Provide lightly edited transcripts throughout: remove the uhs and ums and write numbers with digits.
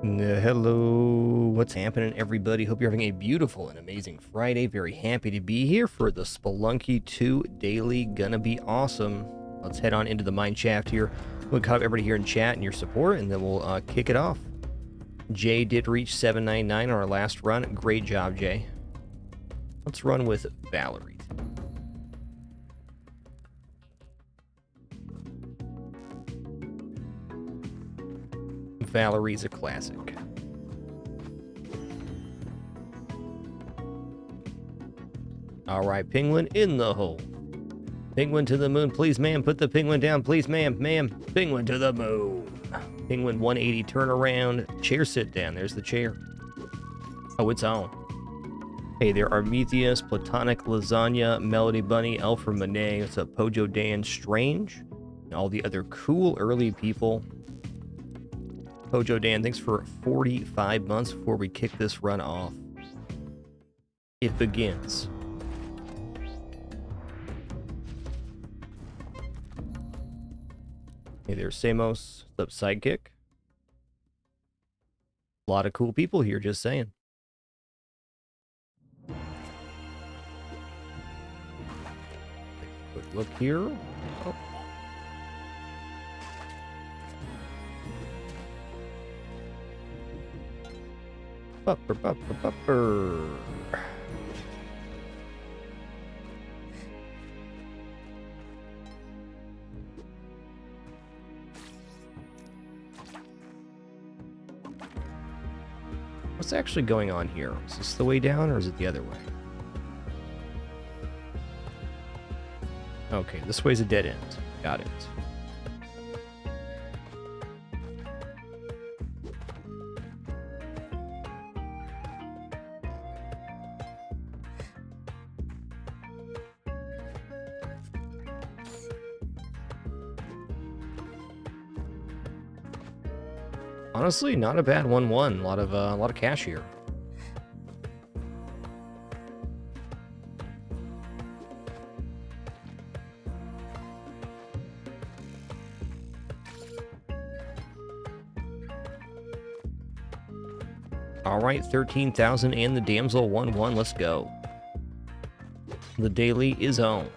Hello, what's happening, everybody? Hope you're having a beautiful and amazing Friday. Very happy to be here for the Spelunky 2 daily. Gonna be awesome. Let's head on into the mine shaft here. We'll cut up everybody here in chat and your support, and then we'll kick it off. Jay did reach 799 on our last run. Great job, Jay. Let's run with Valerie. Valerie's a classic. Alright, penguin in the hole. Penguin to the moon, please, ma'am. Put the penguin down, please, ma'am. Ma'am, penguin to the moon. Penguin 180 turnaround. Chair sit down. There's the chair. Oh, it's on. Hey there, Armethius, Platonic Lasagna, Melody Bunny, Alfred Monet, what's up, Pojo Dan Strange, and all the other cool early people. Pojo Dan, thanks for 45 months before we kick this run off. It begins. Hey there, Samos, what's up, Sidekick? A lot of cool people here, just saying. Quick look here. Oh. Bupper, bupper, bupper. What's actually going on here? Is this the way down or is it the other way? Okay, this way's a dead end. Got it. Honestly, not a bad 1-1. A lot of cash here. All right, 13,000 and the damsel 1-1. Let's go. The daily is on.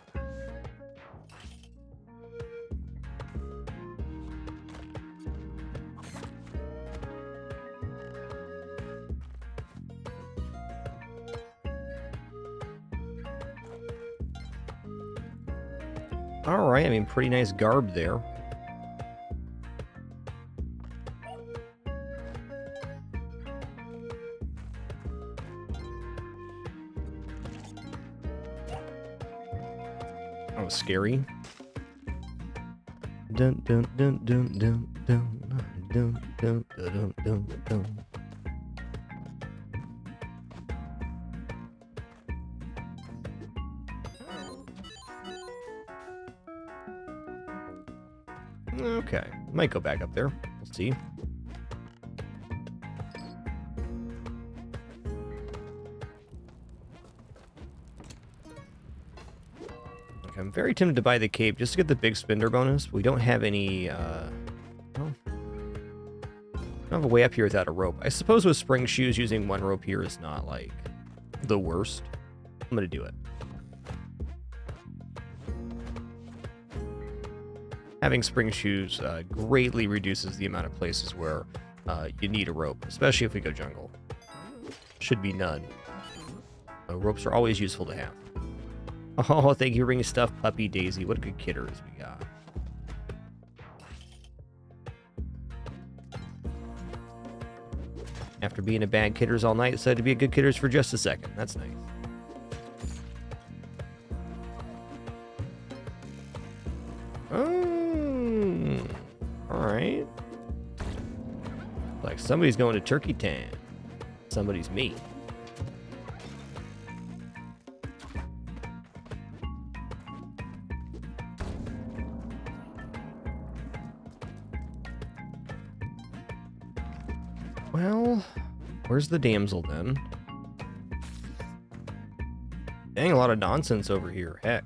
All right, I mean, pretty nice garb there. That was scary. Dun dun dun dun dun dun dun dun dun dun dun. Okay, might go back up there. We'll see. Okay, I'm very tempted to buy the cape just to get the big spender bonus. We don't have any, well, I don't have a way up here without a rope. I suppose with spring shoes, using one rope here is not, like, the worst. I'm gonna do it. Having spring shoes greatly reduces the amount of places where you need a rope, especially if we go jungle. Should be none. Ropes are always useful to have. Oh, thank you for bringing stuff, Puppy Daisy. What good kidders we got. After being a bad kidders all night, decided to be a good kidders for just a second. That's nice. Alright. Like somebody's going to Turkey Town. Somebody's me. Well, where's the damsel then? Dang, a lot of nonsense over here. Heck.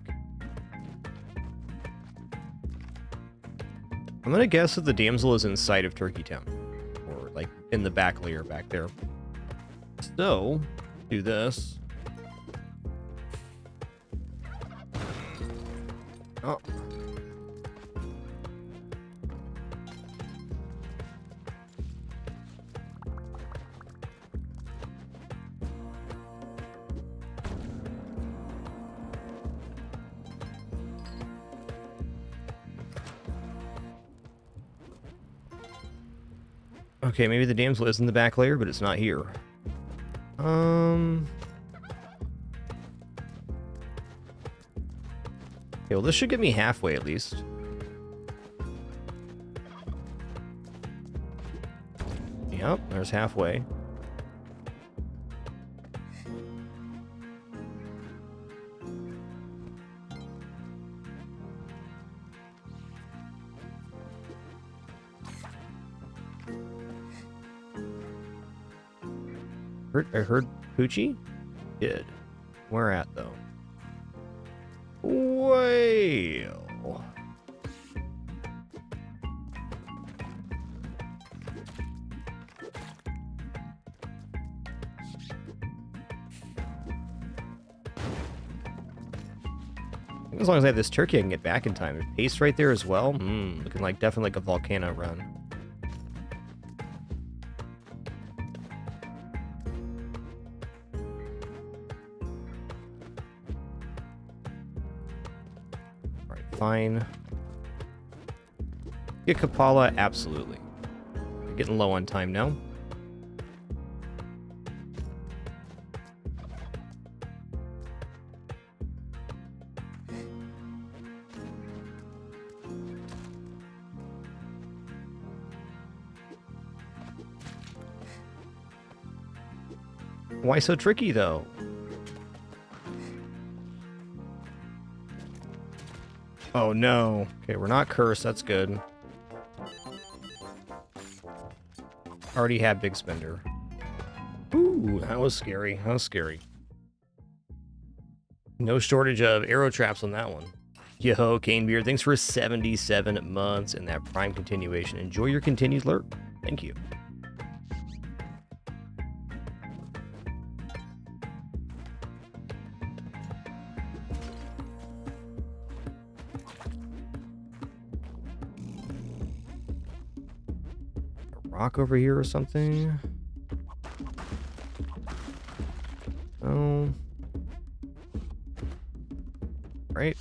I'm gonna guess that the damsel is inside of Turkey Town. Or, like in the back layer back there. So, do this. Oh. Okay, maybe the damsel is in the back layer, but it's not here. Okay, well, this should get me halfway at least. Yep, there's halfway. I heard Poochie? Did. Where at, though? Well. As long as I have this turkey, I can get back in time. There's paste right there as well. Looking like definitely like a volcano run. Fine. Get Kapala? Absolutely. We're getting low on time now. Why so tricky, though? Oh no. Okay, we're not cursed. That's good. Already had Big Spender. Ooh, that was scary. That was scary. No shortage of arrow traps on that one. Yo, Canebeard, thanks for 77 months and that Prime continuation. Enjoy your continued lurk. Thank you. Rock over here or something. Oh. Right.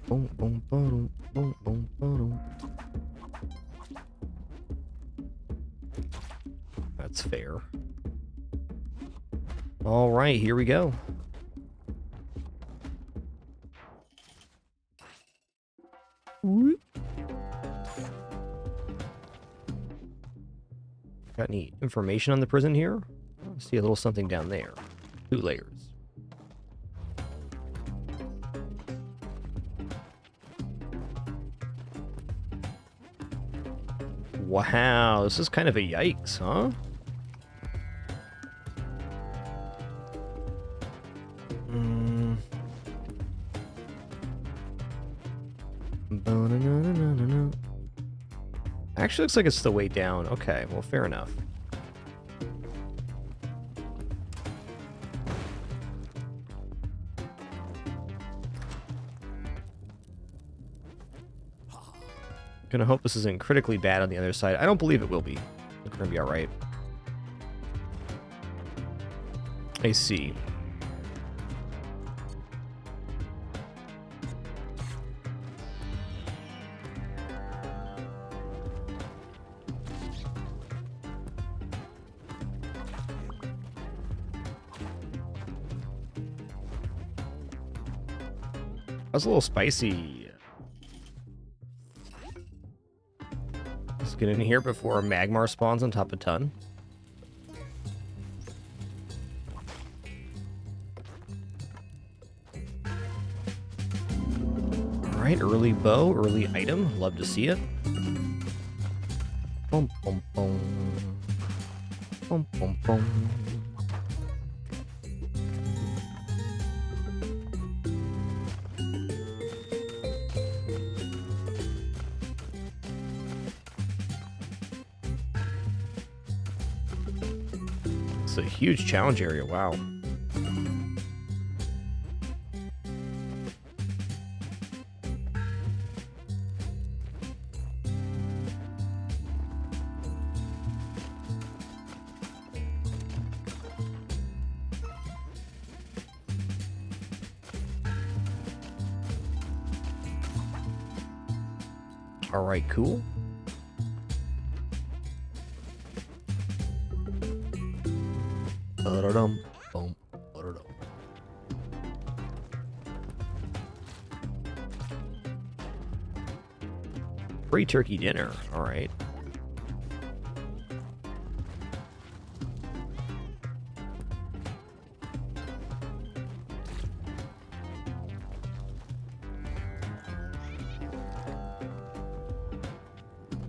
Boom, boom, boom, boom, boom, boom. That's fair. All right, here we go. Got any information on the prison here? I see a little something down there. 2 layers. Wow, this is kind of a yikes, huh? Actually looks like it's the way down. Okay, well, fair enough. Gonna hope this isn't critically bad on the other side. I don't believe it will be. We're gonna be alright. I see. That's a little spicy. Let's get in here before a Magmar spawns on top of Ton. Alright, early bow, early item. Love to see it. Boom, boom, boom. Boom, boom, boom. It's a huge challenge area, wow. All right, cool. Boom, boom. Free turkey dinner. All right.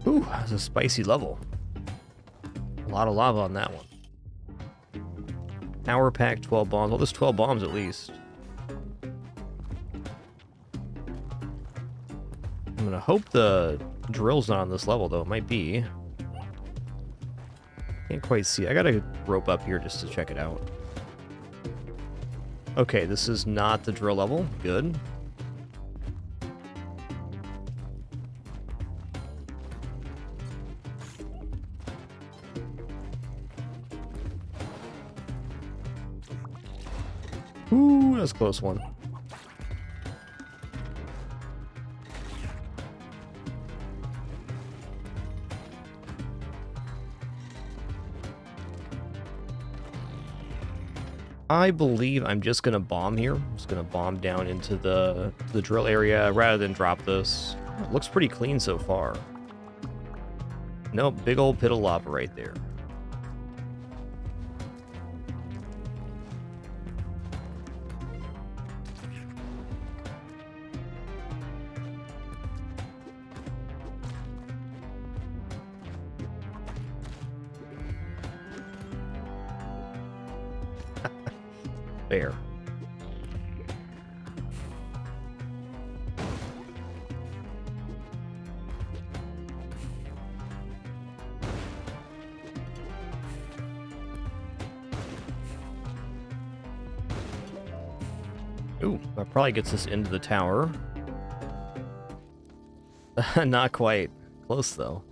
Ooh, that's a spicy level. A lot of lava on that one. Power pack, 12 bombs. Well, there's 12 bombs at least. I'm gonna hope the drill's not on this level, though. It might be. Can't quite see. I gotta rope up here just to check it out. Okay, this is not the drill level. Good. Ooh, that's a close one. I believe I'm just gonna bomb here. I'm just gonna bomb down into the drill area rather than drop this. It looks pretty clean so far. Nope, big old pit of lava right there. Fair. Ooh, that probably gets us into the tower. Not quite. Close, though.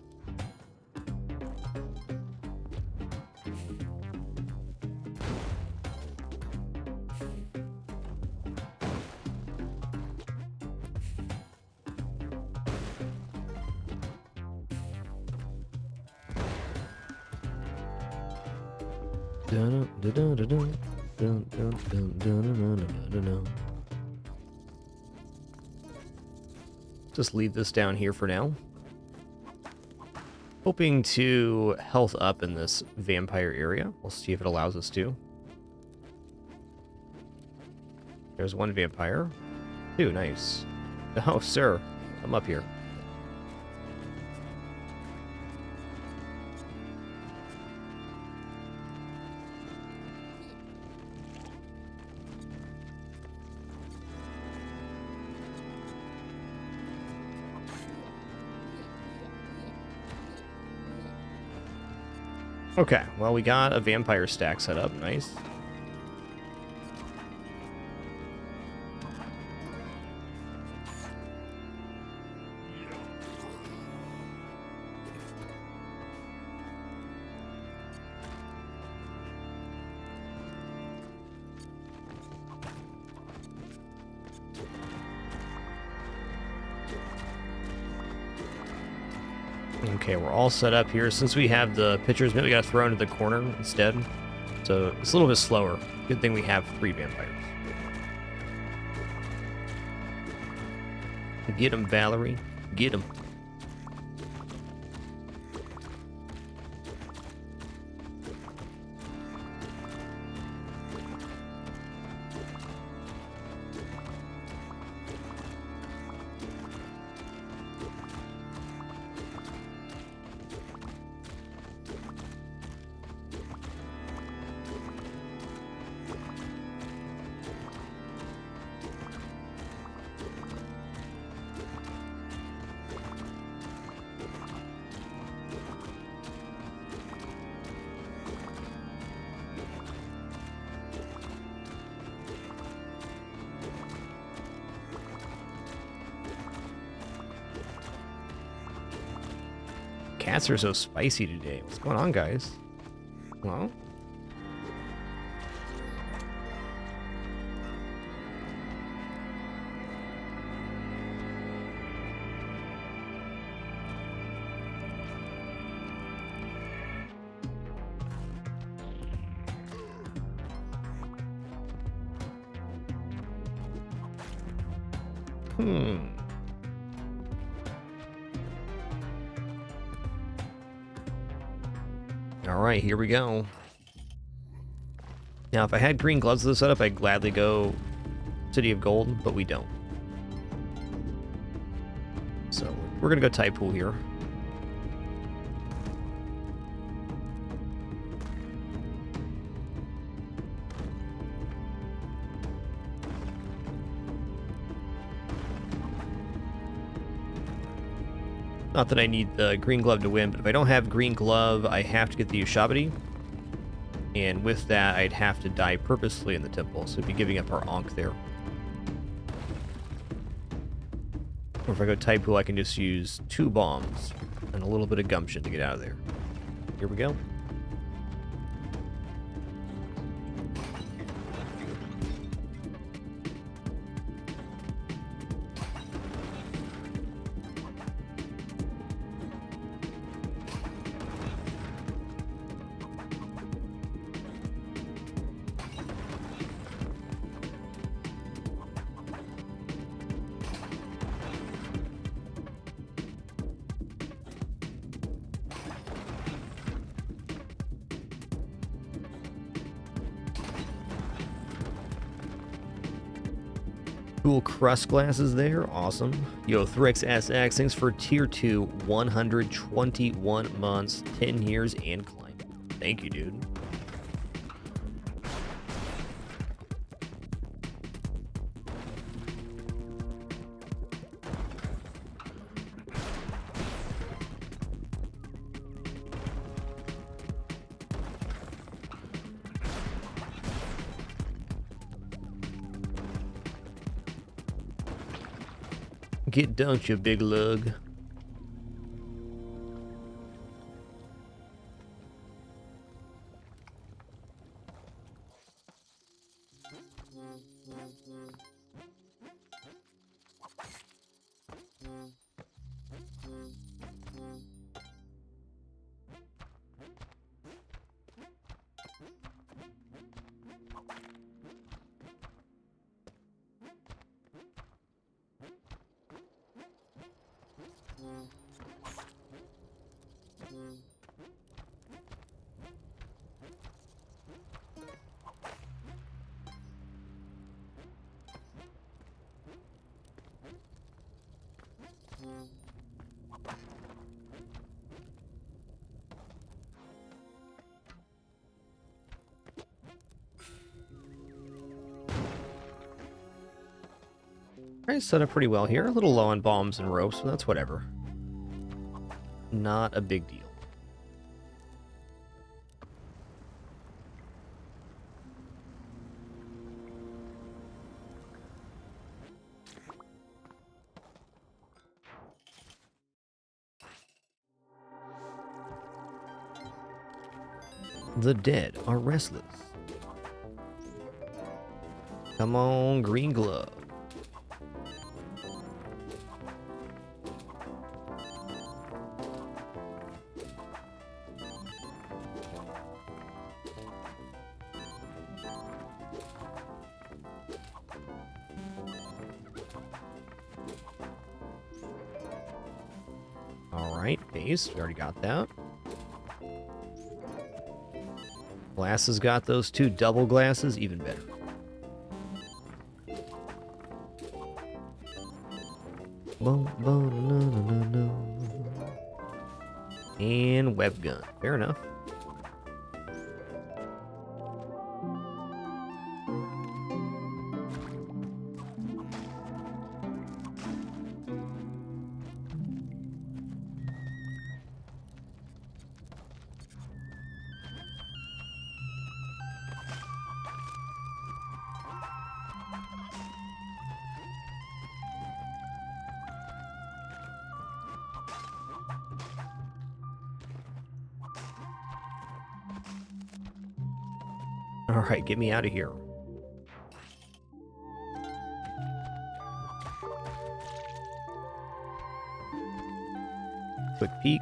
Just leave this down here for now. Hoping to health up in this vampire area. We'll see if it allows us to. There's one vampire. Two, nice. Oh, sir, I'm up here. Okay, well, we got a vampire stack set up. Nice. Okay, we're all set up here. Since we have the pitchers, maybe we gotta throw into the corner instead. So it's a little bit slower. Good thing we have 3 vampires. Get him, Valerie. Get him. Cats are so spicy today. What's going on, guys? Well, all right, here we go. Now, if I had green gloves to the setup, I'd gladly go City of Gold, but we don't. So we're gonna go Tide Pool here. Not that I need the green glove to win, but if I don't have green glove, I have to get the Ushabti. And with that, I'd have to die purposely in the temple, so we'd be giving up our Ankh there. Or if I go Tide Pool, I can just use 2 bombs and a little bit of gumption to get out of there. Here we go. Cool crust glasses there, awesome. Yo, Threx SX, thanks for tier 2, 121 months, 10 years, and climbing. Thank you, dude. Get dunked, you big lug. Alright, set up pretty well here. A little low on bombs and ropes, but that's whatever. Not a big deal. The dead are restless. Come on, green glove. Alright, base. We already got that. Glasses got those two. Double glasses, even better. And web gun. Fair enough. Alright, get me out of here. Quick peek.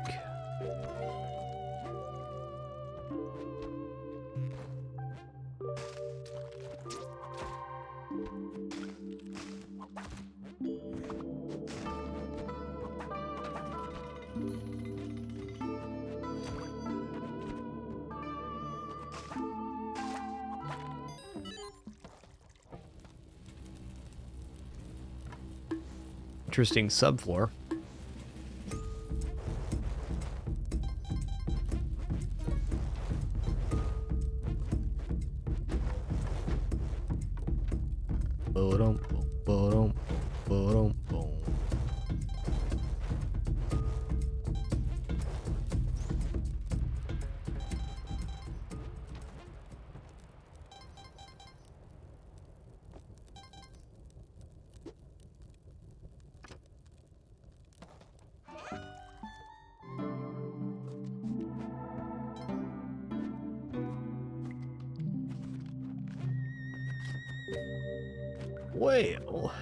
Interesting subfloor. Ba-dum, ba-dum, ba-dum, boom. Well,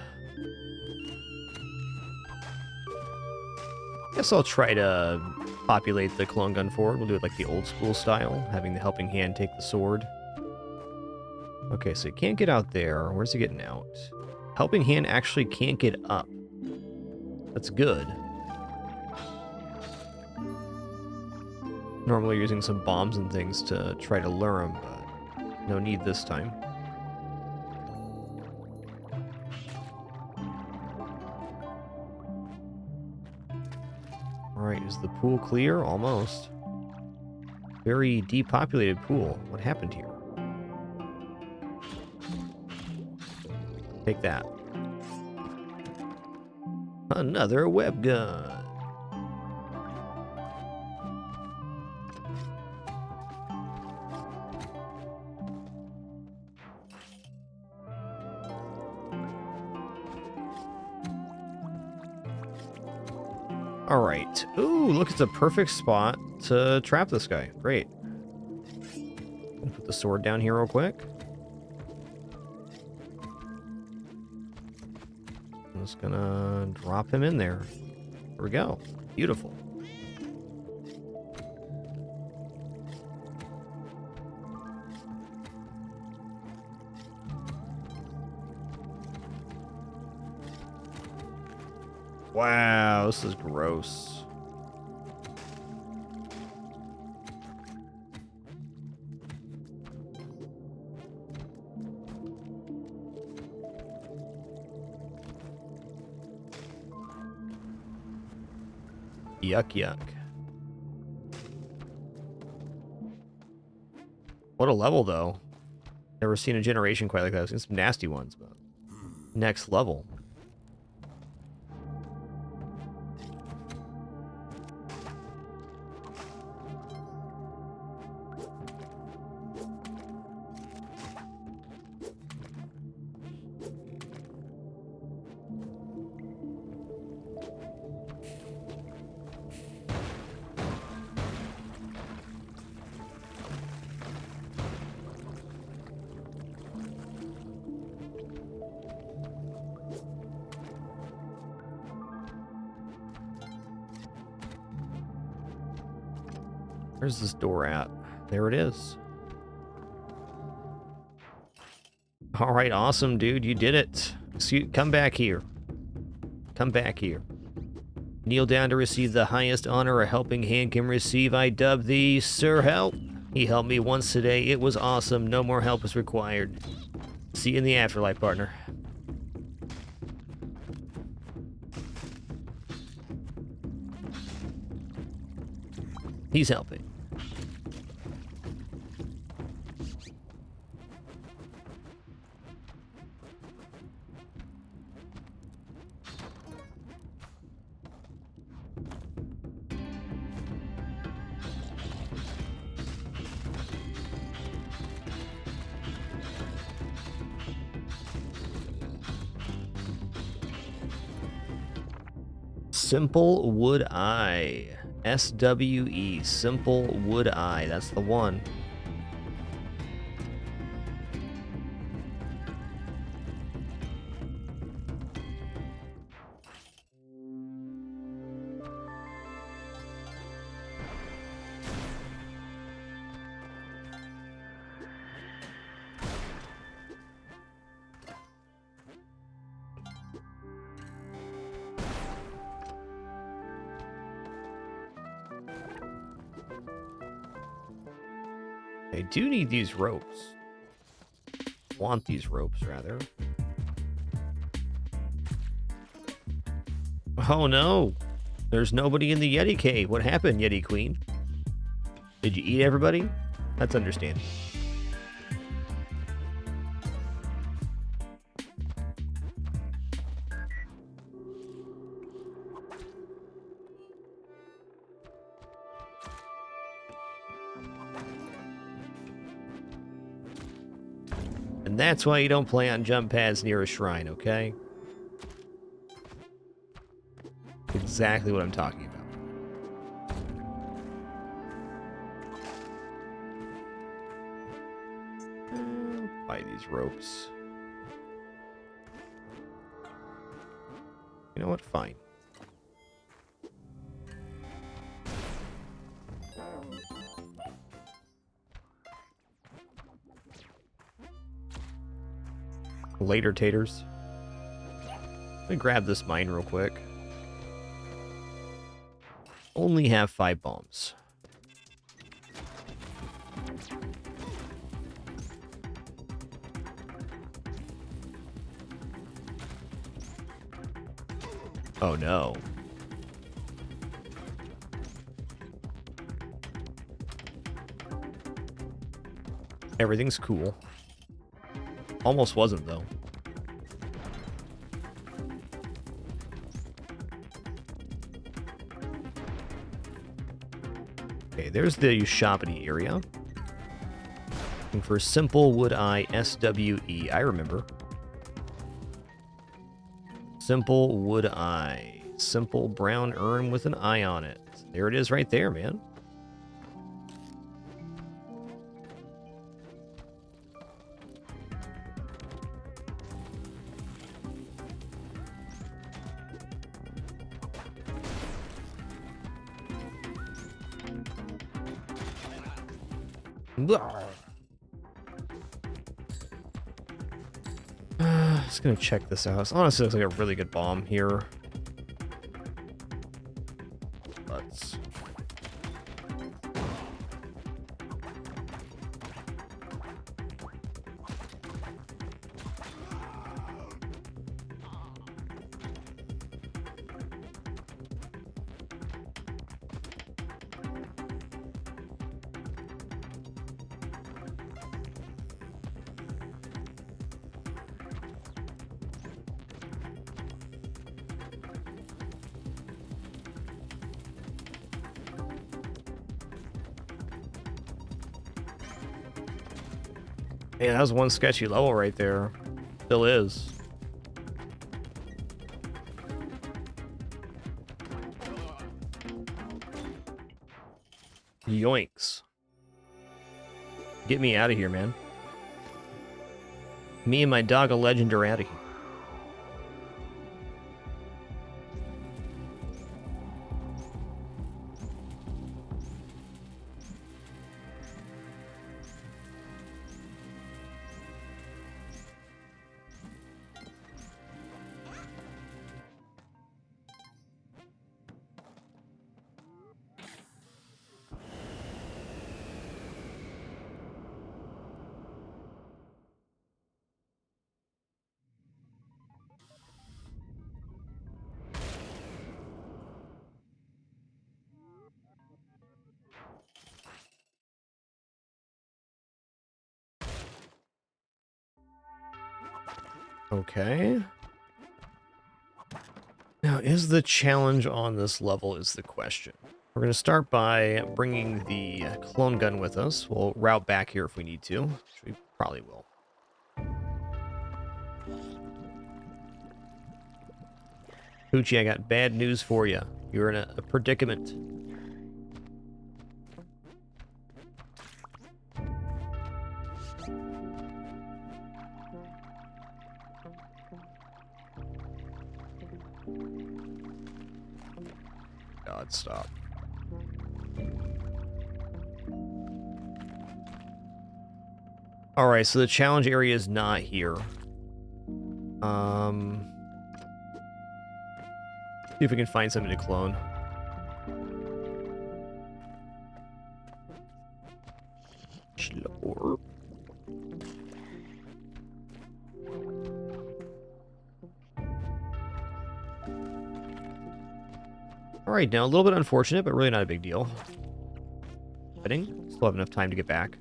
guess I'll try to populate the clone gun forward. We'll do it like the old school style, having the helping hand take the sword. Okay, so he can't get out there. Where's he getting out? Helping hand actually can't get up. That's good. Normally using some bombs and things to try to lure him, but no need this time. Alright, is the pool clear? Almost. Very depopulated pool. What happened here? Take that. Another web gun. Alright. Ooh, look, it's a perfect spot to trap this guy. Great. Put the sword down here real quick. I'm just gonna drop him in there. There we go. Beautiful. Wow, this is gross. Yuck, yuck. What a level, though. Never seen a generation quite like that. I've seen some nasty ones, but next level. Where's this door at? There it is. All right, awesome, dude. You did it. So come back here. Come back here. Kneel down to receive the highest honor a helping hand can receive. I dub thee Sir Help. He helped me once today. It was awesome. No more help is required. See you in the afterlife, partner. He's helping. Simple Wood Eye. SWE. Simple Wood Eye. That's the one. I do need these ropes. Want these ropes, rather. Oh no! There's nobody in the Yeti cave. What happened, Yeti Queen? Did you eat everybody? That's understandable. And that's why you don't play on jump pads near a shrine, okay? Exactly what I'm talking about. Buy these ropes. You know what? Fine. Later, taters. Let me grab this mine real quick. Only have 5 bombs. Oh no. Everything's cool. Almost wasn't, though. Okay, there's the shoppity area. Looking for Simple Wood Eye SWE. I remember. Simple Wood Eye. Simple brown urn with an eye on it. There it is right there, man. Just gonna check this out. Honestly, looks like a really good bomb here. Let's. Man, that was one sketchy level right there. Still is. Yoinks. Get me out of here, man. Me and my dog, a legend, are out of here. Okay. Now, is the challenge on this level is the question. We're going to start by bringing the clone gun with us. We'll route back here if we need to, which we probably will. Poochie, I got bad news for you. You're in a predicament. God, stop. Alright, so the challenge area is not here. See if we can find something to clone. Slower. Alright, now a little bit unfortunate, but really not a big deal. Still have enough time to get back.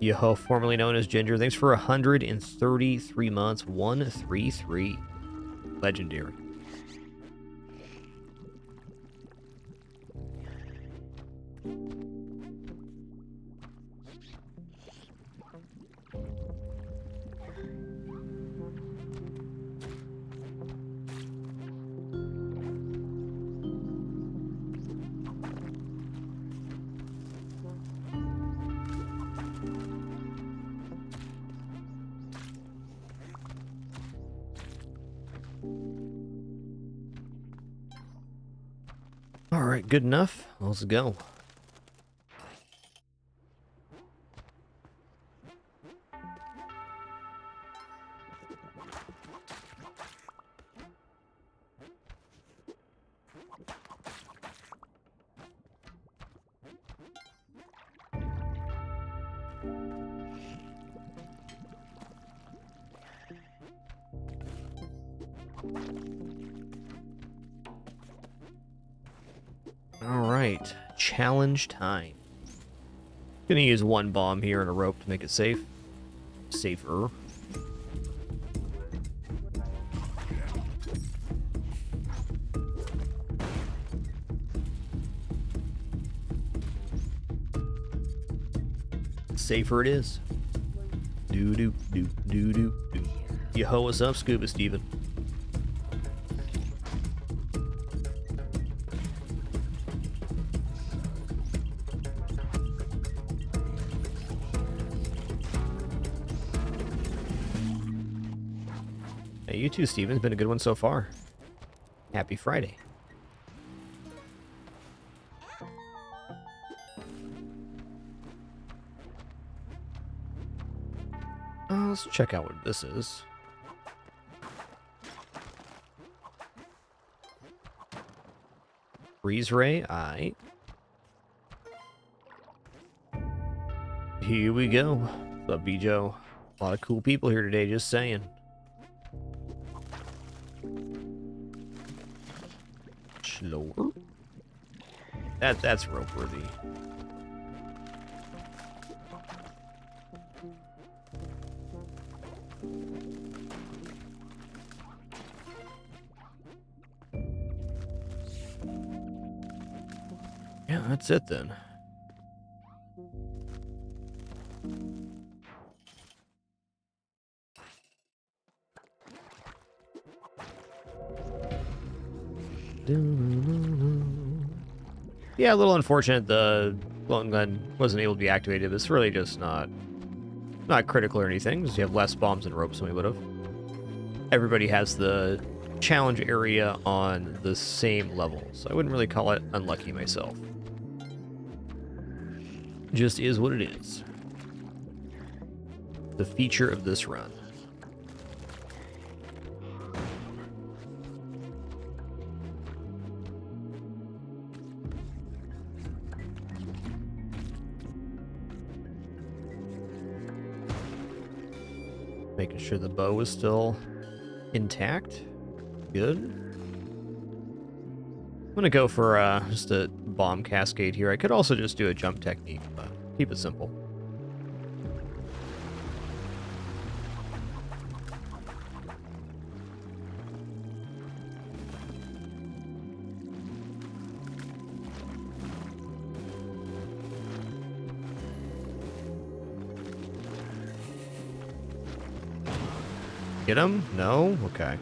Yo, formerly known as Ginger, thanks for 133 months. 133. Legendary. Alright, good enough. Let's go. Alright, challenge time. Gonna use one bomb here and a rope to make it safe. Safer. Safer it is. Do. Yo, what's up, Scuba Steven? Hey, you too, Steven. It's been a good one so far. Happy Friday. Let's check out what this is. Freeze ray, aight. Here we go. What's up, Bijo? A lot of cool people here today, just saying. Slower. That's rope worthy. Yeah, that's it then. Yeah, a little unfortunate the clone gun wasn't able to be activated. It's really just not critical or anything. Just you have less bombs and ropes than we would have. Everybody has the challenge area on the same level, so I wouldn't really call it unlucky myself. Just is what it is. The feature of this run. Making sure the bow is still intact. Good. I'm gonna go for just a bomb cascade here. I could also just do a jump technique, but keep it simple. Get him? No? Okay.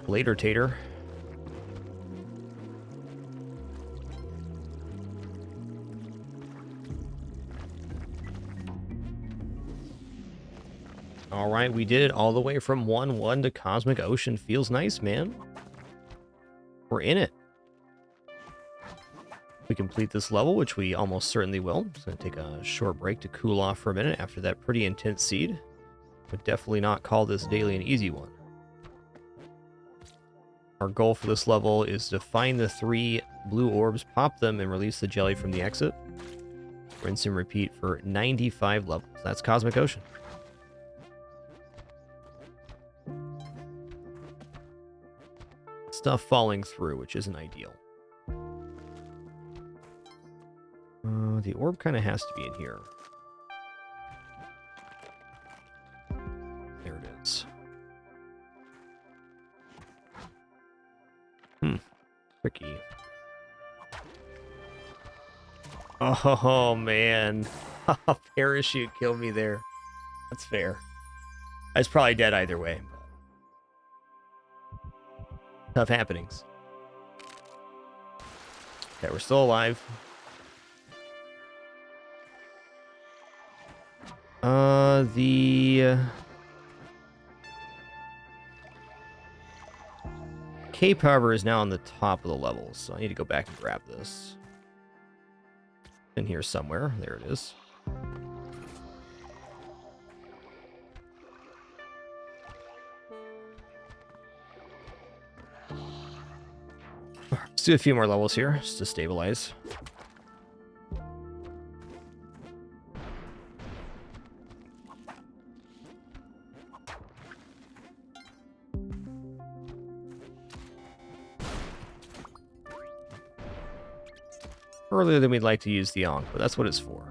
Later, Tater. All right, we did it all the way from 1-1 to Cosmic Ocean. Feels nice, man. We're in it. We complete this level, which we almost certainly will. Just going to take a short break to cool off for a minute after that pretty intense seed. Would definitely not call this daily an easy one. Our goal for this level is to find the 3 blue orbs, pop them, and release the jelly from the exit. Rinse and repeat for 95 levels. That's Cosmic Ocean. Stuff falling through, which isn't ideal. The orb kind of has to be in here. There it is. Tricky. Oh, man. Parachute killed me there. That's fair. I was probably dead either way. Tough happenings. Okay, we're still alive. The cape, however, is now on the top of the level, so I need to go back and grab this. In here somewhere. There it is. Let's do a few more levels here, just to stabilize. Earlier than we'd like to use the Ankh, but that's what it's for.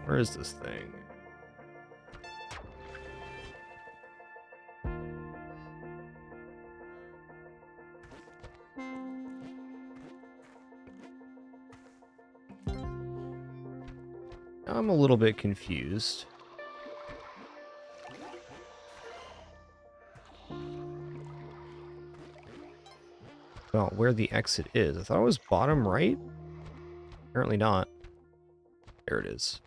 Where is this thing? I'm a little bit confused. About where the exit is. I thought it was bottom right. Apparently not. There it is.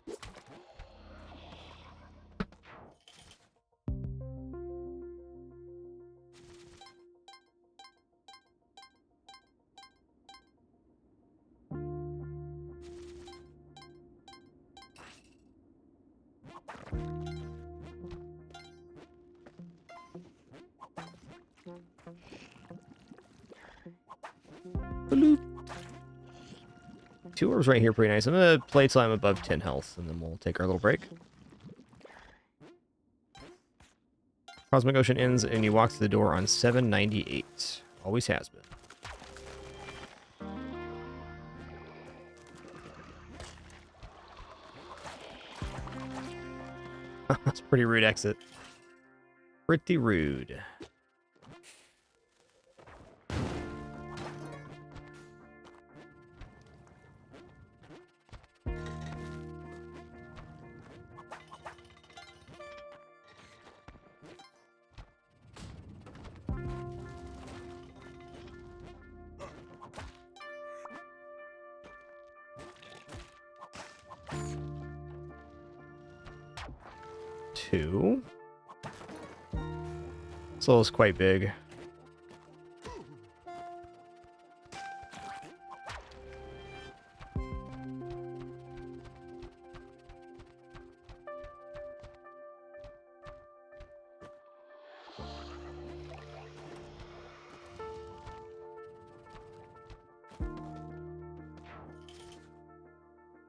Bloop. 2 orbs right here, pretty nice. I'm gonna play till I'm above 10 health, and then we'll take our little break. Cosmic Ocean ends, and you walk through the door on 798. Always has been. That's a pretty rude exit. Pretty rude. 2. This level is quite big.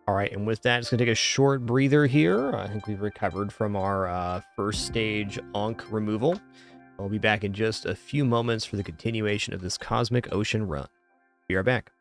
All right, and with that, it's going to take a short breather here. I think we've recovered from our first stage Ankh removal. We'll be back in just a few moments for the continuation of this Cosmic Ocean run. Be right back.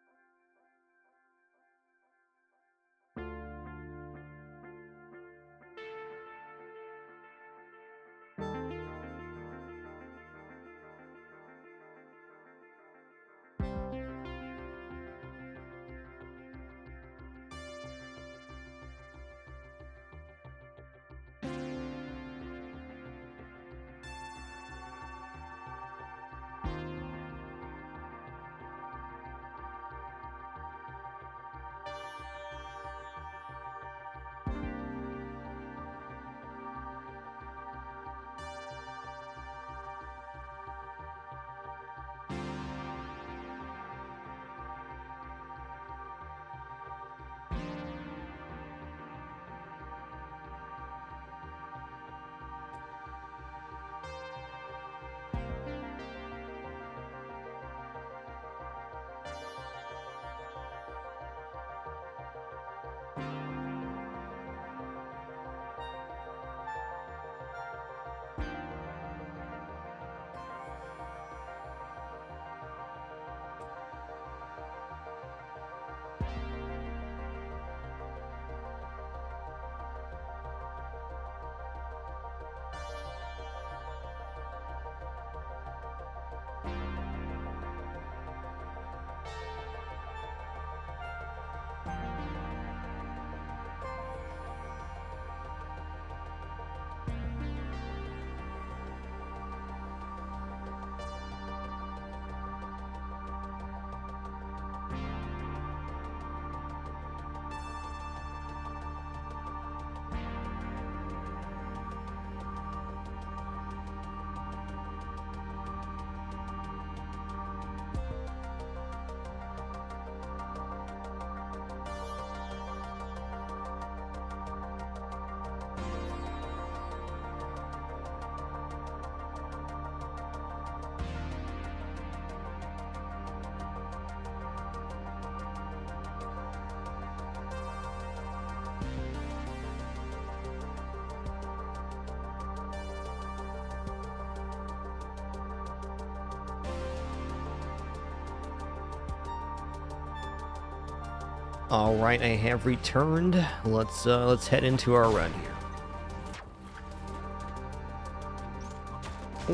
All right, I have returned. Let's head into our run here.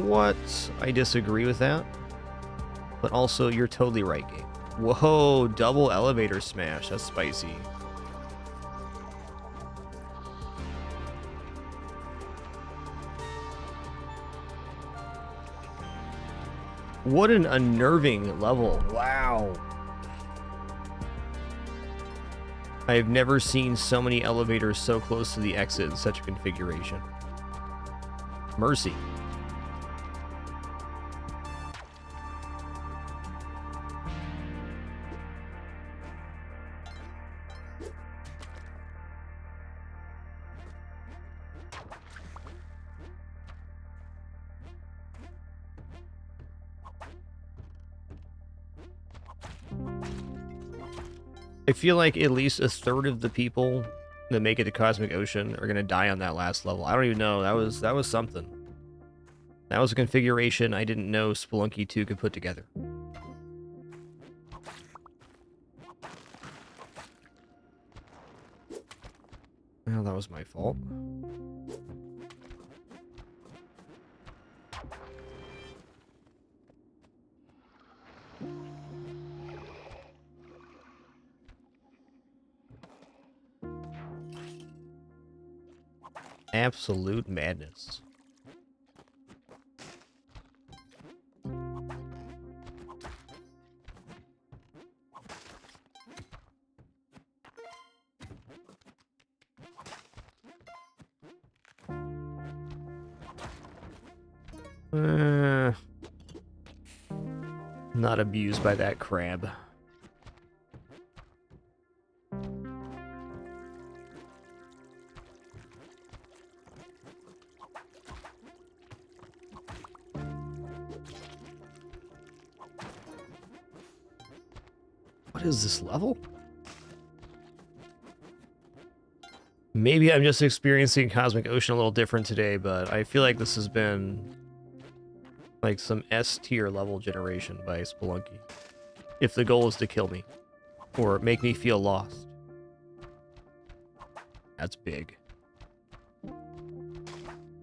What? I disagree with that. But also, you're totally right, game. Whoa, double elevator smash. That's spicy. What an unnerving level. Wow. I've never seen so many elevators so close to the exit in such a configuration. Mercy. I feel like at least a third of the people that make it to Cosmic Ocean are gonna die on that last level. I don't even know. That was something. That was a configuration I didn't know Spelunky 2 could put together. Well, that was my fault. Absolute madness. Not abused by that crab. What is this level? Maybe I'm just experiencing Cosmic Ocean a little different today, but I feel like this has been like some S tier level generation by Spelunky. If the goal is to kill me or make me feel lost. That's big.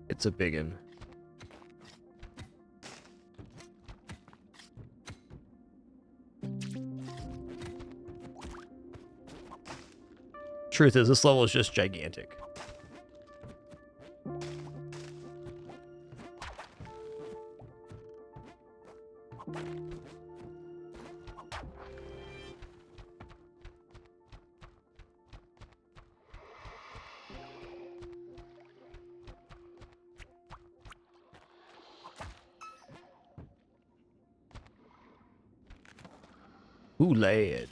It's a biggin. Truth is, this level is just gigantic. Ooh, lad.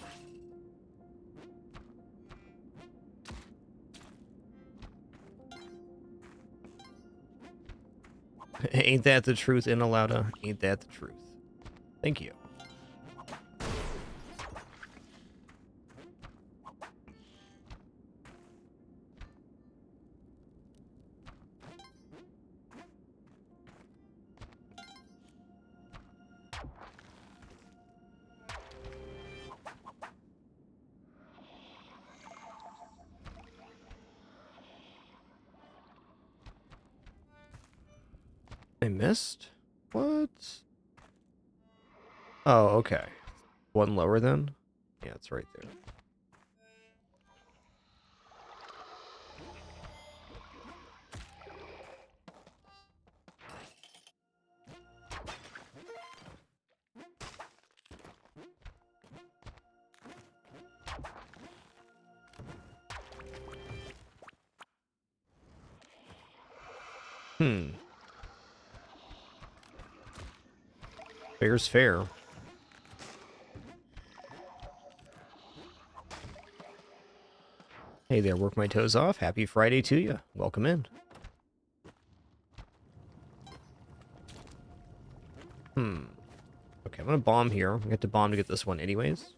Ain't that the truth, Inalauda? Ain't that the truth? Thank you. I missed? What? Oh, okay. One lower then? Yeah, it's right there. Fair's fair. Hey there, work my toes off. Happy Friday to you. Welcome in. Okay, I'm gonna bomb here. I'm gonna have to bomb to get this one anyways.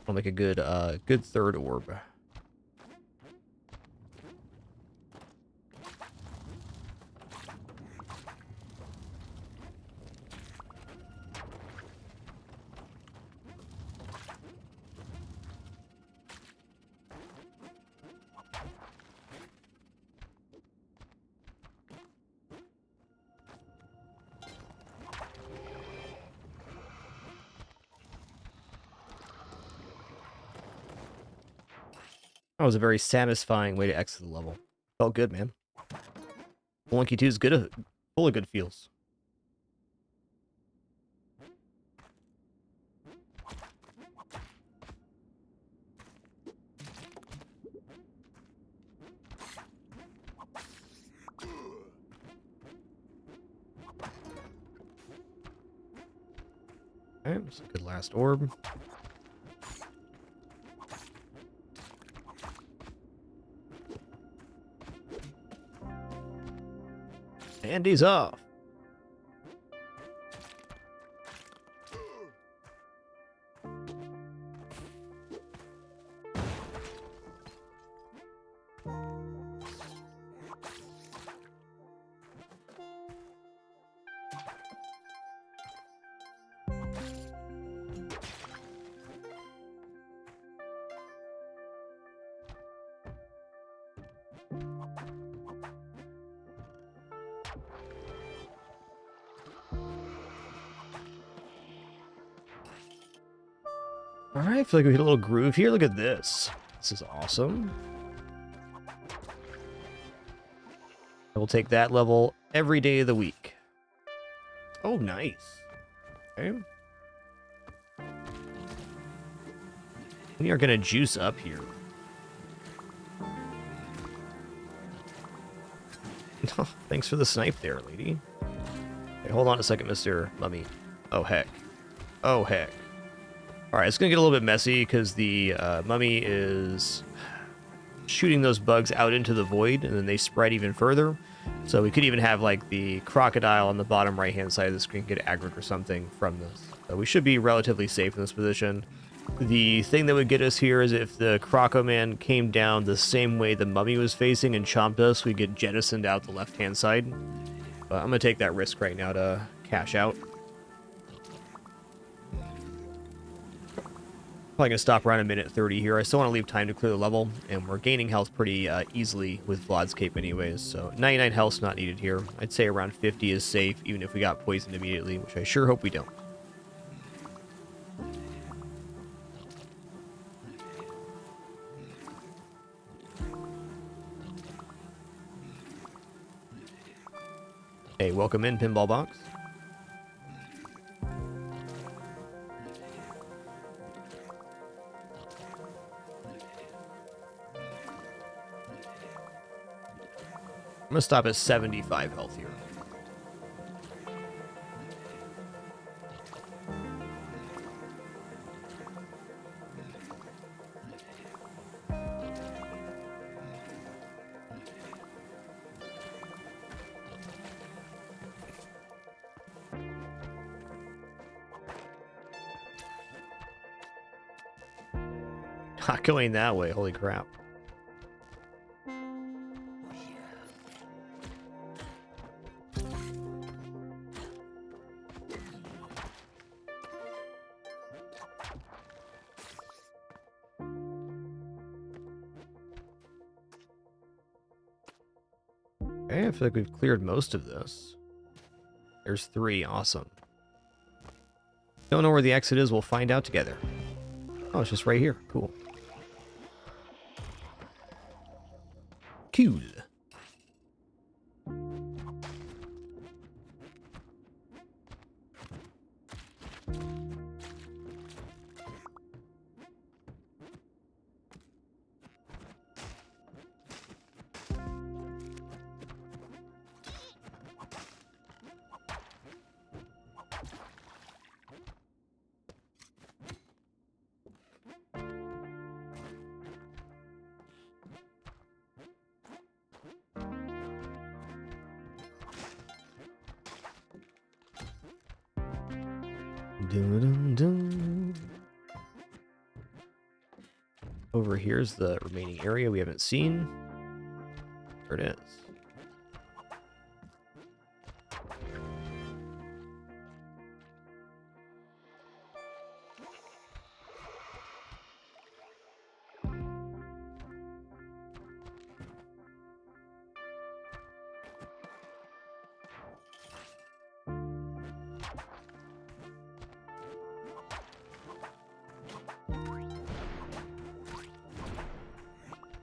I'll make a good good third orb. That was a very satisfying way to exit the level. Felt good, man. Spelunky 2 is good, full of good feels. Alright, that's a good last orb. And he's off. Alright, I feel like we hit a little groove here. Look at this. This is awesome. I will take that level every day of the week. Oh, nice. Okay. We are going to juice up here. Thanks for the snipe there, lady. hold on a second, Mr. Mummy. Oh, heck. Oh, heck. Alright, it's going to get a little bit messy because the mummy is shooting those bugs out into the void, and then they spread even further. So we could even have, like, the crocodile on the bottom right-hand side of the screen get aggroed or something from this. So we should be relatively safe in this position. The thing that would get us here is if the Croco Man came down the same way the mummy was facing and chomped us, we'd get jettisoned out the left-hand side. But I'm going to take that risk right now to cash out. Probably going to stop around a minute 30 here. I still want to leave time to clear the level, and we're gaining health pretty easily with Vlad's Cape anyways, so 99 health's not needed here. I'd say around 50 is safe, even if we got poisoned immediately, which I sure hope we don't. Hey, welcome in, Pinball Box. I'm going to stop at 75 health here. Not going that way, holy crap. Okay, I feel like we've cleared most of this. There's 3, awesome. Don't know where the exit is, we'll find out together. Oh, it's just right here, cool. Cool. Dun-dun-dun. Over here's the remaining area we haven't seen. There it is.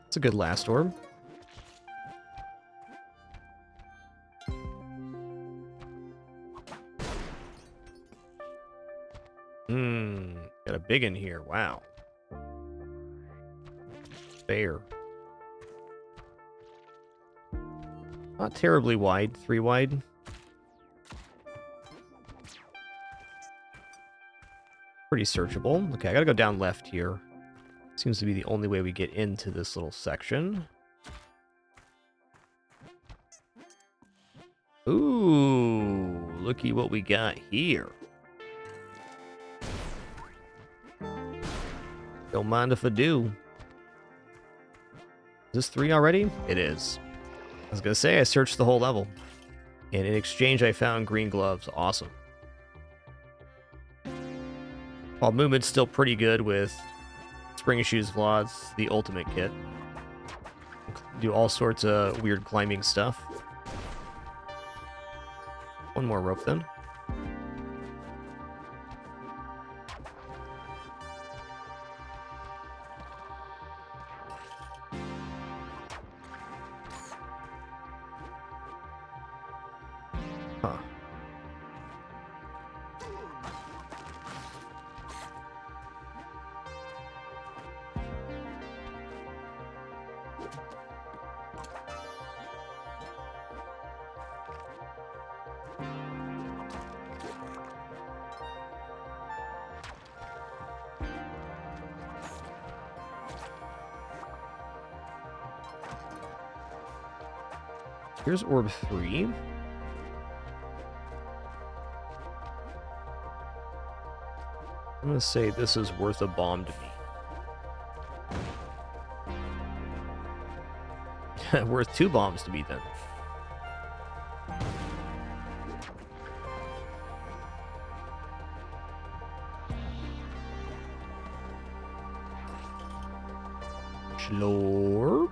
It's a good last orb. Got a big in here. Wow. Fair. Not terribly wide. 3 wide. Pretty searchable. Okay, I gotta go down left here. Seems to be the only way we get into this little section. Ooh, looky what we got here. Don't mind if I do. Is this 3 already? It is. I was gonna say I searched the whole level. And in exchange I found green gloves. Awesome. While movement's still pretty good with Spring Shoes Vlods, the ultimate kit. Do all sorts of weird climbing stuff. One more rope then. Huh. Here's orb 3. I'm gonna say this is worth a bomb to me. Worth 2 bombs to me then. Schlorp.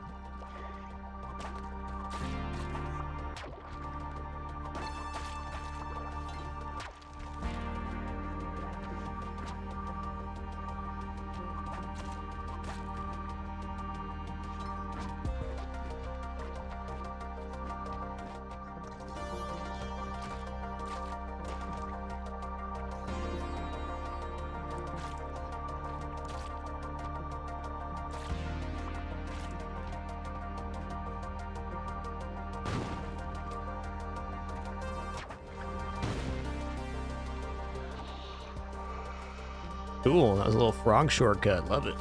Cool, that was a little frog shortcut. Love it.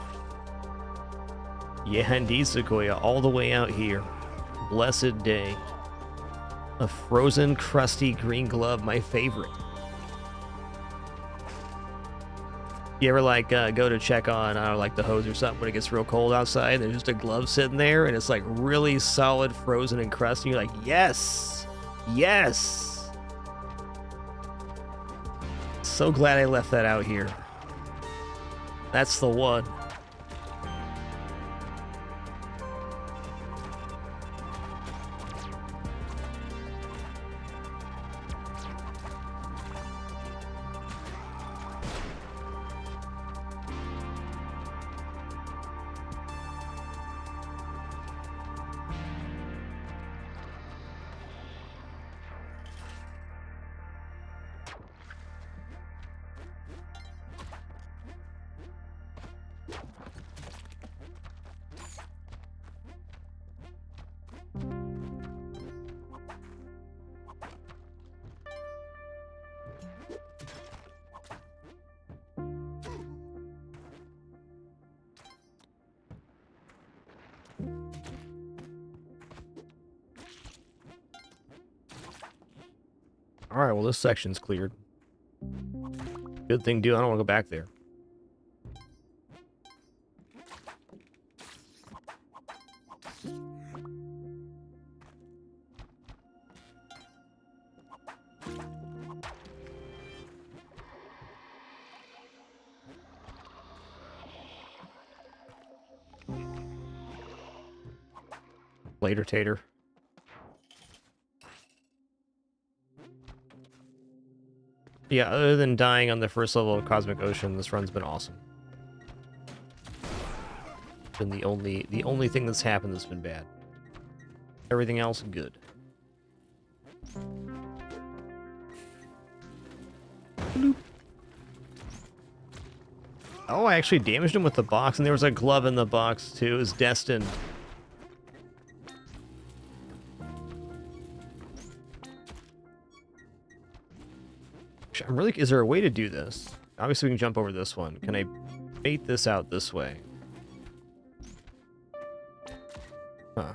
Yeah, indeed, Sequoia. All the way out here. Blessed day. A frozen, crusty green glove, my favorite. You ever, like, go to check on, I don't know, like, the hose or something when it gets real cold outside, and there's just a glove sitting there, and it's, like, really solid, frozen, and crusty, and you're like, yes! Yes! So glad I left that out here. That's the one. Alright, well, this section's cleared. Good thing, dude. I don't want to go back there. Later, Tater. Yeah, other than dying on the first level of Cosmic Ocean, this run's been awesome. Been the only thing that's happened that's been bad. Everything else, good. Bloop. Oh, I actually damaged him with the box, and there was a glove in the box, too. It was destined. I'm really... Is there a way to do this? Obviously, we can jump over this one. Can I bait this out this way? Huh.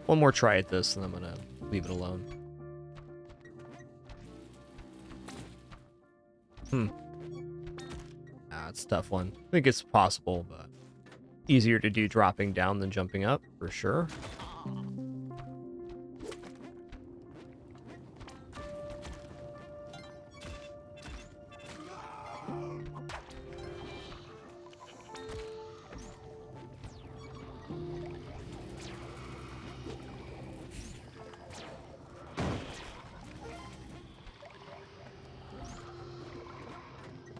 One more try at this, and I'm gonna leave it alone. It's a tough one. I think it's possible, but easier to do dropping down than jumping up, for sure.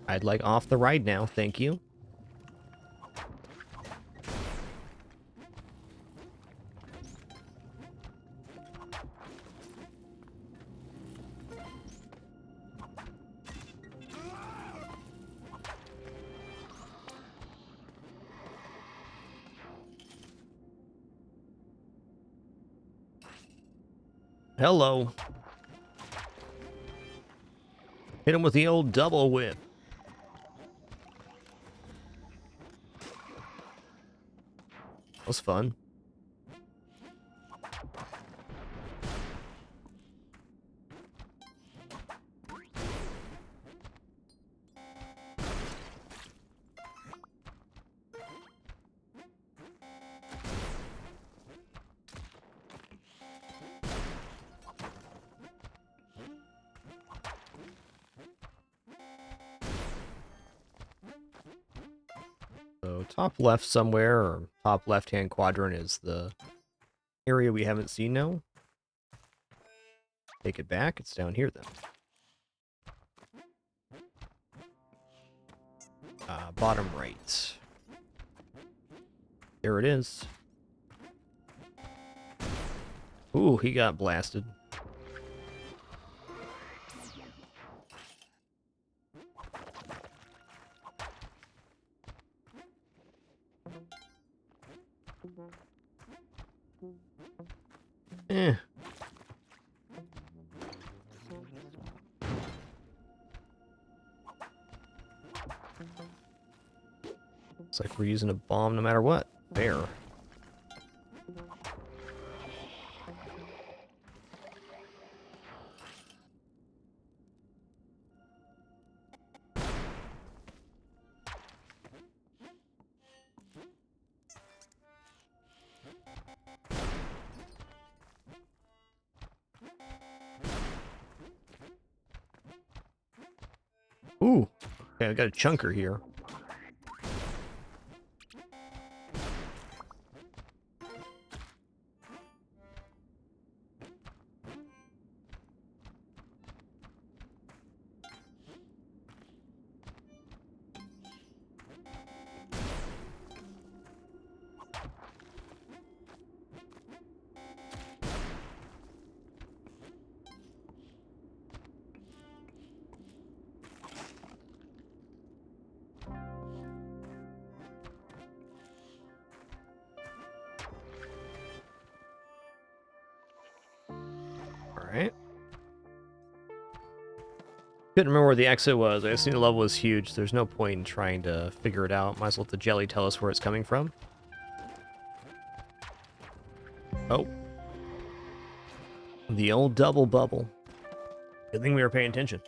I'd like off the ride now, thank you. Hello. Hit him with the old double whip. That was fun. top left somewhere, or top left-hand quadrant is the area we haven't seen now. Take it back. It's down here, then. Bottom right. There it is. Ooh, he got blasted. Eh. Looks like we're using a bomb no matter what. There. Ooh. Okay, I got a chunker here. Alright. Couldn't remember where the exit was. I assume the level was huge. So there's no point in trying to figure it out. Might as well let the jelly tell us where it's coming from. Oh. The old double bubble. Good thing we were paying attention.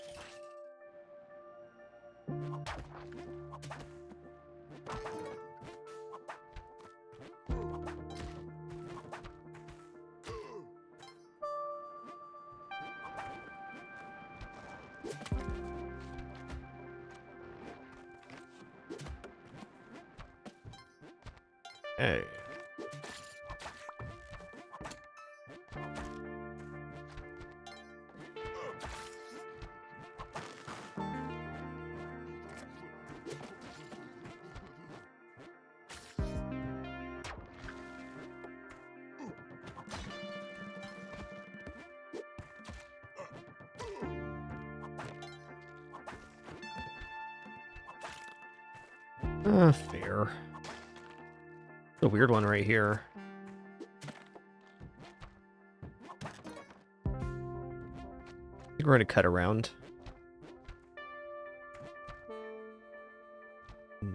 Hey. Fair. A weird one right here. I think we're going to cut around.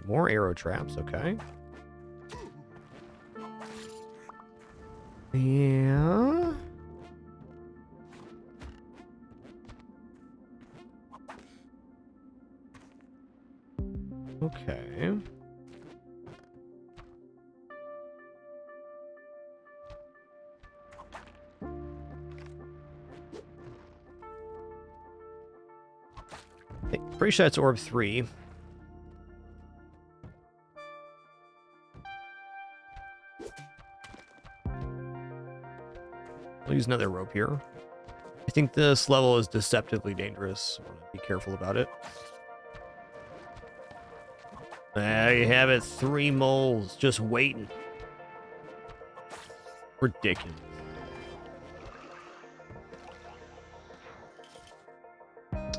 More arrow traps, okay. Yeah. Okay. Pretty sure that's orb 3. I'll use another rope here. I think this level is deceptively dangerous. I want to be careful about it. There you have it. 3 moles just waiting. Ridiculous.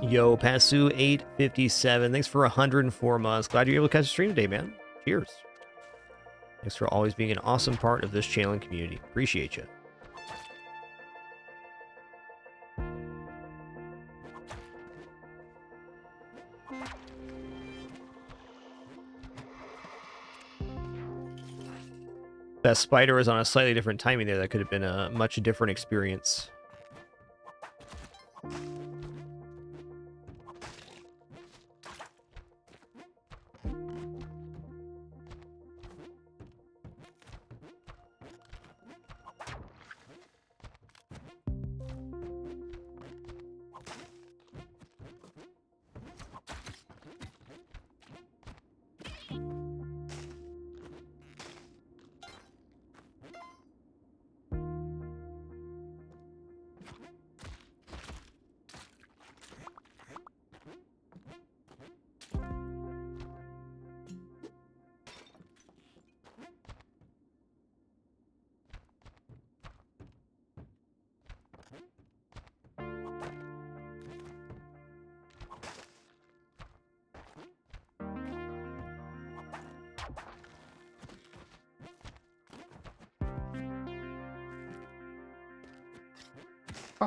Yo, Pasu 857. Thanks for 104 months. Glad you're able to catch the stream today, man. Cheers. Thanks for always being an awesome part of this channel and community. Appreciate you. That spider was on a slightly different timing there. That could have been a much different experience.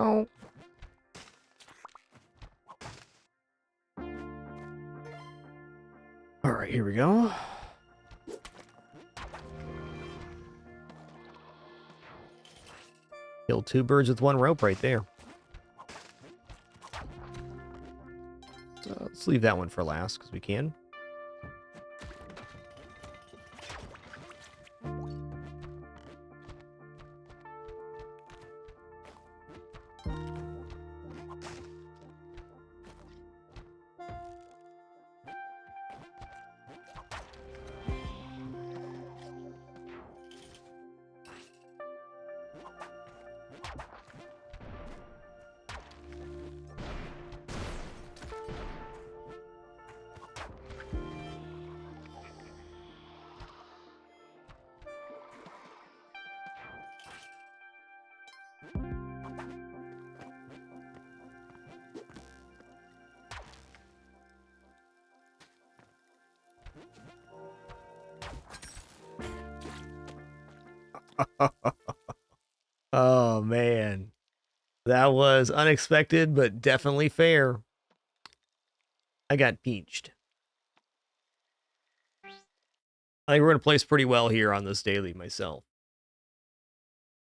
Oh. All right, here we go. Kill 2 birds with 1 rope right there. So let's leave that one for last because we can. Oh, man. That was unexpected, but definitely fair. I got peached. I think we're going to place pretty well here on this daily myself.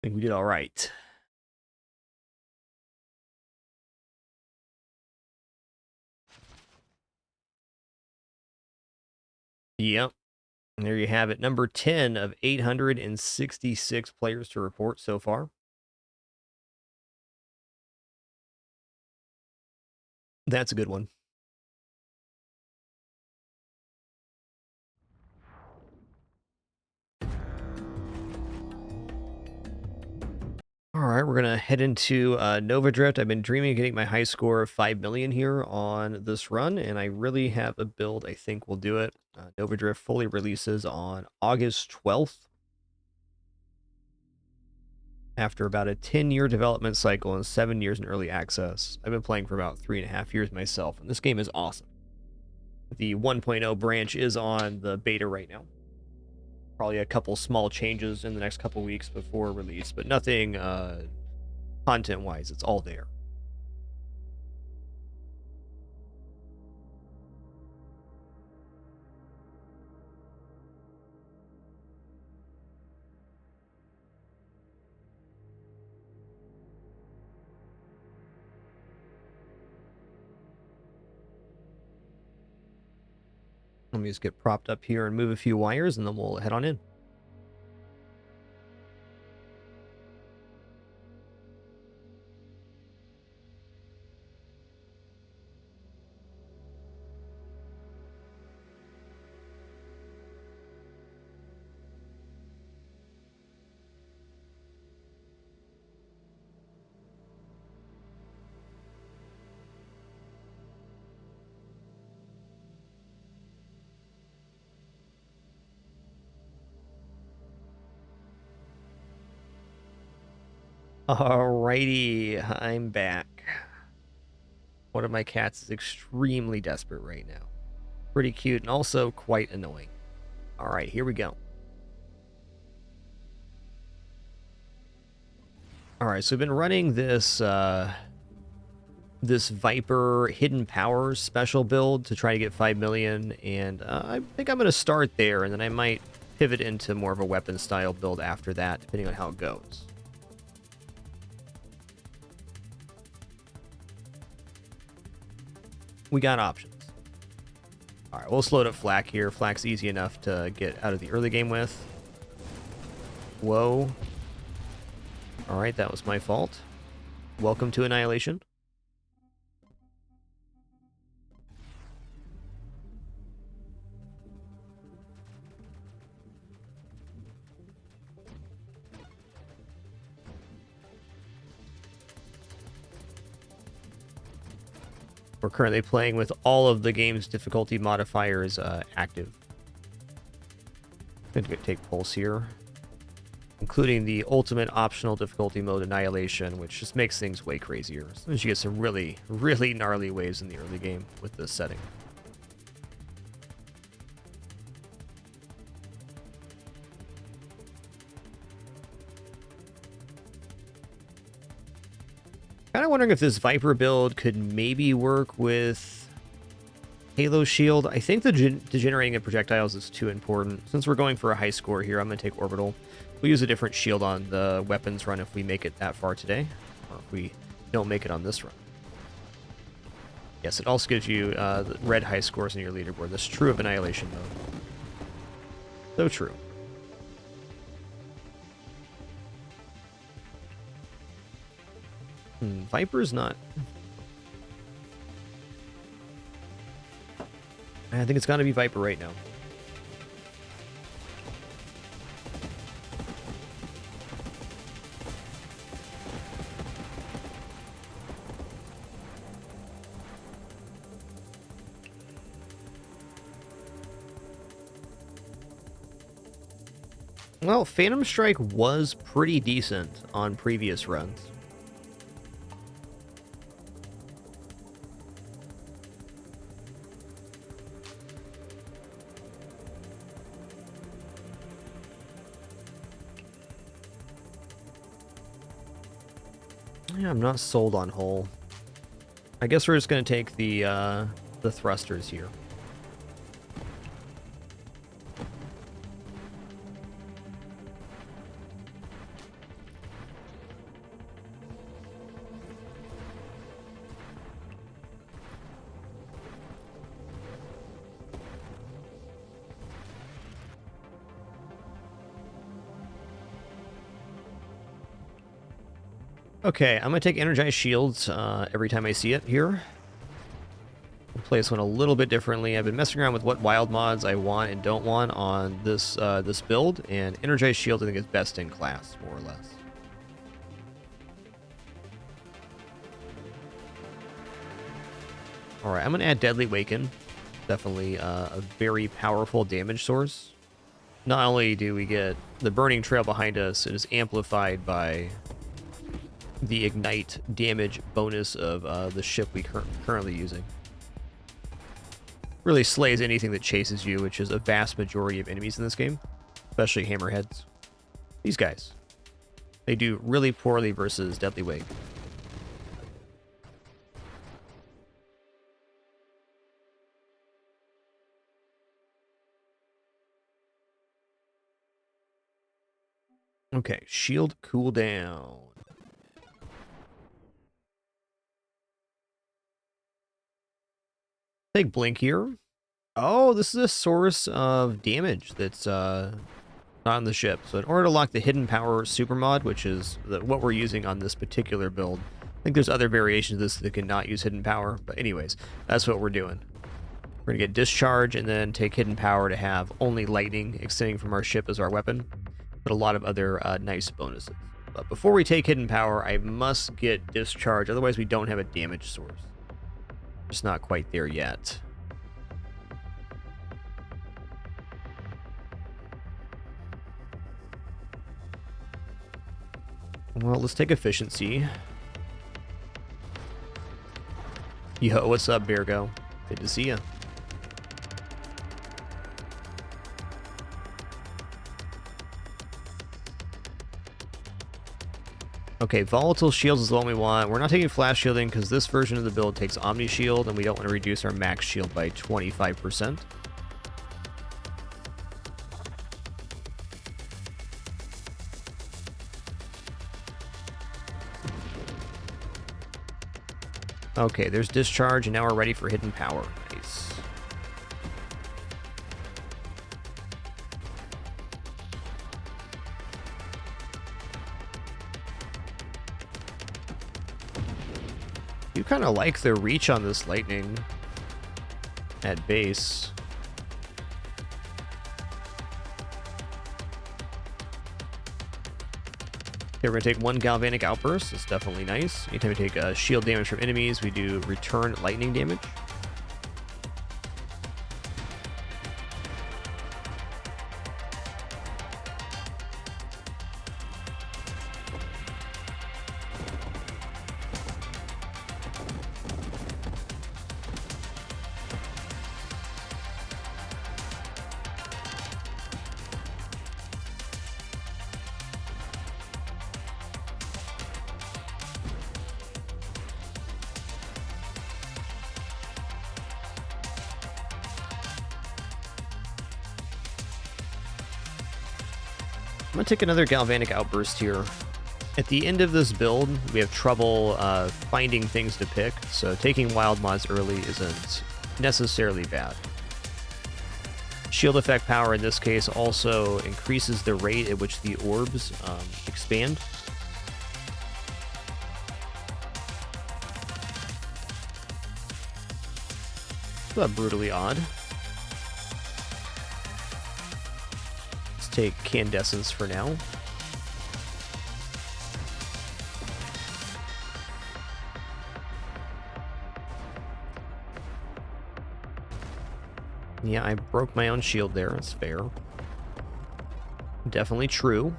I think we did all right. Yep. And there you have it. Number 10 of 866 players to report so far. That's a good one. All right, we're going to head into Nova Drift. I've been dreaming of getting my high score of 5 million here on this run, and I really have a build I think will do it. Nova Drift fully releases on August 12th. After about a 10-year development cycle and 7 years in early access. I've been playing for about 3.5 years myself, and this game is awesome. The 1.0 branch is on the beta right now. Probably a couple small changes in the next couple weeks before release, but nothing content-wise. It's all there. Let me just get propped up here and move a few wires, and then we'll head on in. Alrighty, I'm back. One of my cats is extremely desperate right now. Pretty cute and also quite annoying. Alright, here we go. Alright, so I've been running this this Viper Hidden Powers special build to try to get 5 million, and I think I'm going to start there, and then I might pivot into more of a weapon style build after that, depending on how it goes. We got options. Alright, we'll slow up Flak here. Flak's easy enough to get out of the early game with. Whoa. Alright, that was my fault. Welcome to Annihilation. We're currently playing with all of the game's difficulty modifiers active. I'm going to take Pulse here, including the ultimate optional difficulty mode, Annihilation, which just makes things way crazier. Sometimes you get some really, really gnarly waves in the early game with this setting. kind of wondering if this Viper build could maybe work with Halo Shield. I think the degenerating of projectiles is too important. Since we're going for a high score here, I'm going to take Orbital. We'll use a different shield on the weapons run if we make it that far today, or if we don't make it on this run. Yes, it also gives you the red high scores in your leaderboard. That's true of Annihilation mode. So true. Viper's not... I think it's got to be Viper right now. Well, Phantom Strike was pretty decent on previous runs. Yeah, I'm not sold on Hull. I guess we're just going to take the thrusters here. Okay, I'm going to take Energized Shields every time I see it here. I'll play this one a little bit differently. I've been messing around with what wild mods I want and don't want on this this build, and Energized Shield I think is best in class, more or less. Alright, I'm going to add Deadly Waken. Definitely a very powerful damage source. Not only do we get the burning trail behind us, it is amplified by the ignite damage bonus of the ship we currently using. Really slays anything that chases you, which is a vast majority of enemies in this game, especially hammerheads. These guys, they do really poorly versus Deadly Wake. Okay, shield cooldown. Take Blink here. Oh, this is a source of damage that's on the ship. So in order to lock the Hidden Power super mod, which is what we're using on this particular build, I think there's other variations of this that cannot use Hidden Power. But anyways, that's what we're doing. We're going to get Discharge and then take Hidden Power to have only lightning extending from our ship as our weapon, but a lot of other nice bonuses. But before we take Hidden Power, I must get Discharge, otherwise we don't have a damage source. Just not quite there yet. Well, let's take Efficiency. Yo, what's up, Virgo? Good to see ya. Okay, Volatile Shields is the one we want. We're not taking Flash Shielding because this version of the build takes Omni Shield and we don't want to reduce our max shield by 25%. Okay, there's Discharge, and now we're ready for Hidden Power. Nice. You kind of like the reach on this lightning at base. Okay, we're going to take one Galvanic Outburst. It's definitely nice. Anytime we take shield damage from enemies, we do return lightning damage. I'm going to take another Galvanic Outburst here. At the end of this build, we have trouble finding things to pick, so taking Wild Mods early isn't necessarily bad. Shield effect power in this case also increases the rate at which the orbs expand. Not brutally odd. Let's take Candescence for now. Yeah, I broke my own shield there. That's fair. Definitely true.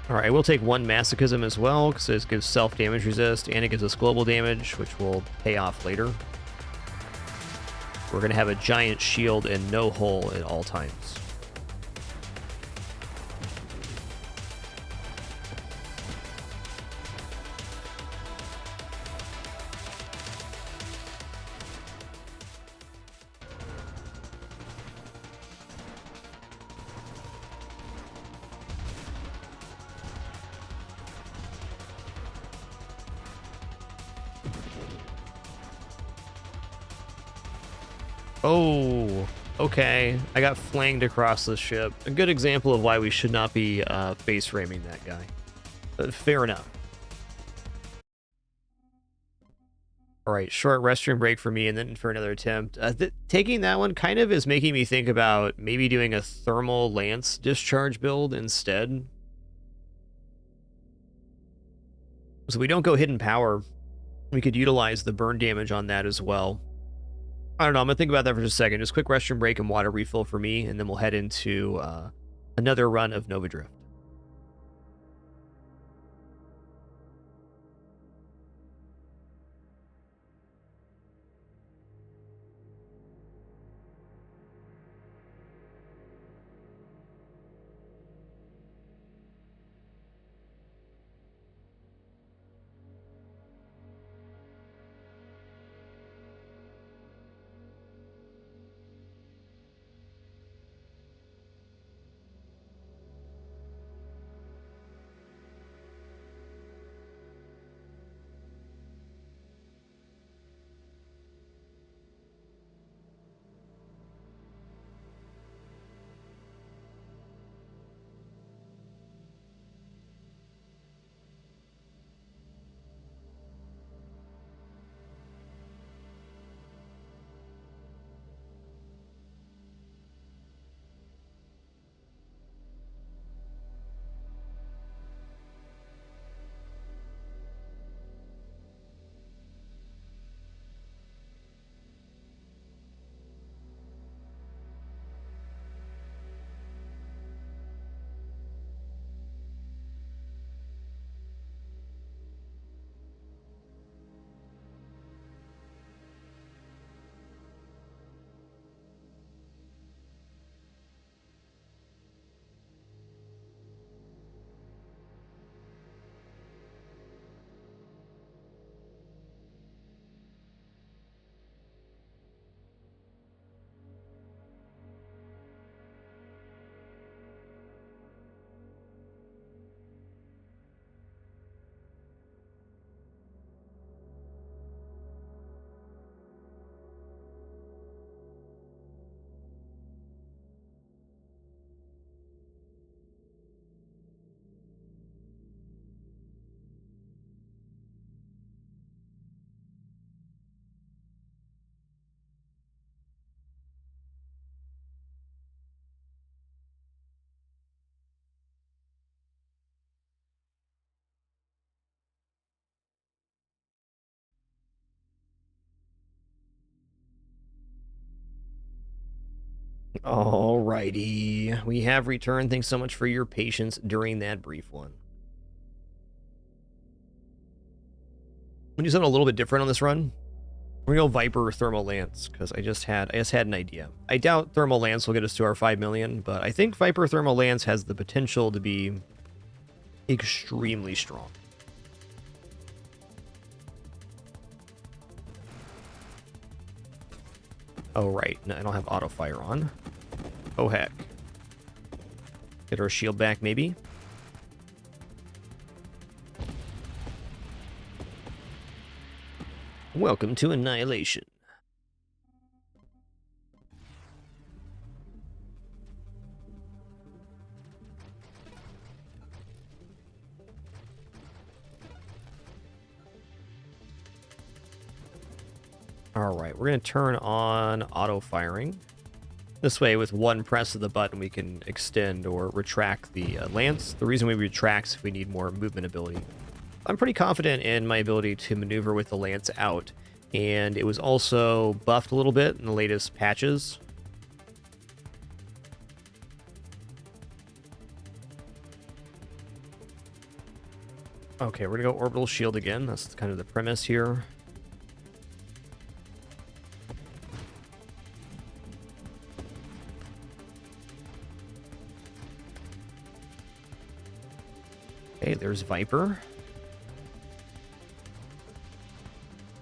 Alright, I will take one Masochism as well, because it gives self-damage resist, and it gives us global damage, which will pay off later. We're going to have a giant shield and no hull at all times. Oh, okay. I got flanged across the ship. A good example of why we should not be face ramming that guy. But fair enough. All right, short restroom break for me and then for another attempt. Taking that one kind of is making me think about maybe doing a thermal lance discharge build instead. So we don't go hidden power. We could utilize the burn damage on that as well. I don't know. I'm going to think about that for just a second. Just quick restroom break and water refill for me, and then we'll head into another run of Nova Drift. Alrighty. We have returned. Thanks so much for your patience during that brief one. I'm going to do something a little bit different on this run. We're going to go Viper Thermal Lance, because I just had an idea. I doubt Thermal Lance will get us to our 5 million, but I think Viper Thermal Lance has the potential to be extremely strong. Oh, right. No, I don't have auto fire on. Oh, heck. Get our shield back, maybe? Welcome to Annihilation. Alright, we're going to turn on auto firing. This way, with one press of the button, we can extend or retract the lance. The reason we retract is if we need more movement ability. I'm pretty confident in my ability to maneuver with the lance out, and it was also buffed a little bit in the latest patches. Okay, we're going to go orbital shield again. That's kind of the premise here. Okay, there's Viper.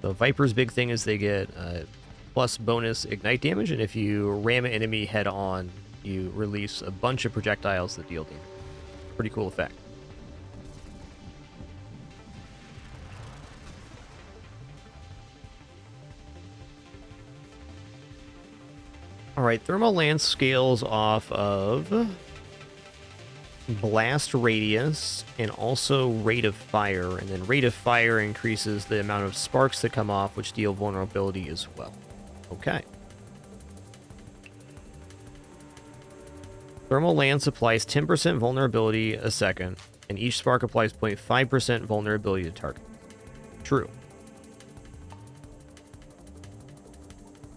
So Viper's big thing is they get plus bonus ignite damage, and if you ram an enemy head on, you release a bunch of projectiles that deal damage. Pretty cool effect. Alright, thermal lance scales off of blast radius and also rate of fire, and then rate of fire increases the amount of sparks that come off, which deal vulnerability as well. Okay. Thermal lance applies 10% vulnerability a second, and each spark applies 0.5% vulnerability to target. True.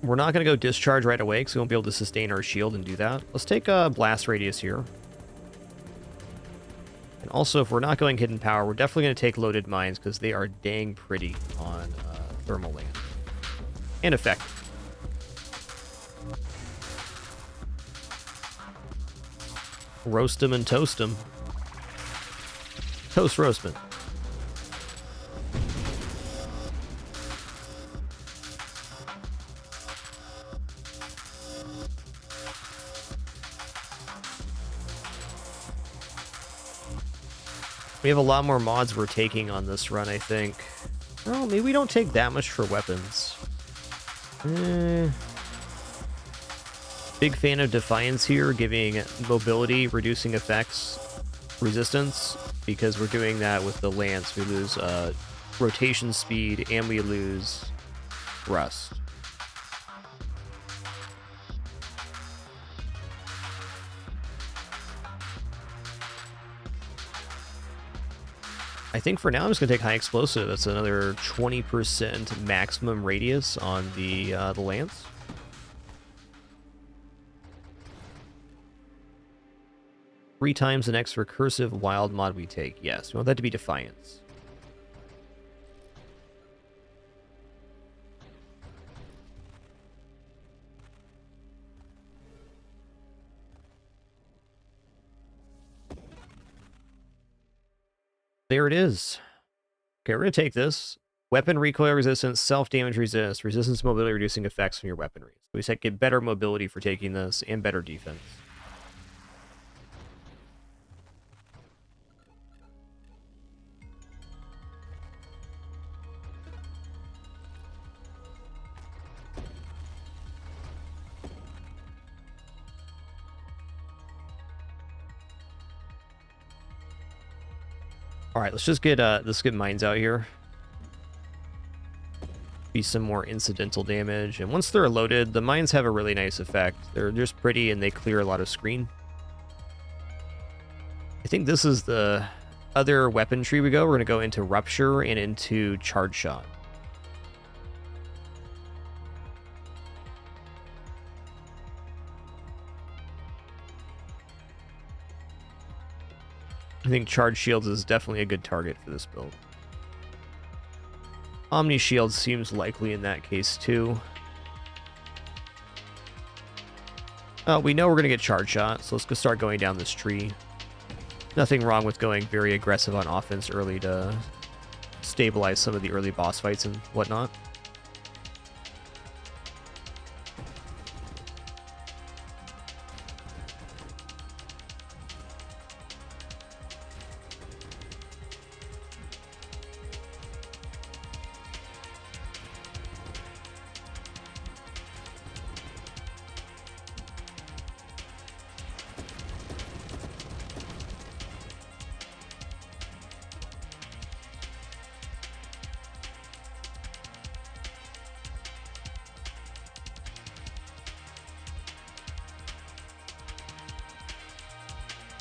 We're not going to go discharge right away because we won't be able to sustain our shield and do that. Let's take a blast radius here. And also, if we're not going hidden power, we're definitely going to take loaded mines because they are dang pretty on thermal lance. And effective. Roast them and toast them. Toast roastman. We have a lot more mods we're taking on this run, I think. Oh, maybe we don't take that much for weapons. Big fan of Defiance here, giving mobility, reducing effects, resistance, because we're doing that with the Lance. We lose rotation speed, and we lose thrust. I think for now I'm just going to take high explosive. That's another 20% maximum radius on the Lance. Three times the next recursive wild mod we take. Yes, we want that to be Defiance. There it is. Okay, we're going to take this. Weapon recoil resistance, self-damage resist, resistance mobility reducing effects from your weaponry. So we said get better mobility for taking this and better defense. All right, let's get mines out here. Be some more incidental damage, and once they're loaded, the mines have a really nice effect. They're just pretty, and they clear a lot of screen. I think this is the other weapon tree we go. We're going to go into Rupture and into Charge Shot. I think Charge Shields is definitely a good target for this build. Omni Shield seems likely in that case too. We know we're going to get Charge Shot, so let's go start going down this tree. Nothing wrong with going very aggressive on offense early to stabilize some of the early boss fights and whatnot.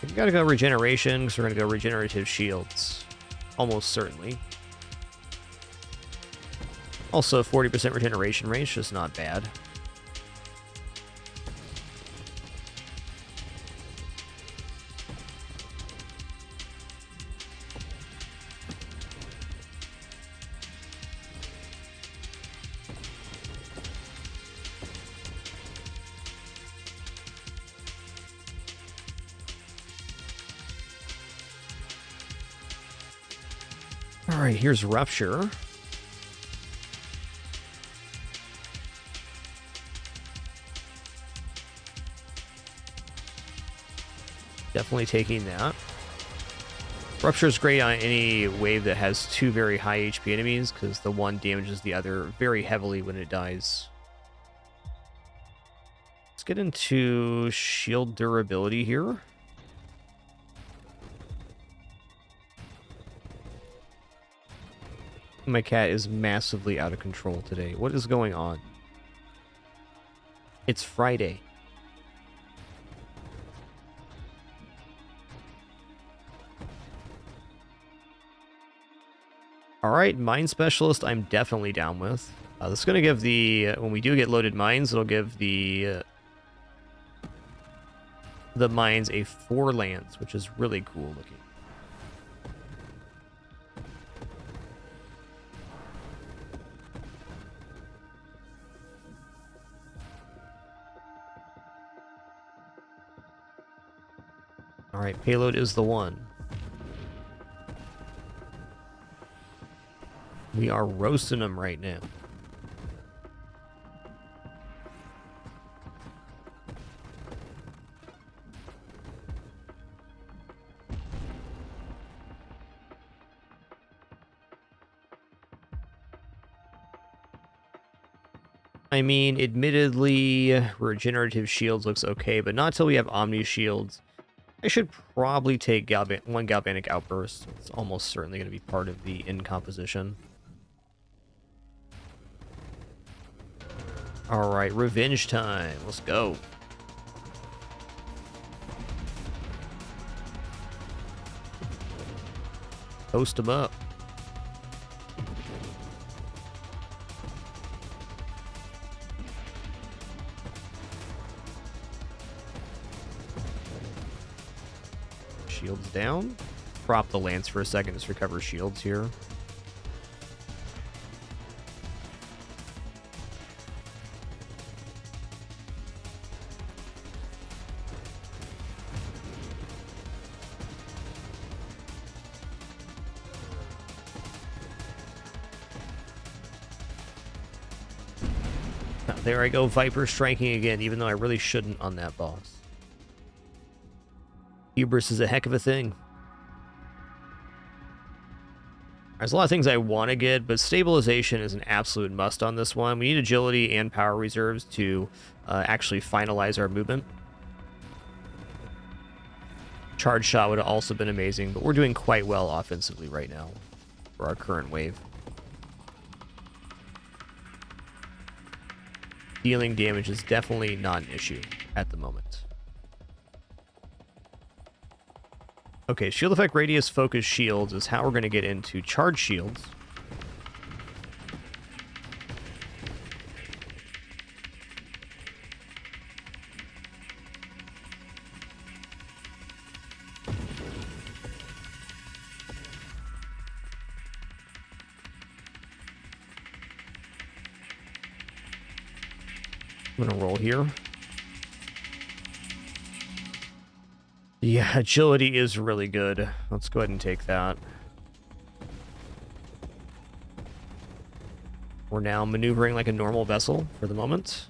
We gotta go regeneration, because we're gonna go regenerative shields. Almost certainly. Also, 40% regeneration rate, just not bad. Alright, here's Rupture. Definitely taking that. Rupture is great on any wave that has two very high HP enemies, because the one damages the other very heavily when it dies. Let's get into shield durability here. My cat is massively out of control today. What is going on? It's Friday. Alright, Mine Specialist I'm definitely down with. This is going to give the... when we do get loaded mines, it'll give the mines a 4 lands, which is really cool looking. Alright, payload is the one. We are roasting them right now. I mean, admittedly, regenerative shields looks okay, but not until we have Omni shields. I should probably take one Galvanic Outburst. It's almost certainly going to be part of the end composition. Alright, revenge time. Let's go. Post them up. Shields down. Prop the lance for a second. Just recover shields here. There I go, Viper striking again, even though I really shouldn't on that boss. Hubris is a heck of a thing. There's a lot of things I want to get, but stabilization is an absolute must on this one. We need agility and power reserves to actually finalize our movement. Charge shot would have also been amazing, but we're doing quite well offensively right now for our current wave. Dealing damage is definitely not an issue at the moment. Okay, shield effect radius focus shields is how we're going to get into charge shields. I'm going to roll here. Yeah, agility is really good. Let's go ahead and take that. We're now maneuvering like a normal vessel for the moment.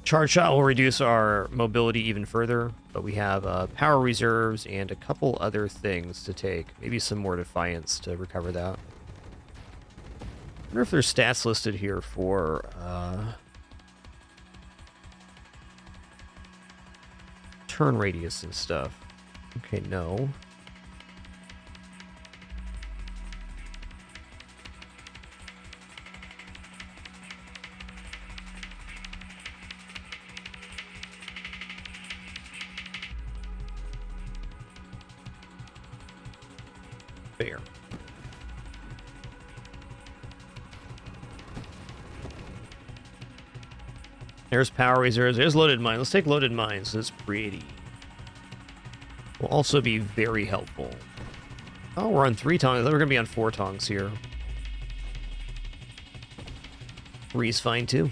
Charge shot will reduce our mobility even further, but we have power reserves and a couple other things to take. Maybe some more defiance to recover that. I wonder if there's stats listed here for... turn radius and stuff. Okay, no. fair. There's power reserves. There's loaded mines. Let's take loaded mines. It's pretty. Will also be very helpful. Oh, we're on 3 tongs. I thought we were going to be on 4 tongs here. 3's fine too.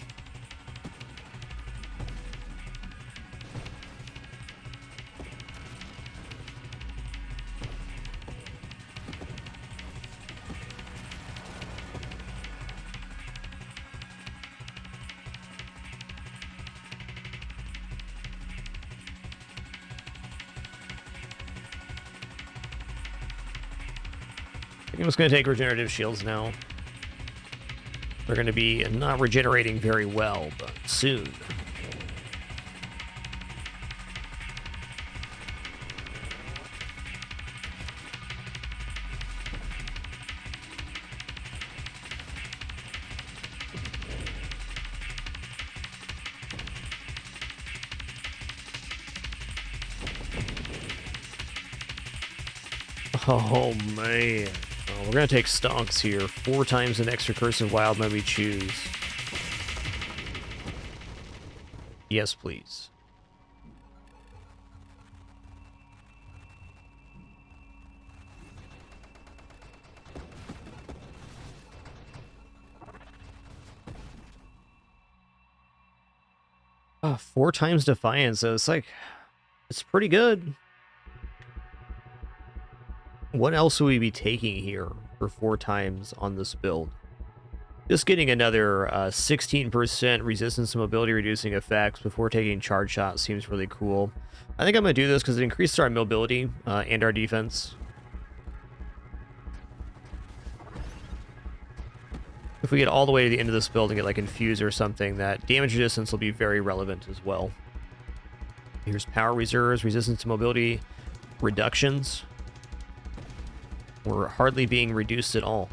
I'm just going to take regenerative shields now. They're going to be not regenerating very well, but soon. Oh, man. Oh, we're going to take stonks here. 4 times the next recursive wild mode we choose. Yes, please. Oh, 4 times Defiance, so it's like, it's pretty good. What else would we be taking here for 4 times on this build? Just getting another 16% resistance to mobility reducing effects before taking charge shots seems really cool. I think I'm going to do this because it increases our mobility and our defense. If we get all the way to the end of this build and get like Infuse or something, that damage resistance will be very relevant as well. Here's power reserves, resistance to mobility reductions. We're hardly being reduced at all.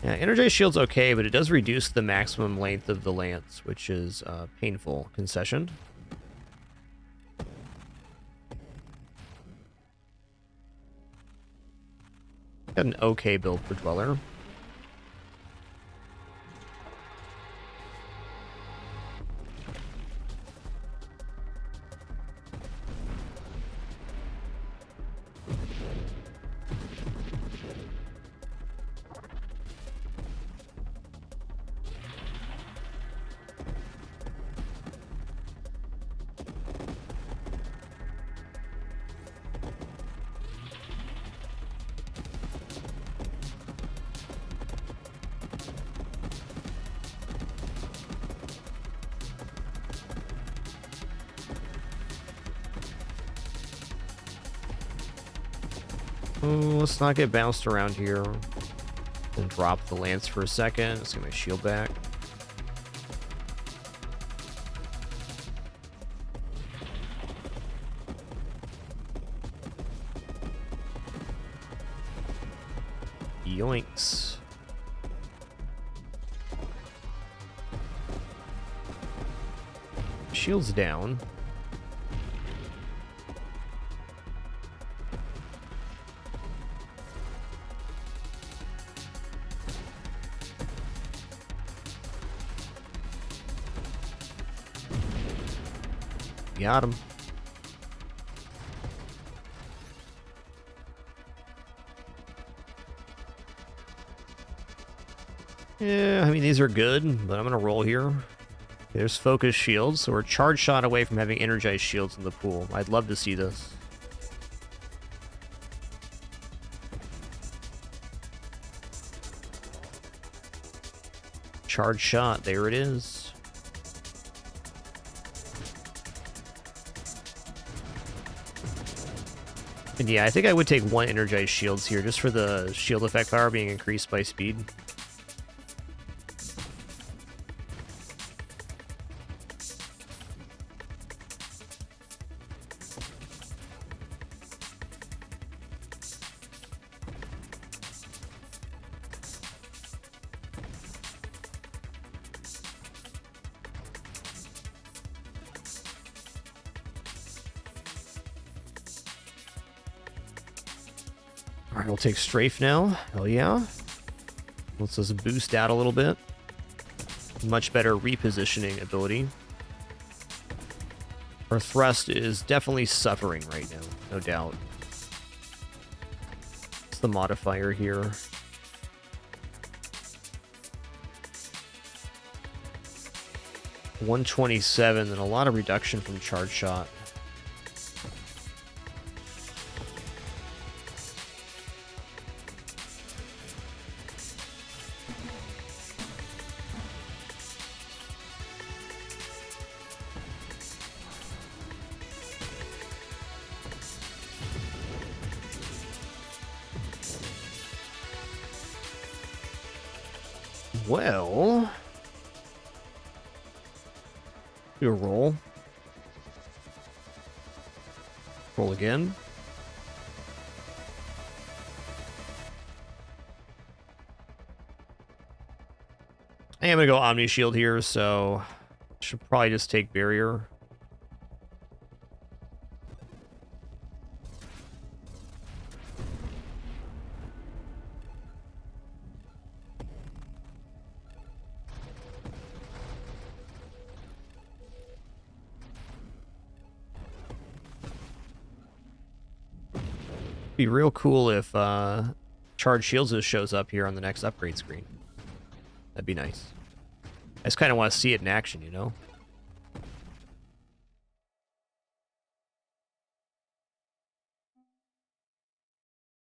Yeah, Energized Shield's okay, but it does reduce the maximum length of the lance, which is a painful concession. Got an okay build for Dweller. Let's not get bounced around here. And drop the lance for a second. Let's get my shield back. Yoinks. Shield's down. Got him. Yeah, I mean, these are good, but I'm going to roll here. There's focus shields, so we're charge shot away from having energized shields in the pool. I'd love to see this. Charge shot, there it is. And yeah, I think I would take 1 energized shields here, just for the shield effect power being increased by speed. Alright, we'll take strafe now. Hell yeah. Let's just boost out a little bit. Much better repositioning ability. Our thrust is definitely suffering right now, no doubt. What's the modifier here? $127 and a lot of reduction from charge shot. Well, do a roll. Roll again. I am going to go Omni Shield here, so should probably just take Barrier. Be real cool if Charged Shields just shows up here on the next upgrade screen. That'd be nice. I just kind of want to see it in action, you know?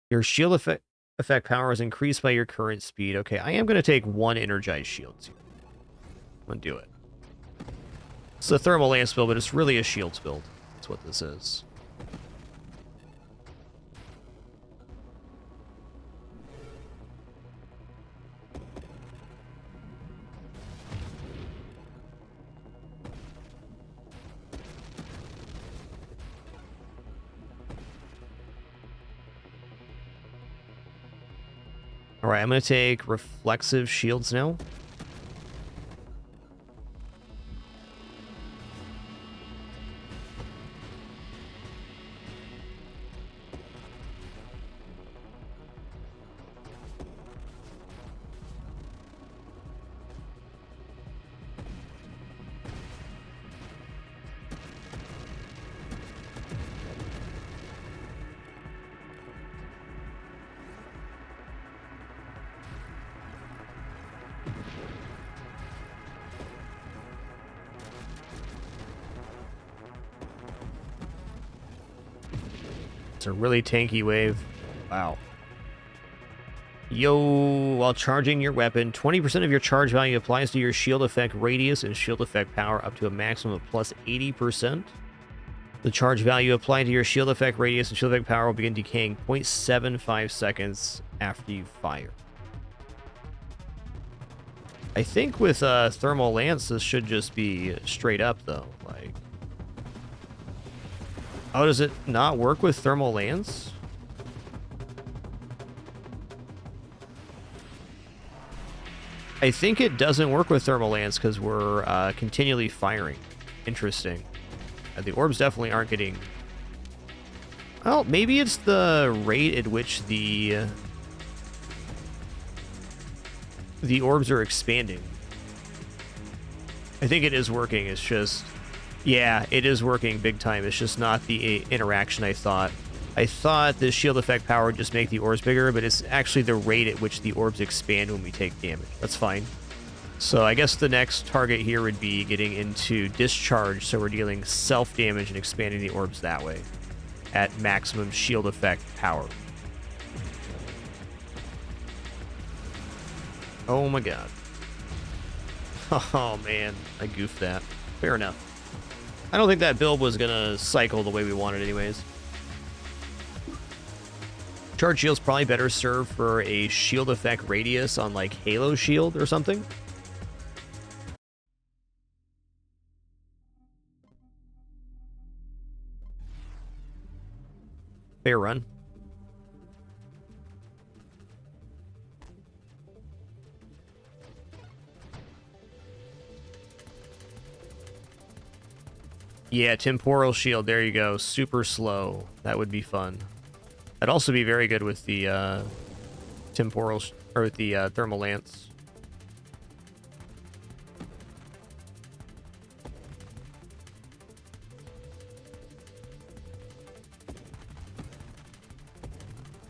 Your shield effect power is increased by your current speed. Okay, I am going to take 1 energized shield. I'm going to do it. It's a thermal lance build, but it's really a shields build. That's what this is. Alright, I'm going to take reflexive shields now. It's a really tanky wave. Wow. Yo, while charging your weapon, 20% of your charge value applies to your shield effect radius and shield effect power up to a maximum of plus 80%. The charge value applied to your shield effect radius and shield effect power will begin decaying 0.75 seconds after you fire. I think with Thermal Lance, this should just be straight up, though. Like, oh, does it not work with Thermal Lance? I think it doesn't work with Thermal Lance because we're continually firing. Interesting. The orbs definitely aren't getting... Well, maybe it's the rate at which the orbs are expanding. I think it is working. It's just... Yeah, it is working big time. It's just not the interaction I thought. I thought the shield effect power would just make the orbs bigger, but it's actually the rate at which the orbs expand when we take damage. That's fine. So I guess the next target here would be getting into discharge, so we're dealing self-damage and expanding the orbs that way at maximum shield effect power. Oh my god. Oh man, I goofed that. Fair enough. I don't think that build was gonna cycle the way we wanted anyways. Charge shield's probably better served for a shield effect radius on like Halo Shield or something. Fair run. Yeah, temporal shield. There you go. Super slow. That would be fun. That'd also be very good with the temporal or with the thermal lance.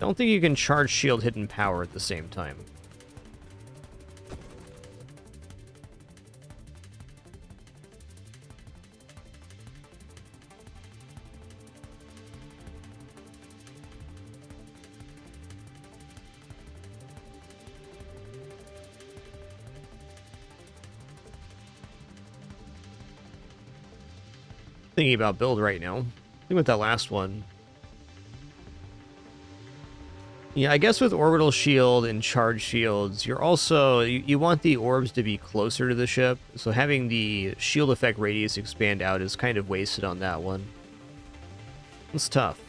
I don't think you can charge shield hidden power at the same time. Thinking about build right now. I think with that last one. Yeah, I guess with orbital shield and charge shields, you're also you want the orbs to be closer to the ship, so having the shield effect radius expand out is kind of wasted on that one. It's tough.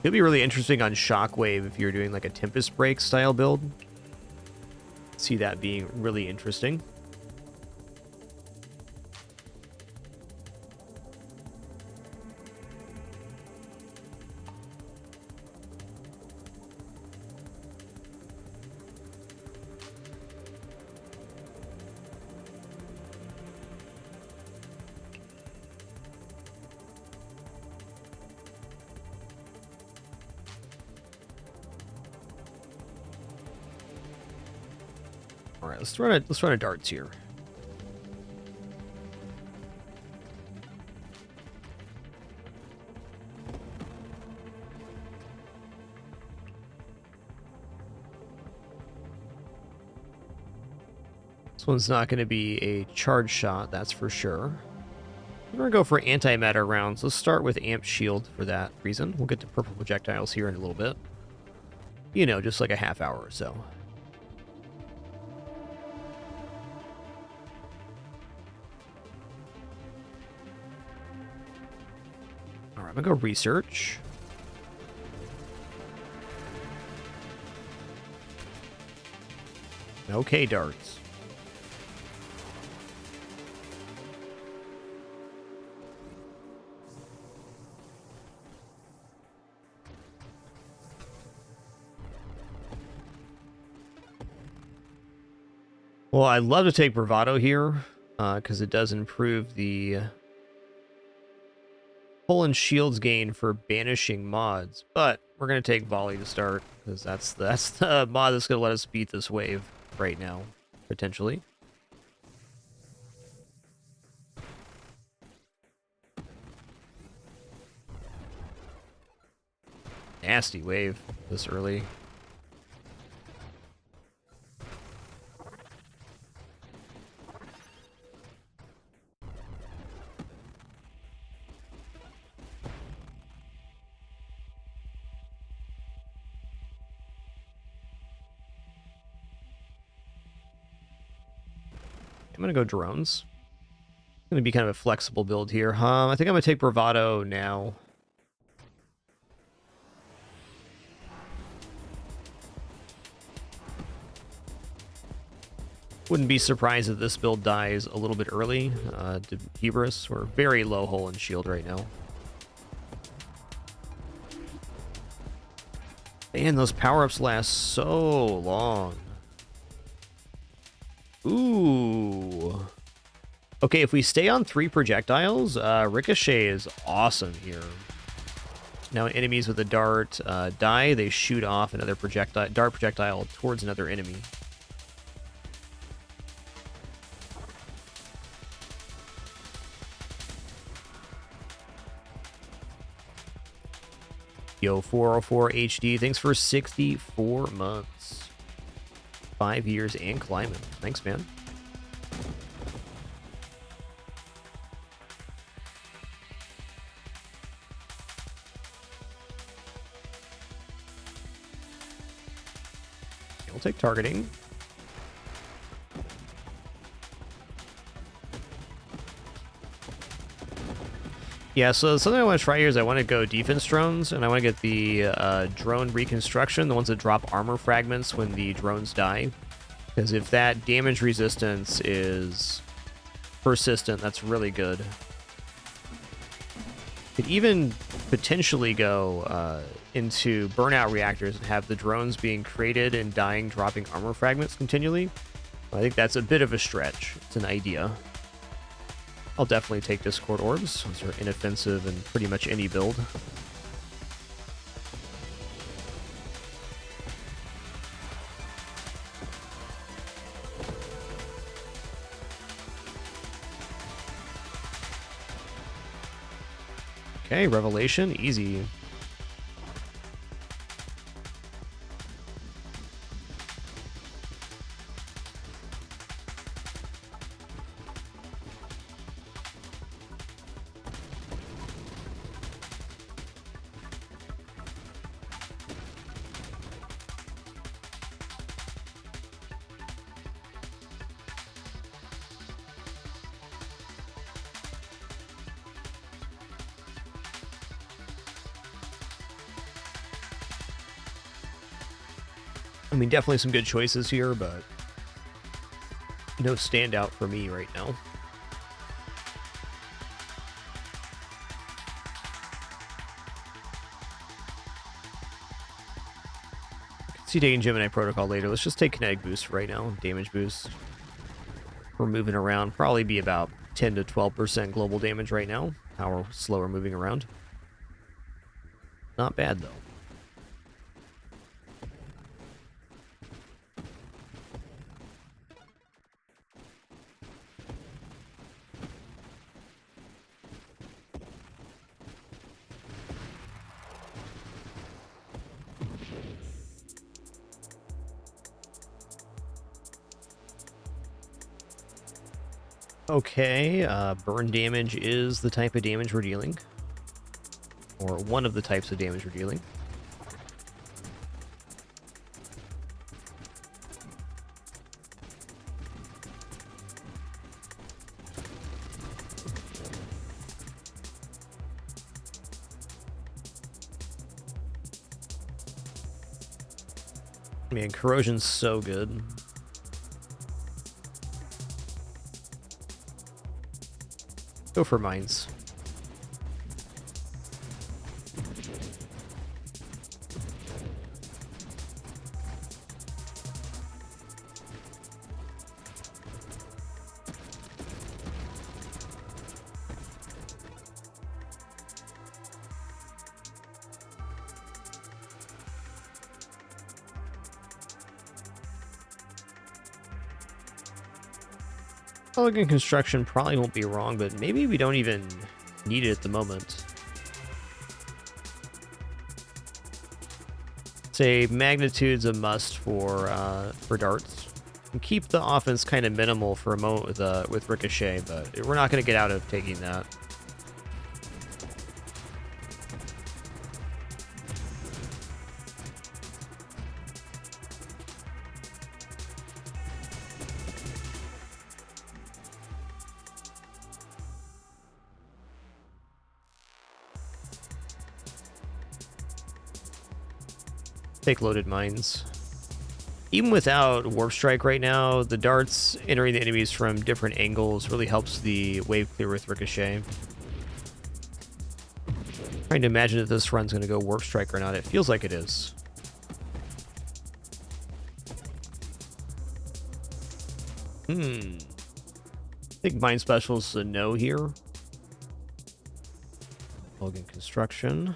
It'll be really interesting on Shockwave if you're doing like a Tempest Break style build. See that being really interesting. All right, let's run a darts here. This one's not going to be a charge shot, that's for sure. We're going to go for antimatter rounds. Let's start with amp shield for that reason. We'll get to purple projectiles here in a little bit. You know, just like a half hour or so. All right, I'm going to go research. Okay, darts. Well, I'd love to take Bravado here, because it does improve the pull and shields gain for banishing mods. But we're going to take Volley to start, because that's the mod that's going to let us beat this wave right now, potentially. Nasty wave this early. I'm going to go drones. It's going to be kind of a flexible build here. I think I'm going to take Bravado now. Wouldn't be surprised if this build dies a little bit early to Hubris. We're very low hull and shield right now. Man, those power-ups last so long. Ooh. Okay, if we stay on 3 projectiles, Ricochet is awesome here. Now enemies with a dart die, they shoot off another dart projectile towards another enemy. Yo, 404 HD, thanks for 64 months. 5 years and climbing. Thanks, man. We'll take targeting. Yeah, so something I want to try here is I want to go defense drones, and I want to get the drone reconstruction, the ones that drop armor fragments when the drones die. Because if that damage resistance is persistent, that's really good. Could even potentially go into burnout reactors and have the drones being created and dying, dropping armor fragments continually. I think that's a bit of a stretch. It's an idea. I'll definitely take Discord Orbs. Those are inoffensive in pretty much any build. Okay, Revelation, easy. I mean, definitely some good choices here, but no standout for me right now. I can see taking Gemini Protocol later. Let's just take Kinetic Boost right now, damage boost. We're moving around, probably be about 10 to 12% global damage right now. How we're slower moving around. Not bad, though. Okay, burn damage is the type of damage we're dealing. Or one of the types of damage we're dealing. Man, corrosion's so good. Go for mines. Elegant construction probably won't be wrong, but maybe we don't even need it at the moment. Say magnitude's a must for darts. And keep the offense kind of minimal for a moment with Ricochet, but we're not going to get out of taking that. Take loaded mines. Even without Warp Strike right now, the darts entering the enemies from different angles really helps the wave clear with Ricochet. Trying to imagine if this run's going to go Warp Strike or not. It feels like it is. I think Mine Special's a no here. Elegant Construction.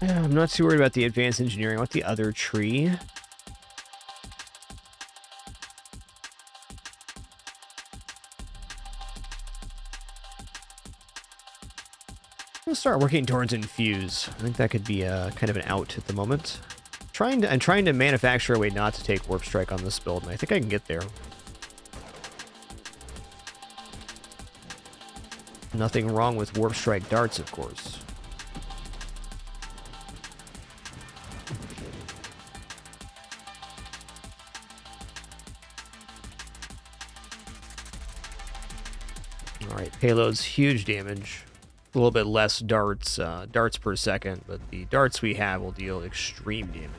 I'm not too worried about the advanced engineering. I want the other tree. I'm gonna start working towards infuse. I think that could be kind of an out at the moment. I'm trying to manufacture a way not to take Warp Strike on this build, and I think I can get there. nothing wrong with Warp Strike darts, of course. Alright, payload's huge damage. A little bit less darts per second, but the darts we have will deal extreme damage.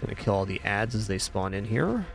Gonna kill all the ads as they spawn in here.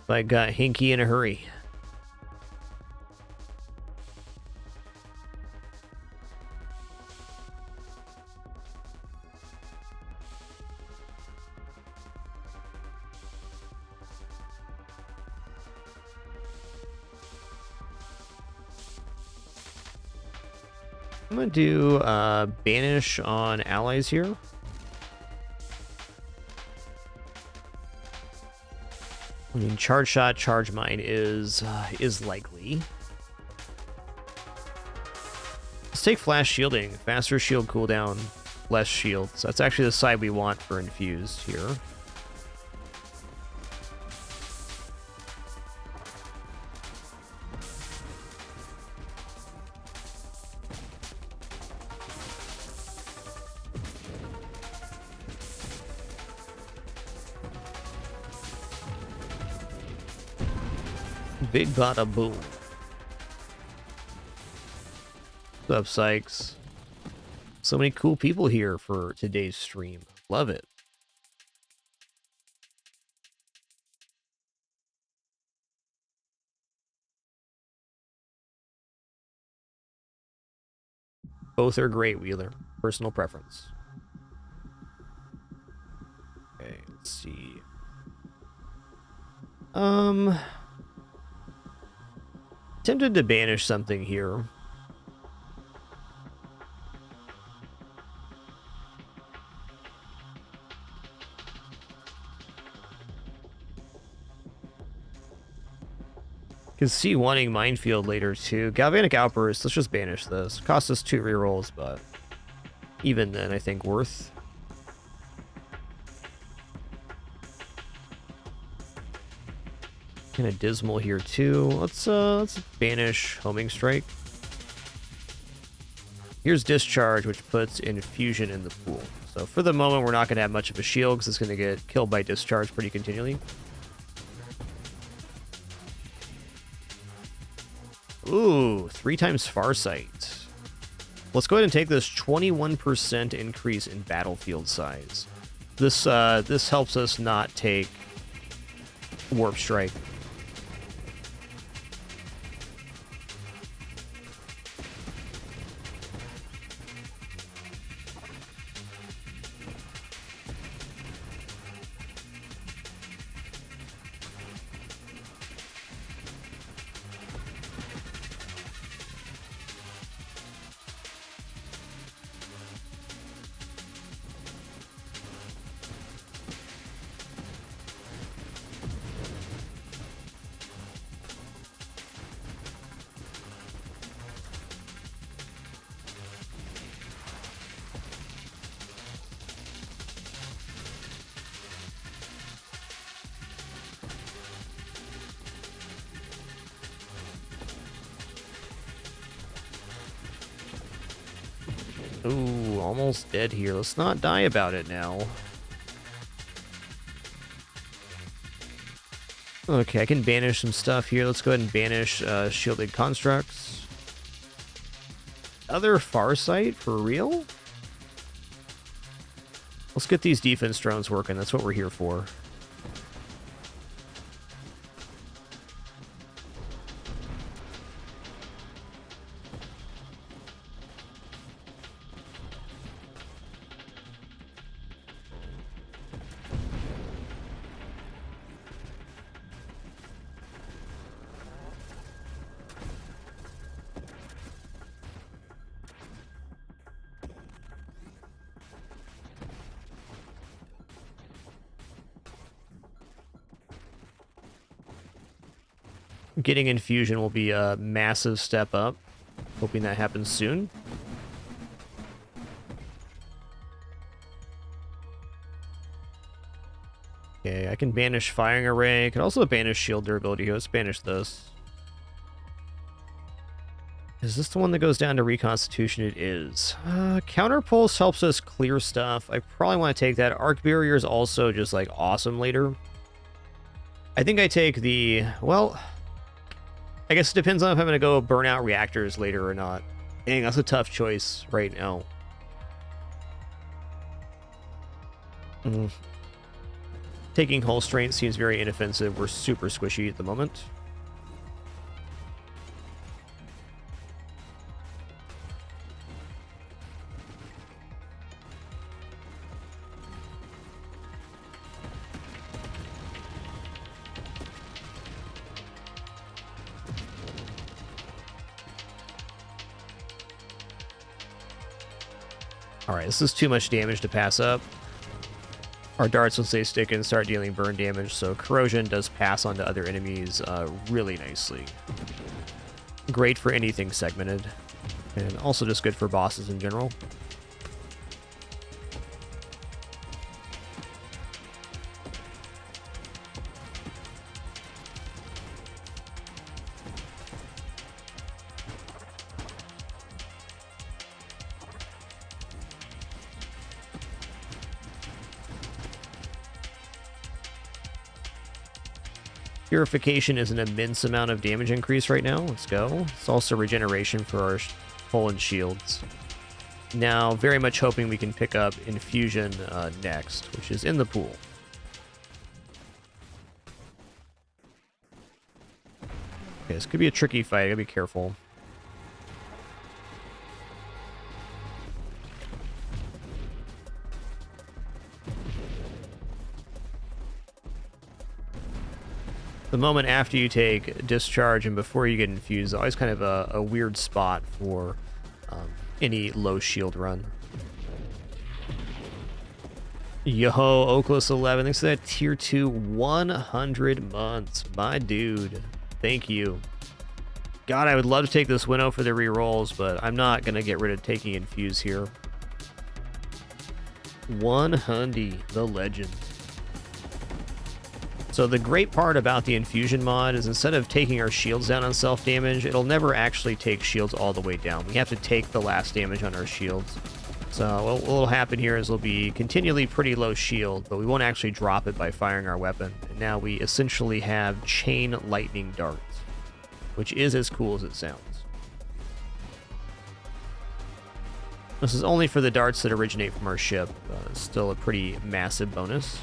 I got hinky in a hurry. I'm gonna do banish on allies here. I mean, charge shot, charge mine is likely. Let's take flash shielding. Faster shield cooldown, less shield. So that's actually the side we want for infused here. Big bada boom. What's up, Sykes? So many cool people here for today's stream. Love it. Both are great, Wheeler. Personal preference. Okay, let's see. Tempted to banish something here. Can see wanting minefield later too. Galvanic outburst. Let's just banish this. Cost us 2 rerolls, but even then, I think worth. Kind of dismal here too. Let's banish homing strike. Here's discharge, which puts infusion in the pool. So for the moment, we're not going to have much of a shield because it's going to get killed by discharge pretty continually. Ooh, 3 times Farsight. Let's go ahead and take this 21% increase in battlefield size. This helps us not take Warp Strike. Ooh, almost dead here. Let's not die about it now. Okay, I can banish some stuff here. Let's go ahead and banish shielded constructs. Other Farsight, for real? Let's get these defense drones working. That's what we're here for. Getting infusion will be a massive step up. Hoping that happens soon. Okay, I can banish firing array. I can also banish shield durability. Let's banish this. Is this the one that goes down to reconstitution? It is. Counter pulse helps us clear stuff. I probably want to take that. Arc barrier is also just like awesome later. I think I take the, well, I guess it depends on if I'm going to go burnout reactors later or not. Dang, that's a tough choice right now. Taking hull strength seems very inoffensive. We're super squishy at the moment. Alright, this is too much damage to pass up. Our darts, once they stick in, start dealing burn damage, so corrosion does pass on to other enemies really nicely. Great for anything segmented, and also just good for bosses in general. Purification is an immense amount of damage increase right now. Let's go. It's also regeneration for our hull and shields. Now, very much hoping we can pick up Infusion next, which is in the pool. Okay, this could be a tricky fight. I gotta be careful. The moment after you take discharge and before you get infused is always kind of a weird spot for any low shield run. Yo-ho, Oculus 11, thanks for that tier 2 100 months. My dude, thank you. God, I would love to take this winnow for the rerolls, but I'm not going to get rid of taking infuse here. 100, the legend. So the great part about the infusion mod is instead of taking our shields down on self-damage, it'll never actually take shields all the way down. We have to take the last damage on our shields. So what'll happen here is we'll be continually pretty low shield, but we won't actually drop it by firing our weapon. And now we essentially have chain lightning darts, which is as cool as it sounds. This is only for the darts that originate from our ship. Still a pretty massive bonus.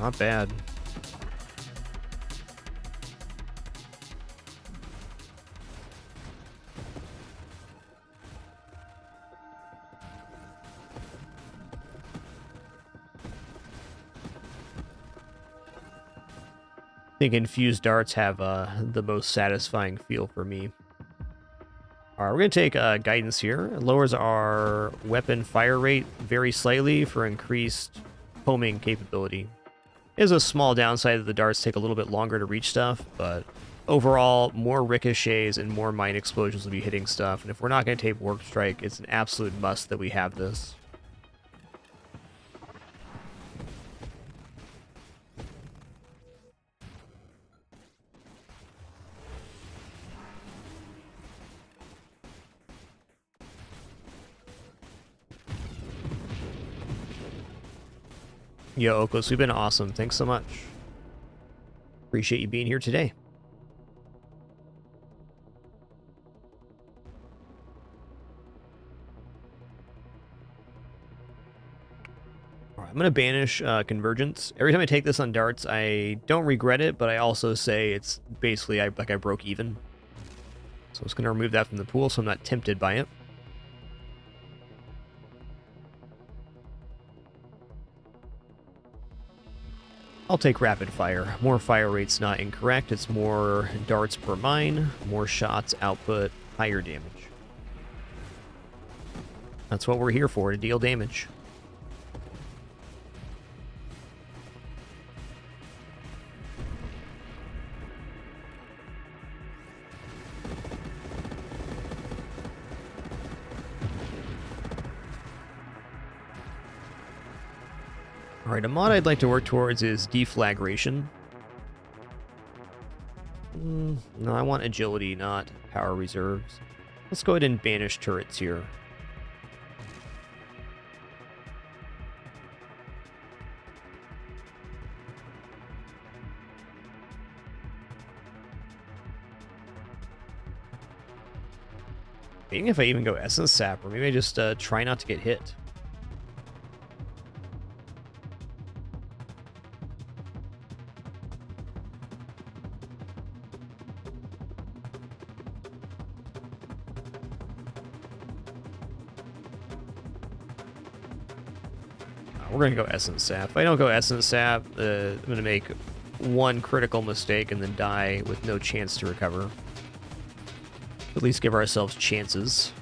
Not bad. I think infused darts have the most satisfying feel for me. All right, we're going to take guidance here. It lowers our weapon fire rate very slightly for increased homing capability. Is a small downside that the darts take a little bit longer to reach stuff, but overall, more ricochets and more mine explosions will be hitting stuff. And if we're not going to take Warp Strike, it's an absolute must that we have this. Yo, Okos, you've been awesome. Thanks so much. Appreciate you being here today. All right, I'm going to banish Convergence. Every time I take this on darts, I don't regret it, but I also say it's basically like I broke even. So I'm just going to remove that from the pool so I'm not tempted by it. I'll take rapid fire. More fire rate's not incorrect. It's more darts per mine, more shots output, higher damage. That's what we're here for, to deal damage. Alright, a mod I'd like to work towards is deflagration. No, I want agility, not power reserves. Let's go ahead and banish turrets here. Maybe if I even go Essence Sap, or maybe I just try not to get hit. We're going to go Essence Sap. If I don't go Essence Sap, I'm going to make one critical mistake and then die with no chance to recover. At least give ourselves chances.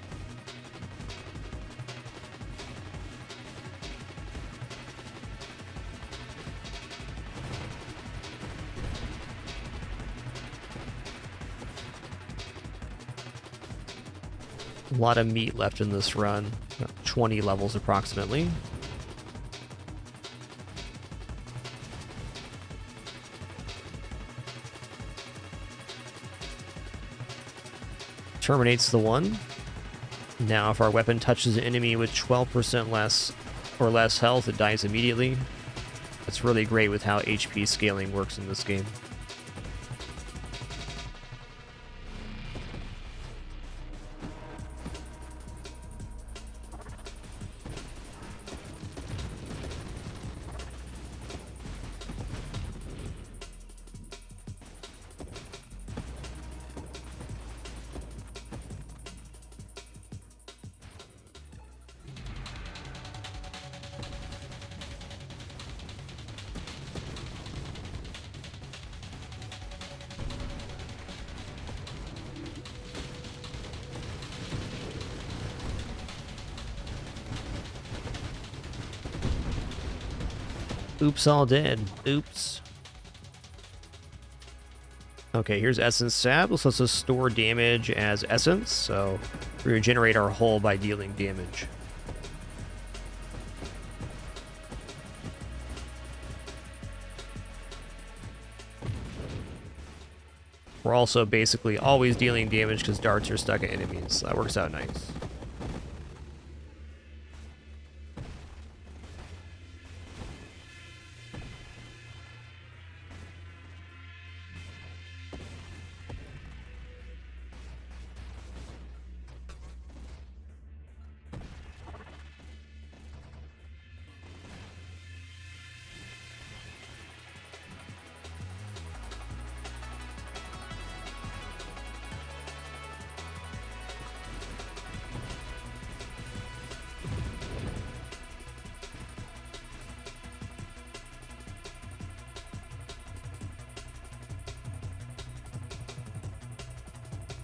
A lot of meat left in this run. About 20 levels approximately. Terminates the one. Now if our weapon touches an enemy with 12% less or less health, it dies immediately. That's really great with how HP scaling works in this game. Oops, all dead. Oops. Okay, here's Essence Sap. This lets us store damage as Essence, so we regenerate our hull by dealing damage. We're also basically always dealing damage because darts are stuck at enemies, so that works out nice.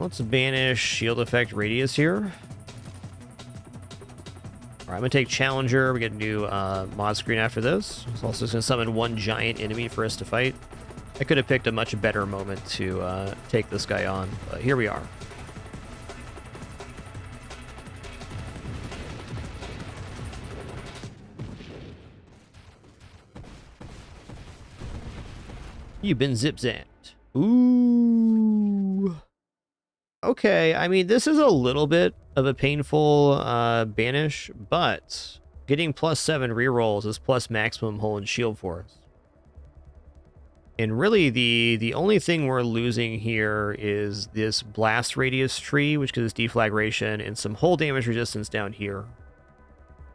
Let's banish shield effect radius here. Alright, I'm gonna take Challenger. We get a new mod screen after this. It's also gonna summon one giant enemy for us to fight. I could have picked a much better moment to take this guy on, but here we are. You've been zip-zapped. Ooh. Okay, I mean, this is a little bit of a painful banish, but getting +7 rerolls is plus maximum hull and shield for us. And really, the only thing we're losing here is this blast radius tree, which gives us deflagration, and some hull damage resistance down here.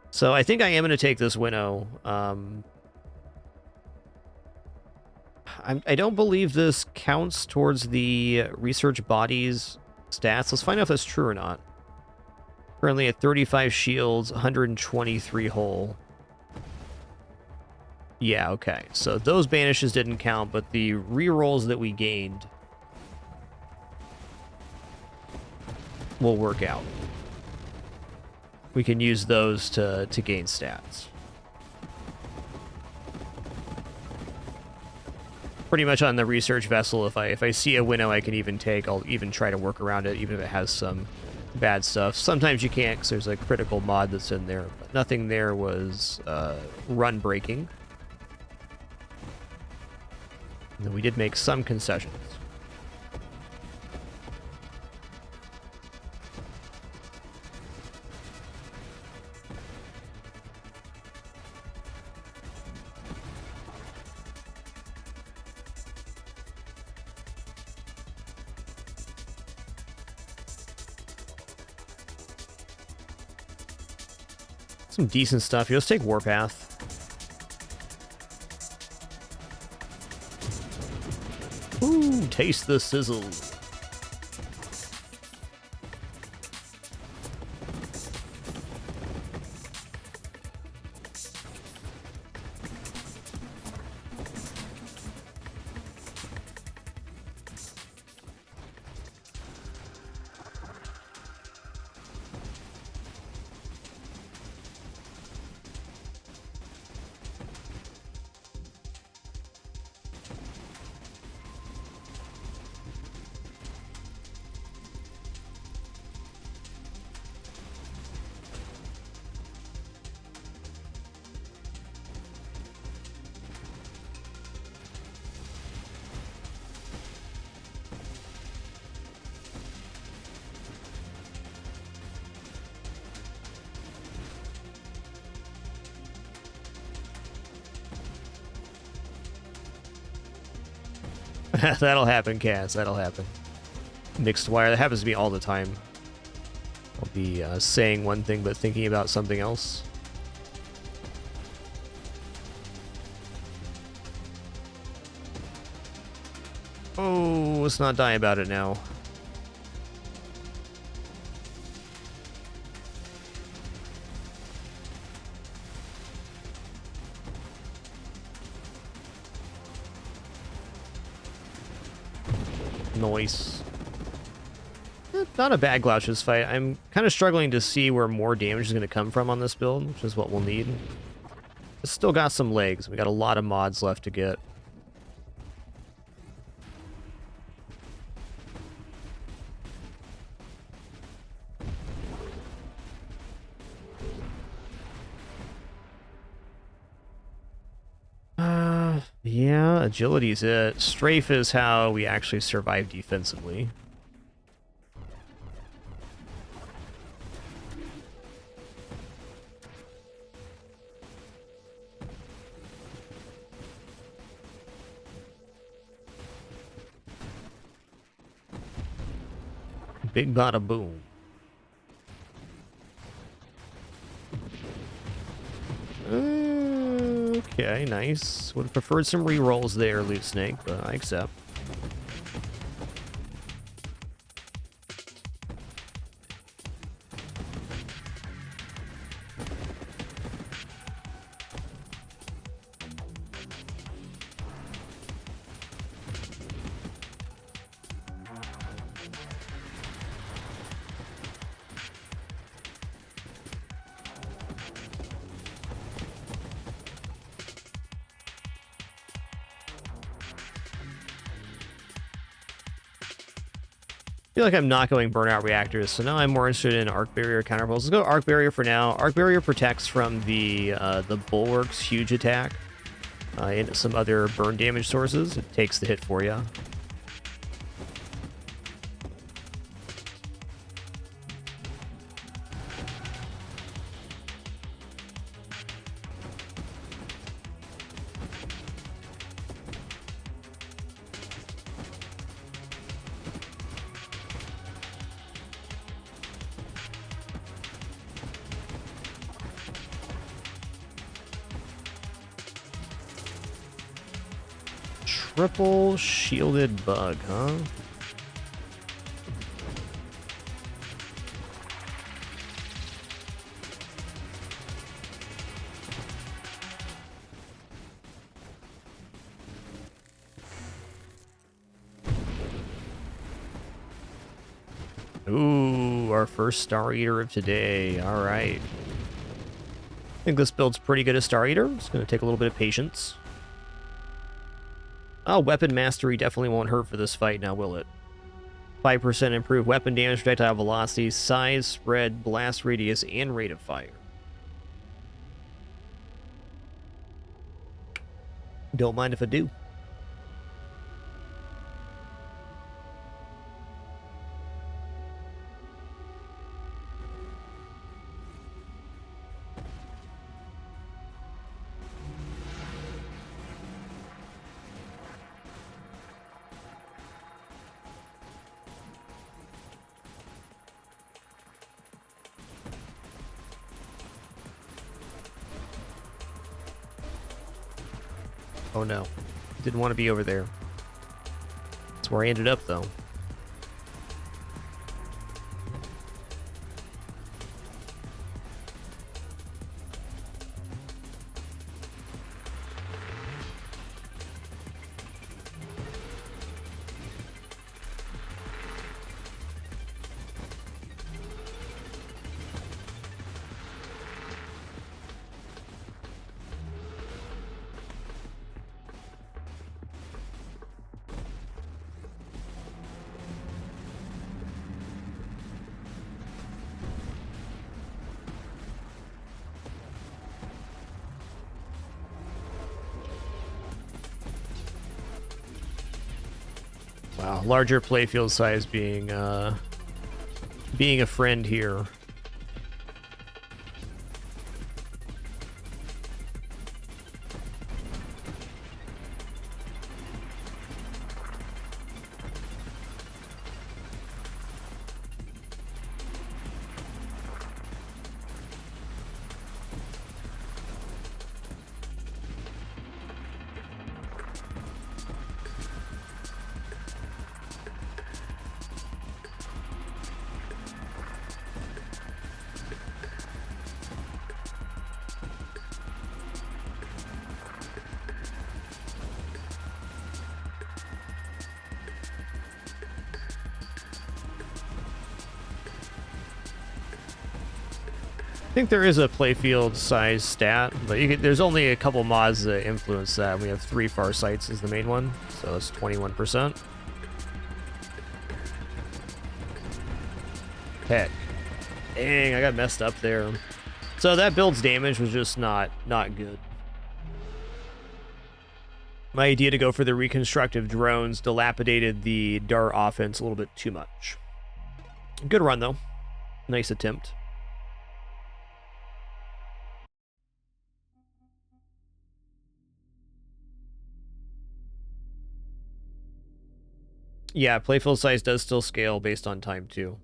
So I think I am going to take this Winnow. I don't believe this counts towards the research body's stats. Let's find out if that's true or not. Currently at 35 shields, 123 hull. Yeah, okay. So those banishes didn't count, but the rerolls that we gained will work out. we can use those to gain stats. Pretty much on the research vessel, if I see a winnow I can even take, I'll even try to work around it, even if it has some bad stuff. Sometimes you can't because there's a critical mod that's in there, but nothing there was run breaking. And we did make some concessions. Some decent stuff. Let's take Warpath. Ooh, taste the sizzle. That'll happen, Cass. That'll happen. Mixed wire. That happens to me all the time. I'll be saying one thing but thinking about something else. Oh, let's not die about it now. Noise. Not a bad Glaucius fight. I'm kind of struggling to see where more damage is going to come from on this build, which is what we'll need. It's still got some legs. We got a lot of mods left to get. Yeah, agility's it. Strafe is how we actually survive defensively. Big bada boom. Okay, nice. Would have preferred some rerolls there, Loot Snake, but I accept. I feel like I'm not going burnout reactors, so now I'm more interested in arc barrier counterpulls. Let's go arc barrier for now. Arc barrier protects from the bulwark's huge attack and some other burn damage sources. It takes the hit for you. Triple shielded bug, huh? Ooh, our first Star Eater of today. All right. I think this build's pretty good as Star Eater. It's going to take a little bit of patience. Oh, weapon mastery definitely won't hurt for this fight now, will it? 5% improved weapon damage, projectile velocity, size, spread, blast radius, and rate of fire. Don't mind if I do. Oh no. Didn't want to be over there. That's where I ended up, though. Wow, larger playfield size being a friend here. I think there is a playfield size stat, but there's only a couple mods that influence that. We have 3 far sights as the main one, so it's 21%. Heck. Dang, I got messed up there. So that build's damage was just not good. My idea to go for the reconstructive drones dilapidated the Dart offense a little bit too much. Good run, though. Nice attempt. Yeah, playfield size does still scale based on time, too.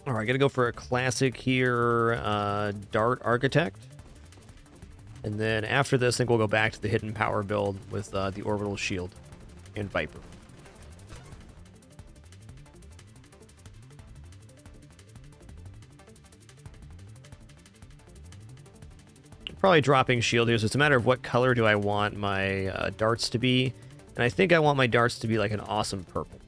All right, gotta go for a classic here, Dart Architect. And then after this, I think we'll go back to the hidden power build with the orbital shield and Viper. Probably dropping shield here, so it's a matter of what color do I want my darts to be. And I think I want my darts to be like an awesome purple.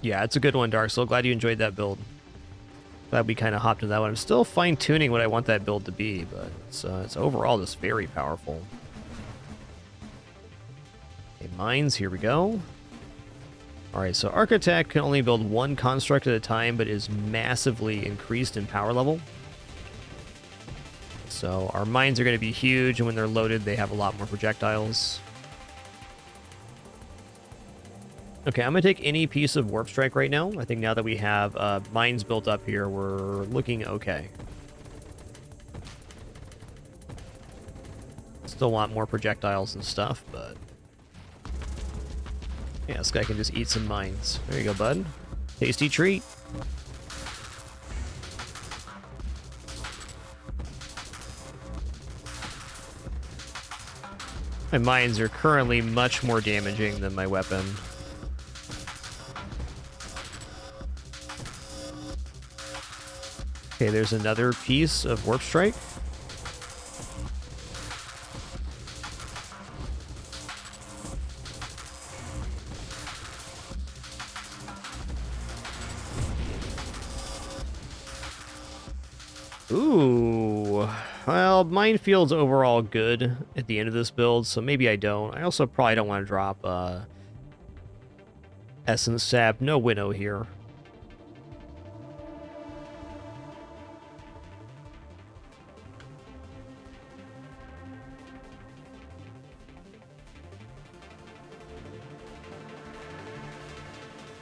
Yeah, it's a good one, Dark. So glad you enjoyed that build. Glad we kind of hopped into that one. I'm still fine-tuning what I want that build to be, but it's overall just very powerful. Okay, mines, here we go. Alright, so Architect can only build 1 construct at a time, but is massively increased in power level. So our mines are going to be huge, and when they're loaded, they have a lot more projectiles. Okay, I'm going to take any piece of Warp Strike right now. I think now that we have mines built up here, we're looking okay. Still want more projectiles and stuff, but... yeah, this guy can just eat some mines. There you go, bud. Tasty treat. My mines are currently much more damaging than my weapon. Okay, there's another piece of Warp Strike. Ooh, well, Minefield's overall good at the end of this build, so maybe I don't. I also probably don't want to drop Essence Sap. No Winnow here.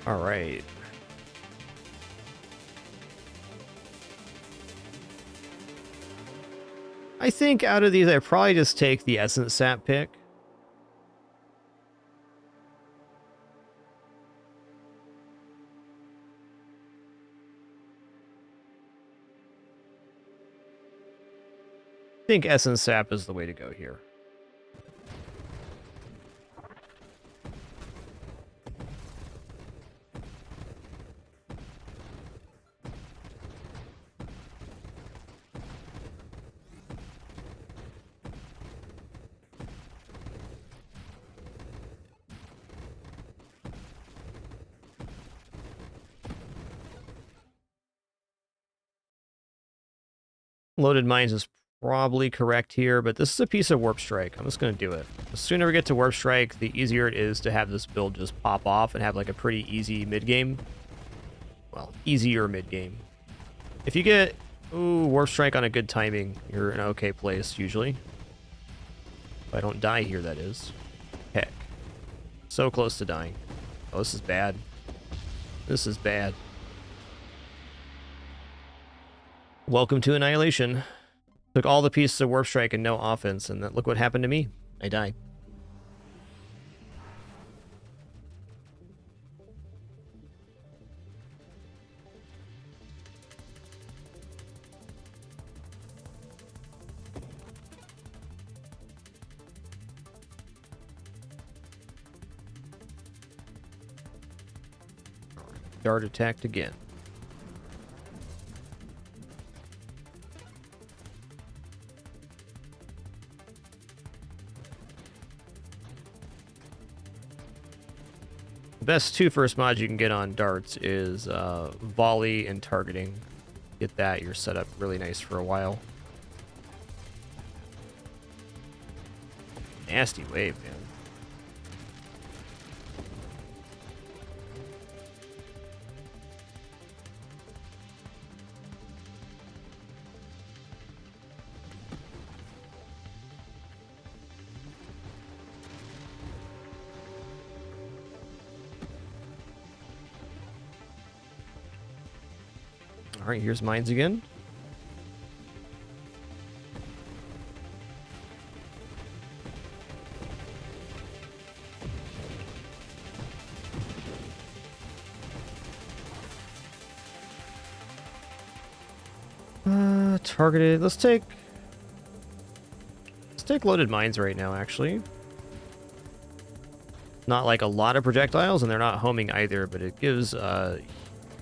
All right. I think out of these, I probably just take the Essence Sap pick. I think Essence Sap is the way to go here. Loaded Mines is probably correct here, but this is a piece of Warp Strike. I'm just going to do it. The sooner we get to Warp Strike, the easier it is to have this build just pop off and have like a pretty easy mid-game. Well, easier mid-game. If you get Warp Strike on a good timing, you're in an okay place, usually. If I don't die here, that is. Heck. So close to dying. Oh, this is bad. This is bad. Welcome to Annihilation. Took all the pieces of Warp Strike and no offense, and look what happened to me. I died. Dart attacked again. The best two first mods you can get on darts is volley and targeting. Get that, you're set up really nice for a while. Nasty wave, man. Alright, here's mines again. Targeted. Let's take loaded mines right now, actually. Not like a lot of projectiles, and they're not homing either, but it gives a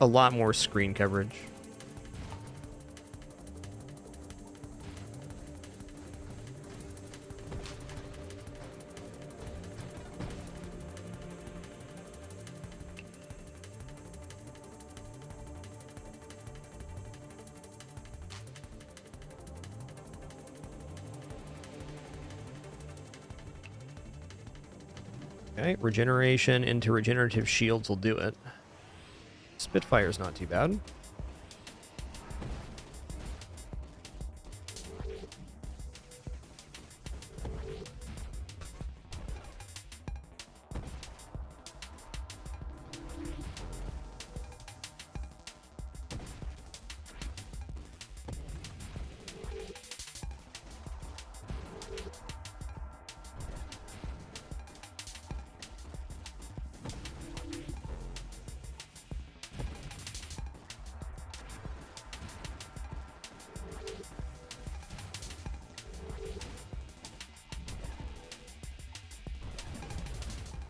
lot more screen coverage. Okay, regeneration into regenerative shields will do it. Spitfire's not too bad.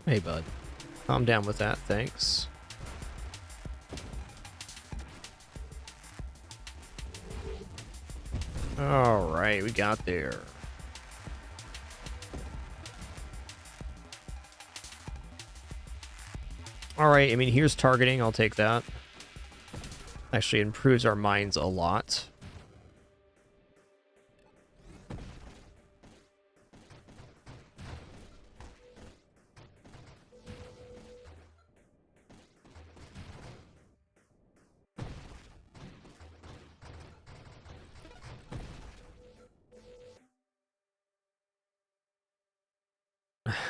Hey, bud. Calm down with that, thanks. Alright, we got there. Alright, I mean, here's targeting, I'll take that. Actually improves our mines a lot.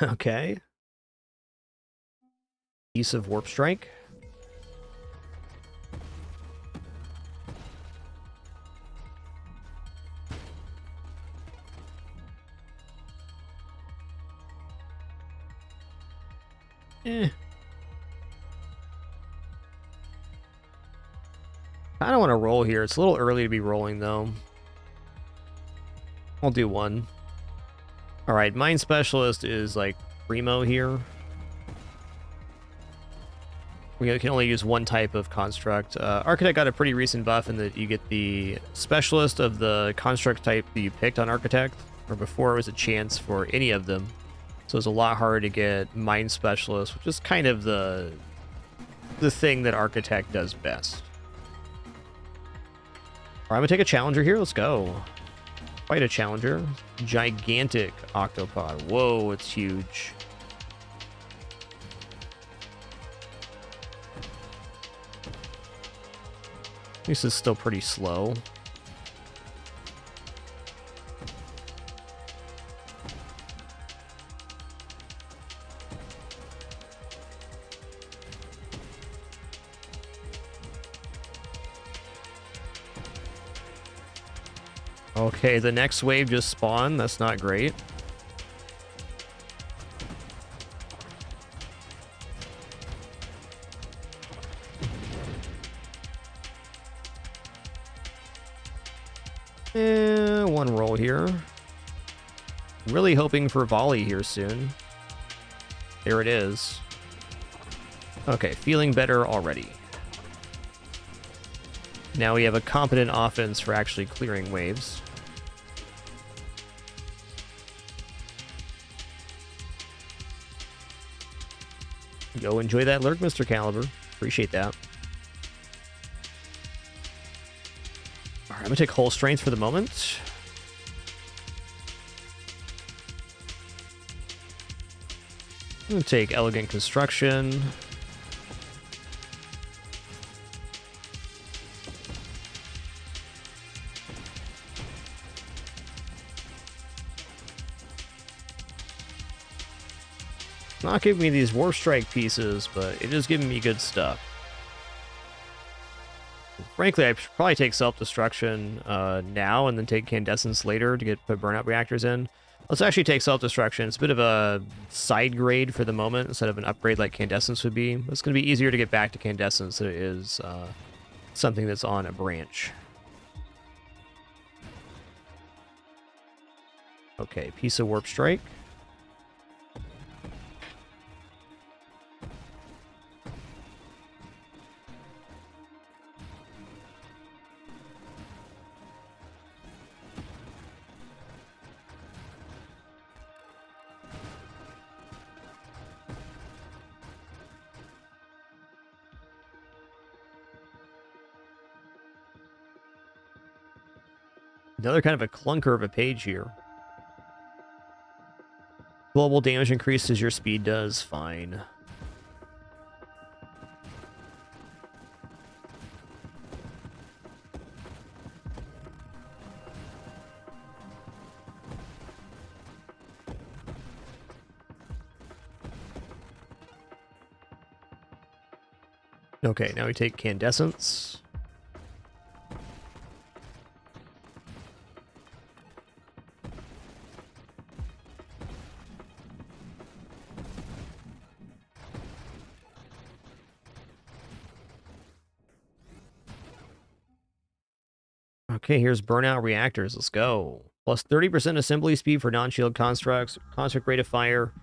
Okay. Piece of warp strike. I don't want to roll here. It's a little early to be rolling, though. I'll do one. Alright, Mine Specialist is, like, primo here. We can only use one type of construct. Architect got a pretty recent buff in that you get the Specialist of the construct type that you picked on Architect, or before it was a chance for any of them. So it's a lot harder to get Mine Specialist, which is kind of the thing that Architect does best. Alright, I'm gonna take a Challenger here. Let's go. Quite a Challenger. Gigantic Octopod. Whoa, it's huge. This is still pretty slow. Okay, the next wave just spawned. That's not great. One roll here. Really hoping for volley here soon. There it is. Okay, feeling better already. Now we have a competent offense for actually clearing waves. Go enjoy that lurk, Mr. Caliber. Appreciate that. Alright, I'm gonna take Hull Strength for the moment. I'm gonna take Elegant Construction. Not giving me these Warp Strike pieces, but it is giving me good stuff. Frankly, I should probably take Self-Destruction now and then take Candescence later to put Burnout Reactors in. Let's actually take Self-Destruction. It's a bit of a side grade for the moment instead of an upgrade like Candescence would be. It's going to be easier to get back to Candescence than it is something that's on a branch. Okay, piece of Warp Strike. Another kind of a clunker of a page here. Global damage increases your speed does. Fine. Okay, now we take Candescence. Okay, here's Burnout Reactors. Let's go. Plus 30% assembly speed for non-shield constructs. Construct rate of fire.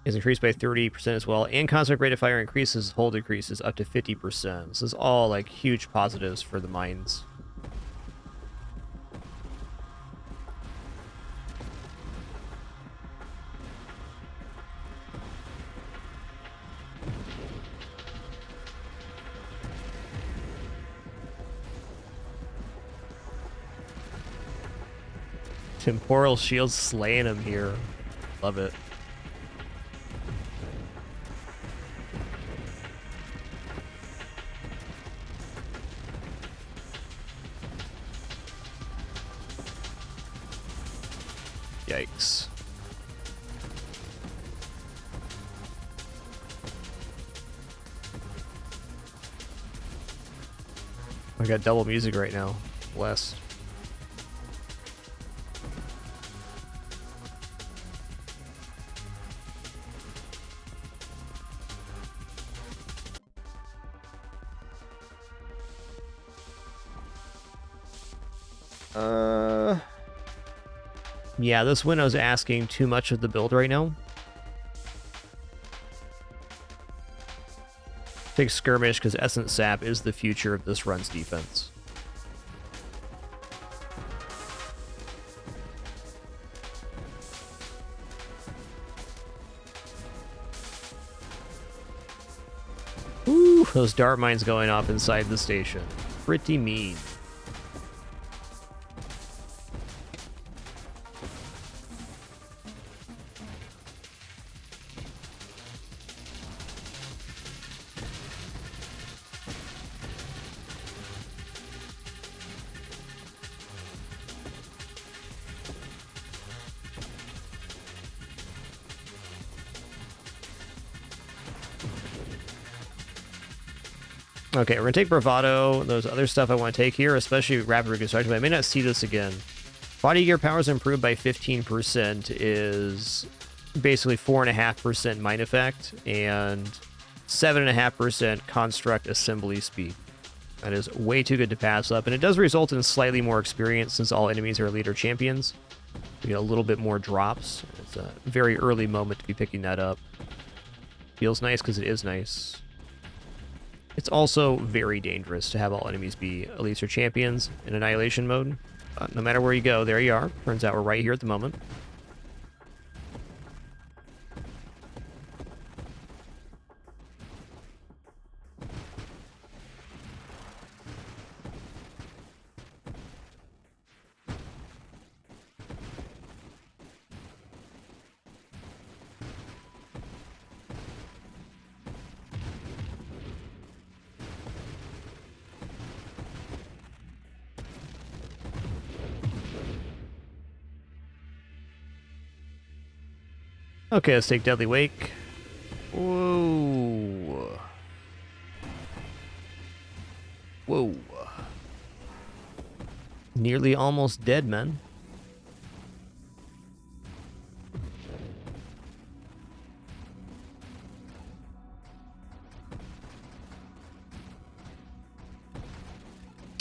is increased by 30% as well, and constant rate of fire increases, hold decreases up to 50%. This is all like huge positives for the mines. Temporal shields slaying him here. Love it. Yikes. I got double music right now. Blessed. Yeah, this window's asking too much of the build right now. Take Skirmish because Essence Sap is the future of this run's defense. Ooh, those dart mines going off inside the station. Pretty mean. Okay, we're going to take Bravado, those other stuff I want to take here, especially Rapid Reconstruction, but I may not see this again. Body gear powers improved by 15% is basically 4.5% mine effect and 7.5% construct assembly speed. That is way too good to pass up, and it does result in slightly more experience since all enemies are leader champions. We get a little bit more drops. It's a very early moment to be picking that up. Feels nice because it is nice. It's also very dangerous to have all enemies be elites or champions in annihilation mode. No matter where you go, there you are. Turns out we're right here at the moment. Okay, let's take Deadly Wake. Whoa. Whoa. Nearly almost dead, man.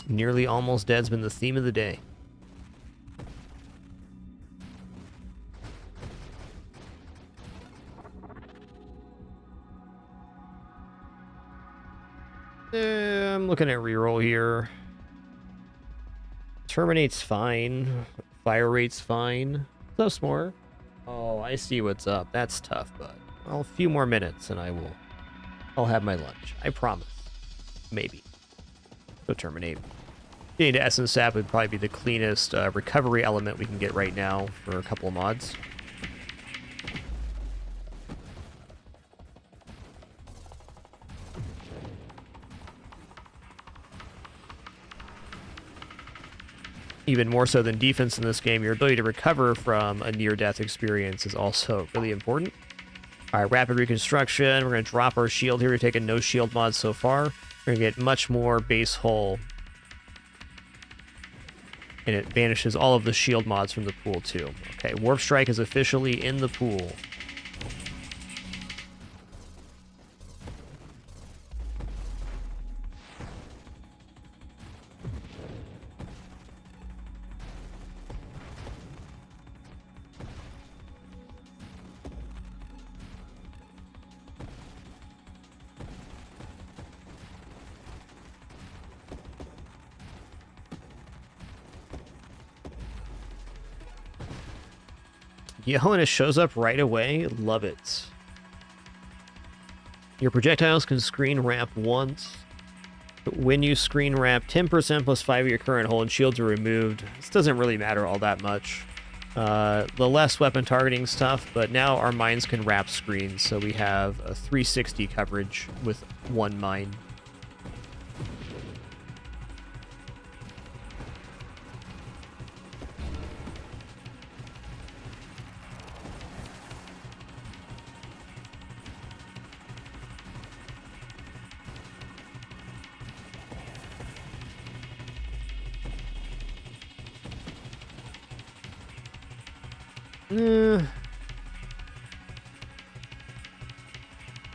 Nearly almost dead's been the theme of the day. I'm looking at reroll here. Terminate's fine. Fire rate's fine. What's up, S'more? Oh, I see what's up. That's tough, bud. Well, a few more minutes and I'll have my lunch. I promise. Maybe. So Terminate. Getting to Essence Sap would probably be the cleanest recovery element we can get right now for a couple of mods. Even more so than defense in this game, your ability to recover from a near-death experience is also really important. All right, Rapid Reconstruction. We're going to drop our shield here. We've taken no shield mods so far. We're going to get much more base hull. And it banishes all of the shield mods from the pool, too. Okay, Warp Strike is officially in the pool. Yo, and it shows up right away. Love it. Your projectiles can screen wrap once. When you screen wrap, 10% plus 5 of your current hold shields are removed. This doesn't really matter all that much. The less weapon targeting stuff, but now our mines can wrap screens, so we have a 360 coverage with one mine.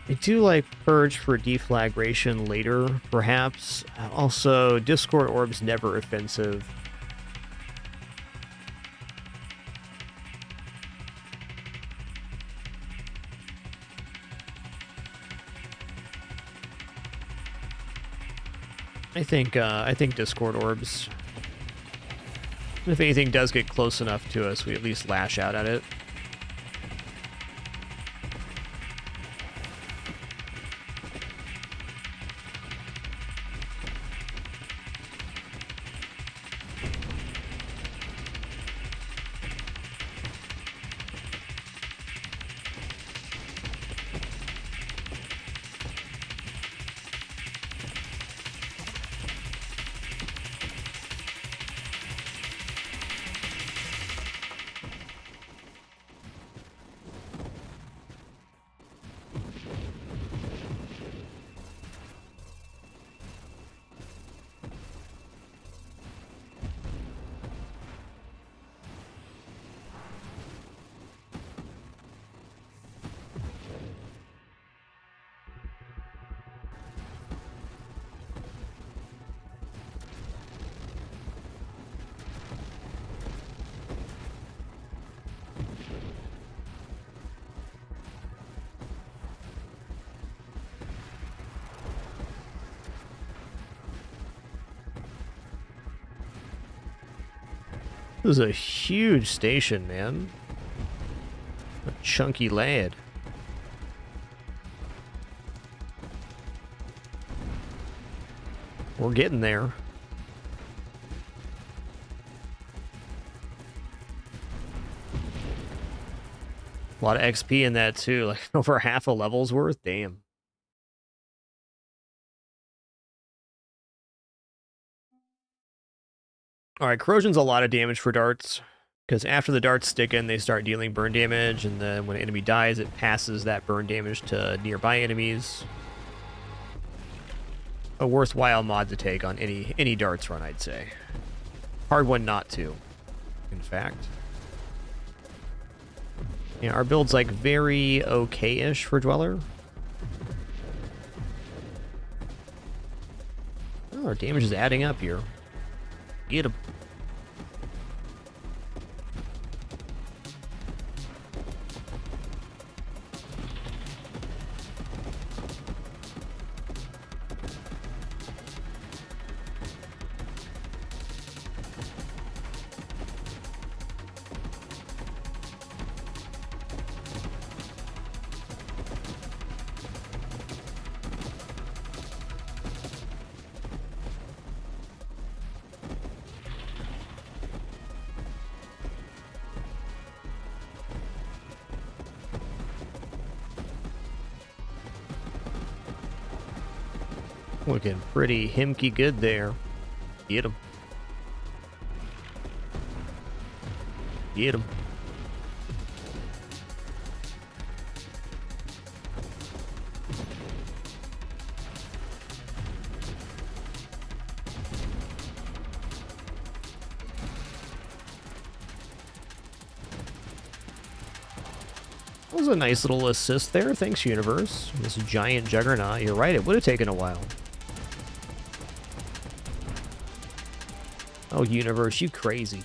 I do like Purge for deflagration later, perhaps. Also, Discord Orb's never offensive. I think Discord Orbs. If anything does get close enough to us, we at least lash out at it. This is a huge station, man. A chunky lad. We're getting there. A lot of XP in that too, like over half a level's worth. Damn. All right, corrosion's a lot of damage for darts, because after the darts stick in, they start dealing burn damage, and then when an enemy dies, it passes that burn damage to nearby enemies. A worthwhile mod to take on any darts run, I'd say. Hard one not to, in fact. Yeah, our build's like very okay-ish for Dweller. Oh, our damage is adding up here. Get him. Looking pretty himky good there. Get him. Get him. That was a nice little assist there. Thanks, Universe. This giant juggernaut. You're right, it would have taken a while. Oh, Universe, you crazy.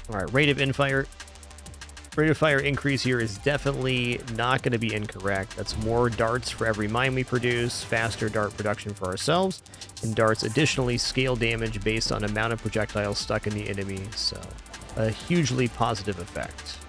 Alright, rate of infire. Rate of fire increase here is definitely not going to be incorrect. That's more darts for every mine we produce, faster dart production for ourselves, and darts additionally scale damage based on amount of projectiles stuck in the enemy, so a hugely positive effect.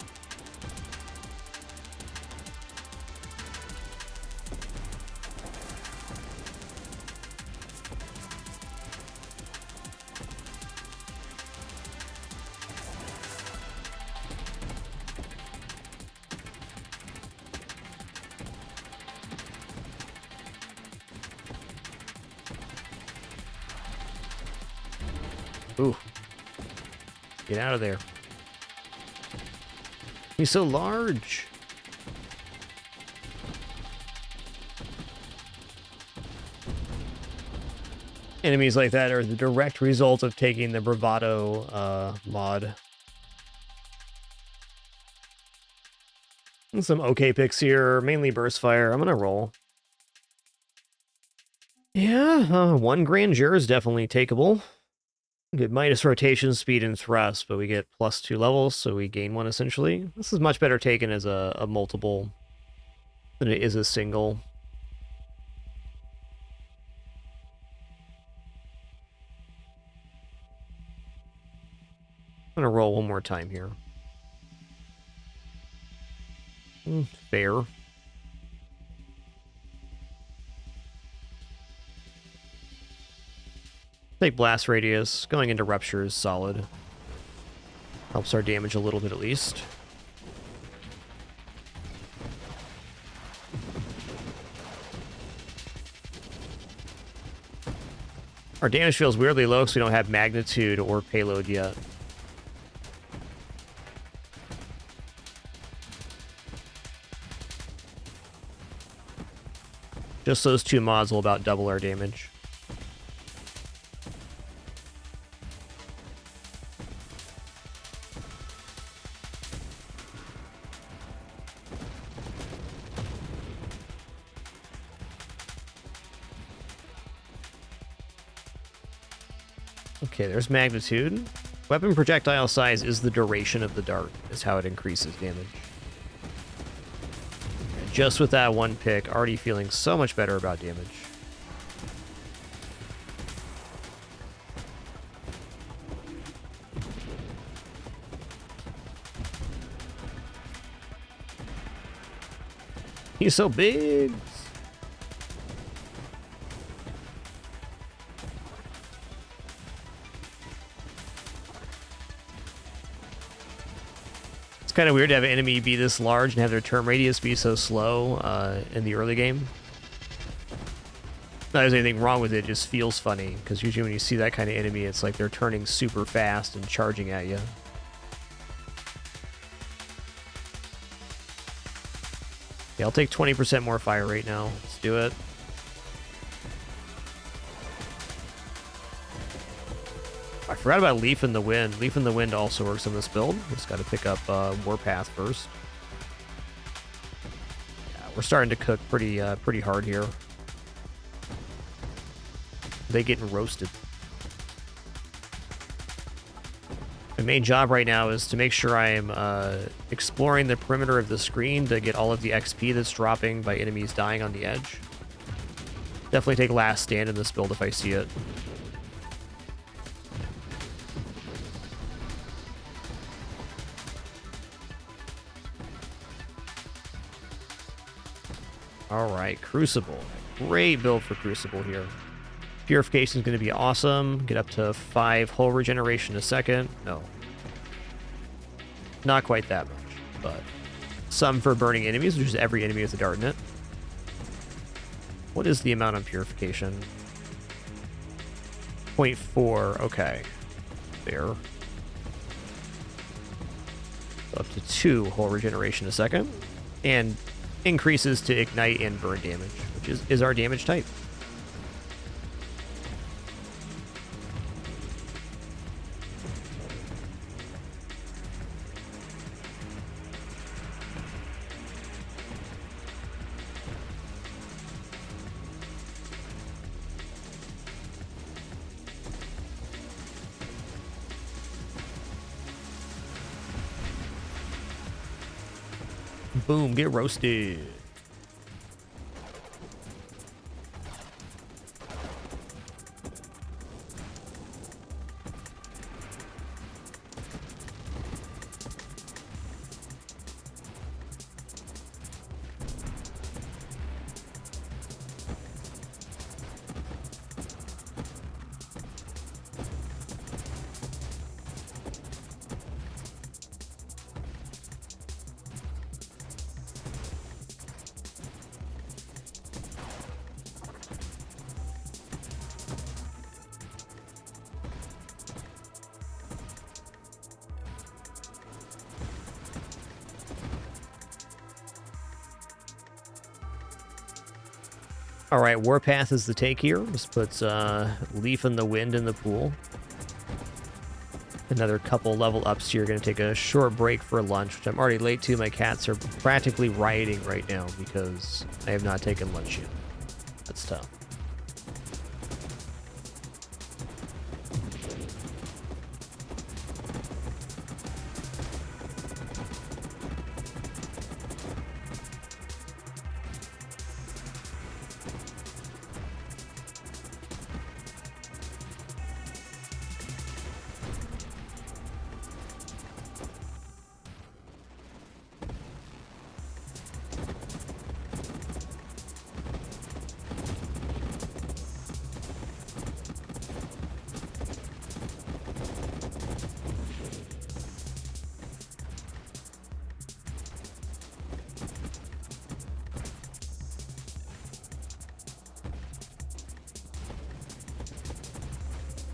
Ooh. Get out of there. He's so large. Enemies like that are the direct result of taking the Bravado mod. And some okay picks here, mainly burst fire. I'm gonna roll. Yeah, 1 Grandeur is definitely takeable. Get minus rotation, speed, and thrust, but we get +2 levels, so we gain 1 essentially. This is much better taken as a multiple than it is a single. I'm gonna roll 1 more time here. Fair. Take blast radius. Going into rupture is solid. Helps our damage a little bit at least. Our damage feels weirdly low because we don't have magnitude or payload yet. Just those 2 mods will about double our damage. Okay, there's magnitude. Weapon projectile size is the duration of the dart, is how it increases damage. And just with that 1 pick, already feeling so much better about damage. He's so big! Kind of weird to have an enemy be this large and have their turn radius be so slow in the early game. Not there's anything wrong with it, just feels funny, because usually when you see that kind of enemy, it's like they're turning super fast and charging at you. Yeah, I'll take 20% more fire rate now. Let's do it. I forgot about Leaf in the Wind. Leaf in the Wind also works on this build. Just got to pick up Warpath first. Yeah, we're starting to cook pretty hard here. They getting roasted. My main job right now is to make sure I am exploring the perimeter of the screen to get all of the XP that's dropping by enemies dying on the edge. Definitely take Last Stand in this build if I see it. Alright, Crucible. Great build for Crucible here. Purification is going to be awesome. Get up to 5 hull regeneration a second. No. Not quite that much, but some for burning enemies, which is every enemy with a dart in it. What is the amount on Purification? 0.4, okay. Fair. Up to 2 hull regeneration a second. And increases to ignite and burn damage, which is our damage type. Boom, get roasted. All right, Warpath is the take here. This puts Leaf in the Wind in the pool. Another couple level ups here. Going to take a short break for lunch, which I'm already late to. My cats are practically rioting right now because I have not taken lunch yet. That's tough.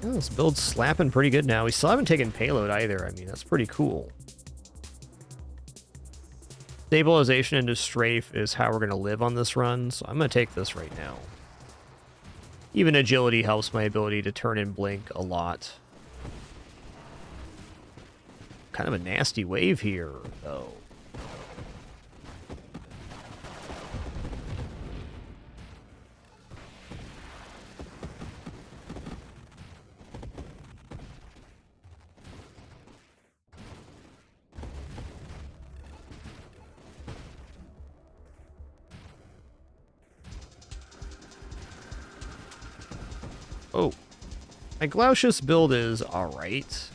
Oh, this build's slapping pretty good now. We still haven't taken payload either. I mean, that's pretty cool. Stabilization into strafe is how we're going to live on this run, so I'm going to take this right now. Even agility helps my ability to turn and blink a lot. Kind of a nasty wave here, though. Oh, my Glaucius build is alright.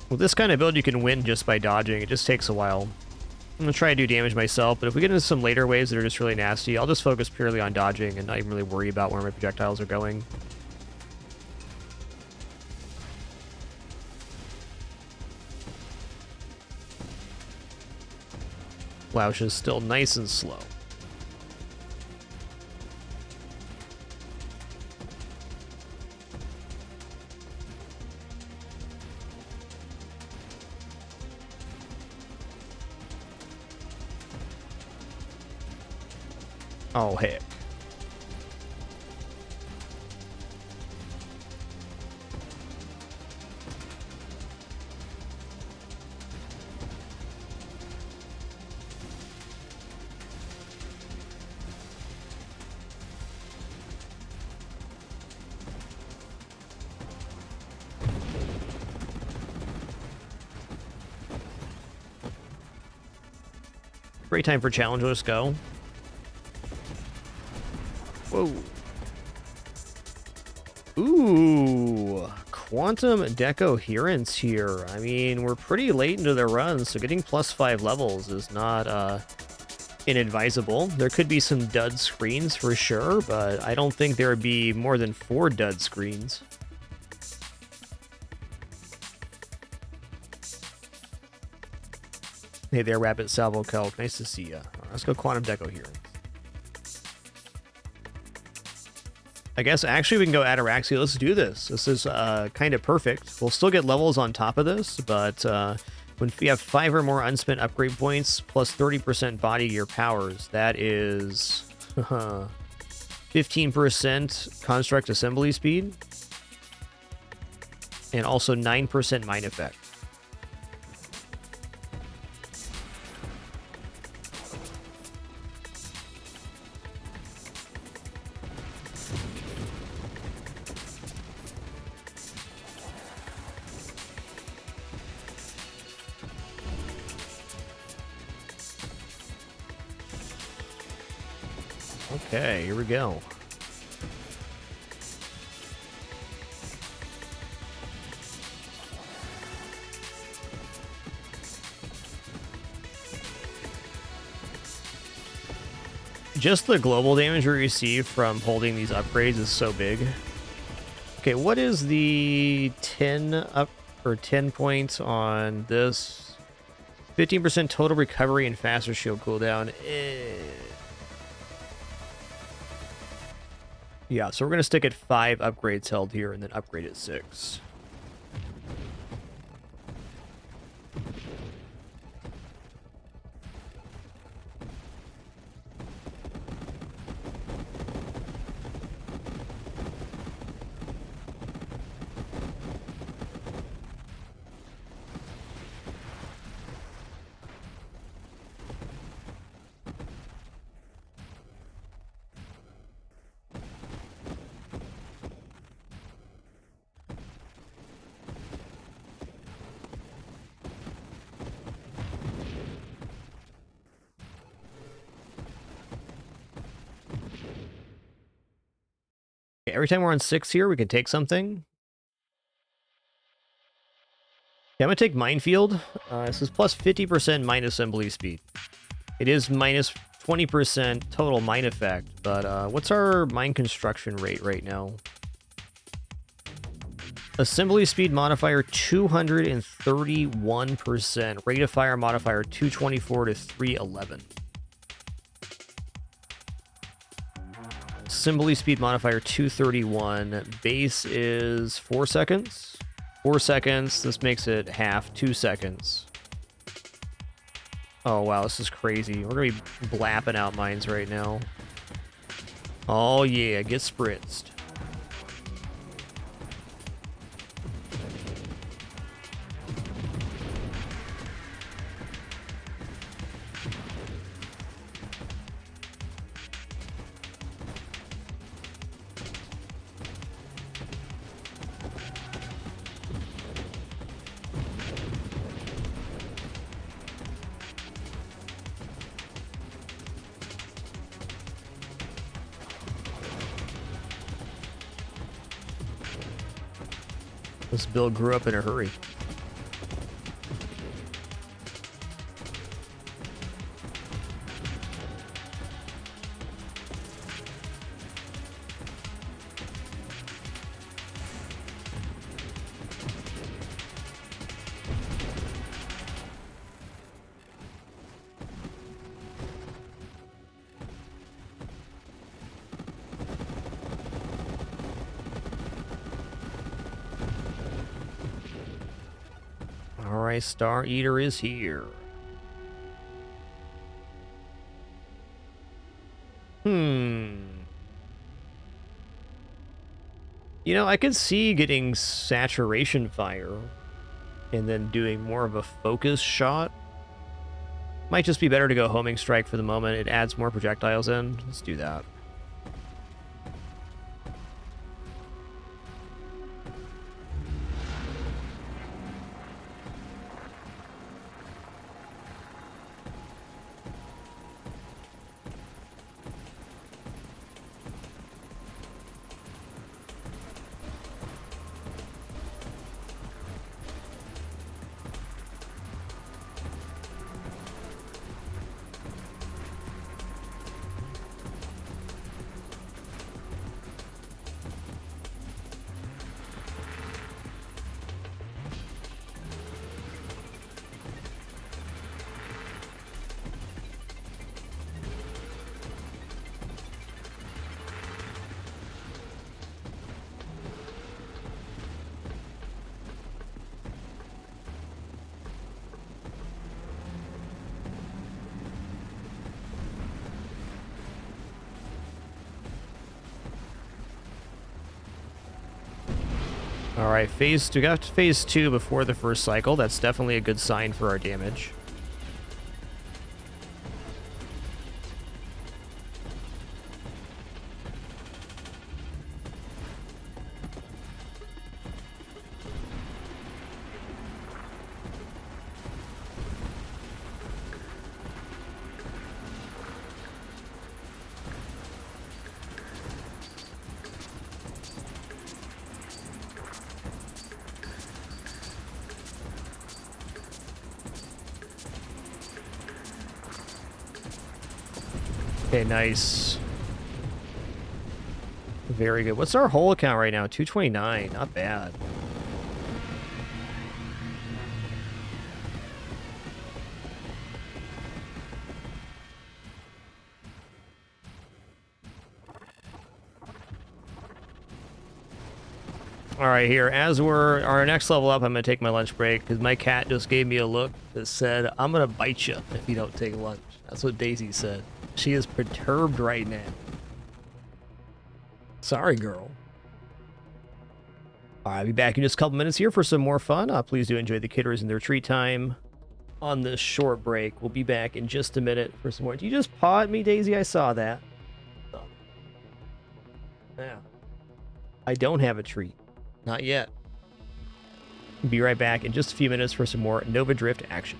With this kind of build, you can win just by dodging. It just takes a while. I'm going to try to do damage myself, but if we get into some later waves that are just really nasty, I'll just focus purely on dodging and not even really worry about where my projectiles are going. Glaucius is still nice and slow. Oh, heck. Great time for challenge. Let's go. Whoa. Ooh. Quantum Decoherence here. I mean, we're pretty late into the run, so getting +5 levels is not inadvisable. There could be some dud screens for sure, but I don't think there would be more than 4 dud screens. Hey there, Rabbit Salvo Kelp. Nice to see ya. Let's go Quantum Decoherence. I guess actually we can go Ataraxia. Let's do this. This is kind of perfect. We'll still get levels on top of this, but when we have 5 or more unspent upgrade points plus 30% body gear powers, that is 15% construct assembly speed and also 9% mine effect. Okay, here we go. Just the global damage we receive from holding these upgrades is so big. Okay, what is the 10 up or 10 points on this? 15% total recovery and faster shield cooldown. Yeah, so we're going to stick at 5 upgrades held here and then upgrade at 6. Okay, every time we're on 6 here, we can take something. Yeah, I'm going to take Minefield. This is plus 50% mine assembly speed. It is minus 20% total mine effect, but what's our mine construction rate right now? Assembly speed modifier 231%. Rate of fire modifier 224 to 311. Assembly speed modifier 231. Base is 4 seconds. 4 seconds. This makes it half. 2 seconds. Oh, wow. This is crazy. We're going to be blapping out mines right now. Oh, yeah. Get spritzed. This build grew up in a hurry. Alright, Star Eater is here. You know, I could see getting saturation fire and then doing more of a focus shot. Might just be better to go homing strike for the moment. It adds more projectiles in. Let's do that. Alright, we got phase 2 before the first cycle. That's definitely a good sign for our damage. Okay, nice. Very good. What's our whole account right now? 229. Not bad. All right, here, as we're our next level up, I'm going to take my lunch break because my cat just gave me a look that said, I'm going to bite you if you don't take lunch. That's what Daisy said. She is perturbed right now. Sorry, girl. I'll be back in just a couple minutes here for some more fun. Please do enjoy the kidders and their treat time on this short break. We'll be back in just a minute for some more. Did you just paw at me, Daisy? I saw that. Oh. Yeah. I don't have a treat. Not yet. Be right back in just a few minutes for some more Nova Drift action.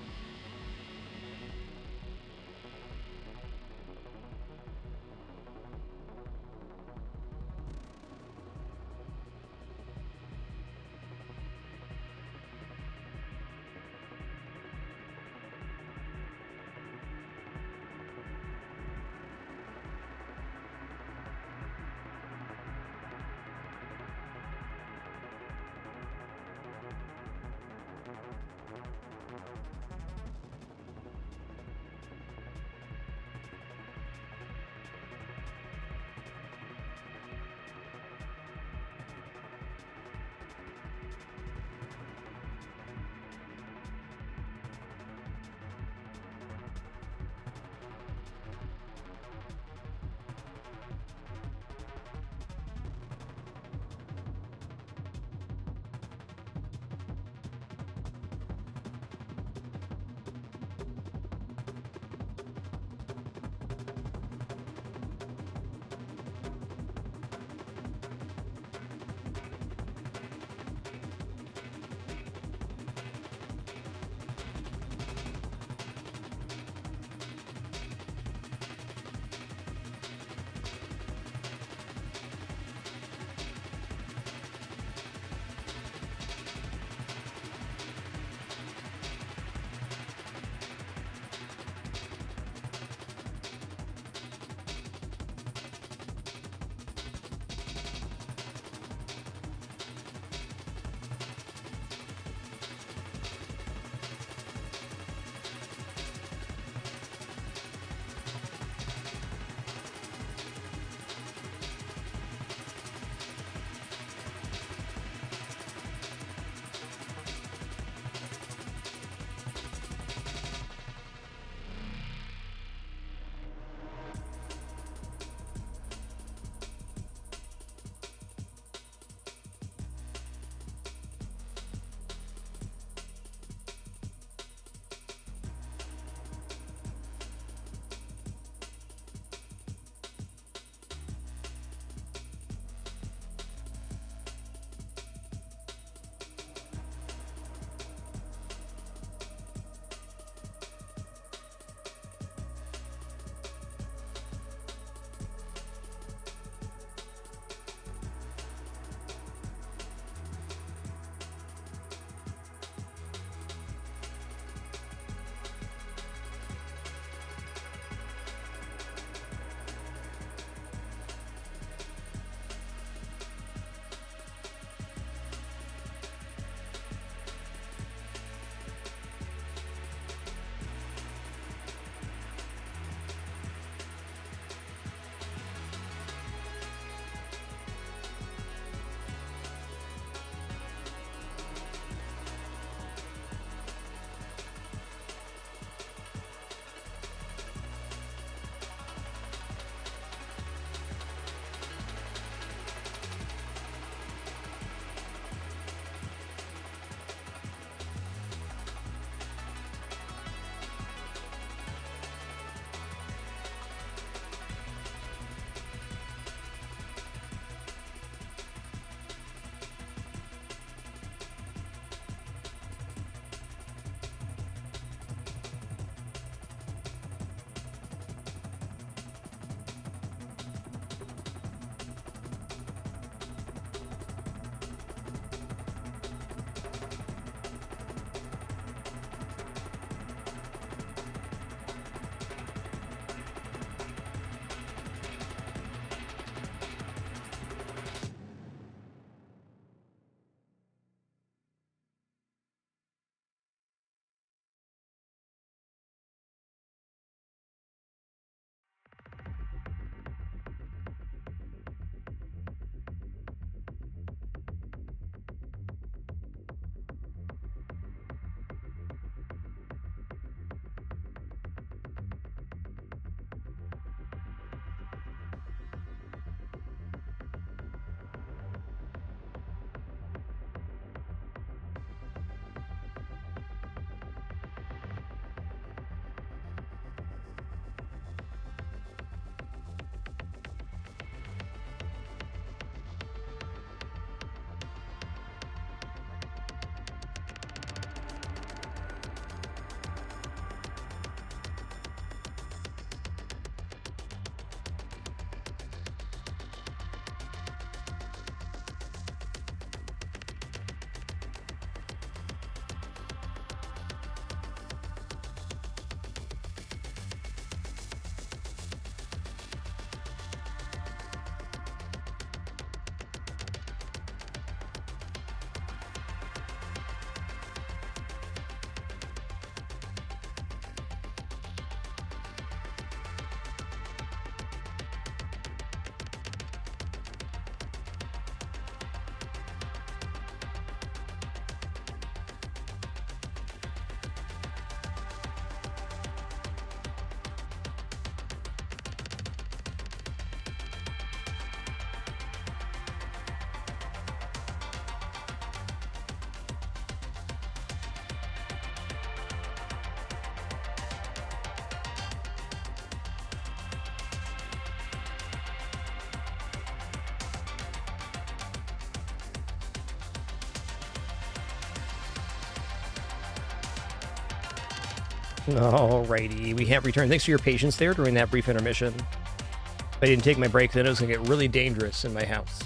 Alrighty, we have returned. Thanks for your patience there during that brief intermission. If I didn't take my break, then it was going to get really dangerous in my house.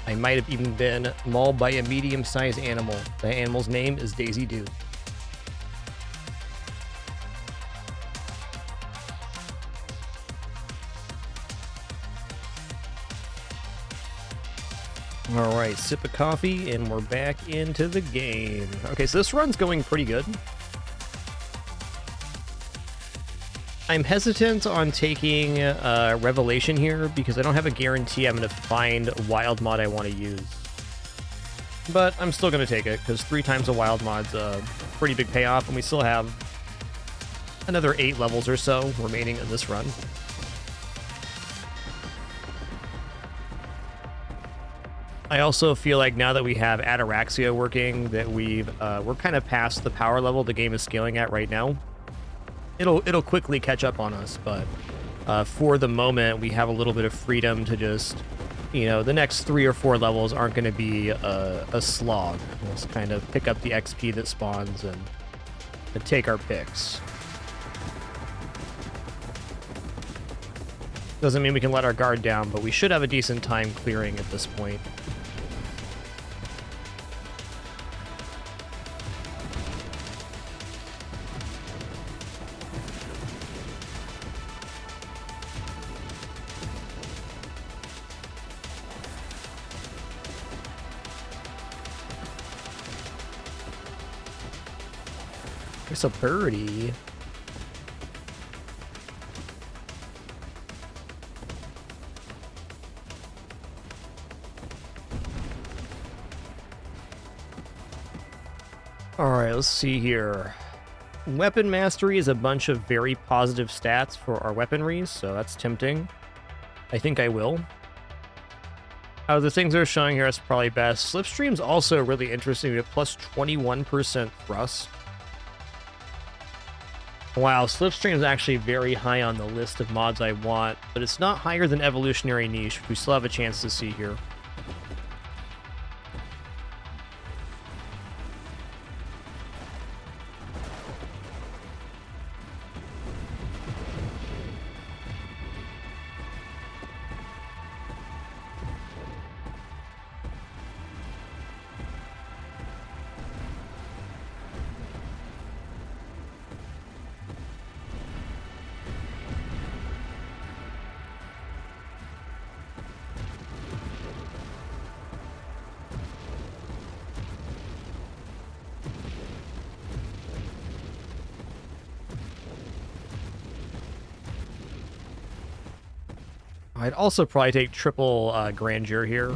I might have even been mauled by a medium-sized animal. The animal's name is Daisy Doo. All right, sip of coffee, and we're back into the game. Okay, so this run's going pretty good. I'm hesitant on taking Revelation here because I don't have a guarantee I'm going to find a wild mod I want to use. But I'm still going to take it because 3 times a wild mod's a pretty big payoff, and we still have another 8 levels or so remaining in this run. I also feel like now that we have Ataraxia working, that we're kind of past the power level the game is scaling at right now. It'll quickly catch up on us, but for the moment, we have a little bit of freedom to just, the next 3 or 4 levels aren't going to be a slog. We'll just kind of pick up the XP that spawns and take our picks. Doesn't mean we can let our guard down, but we should have a decent time clearing at this point. There's a birdie. Alright, let's see here. Weapon Mastery is a bunch of very positive stats for our weaponry, so that's tempting. I think I will. Out of the things they're showing here, that's probably best. Slipstream's also really interesting. We have plus 21% thrust. Wow, Slipstream is actually very high on the list of mods I want, but it's not higher than Evolutionary Niche, which we still have a chance to see here. I'd also probably take triple Grandeur here.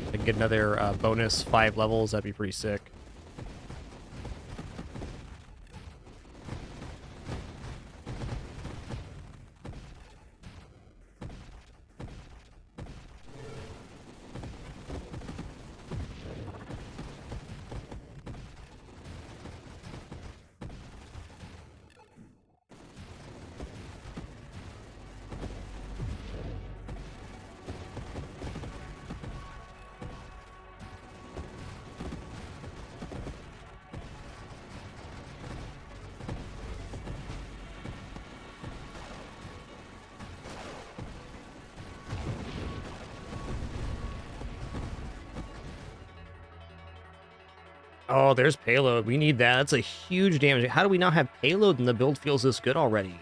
I can get another bonus 5 levels. That'd be pretty sick. Oh, there's payload. We need that. That's a huge damage. How do we not have payload and the build feels this good already?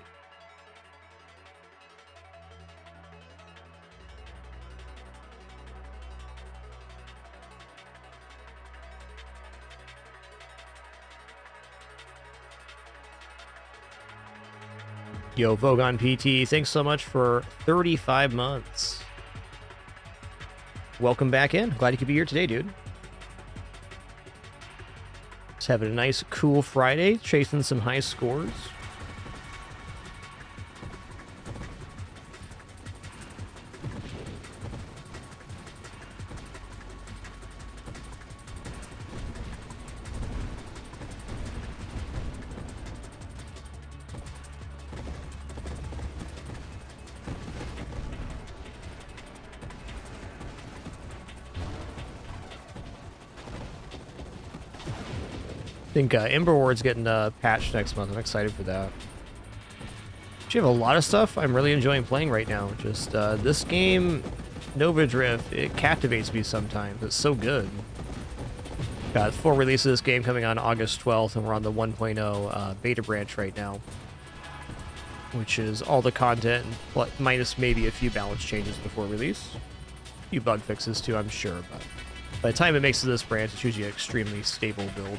Yo, Vogon PT, thanks so much for 35 months. Welcome back in. Glad you could be here today, dude. Just having a nice, cool Friday, chasing some high scores. I think Ember Ward's getting patched next month. I'm excited for that. You have a lot of stuff I'm really enjoying playing right now. Just this game, Nova Drift, it captivates me sometimes. It's so good. Got 4 releases of this game coming on August 12th, and we're on the 1.0 beta branch right now, which is all the content minus maybe a few balance changes before release. A few bug fixes too, I'm sure, but by the time it makes it to this branch, it's usually an extremely stable build,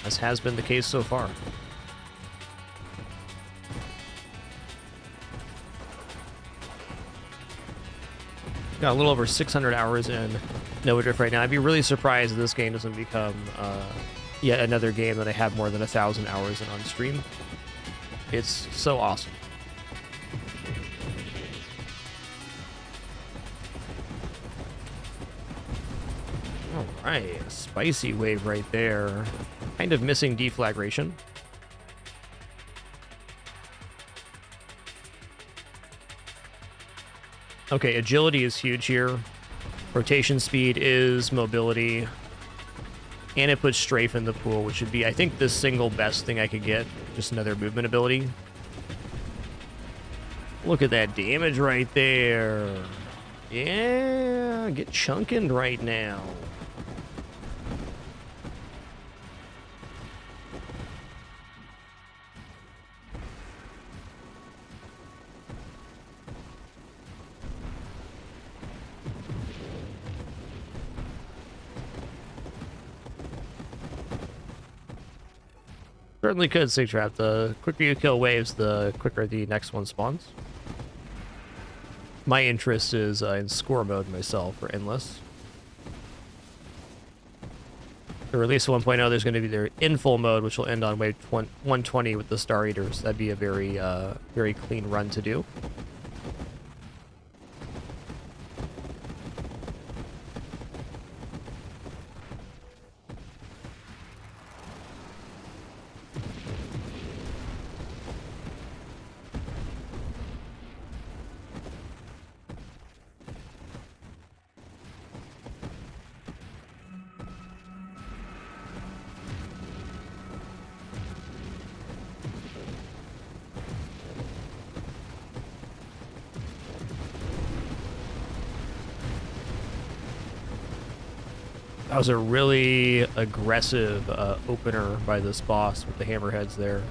as has been the case so far. Got a little over 600 hours in Nova Drift right now. I'd be really surprised if this game doesn't become yet another game that I have more than 1,000 hours in on stream. It's so awesome. Alright, spicy wave right there. Kind of missing deflagration. Okay, agility is huge here. Rotation speed is mobility. And it puts strafe in the pool, which would be, I think, the single best thing I could get. Just another movement ability. Look at that damage right there. Yeah, get chunking right now. Certainly could, Sig Trap. The quicker you kill waves, the quicker the next one spawns. My interest is in score mode myself, or endless. The release of 1.0, there's going to be their in full mode, which will end on wave 120 with the Star Eaters. That'd be a very, very clean run to do. That was a really aggressive opener by this boss with the hammerheads there.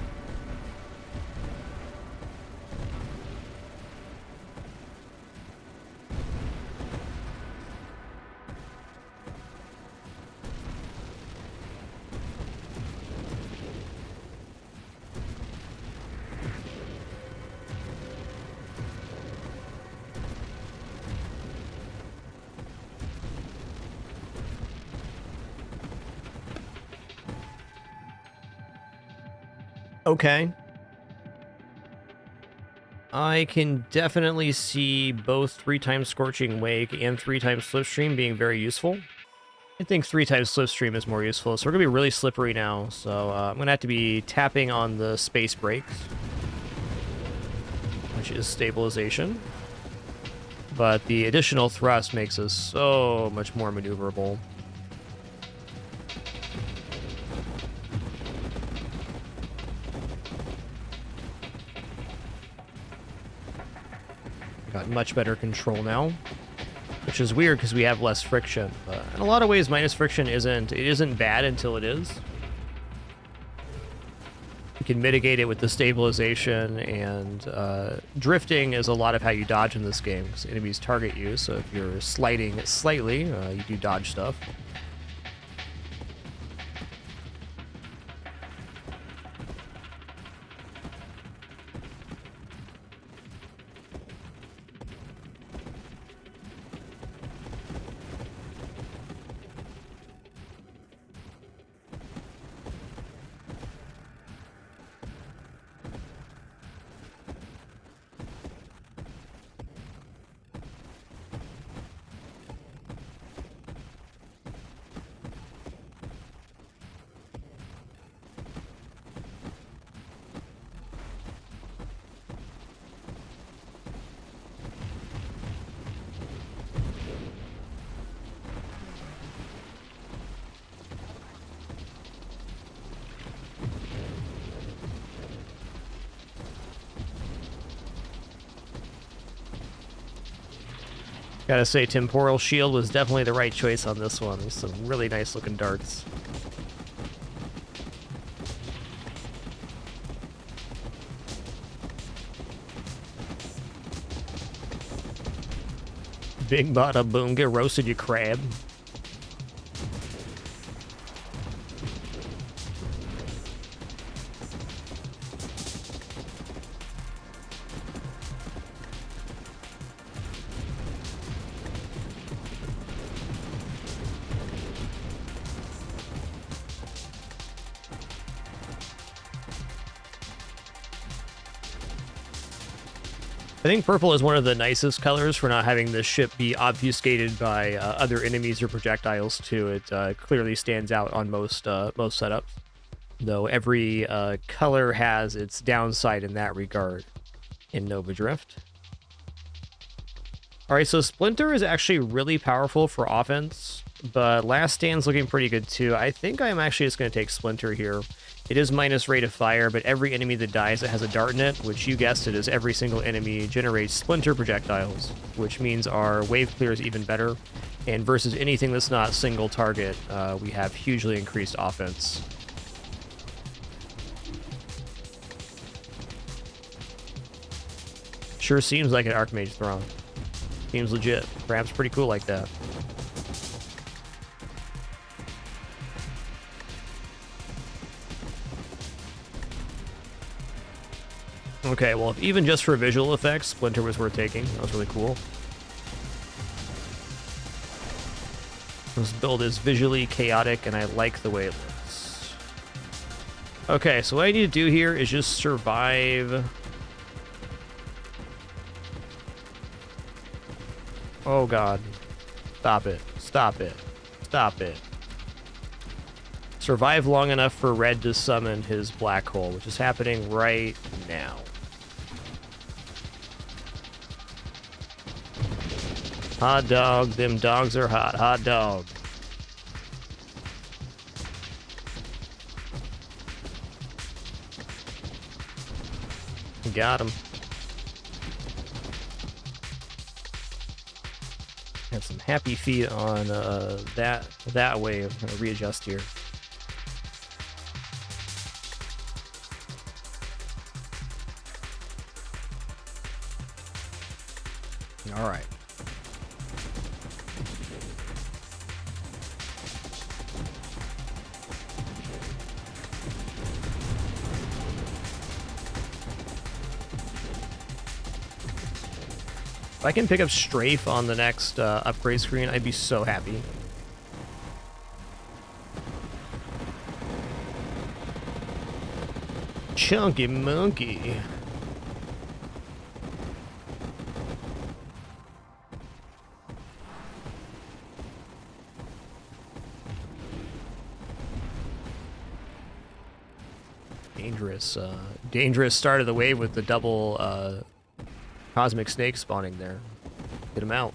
Okay. I can definitely see both 3 times Scorching Wake and 3 times Slipstream being very useful. I think 3 times Slipstream is more useful, so we're going to be really slippery now, so I'm going to have to be tapping on the space brakes, which is stabilization. But the additional thrust makes us so much more maneuverable. Got much better control now, which is weird because we have less friction. But in a lot of ways, minus friction isn't bad until it is. You can mitigate it with the stabilization, and drifting is a lot of how you dodge in this game, because enemies target you. So if you're sliding slightly, you do dodge stuff. Gotta say, Temporal Shield was definitely the right choice on this one. There's some really nice looking darts. Big bada boom, get roasted, you crab. I think purple is one of the nicest colors for not having this ship be obfuscated by other enemies or projectiles too. It clearly stands out on most setups, though every color has its downside in that regard in Nova Drift. Alright, so Splinter is actually really powerful for offense, but Last Stand's looking pretty good too. I think I'm actually just going to take Splinter here. It is minus rate of fire, but every enemy that dies that has a dart in it, which you guessed it is every single enemy, generates Splinter projectiles, which means our wave clear is even better. And versus anything that's not single target, we have hugely increased offense. Sure seems like an Archmage Thrawn. Seems legit. Perhaps pretty cool like that. Okay, well, if even just for visual effects, Splinter was worth taking. That was really cool. This build is visually chaotic, and I like the way it looks. Okay, so what I need to do here is just survive. Oh, God. Stop it. Stop it. Stop it. Survive long enough for Red to summon his black hole, which is happening right now. Hot dog, them dogs are hot. Hot dog. Got him. Got some happy feet on that wave. I'm gonna readjust here. All right. If I can pick up Strafe on the next upgrade screen, I'd be so happy. Chunky monkey. Dangerous start of the wave with the double Cosmic Snake spawning there. Get him out.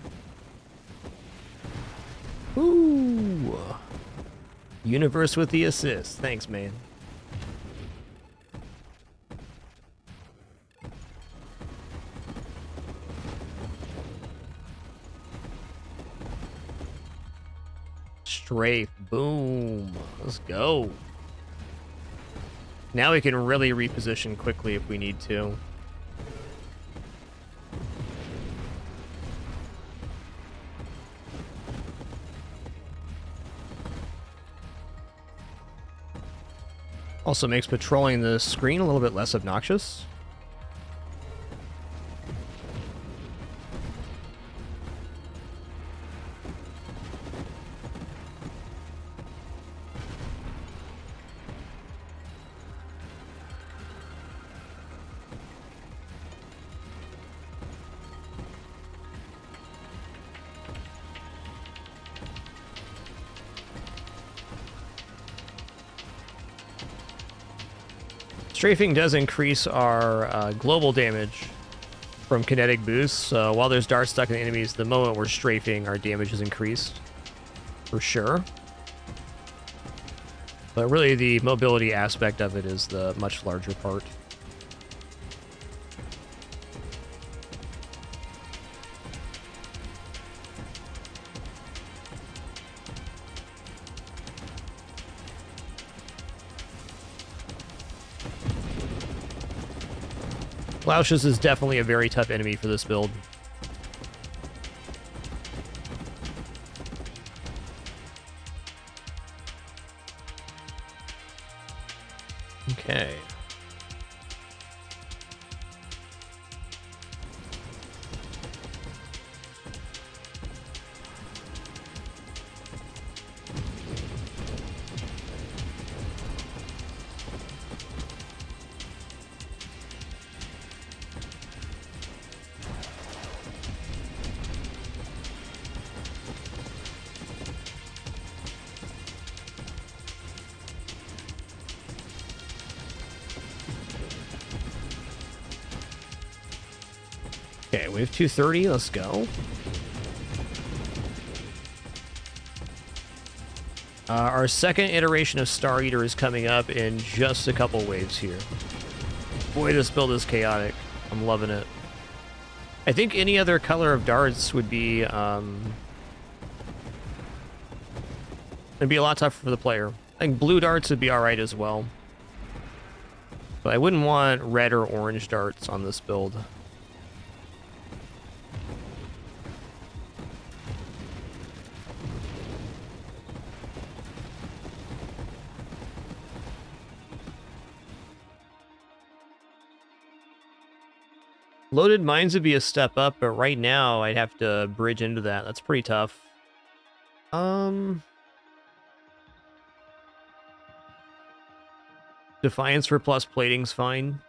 Ooh. Universe with the assist. Thanks, man. Strafe. Boom. Let's go. Now we can really reposition quickly if we need to. Also makes patrolling the screen a little bit less obnoxious. Strafing does increase our global damage from kinetic boosts. So while there's darts stuck in the enemies, the moment we're strafing, our damage is increased. For sure. But really the mobility aspect of it is the much larger part. Lausches is definitely a very tough enemy for this build. Okay. Okay, we have 230. Let's go. Our second iteration of Star Eater is coming up in just a couple waves here. Boy, this build is chaotic. I'm loving it. I think any other color of darts would be it'd be a lot tougher for the player. I think blue darts would be alright as well. But I wouldn't want red or orange darts on this build. Loaded mines would be a step up, but right now I'd have to bridge into that. That's pretty tough. Defiance for plus plating's fine.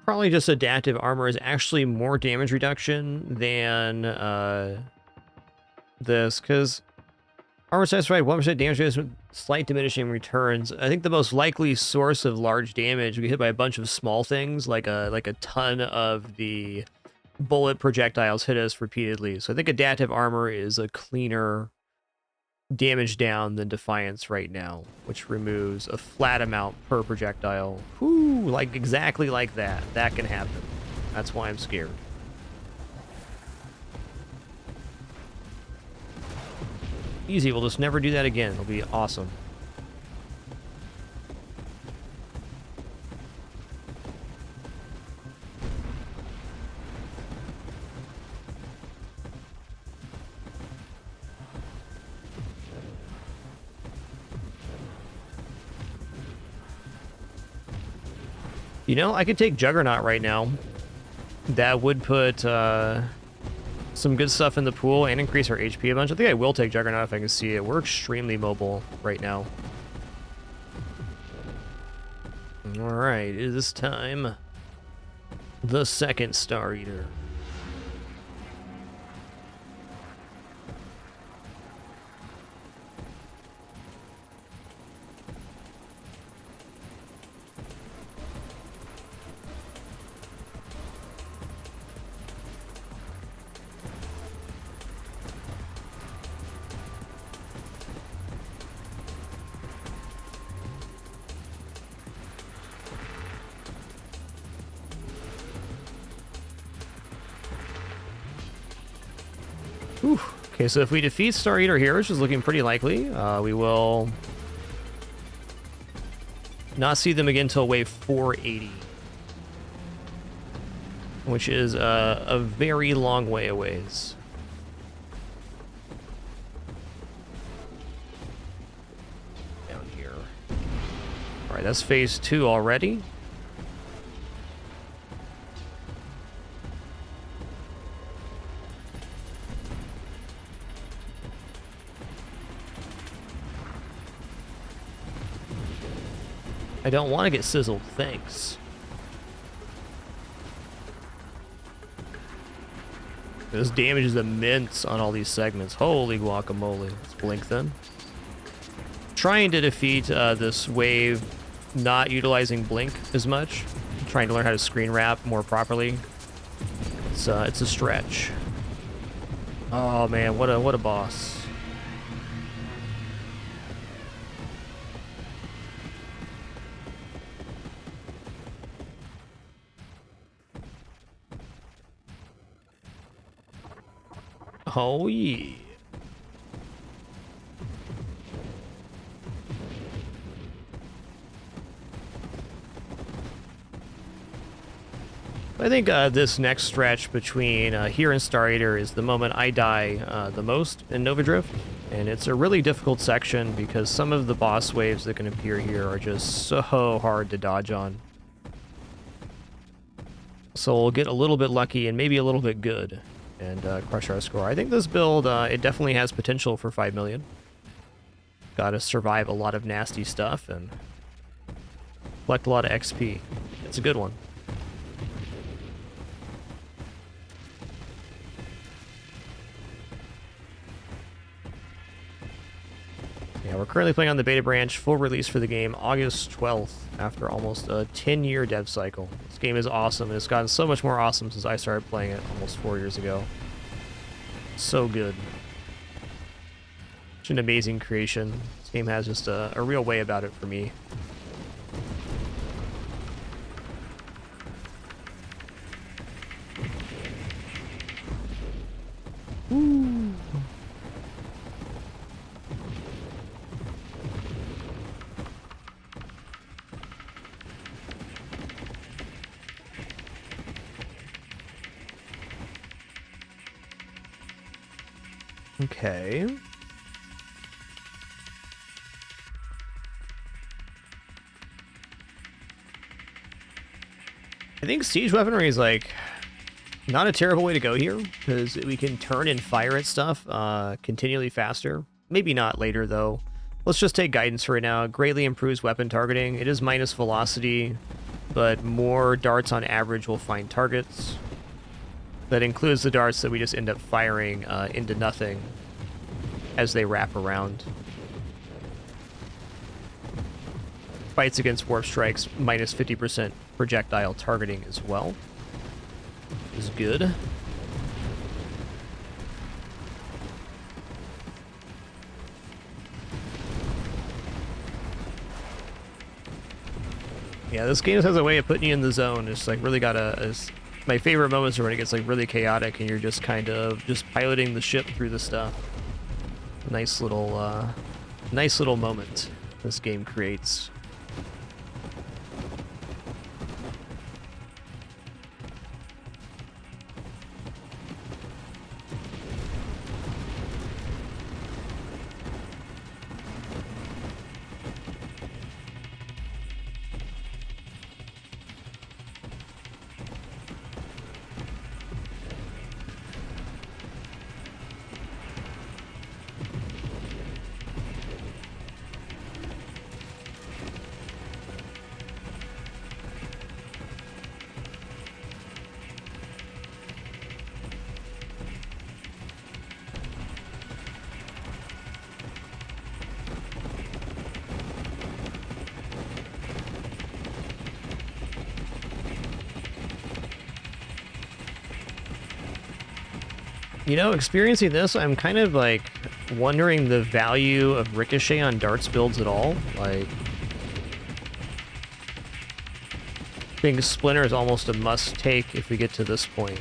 Probably just adaptive armor is actually more damage reduction than this, because armor satisfied 1% damage with slight diminishing returns. I think the most likely source of large damage would be hit by a bunch of small things, like a ton of the bullet projectiles hit us repeatedly. So I think adaptive armor is a cleaner damage down than Defiance right now, which removes a flat amount per projectile. Whoo, like exactly like that. That can happen. That's why I'm scared. Easy, we'll just never do that again. It'll be awesome. You know, I could take Juggernaut right now. That would put some good stuff in the pool and increase our HP a bunch. I think I will take Juggernaut if I can see it. We're extremely mobile right now. Alright, it is time. The second Star Eater. Whew. Okay, so if we defeat Star Eater here, which is looking pretty likely, we will not see them again until wave 480, which is a very long way away. Down here. All right, that's phase 2 already. I don't want to get sizzled, thanks. This damage is immense on all these segments. Holy guacamole. Let's blink then. Trying to defeat this wave, not utilizing blink as much. Trying to learn how to screen wrap more properly. It's a stretch. Oh man, what a boss. Oh, yeah. I think this next stretch between here and Star Eater is the moment I die the most in Nova Drift. And it's a really difficult section because some of the boss waves that can appear here are just so hard to dodge on. So we'll get a little bit lucky and maybe a little bit good and crush our score. I think this build, it definitely has potential for 5 million. Gotta survive a lot of nasty stuff and collect a lot of XP. It's a good one. Yeah, we're currently playing on the beta branch, full release for the game August 12th, after almost a 10-year dev cycle. This game is awesome, and it's gotten so much more awesome since I started playing it almost 4 years ago. So good. Such an amazing creation. This game has just a real way about it for me. Woo. Okay. I think siege weaponry is like not a terrible way to go here because we can turn and fire at stuff continually faster. Maybe not later though. Let's just take guidance for right now. It greatly improves weapon targeting. It is minus velocity, but more darts on average will find targets. That includes the darts that we just end up firing into nothing as they wrap around. Fights against warp strikes, minus 50% projectile targeting as well. Is good. Yeah, this game has a way of putting you in the zone. It's like really my favorite moments are when it gets like really chaotic and you're just kind of just piloting the ship through the stuff. Nice little moment this game creates. You know, experiencing this, I'm kind of like wondering the value of Ricochet on darts builds at all. Like, I think Splinter is almost a must take if we get to this point.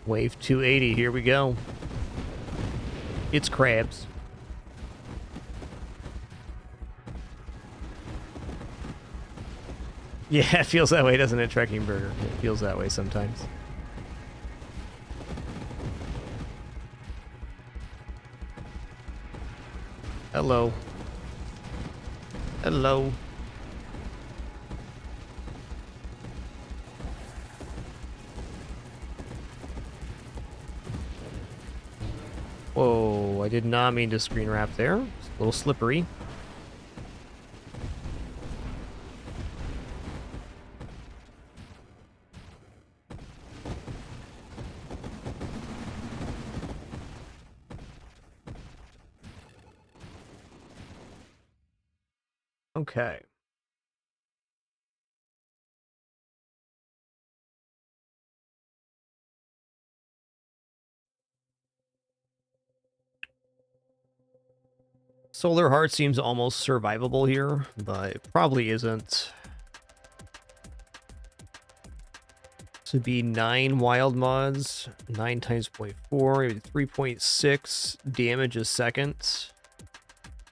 Wave 280, here we go. It's crabs. Yeah, it feels that way, doesn't it, Trekking Burger? It feels that way sometimes. Hello. Hello. Whoa, I did not mean to screen wrap there. It's a little slippery. Okay. Solar Heart seems almost survivable here, but it probably isn't. To be 9 wild mods, 9 times 0.4, 3.6 damage a second,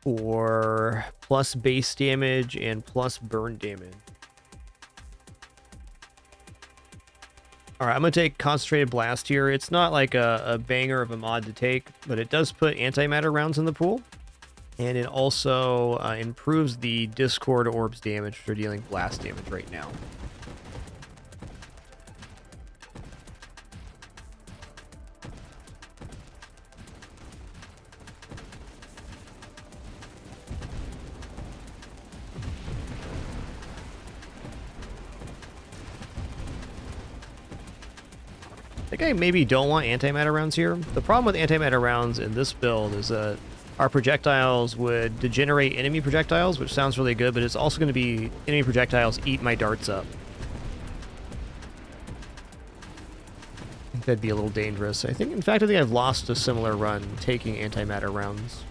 or plus base damage and plus burn damage. Alright, I'm going to take Concentrated Blast here. It's not like a banger of a mod to take, but it does put antimatter rounds in the pool. And it also improves the Discord Orbs damage for dealing blast damage right now. I think I maybe don't want antimatter rounds here. The problem with antimatter rounds in this build is that our projectiles would degenerate enemy projectiles, which sounds really good, but it's also going to be enemy projectiles eat my darts up. I think that'd be a little dangerous. I think I've lost a similar run taking antimatter rounds.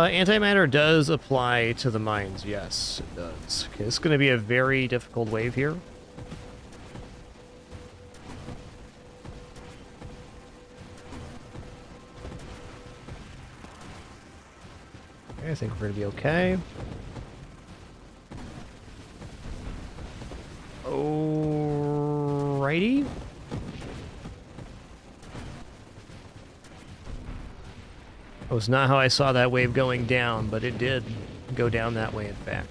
Antimatter does apply to the mines, yes, it does. Okay, it's going to be a very difficult wave here. Okay, I think we're going to be okay. Alrighty. That was not how I saw that wave going down, but it did go down that way, in fact.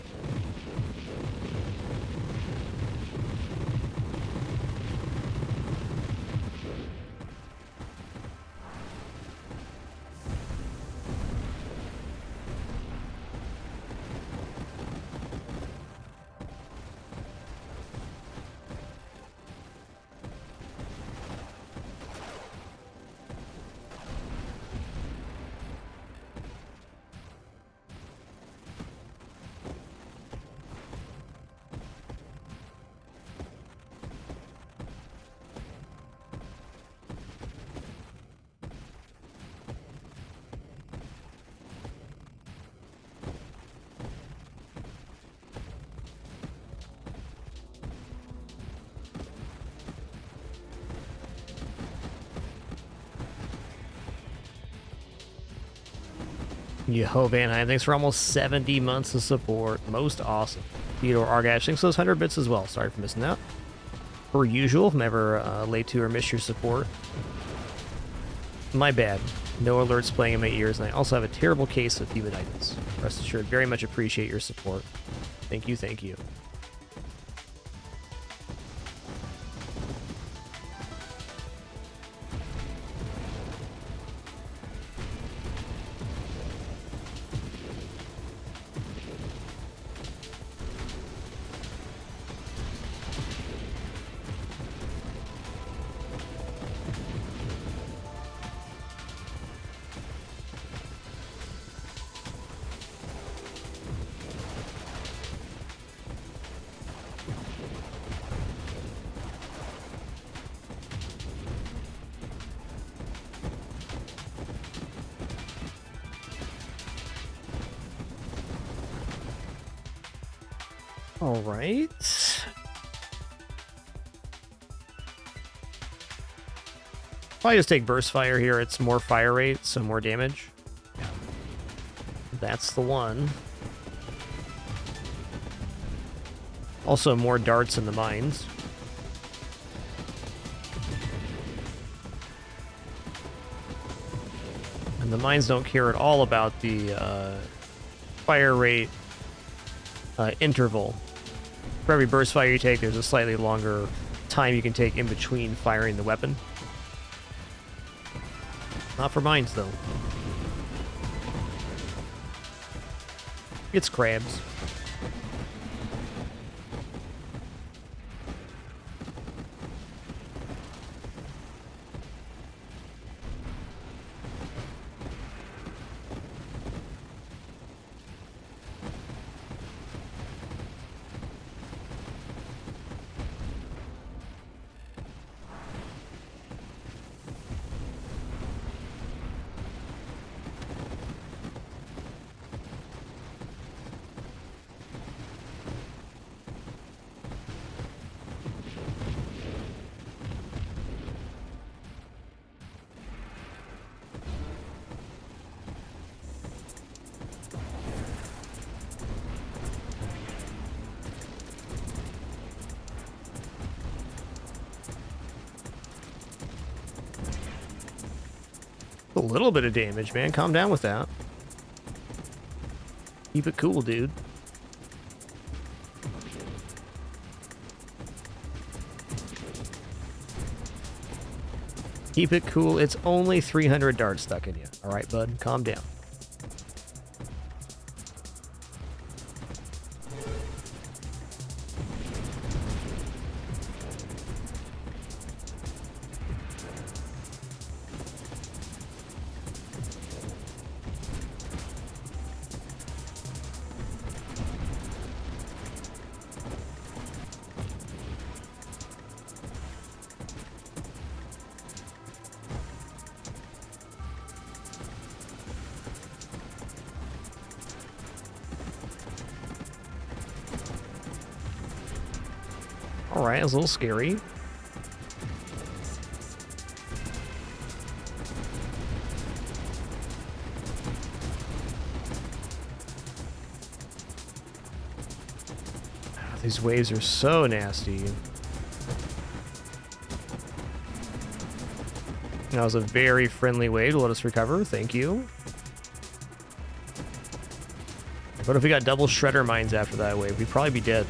Yo, Vanheim, thanks for almost 70 months of support. Most awesome. Theodore Argash, thanks for those 100 bits as well. Sorry for missing that. Per usual, if I'm ever late to or miss your support. My bad. No alerts playing in my ears, and I also have a terrible case of pneumonitis. Rest assured, very much appreciate your support. Thank you, thank you. All right. Probably just take burst fire here. It's more fire rate, so more damage. That's the one. Also more darts in the mines. And the mines don't care at all about the fire rate interval. For every burst fire you take, there's a slightly longer time you can take in between firing the weapon. Not for mines, though. It's crabs. A little bit of damage, man. Calm down with that. Keep it cool, dude. Keep it cool. It's only 300 darts stuck in you. All right, bud. Calm down. Alright, it was a little scary. These waves are so nasty. That was a very friendly wave to let us recover. Thank you. What if we got double shredder mines after that wave? We'd probably be dead.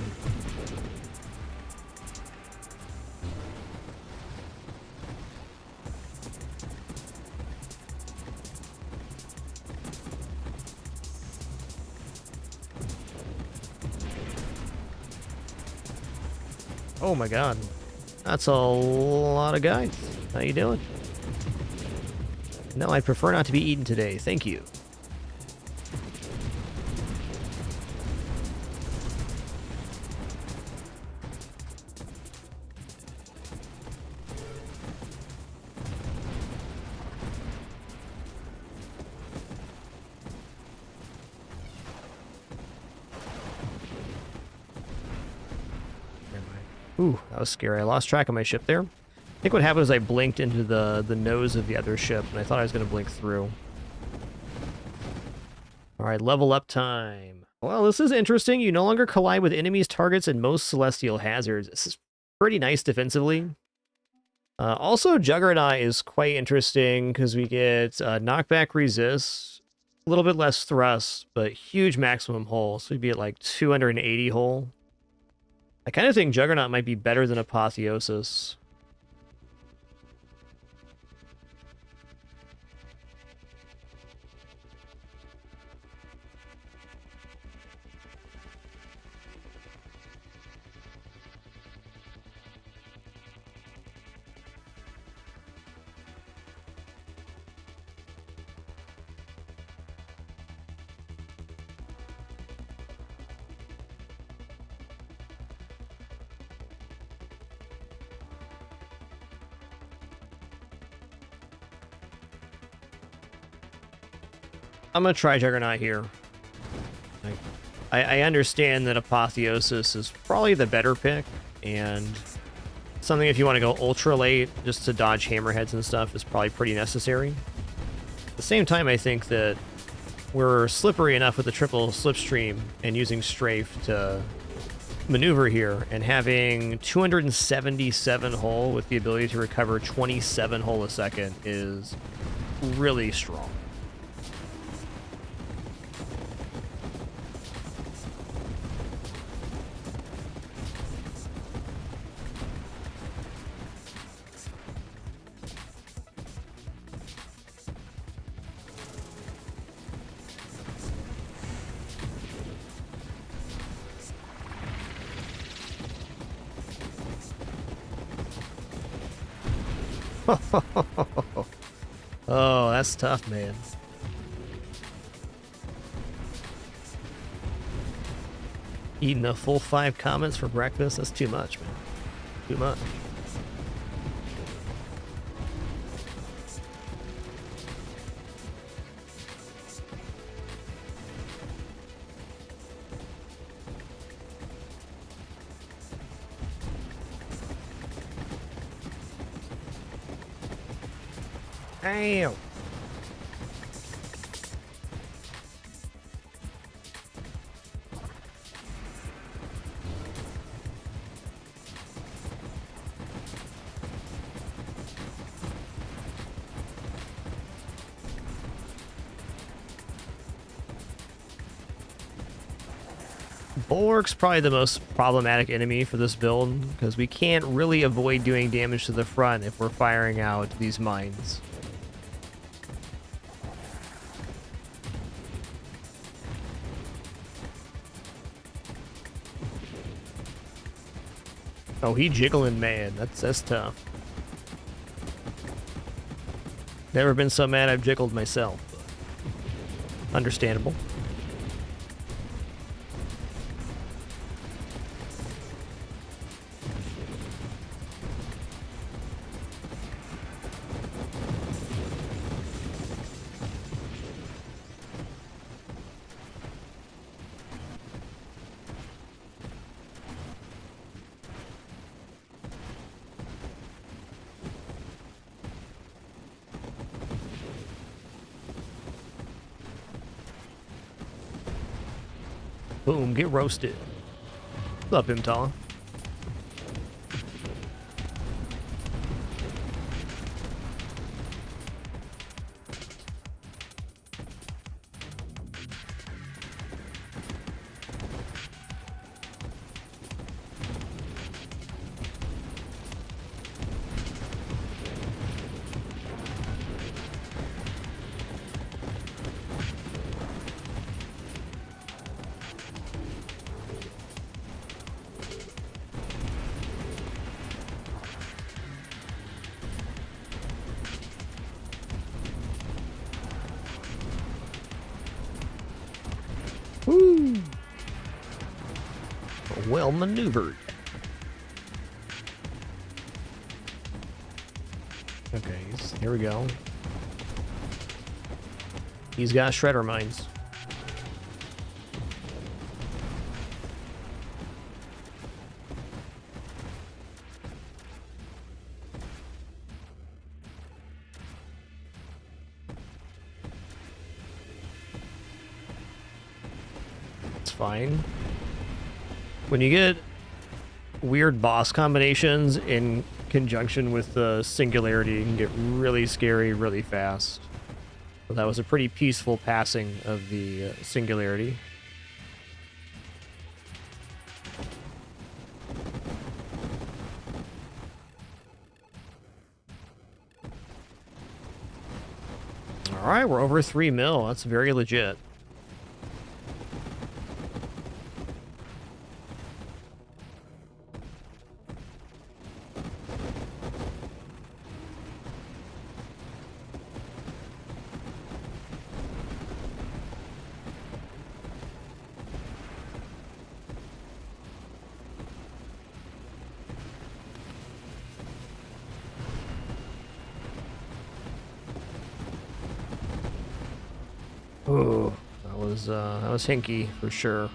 Oh my god. That's a lot of guys. How you doing? No, I'd prefer not to be eaten today. Thank you. Ooh, that was scary. I lost track of my ship there. I think what happened was I blinked into the nose of the other ship, and I thought I was going to blink through. All right, level up time. Well, this is interesting. You no longer collide with enemies, targets, and most celestial hazards. This is pretty nice defensively. Also, Juggernaut is quite interesting because we get knockback resist, a little bit less thrust, but huge maximum hull. So we'd be at like 280 hull. I kind of think Juggernaut might be better than Apotheosis. I'm gonna try Juggernaut here. I understand that Apotheosis is probably the better pick, and something if you want to go ultra late just to dodge hammerheads and stuff is probably pretty necessary. At the same time, I think that we're slippery enough with the triple slipstream and using strafe to maneuver here, and having 277 hull with the ability to recover 27 hull a second is really strong. Oh, that's tough, man. Eating a full 5 comments for breakfast? That's too much, man. Too much. Damn. Bulwark's probably the most problematic enemy for this build, because we can't really avoid doing damage to the front if we're firing out these mines. Oh, he jiggling mad. That's tough. Never been so mad I've jiggled myself. Understandable. Boom, get roasted. Love him, Tall. Woo! Well maneuvered. Okay, here we go. He's got shredder mines. Fine. When you get weird boss combinations in conjunction with the singularity, it can get really scary really fast. So that was a pretty peaceful passing of the singularity. All right, we're over 3 mil. That's very legit. Ooh, that was hinky for sure.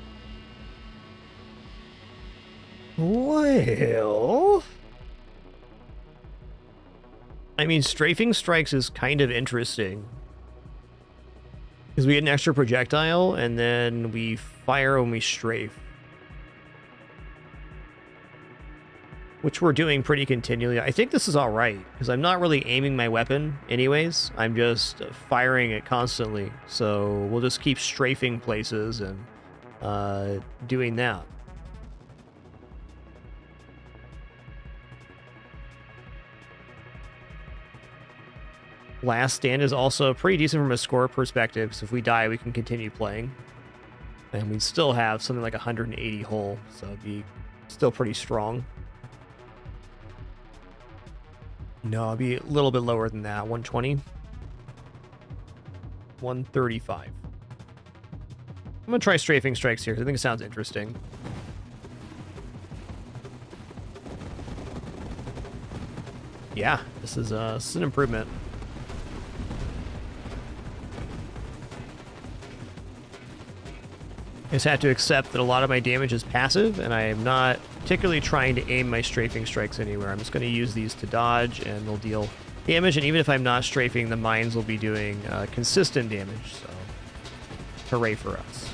Well, I mean, strafing strikes is kind of interesting. Because we get an extra projectile, and then we fire when we strafe. Which we're doing pretty continually. I think this is alright, because I'm not really aiming my weapon anyways. I'm just firing it constantly. So we'll just keep strafing places and doing that. Last Stand is also pretty decent from a score perspective, because if we die, we can continue playing. And we still have something like 180 hull, so it'd be still pretty strong. No, it'd be a little bit lower than that. 120. 135. I'm going to try strafing strikes here, because I think it sounds interesting. Yeah, this is an improvement. I just have to accept that a lot of my damage is passive, and I am not particularly trying to aim my strafing strikes anywhere. I'm just going to use these to dodge, and they'll deal damage, and even if I'm not strafing, the mines will be doing consistent damage, so hooray for us.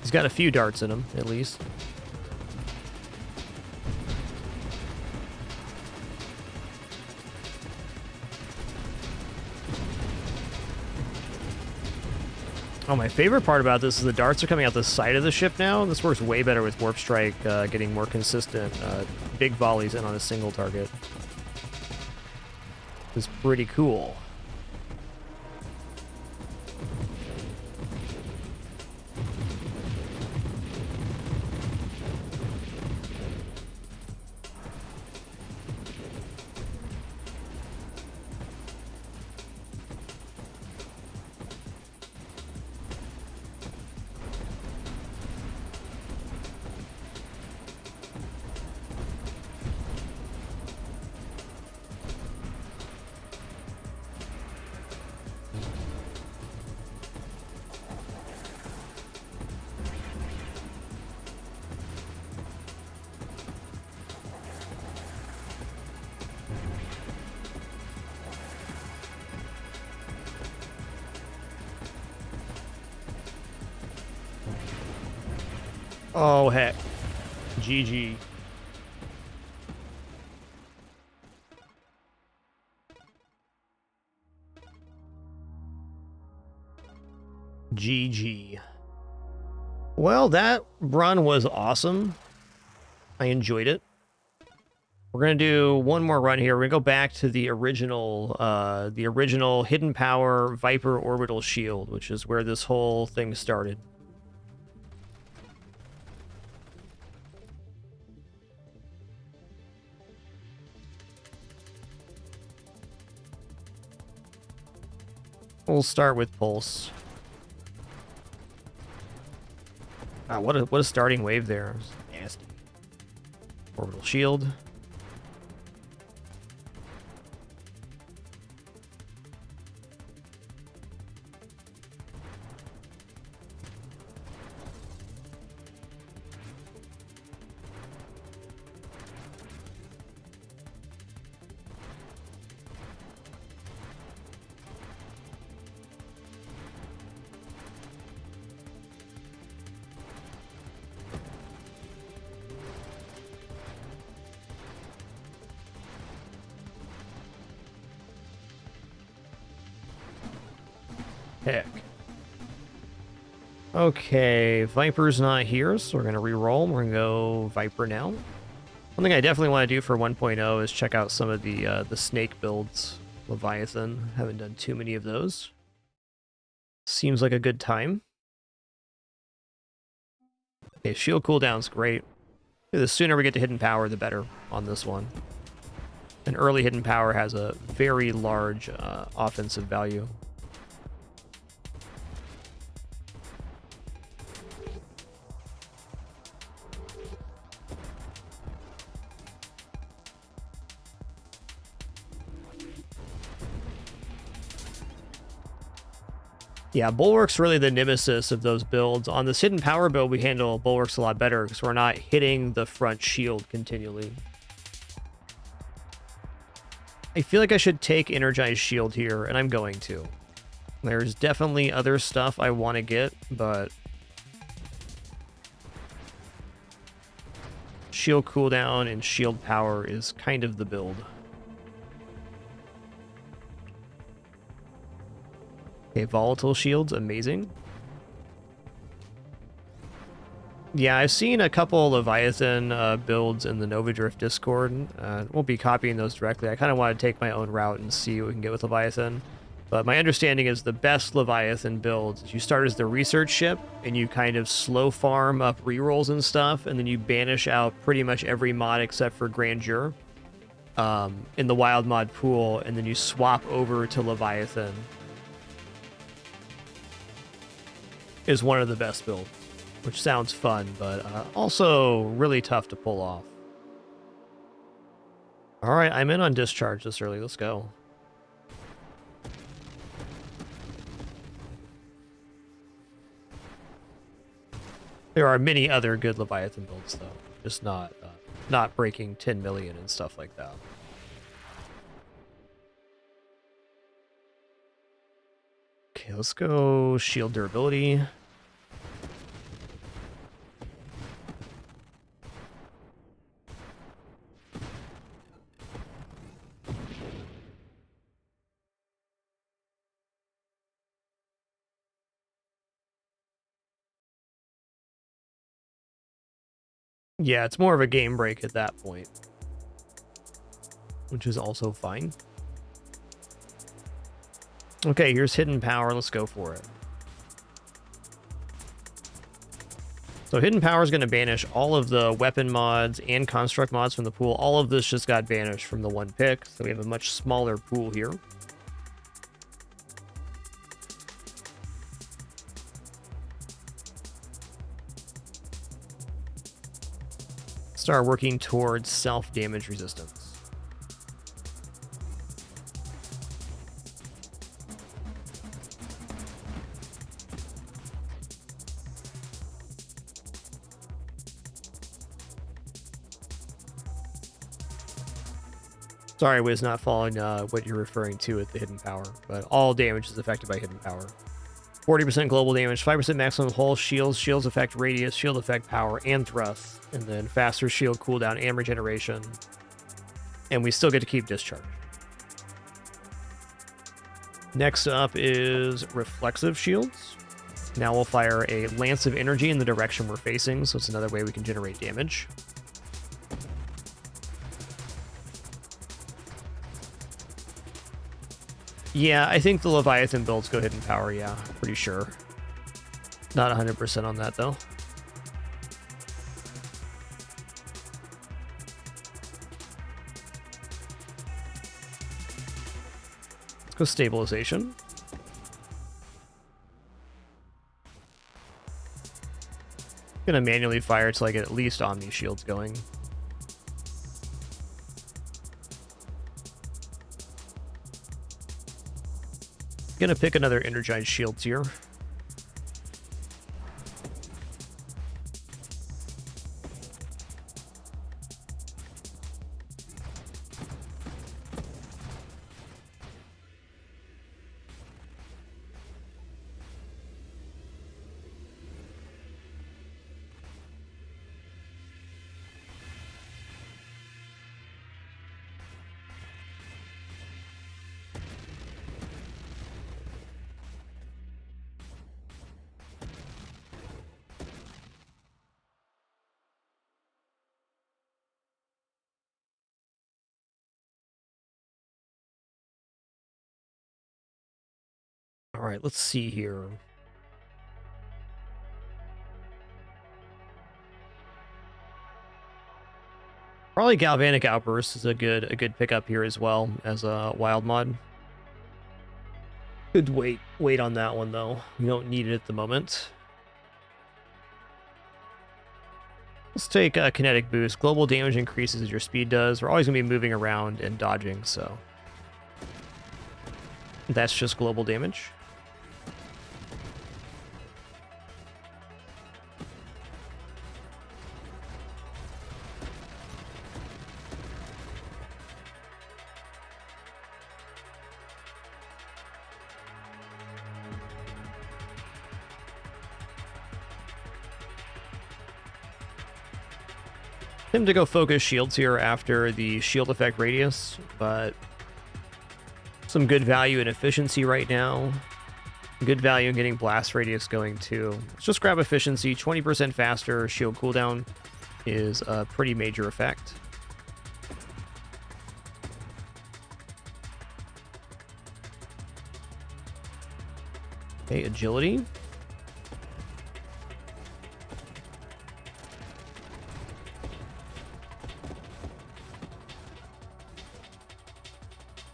He's got a few darts in him, at least. Oh, my favorite part about this is the darts are coming out the side of the ship now. This works way better with Warp Strike, getting more consistent big volleys in on a single target. It's pretty cool. Oh, heck. GG. GG. Well, that run was awesome. I enjoyed it. We're going to do one more run here. We're going to go back to the original Hidden Power Viper Orbital Shield, which is where this whole thing started. We'll start with Pulse. Ah, what a starting wave there. Nasty. Orbital Shield. Heck. Okay, Viper's not here, so we're going to re-roll. We're going to go Viper now. One thing I definitely want to do for 1.0 is check out some of the snake builds. Leviathan, haven't done too many of those. Seems like a good time. Okay, shield cooldown's great. The sooner we get to Hidden Power, the better on this one. An early Hidden Power has a very large offensive value. Yeah, Bulwark's really the nemesis of those builds. On this hidden power build, we handle Bulwarks a lot better because we're not hitting the front shield continually. I feel like I should take Energized Shield here, and I'm going to. There's definitely other stuff I want to get, but shield cooldown and shield power is kind of the build. Okay, volatile shields, amazing. Yeah, I've seen a couple Leviathan builds in the Nova Drift Discord. Won't be copying those directly. I kind of want to take my own route and see what we can get with Leviathan. But my understanding is the best Leviathan builds is you start as the research ship, and you kind of slow farm up rerolls and stuff, and then you banish out pretty much every mod except for Grandeur in the wild mod pool, and then you swap over to Leviathan. Is one of the best builds, which sounds fun, but also really tough to pull off. All right, I'm in on discharge this early. Let's go. There are many other good Leviathan builds, though, just not breaking 10 million and stuff like that. Okay, let's go shield durability. Yeah, it's more of a game break at that point, which is also fine. Okay, here's hidden power. Let's go for it. So hidden power is going to banish all of the weapon mods and construct mods from the pool. All of this just got banished from the one pick, so we have a much smaller pool here. Start working towards self-damage resistance. Sorry, I was not following what you're referring to with the hidden power, but all damage is affected by hidden power. 40% global damage, 5% maximum hull, shields affect radius, shield effect power, and thrust, and then faster shield cooldown and regeneration. And we still get to keep discharge. Next up is reflexive shields. Now we'll fire a lance of energy in the direction we're facing, so it's another way we can generate damage. Yeah, I think the Leviathan builds go hidden power, yeah, pretty sure. Not 100% on that, though. Let's go stabilization. Gonna manually fire till I get at least Omni shields going. Gonna pick another energized shields here. All right, let's see here. Probably Galvanic Outburst is a good pickup here as well as a wild mod. Good wait on that one though. We don't need it at the moment. Let's take a kinetic boost. Global damage increases as your speed does. We're always gonna be moving around and dodging, so that's just global damage. Him to go focus shields here after the shield effect radius, but some good value in efficiency right now. Good value in getting blast radius going too. Let's just grab efficiency. 20% faster shield cooldown is a pretty major effect. Okay, agility.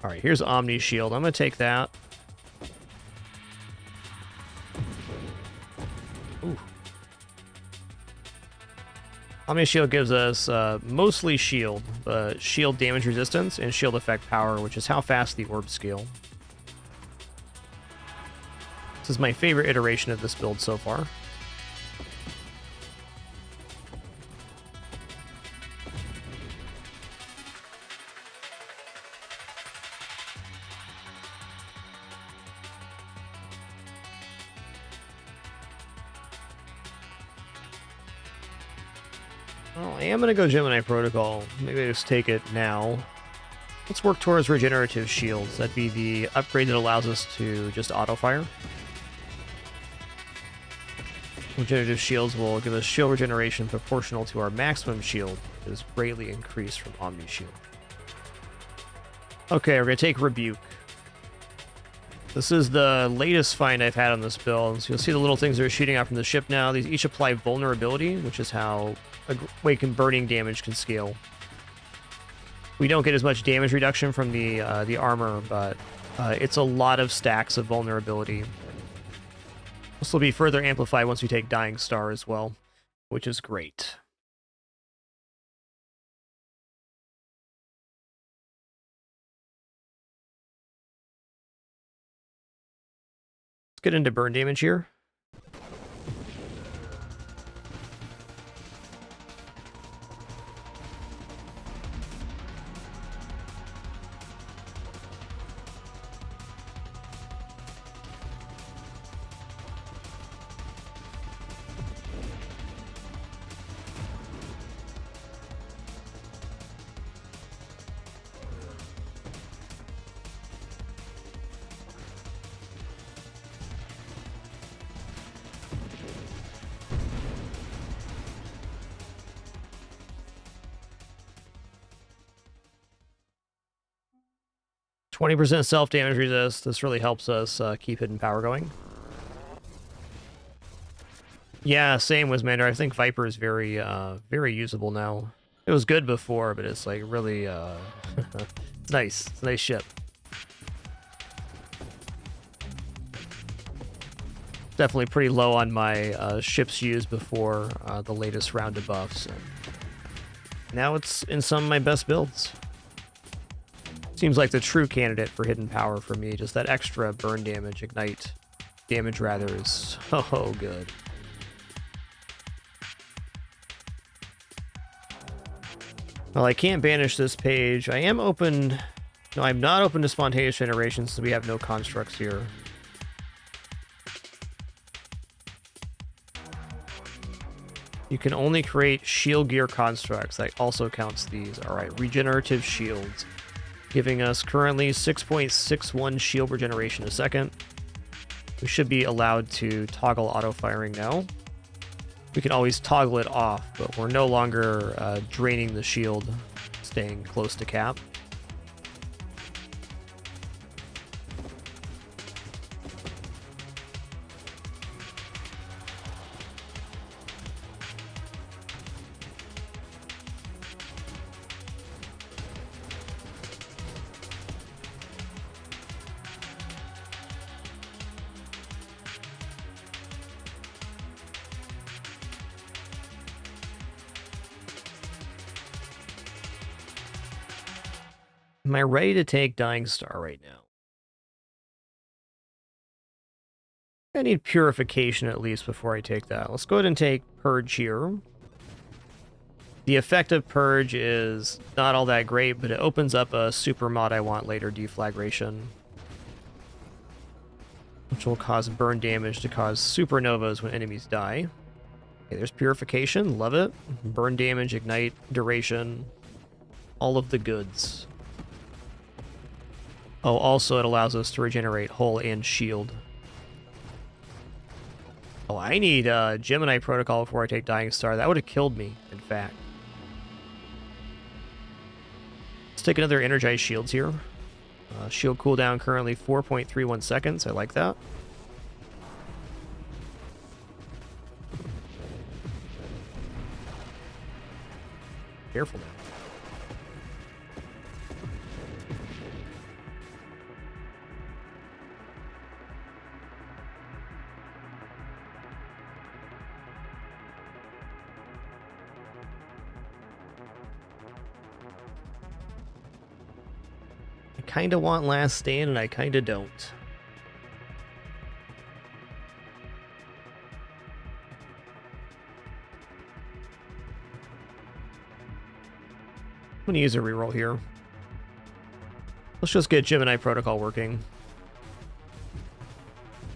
All right, here's Omni Shield. I'm going to take that. Ooh. Omni Shield gives us mostly shield, but shield damage resistance and shield effect power, which is how fast the orbs scale. This is my favorite iteration of this build so far. Well, I am going to go Gemini Protocol. Maybe I just take it now. Let's work towards Regenerative Shields. That'd be the upgrade that allows us to just auto-fire. Regenerative Shields will give us shield regeneration proportional to our maximum shield, which is greatly increased from Omni Shield. Okay, we're going to take Rebuke. This is the latest find I've had on this build. So you'll see the little things that are shooting out from the ship now. These each apply vulnerability, which is how burning damage can scale. We don't get as much damage reduction from the armor, but it's a lot of stacks of vulnerability. This will be further amplified once we take Dying Star as well, which is great. Let's get into burn damage here. %20 self-damage resist. This really helps us keep Hidden Power going. Yeah, same with Mander. I think Viper is very usable now. It was good before, but it's like really it's nice. It's a nice ship. Definitely pretty low on my ships used before the latest round of buffs. And now it's in some of my best builds. Seems like the true candidate for Hidden Power for me. Just that extra burn damage, ignite damage rather, is so good. Well, I can't banish this page. I am open... No, I'm not open to spontaneous generation since we have no constructs here. You can only create shield gear constructs. That also counts these. Alright, regenerative shields. Giving us currently 6.61 shield regeneration a second. We should be allowed to toggle auto-firing now. We can always toggle it off, but we're no longer draining the shield, staying close to cap. Am I ready to take Dying Star right now? I need Purification at least before I take that. Let's go ahead and take Purge here. The effect of Purge is not all that great, but it opens up a super mod I want later, Deflagration, which will cause burn damage to cause supernovas when enemies die. Okay, there's purification. Love it. Burn damage, ignite, duration. All of the goods. Oh, also it allows us to regenerate hull and shield. Oh, I need Gemini Protocol before I take Dying Star. That would have killed me, in fact. Let's take another Energized Shields here. Shield cooldown currently 4.31 seconds. I like that. Careful now. I kind of want Last Stand, and I kind of don't. I'm going to use a reroll here. Let's just get Gemini Protocol working.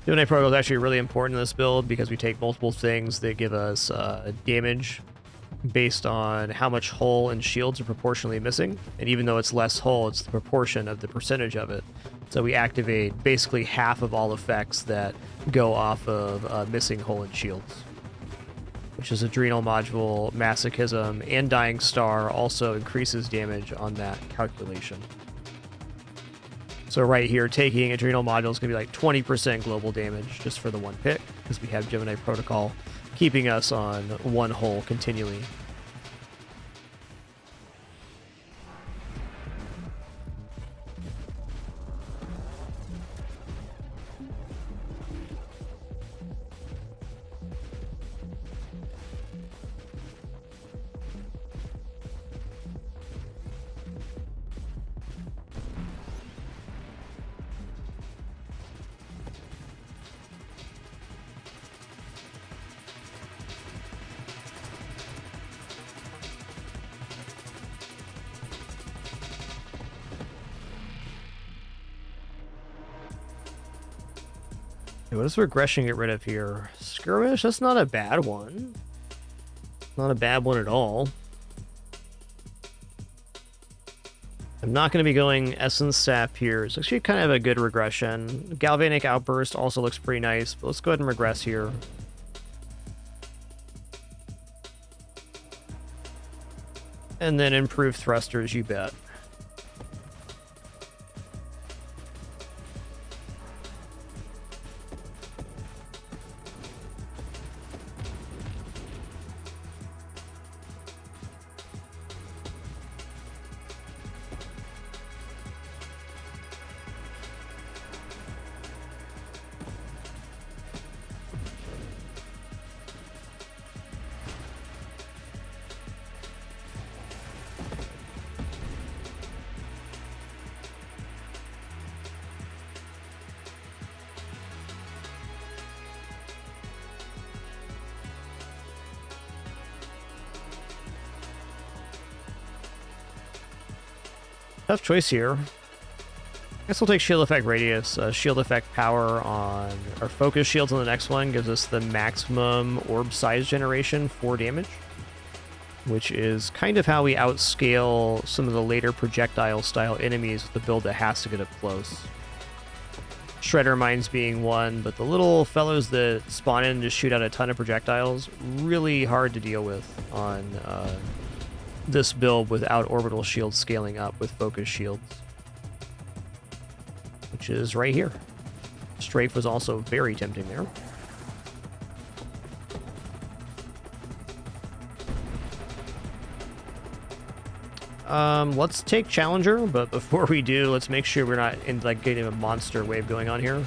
Gemini Protocol is actually really important in this build because we take multiple things that give us damage based on how much hull and shields are proportionally missing. And even though it's less hull, it's the proportion of the percentage of it. So we activate basically half of all effects that go off of missing hull and shields. Which is Adrenal Module, Masochism, and Dying Star also increases damage on that calculation. So right here, taking Adrenal Module is going to be like 20% global damage just for the one pick, because we have Gemini Protocol keeping us on one hull continually. What does regression get rid of here? Skirmish? That's not a bad one. Not a bad one at all. I'm not going to be going Essence Sap here. It's actually kind of a good regression. Galvanic Outburst also looks pretty nice, but let's go ahead and regress here. And then improve thrusters, you bet. Tough choice here. I guess we'll take Shield Effect Radius. Shield Effect Power on our Focus Shields on the next one gives us the maximum orb size generation for damage, which is kind of how we outscale some of the later projectile style enemies with the build that has to get up close. Shredder Mines being one, but the little fellows that spawn in and just shoot out a ton of projectiles, really hard to deal with on this build without orbital shields scaling up with focus shields, which is right here. Strafe was also very tempting there. Let's take Challenger, but before we do, let's make sure we're not in like getting a monster wave going on here.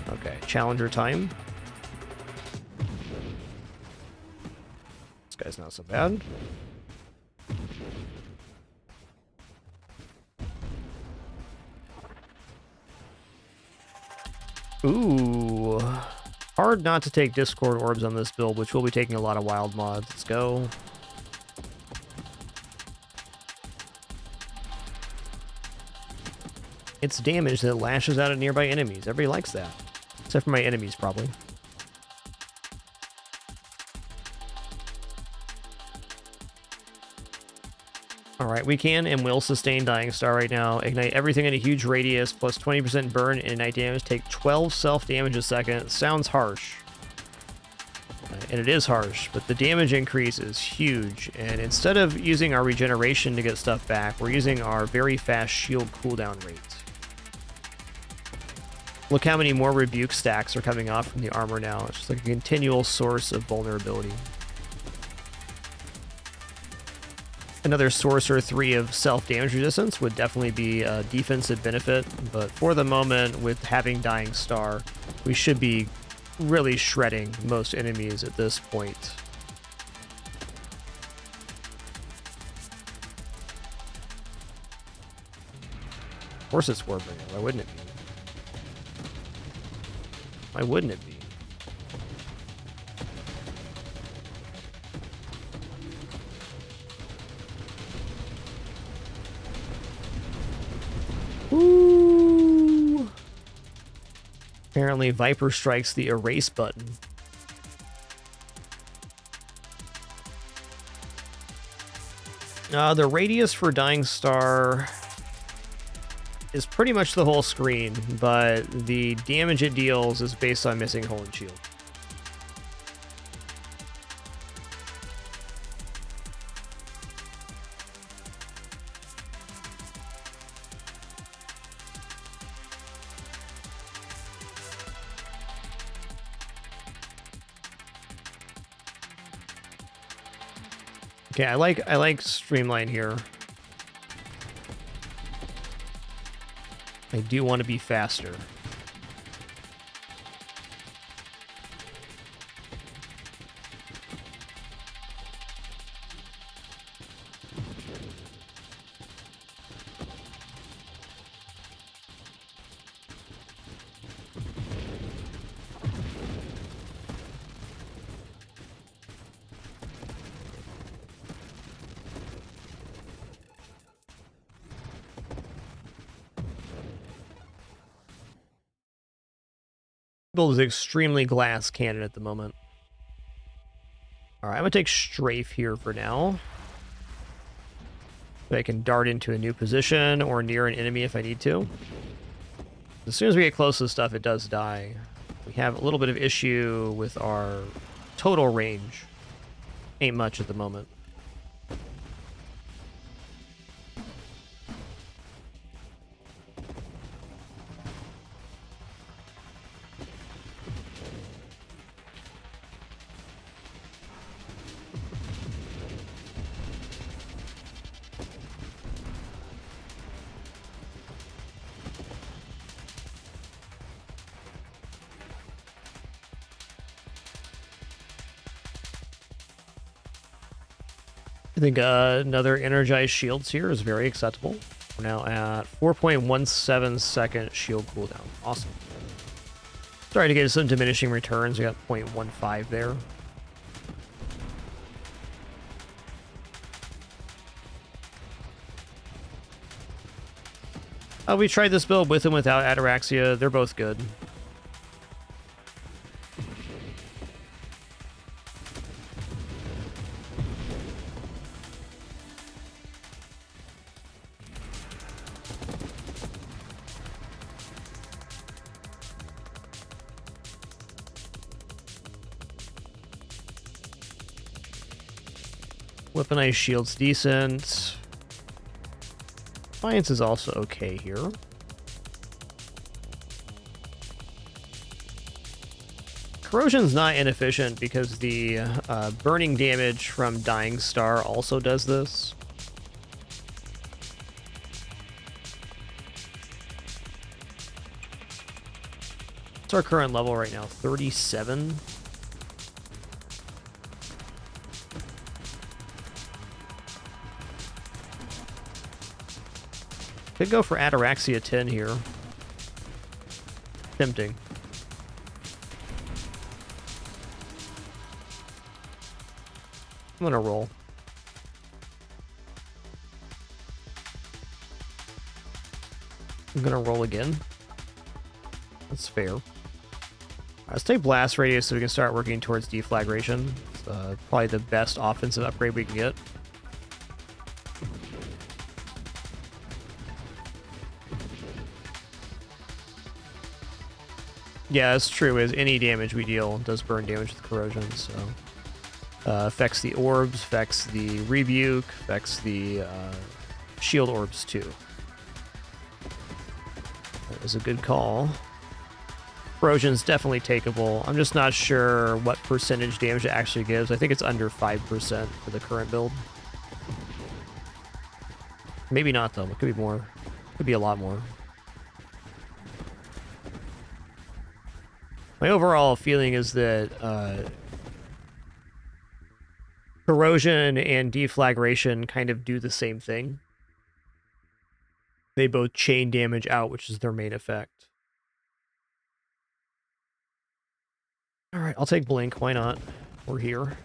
Okay, Challenger time. This guy's not so bad. Ooh, hard not to take Discord Orbs on this build, which will be taking a lot of wild mods. Let's go. It's damage that lashes out at nearby enemies. Everybody likes that. Except for my enemies, probably. All right, we can and will sustain Dying Star right now. Ignite everything in a huge radius, plus 20% burn and ignite damage. Take 12 self-damage a second. Sounds harsh. And it is harsh, but the damage increase is huge. And instead of using our regeneration to get stuff back, we're using our very fast shield cooldown rate. Look how many more rebuke stacks are coming off from the armor now. It's just like a continual source of vulnerability. Another Sorcerer 3 of self-damage resistance would definitely be a defensive benefit, but for the moment, with having Dying Star, we should be really shredding most enemies at this point. Of course it's Warbringer. Why wouldn't it be? Why wouldn't it be? Ooh. Apparently Viper strikes the erase button. The radius for Dying Star is pretty much the whole screen, but the damage it deals is based on missing hull and shield. Okay, I like Streamline here. I do want to be faster. Build is extremely glass cannon at the moment. Alright, I'm gonna take Strafe here for now. So I can dart into a new position or near an enemy if I need to. As soon as we get close to stuff, it does die. We have a little bit of issue with our total range. Ain't much at the moment. I think another energized shields here is very acceptable. We're now at 4.17 second shield cooldown. Awesome. Sorry to get some diminishing returns. We got 0.15 there. We tried this build with and without Ataraxia. They're both good. Weaponized shield's decent. Defiance is also okay here. Corrosion's not inefficient because the burning damage from Dying Star also does this. What's our current level right now? 37? Could go for Ataraxia 10 here. Tempting. I'm gonna roll. I'm gonna roll again. That's fair. All right, let's take Blast Radius so we can start working towards Deflagration. It's probably the best offensive upgrade we can get. Yeah, that's true. As any damage we deal does burn damage with corrosion, so affects the orbs, affects the rebuke, affects the shield orbs too. That was a good call. Corrosion's definitely takeable. I'm just not sure what percentage damage it actually gives. I think it's under 5% for the current build. Maybe not though. It could be more. Could be a lot more. My overall feeling is that corrosion and deflagration kind of do the same thing. They both chain damage out, which is their main effect. All right, I'll take Blink. Why not? We're here.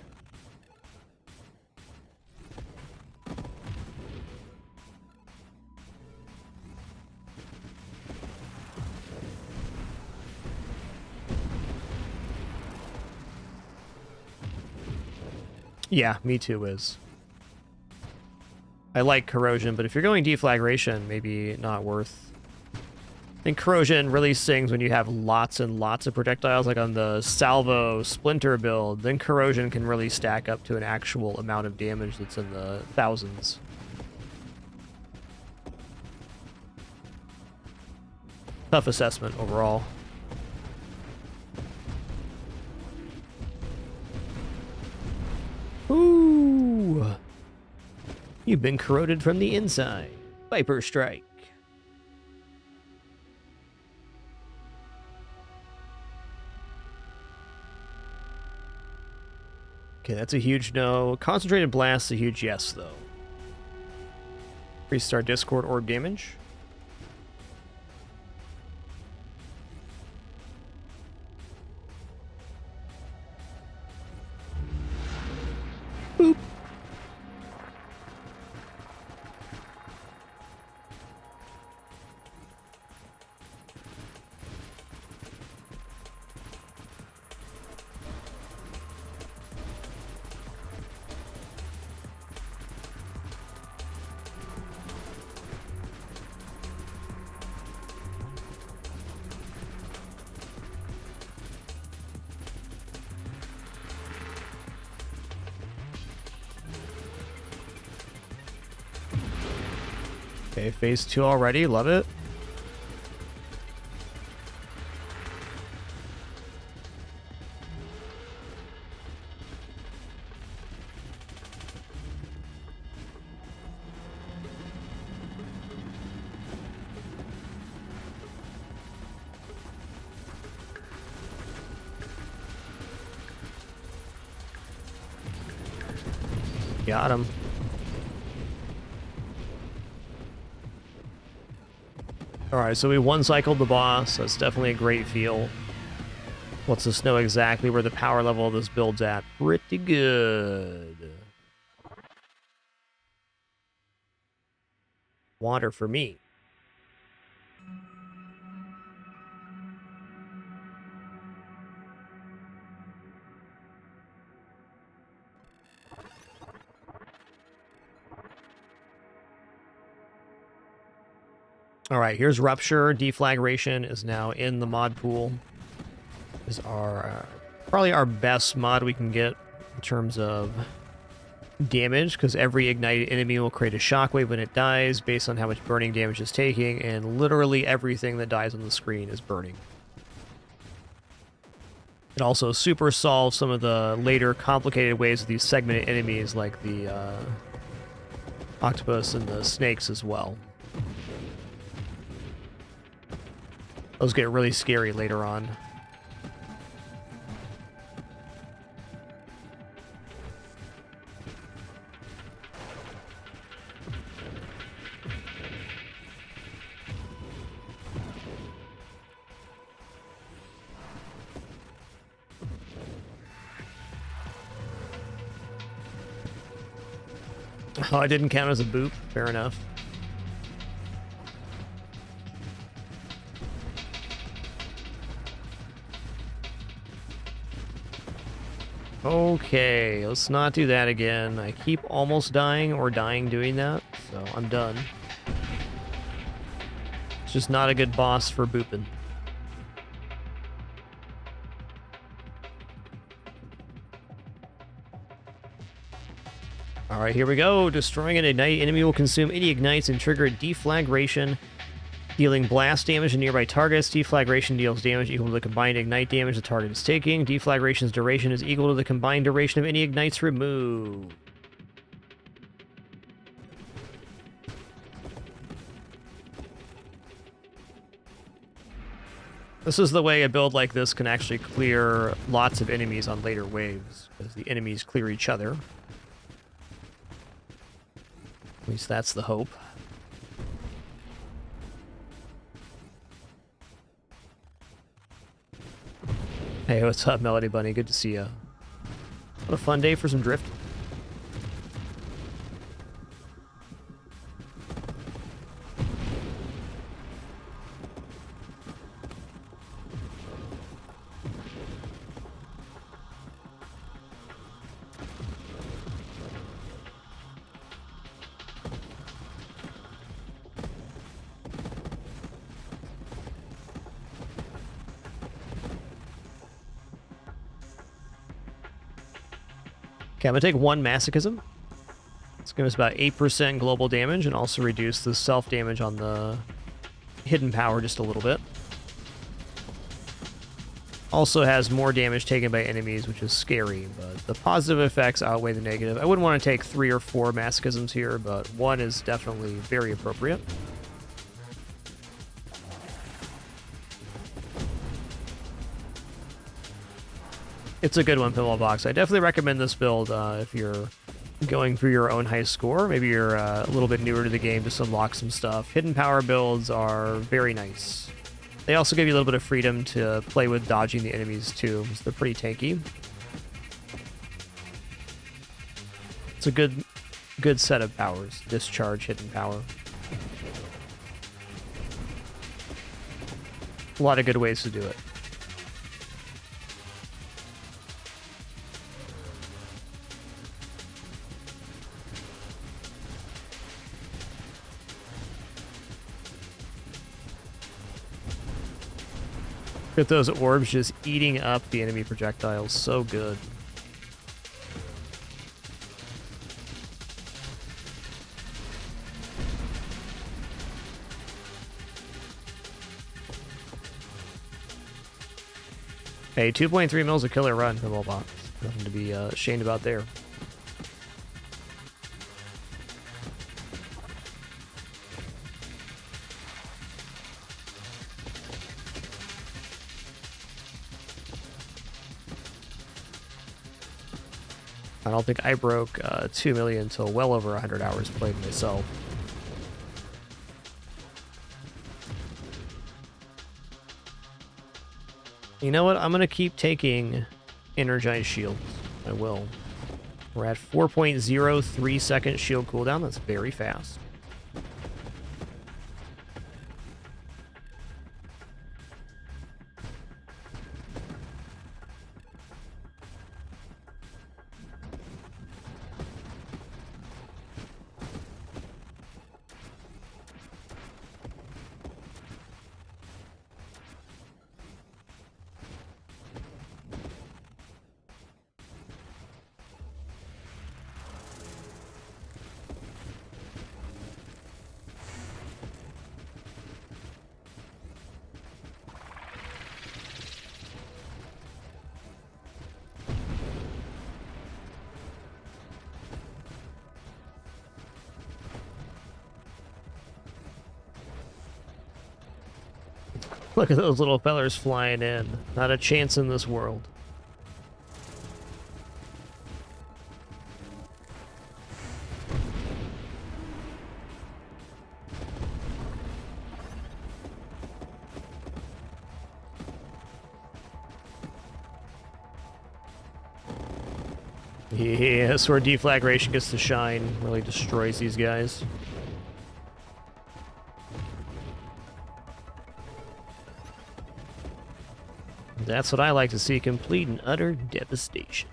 Yeah, me too, Wiz. I like corrosion, but if you're going deflagration, maybe not worth. I think corrosion really stings when you have lots and lots of projectiles, like on the salvo splinter build. Then corrosion can really stack up to an actual amount of damage that's in the thousands. Tough assessment overall. Ooh. You've been corroded from the inside. Viper Strike. Okay, that's a huge no. Concentrated Blast, a huge yes, though. Restart Discord orb damage. Boop. Okay, phase 2 already. Love it. Got him. Alright, so we one-cycled the boss. That's definitely a great feel. Lets us know exactly where the power level of this build's at. Pretty good. Water for me. Alright, here's Rupture. Deflagration is now in the mod pool. Is our probably our best mod we can get in terms of damage, because every ignited enemy will create a shockwave when it dies based on how much burning damage it's taking, and literally everything that dies on the screen is burning. It also super solves some of the later complicated ways of these segmented enemies, like the octopus and the snakes as well. Those get really scary later on. Oh, it didn't count as a boop. Fair enough. Okay, let's not do that again. I keep almost dying or dying doing that, so I'm done. It's just not a good boss for booping. All right, here we go. Destroying an ignite. Enemy will consume any ignites and trigger a deflagration, dealing blast damage to nearby targets. Deflagration deals damage equal to the combined ignite damage the target is taking. Deflagration's duration is equal to the combined duration of any ignites removed. This is the way a build like this can actually clear lots of enemies on later waves, as the enemies clear each other. At least that's the hope. Hey, what's up, Melody Bunny? Good to see you. What a fun day for some drift. Okay, I'm going to take one Masochism. It's going to give us about 8% global damage and also reduce the self-damage on the hidden power just a little bit. Also has more damage taken by enemies, which is scary, but the positive effects outweigh the negative. I wouldn't want to take 3 or 4 Masochisms here, but one is definitely very appropriate. It's a good one, Pinball Box. I definitely recommend this build if you're going for your own high score. Maybe you're a little bit newer to the game, just unlock some stuff. Hidden power builds are very nice. They also give you a little bit of freedom to play with dodging the enemies too, because they're pretty tanky. It's a good set of powers. Discharge, hidden power. A lot of good ways to do it. Look at those orbs just eating up the enemy projectiles. So good. Hey, 2.3 mils a killer run from Pinball Box. Nothing to be ashamed about there. I don't think I broke 2 million until well over 100 hours played myself. You know what? I'm going to keep taking Energized Shields. I will. We're at 4.03 second shield cooldown. That's very fast. Look at those little fellers flying in. Not a chance in this world. Yeah, that's where deflagration gets to shine. Really destroys these guys. That's what I like to see, complete and utter devastation.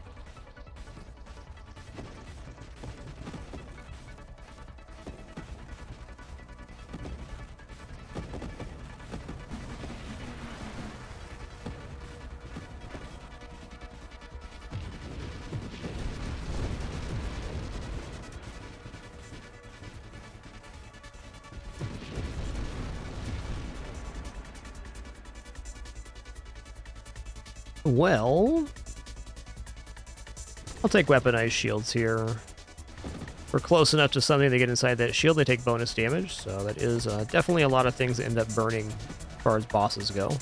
Well, I'll take weaponized shields here. If we're close enough to something to get inside that shield, they take bonus damage, so that is definitely a lot of things that end up burning as far as bosses go.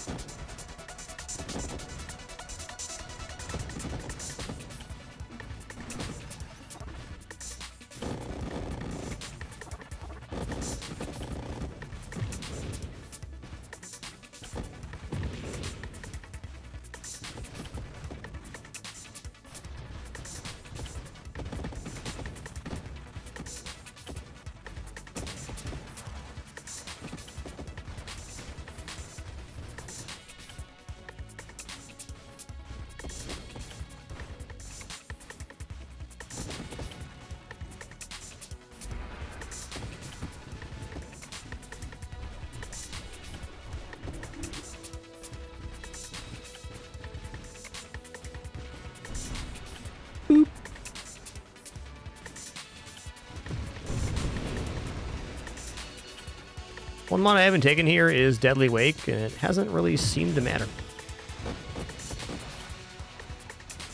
One mod I haven't taken here is Deadly Wake, and it hasn't really seemed to matter.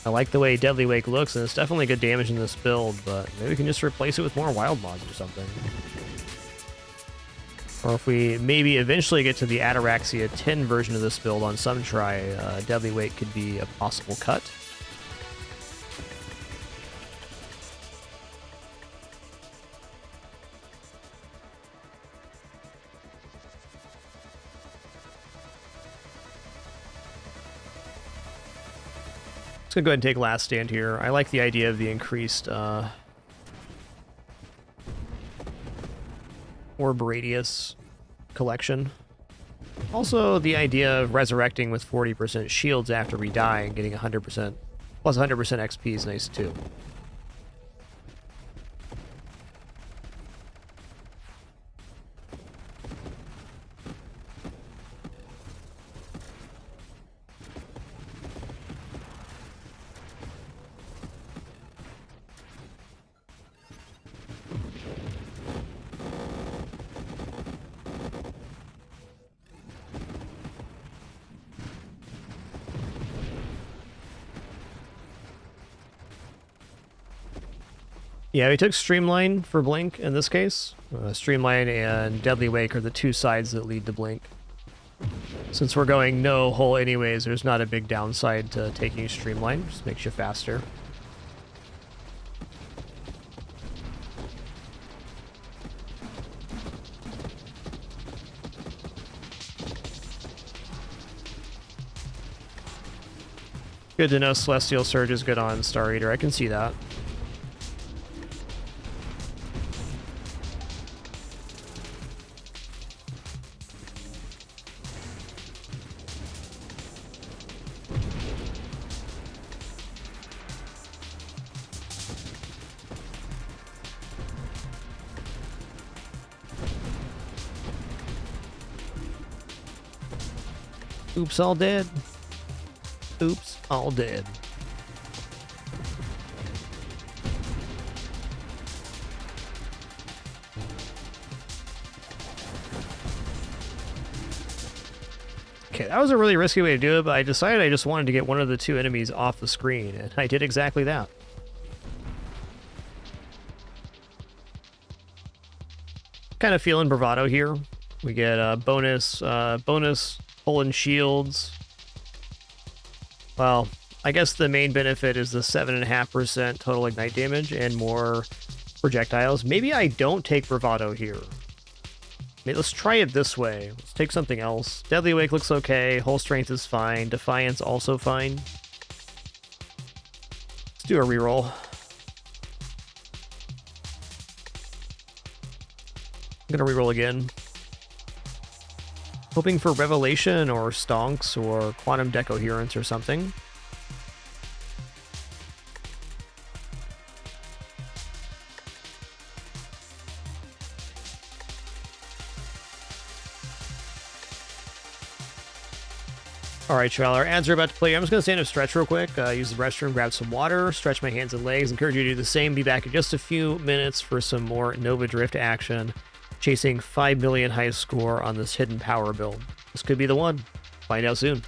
I like the way Deadly Wake looks, and it's definitely good damage in this build, but maybe we can just replace it with more wild mods or something. Or if we maybe eventually get to the Ataraxia 10 version of this build on some try, Deadly Wake could be a possible cut. Let's go ahead and take Last Stand here. I like the idea of the increased orb radius collection. Also, the idea of resurrecting with 40% shields after we die and getting 100% plus 100% XP is nice too. Yeah, we took Streamline for Blink in this case. Streamline and Deadly Wake are the two sides that lead to Blink. Since we're going no hole anyways, there's not a big downside to taking Streamline. Just makes you faster. Good to know Celestial Surge is good on Star Eater. I can see that. Oops, all dead. Oops, all dead. Okay, that was a really risky way to do it, but I decided I just wanted to get one of the two enemies off the screen, and I did exactly that. Kind of feeling bravado here. We get a bonus pulling shields. Well, I guess the main benefit is the 7.5% total ignite damage and more projectiles. Maybe I don't take bravado here. Maybe let's try it this way. Let's take something else. Deadly Wake looks okay. Whole Strength is fine. Defiance also fine. Let's do a reroll. I'm gonna reroll again. Hoping for Revelation or Stonks or Quantum Decoherence or something. Alright, y'all, our ads are about to play. I'm just going to stand up, stretch real quick, use the restroom, grab some water, stretch my hands and legs. Encourage you to do the same. Be back in just a few minutes for some more Nova Drift action. Chasing 5 million high score on this hidden power build. This could be the one. Find out soon.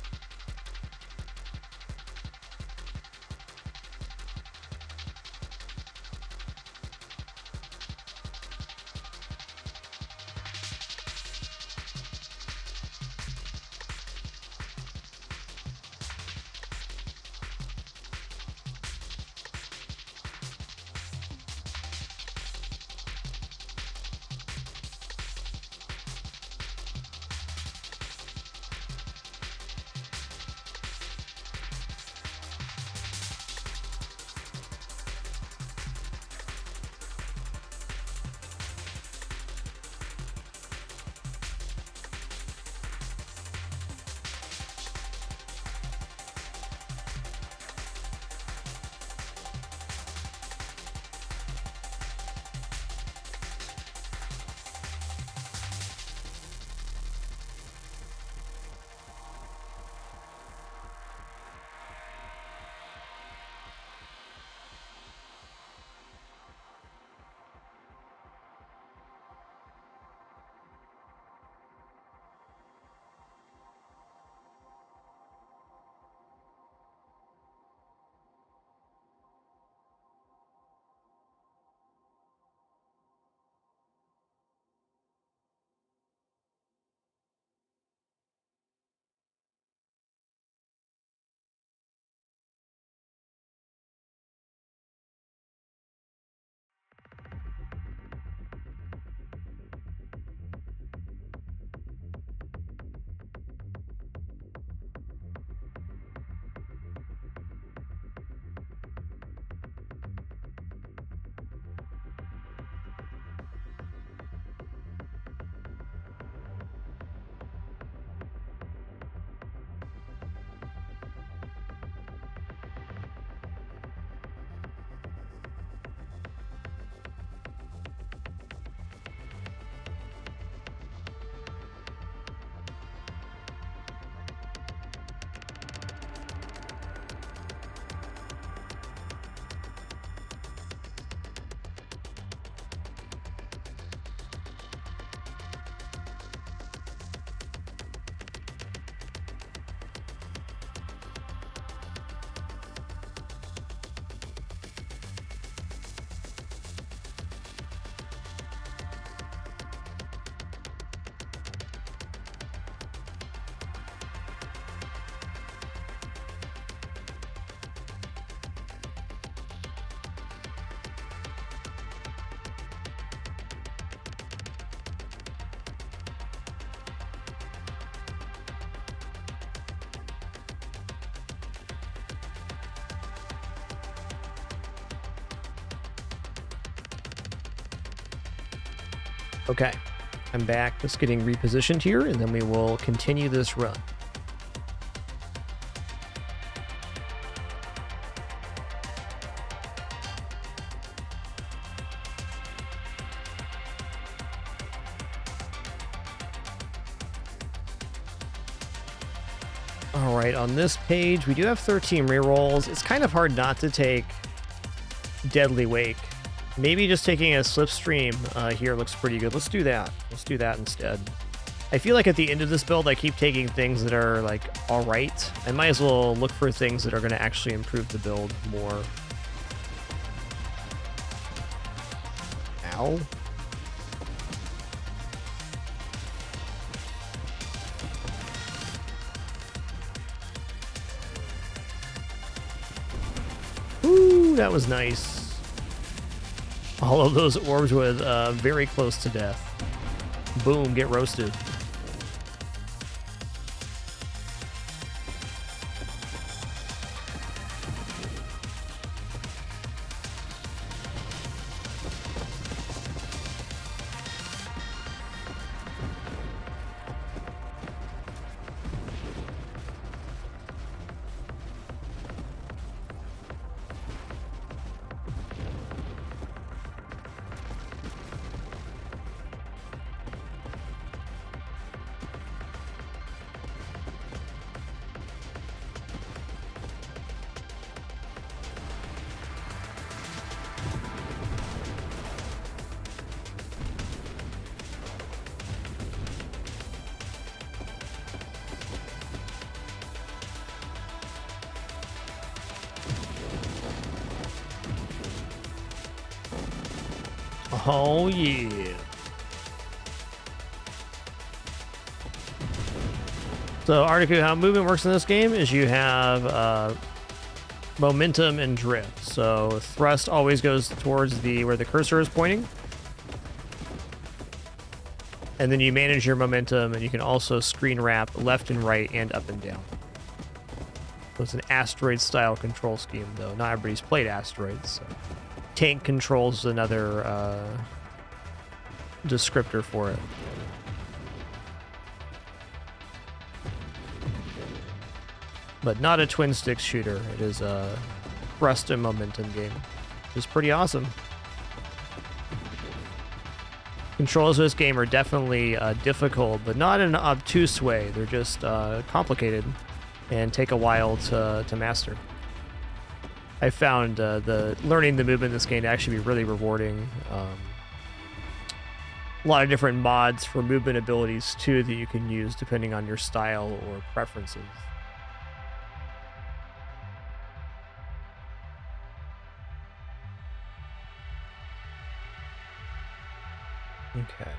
Okay, I'm back. Just getting repositioned here, and then we will continue this run. All right, on this page, we do have 13 rerolls. It's kind of hard not to take Deadly Wake. Maybe just taking a Slipstream here looks pretty good. Let's do that. Let's do that instead. I feel like at the end of this build, I keep taking things that are, like, all right. I might as well look for things that are going to actually improve the build more. Ow. Ooh, that was nice. All of those orbs with very close to death. Boom, get roasted. Oh, yeah. So, Articu, how movement works in this game is you have momentum and drift. So, thrust always goes towards where the cursor is pointing. And then you manage your momentum, and you can also screen wrap left and right and up and down. So, it's an asteroid-style control scheme, though. Not everybody's played asteroids, so... Tank controls is another descriptor for it. But not a twin stick shooter. It is a thrust and momentum game, which is pretty awesome. Controls of this game are definitely difficult, but not in an obtuse way. They're just complicated and take a while to master. I found learning the movement in this game to actually be really rewarding. A lot of different mods for movement abilities too that you can use depending on your style or preferences. Okay.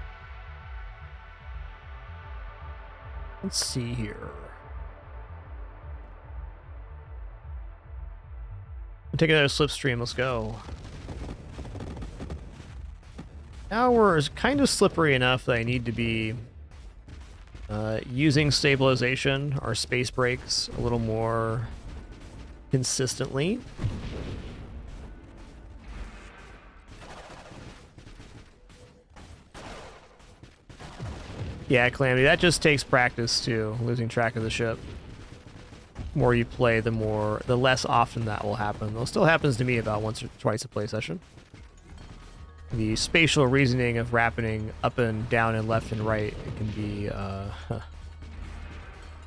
Let's see here. Take another slipstream, let's go. Now we're kind of slippery enough that I need to be using stabilization or space brakes a little more consistently. Yeah, Calamity, that just takes practice too, losing track of the ship. The more you play, the less often that will happen. Though it still happens to me about once or twice a play session. The spatial reasoning of wrapping up and down and left and right, it can be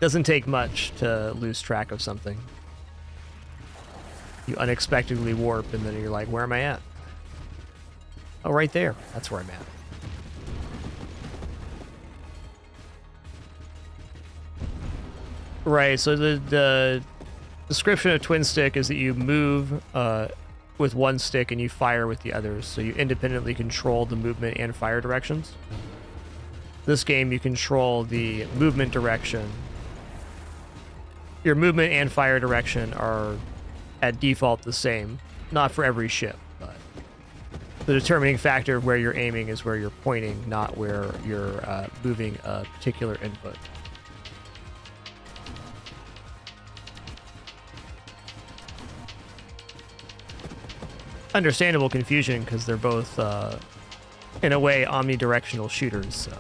doesn't take much to lose track of something. You unexpectedly warp and then you're like, where am I at? Oh, right there. That's where I'm at. Right, so the description of twin stick is that you move with one stick and you fire with the others, so you independently control the movement and fire directions. This game, you control the movement direction. Your movement and fire direction are at default the same, not for every ship, but the determining factor of where you're aiming is where you're pointing, not where you're moving a particular input. Understandable confusion because they're both in a way, omnidirectional shooters, so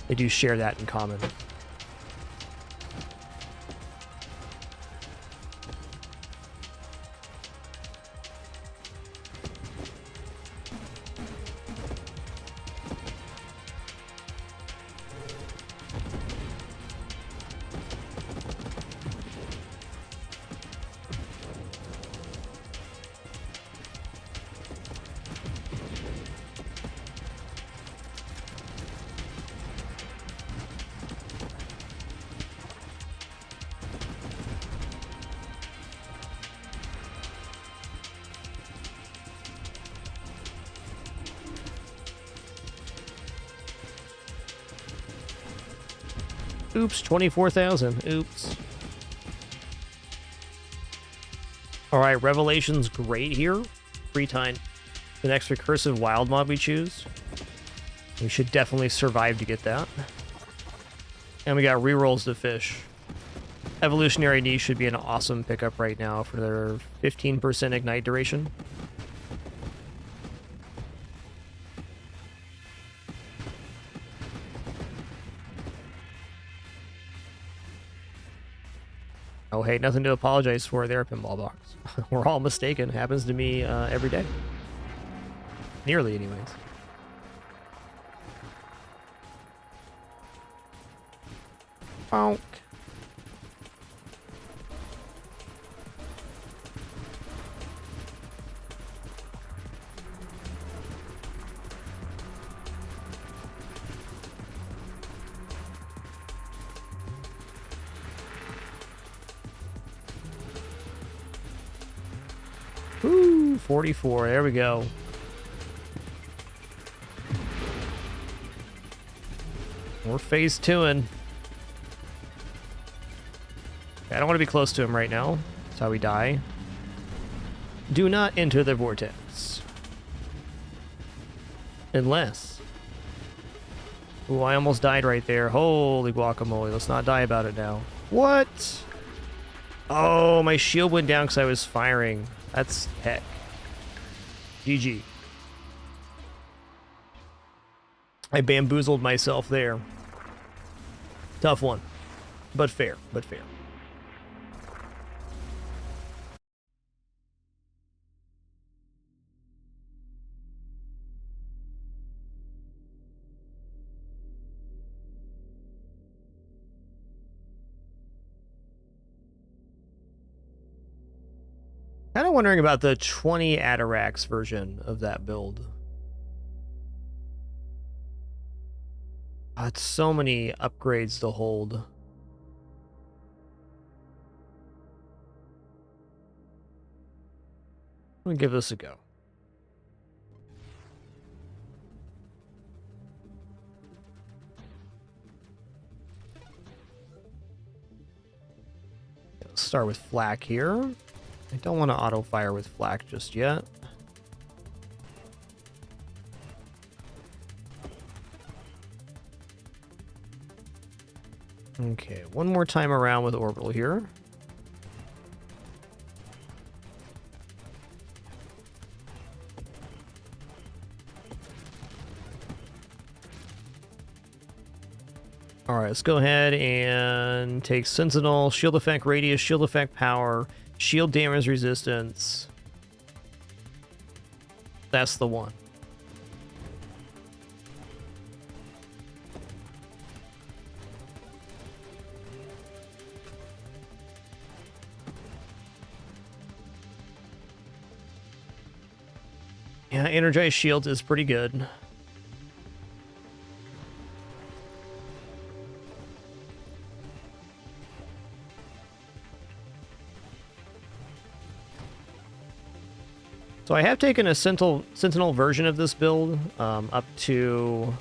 they do share that in common. Oops, 24,000. Oops. Alright, Revelation's great here. Free time. The next recursive wild mob we choose. We should definitely survive to get that. And we got rerolls to fish. Evolutionary Niche should be an awesome pickup right now for their 15% ignite duration. Oh, hey, nothing to apologize for there, Pinball Box. We're all mistaken. Happens to me every day. Nearly, anyways. Bonk. Woo, 44. There we go. We're phase 2-ing. I don't want to be close to him right now. That's how we die. Do not enter the vortex. Unless... Ooh, I almost died right there. Holy guacamole. Let's not die about it now. What? Oh, my shield went down because I was firing. That's heck. GG. I bamboozled myself there. Tough one. But fair. But fair. Kind of wondering about the 20 Atarax version of that build. It's so many upgrades to hold. I'm gonna give this a go. Let's start with flak here. I don't want to auto-fire with flak just yet. Okay, one more time around with orbital here. Alright, let's go ahead and take Sentinel, shield effect radius, shield effect power, shield damage resistance. That's the one. Yeah, energized shield is pretty good. So I have taken a Sentinel version of this build up to...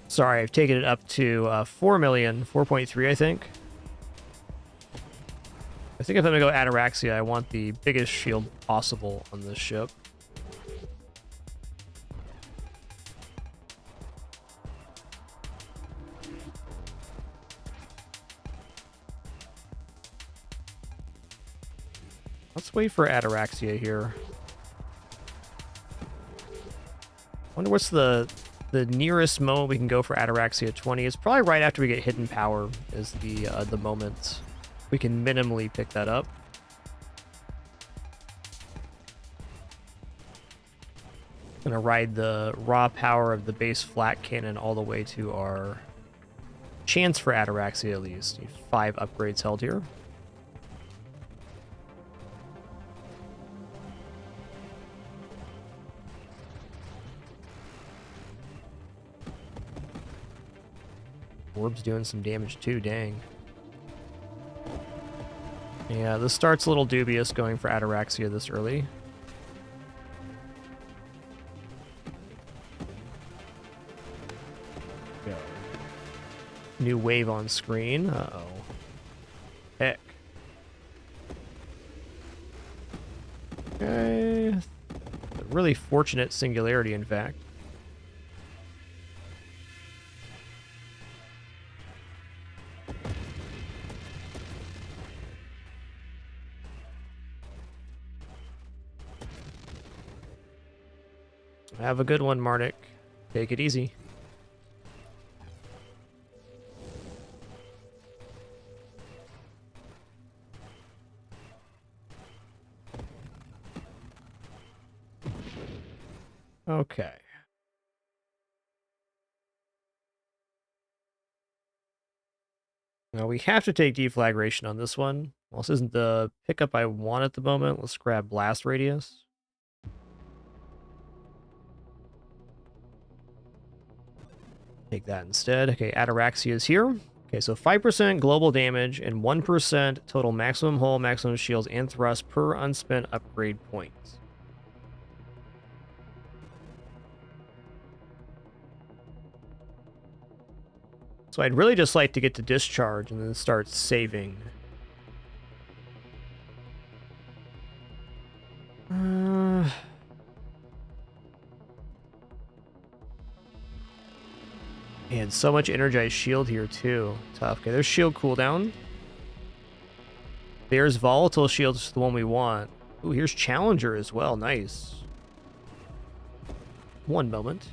Sorry, I've taken it up to 4 million, 4.3, I think. I think if I'm going to go Ataraxia, I want the biggest shield possible on this ship. Let's wait for Ataraxia here. Wonder what's the nearest moment we can go for Ataraxia 20. It's probably right after we get Hidden Power is the moment we can minimally pick that up. Gonna ride the raw power of the base flat cannon all the way to our chance for Ataraxia at least. 5 upgrades held here. Orb's doing some damage too, dang. Yeah, this start's a little dubious going for Ataraxia this early. Go. New wave on screen. Uh-oh. Heck. Okay. A really fortunate singularity, in fact. Have a good one, Marnik. Take it easy. Okay. Now we have to take deflagration on this one. Well, this isn't the pickup I want at the moment. Let's grab Blast Radius. Take that instead. Okay, Ataraxia is here. Okay, so 5% global damage and 1% total maximum hull, maximum shields, and thrust per unspent upgrade points. So I'd really just like to get to discharge and then start saving. Man, so much energized shield here too. Tough. Okay, there's shield cooldown. There's volatile shield, which is the one we want. Ooh, here's Challenger as well. Nice. One moment.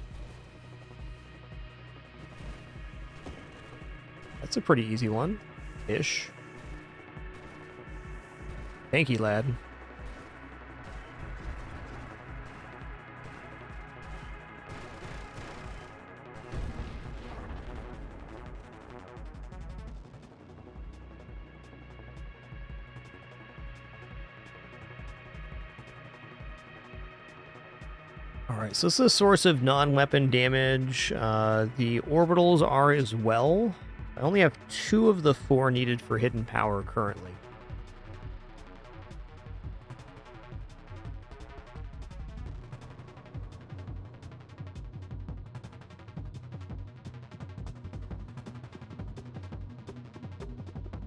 That's a pretty easy one. Ish. Thank you, lad. Alright, so this is a source of non-weapon damage. The orbitals are as well. I only have 2 of the 4 needed for hidden power currently.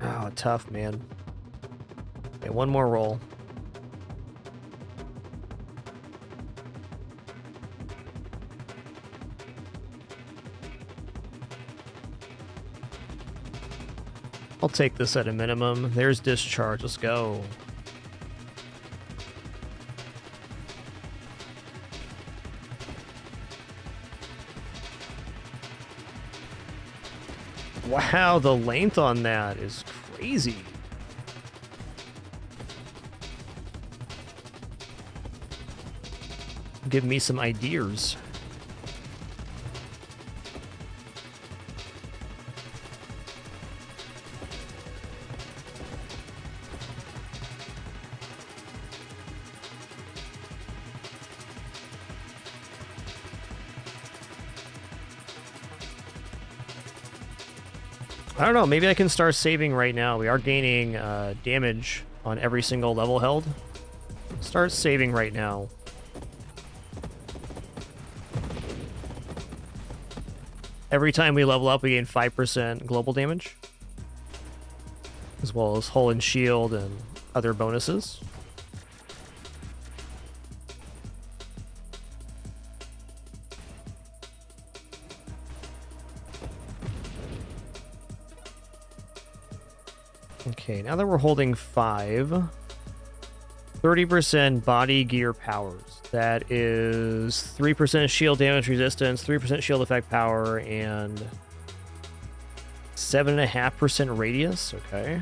Oh, tough, man. Okay, one more roll. I'll take this at a minimum. There's discharge. Let's go. Wow, the length on that is crazy. Give me some ideas. I don't know, maybe I can start saving right now. We are gaining damage on every single level held. Start saving right now. Every time we level up, we gain 5% global damage, as well as hull and shield and other bonuses. Okay, now that we're holding 5, 30% body gear powers. That is 3% shield damage resistance, 3% shield effect power, and 7.5% radius. Okay.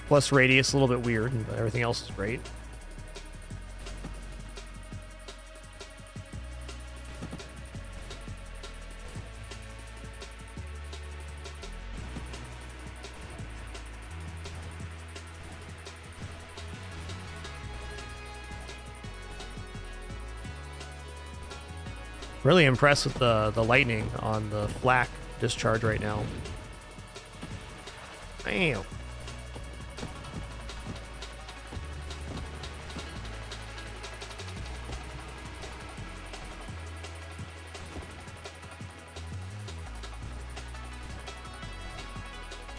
Plus radius, a little bit weird, but everything else is great. Really impressed with the lightning on the flak discharge right now. Bam.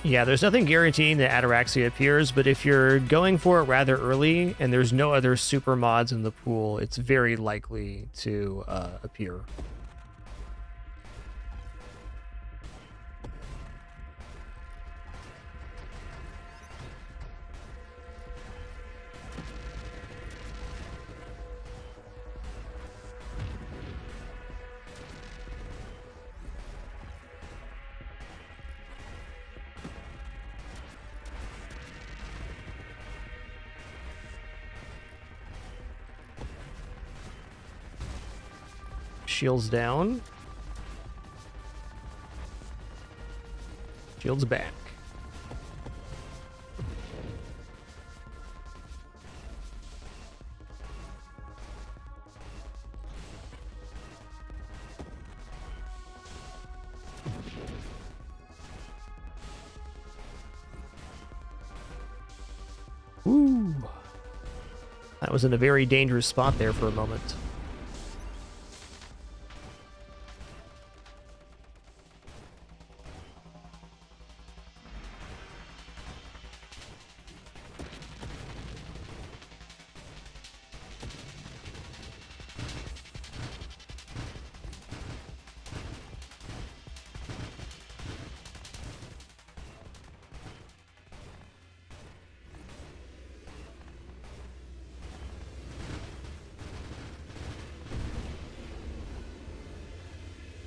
Yeah, there's nothing guaranteeing that Ataraxia appears, but if you're going for it rather early and there's no other super mods in the pool, it's very likely to appear. Shields down. Shields back. Ooh. That was in a very dangerous spot there for a moment.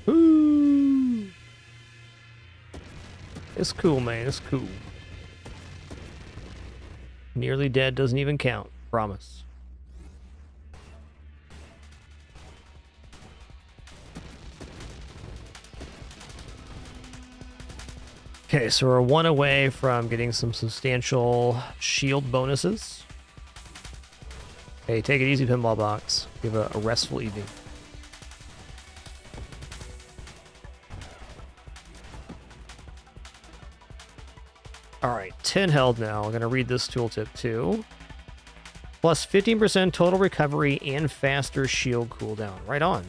Ooh. It's cool, man. It's cool. Nearly dead doesn't even count. Promise. Okay, so we're one away from getting some substantial shield bonuses. Hey, take it easy, Pinball Box. You have a restful evening. Alright, 10 held now. I'm going to read this tooltip too. Plus 15% total recovery and faster shield cooldown. Right on.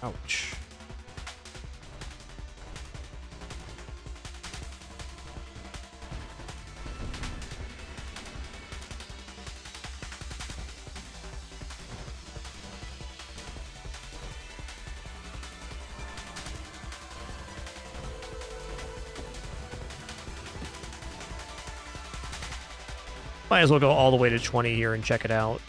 Ouch. Might as well go all the way to 20 here and check it out.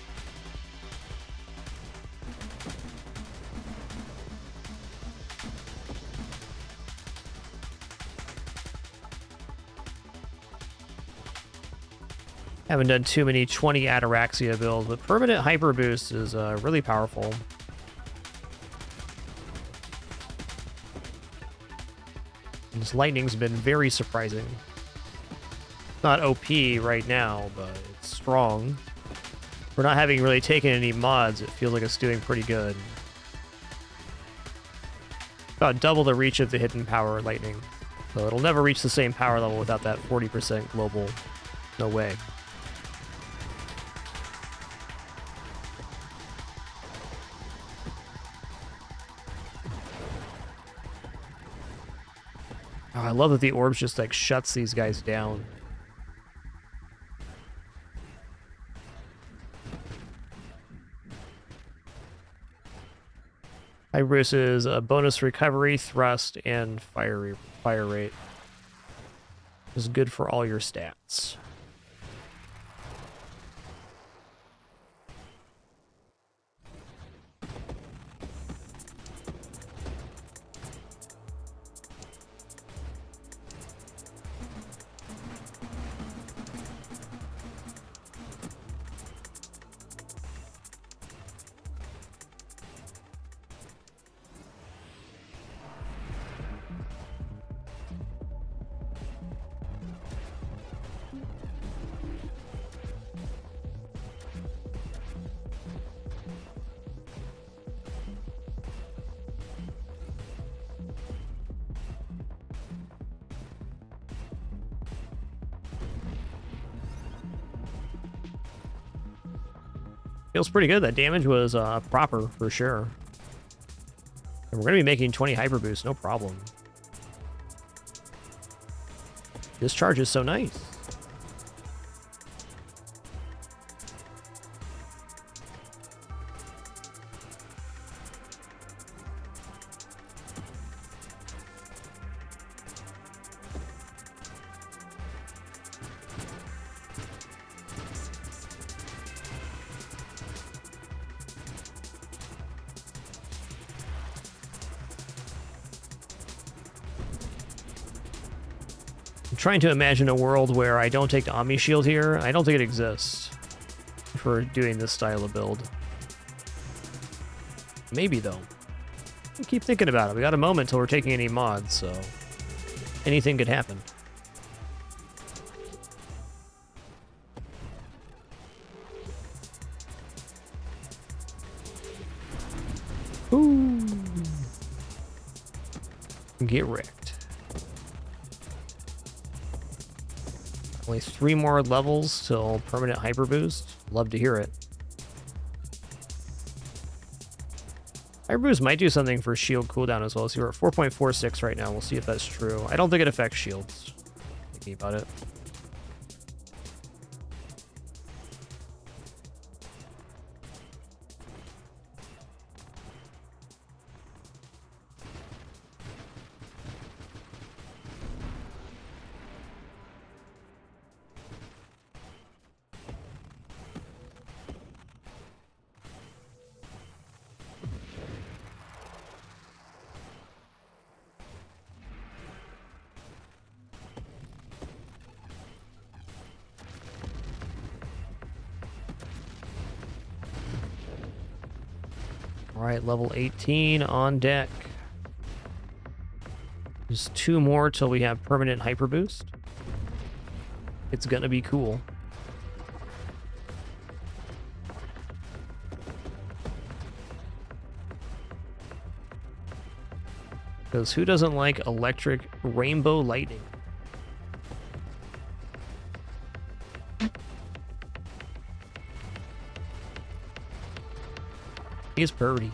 Haven't done too many 20 Ataraxia builds, but permanent hyper boost is really powerful. And this lightning's been very surprising. Not OP right now, but it's strong. For not having really taken any mods, it feels like it's doing pretty good. About double the reach of the hidden power lightning. So it'll never reach the same power level without that 40% global. No way. Oh, I love that the orbs just like shuts these guys down. High boost is a bonus recovery, thrust, and fire rate. Is good for all your stats. Feels pretty good. That damage was proper for sure. And we're going to be making 20 hyper boosts, no problem. This charge is so nice. Trying to imagine a world where I don't take the Omni Shield here. I don't think it exists for doing this style of build. Maybe, though. I keep thinking about it. We got a moment till we're taking any mods, so anything could happen. Ooh. Get wrecked. Only 3 more levels till permanent hyper boost. Love to hear it. Hyper boost might do something for shield cooldown as well. So we're at 4.46 right now. We'll see if that's true. I don't think it affects shields. Thinking about it. All right, level 18 on deck. Just 2 more till we have permanent hyper boost. It's gonna be cool. Because who doesn't like electric rainbow lightning? He's pretty.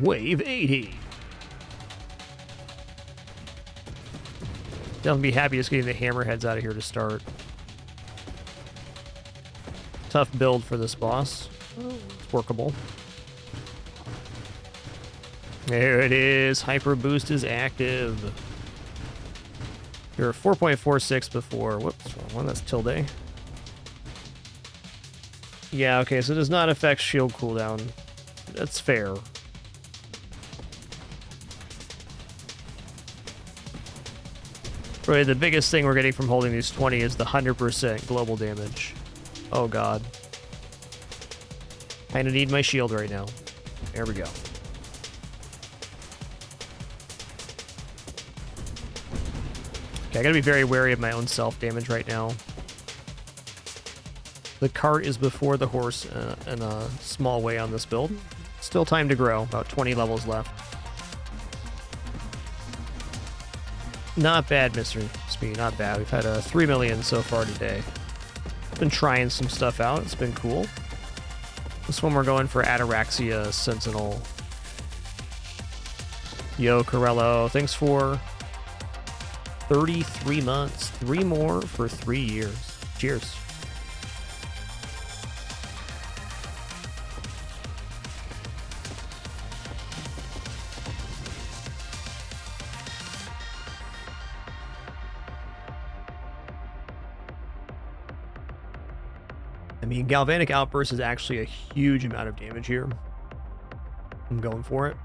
Wave 80. They'll be happiest getting the hammerheads out of here to start. Tough build for this boss. It's workable. There it is. Hyper boost is active. You're 4.46 before. Whoops, wrong one. That's tilde. Yeah, okay, so it does not affect shield cooldown. That's fair. Really, the biggest thing we're getting from holding these 20 is the 100% global damage. Oh god. Kinda need my shield right now. There we go. Okay, I gotta be very wary of my own self-damage right now. The cart is before the horse in a small way on this build. Still time to grow, about 20 levels left. Not bad, Mr. Speed, not bad. We've had 3 million so far today. Been trying some stuff out, it's been cool. This one we're going for Ataraxia Sentinel. Yo, Corello, thanks for 33 months. 3 more for 3 years. Cheers. I mean, Galvanic Outburst is actually a huge amount of damage here. I'm going for it.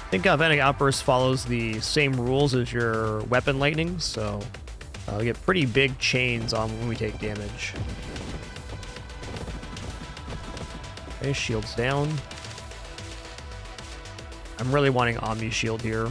I think Galvanic Outburst follows the same rules as your Weapon Lightning, so we get pretty big chains on when we take damage. Okay, shield's down. I'm really wanting Omni Shield here.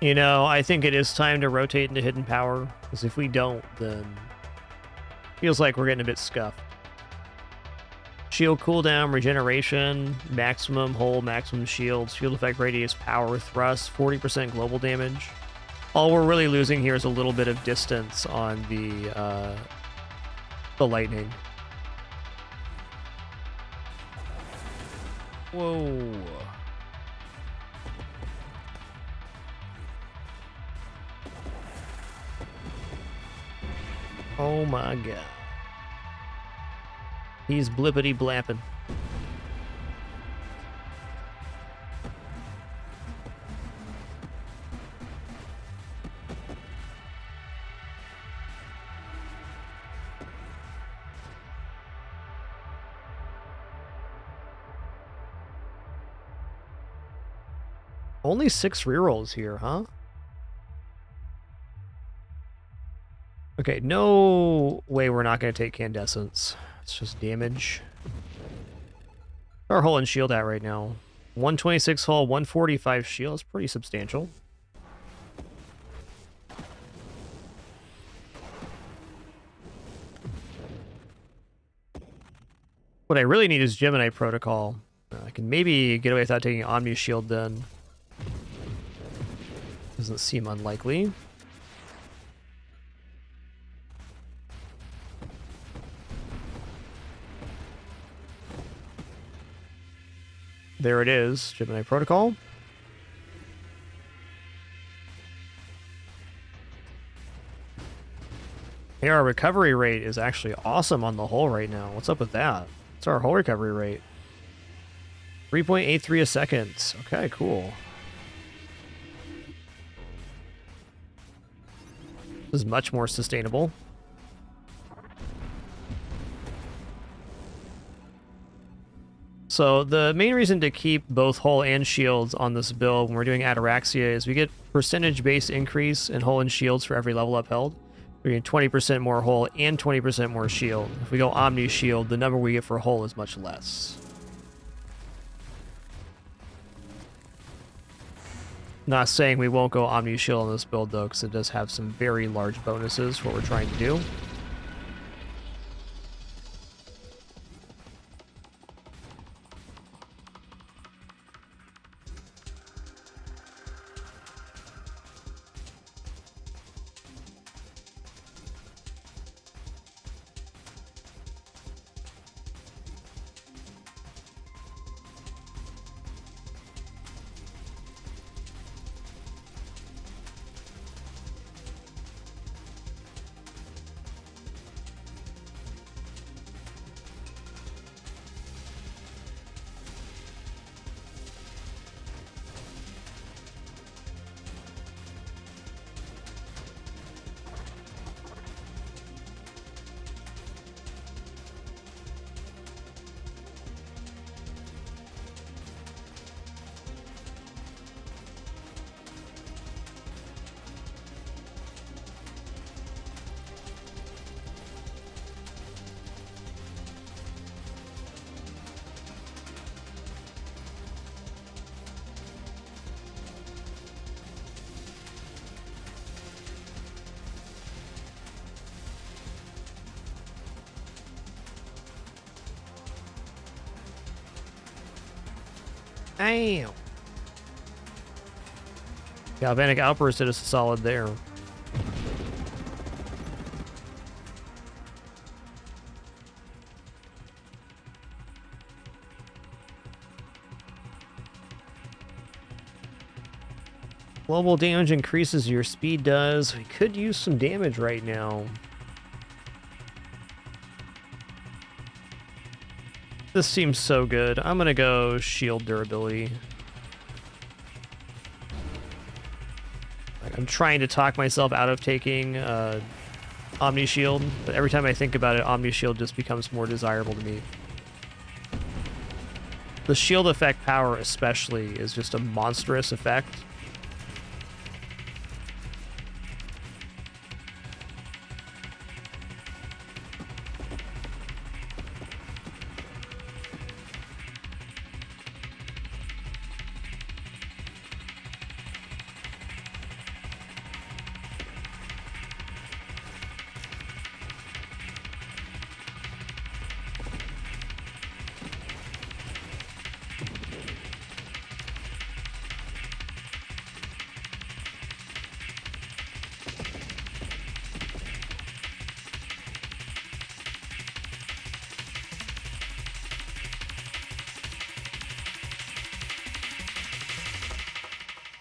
You know, I think it is time to rotate into Hidden Power, because if we don't, then it feels like we're getting a bit scuffed. Shield cooldown, regeneration, maximum hull, maximum shield, shield effect radius, power, thrust, 40% global damage. All we're really losing here is a little bit of distance on the lightning. Whoa. Oh my god. He's blippity blapping. Only 6 rerolls here, huh? Okay, no way we're not going to take Candescence. It's just damage. Our hull and shield at right now. 126 hull, 145 shield. That's pretty substantial. What I really need is Gemini Protocol. I can maybe get away without taking Omni Shield then. Doesn't seem unlikely. There it is, Gemini Protocol. Hey, our recovery rate is actually awesome on the hull right now. What's up with that? What's our hull recovery rate? 3.83 a second. Okay, cool. This is much more sustainable. So the main reason to keep both hull and shields on this build when we're doing Ataraxia is we get percentage-based increase in hull and shields for every level upheld. We're getting 20% more hull and 20% more shield. If we go Omni Shield, the number we get for hull is much less. Not saying we won't go Omni Shield on this build though, because it does have some very large bonuses for what we're trying to do. Ow. Galvanic Outburst did us a solid there. Global damage increases, your speed does. We could use some damage right now. This seems so good. I'm gonna go shield durability. I'm trying to talk myself out of taking Omni Shield, but every time I think about it, Omni Shield just becomes more desirable to me. The shield effect power especially is just a monstrous effect.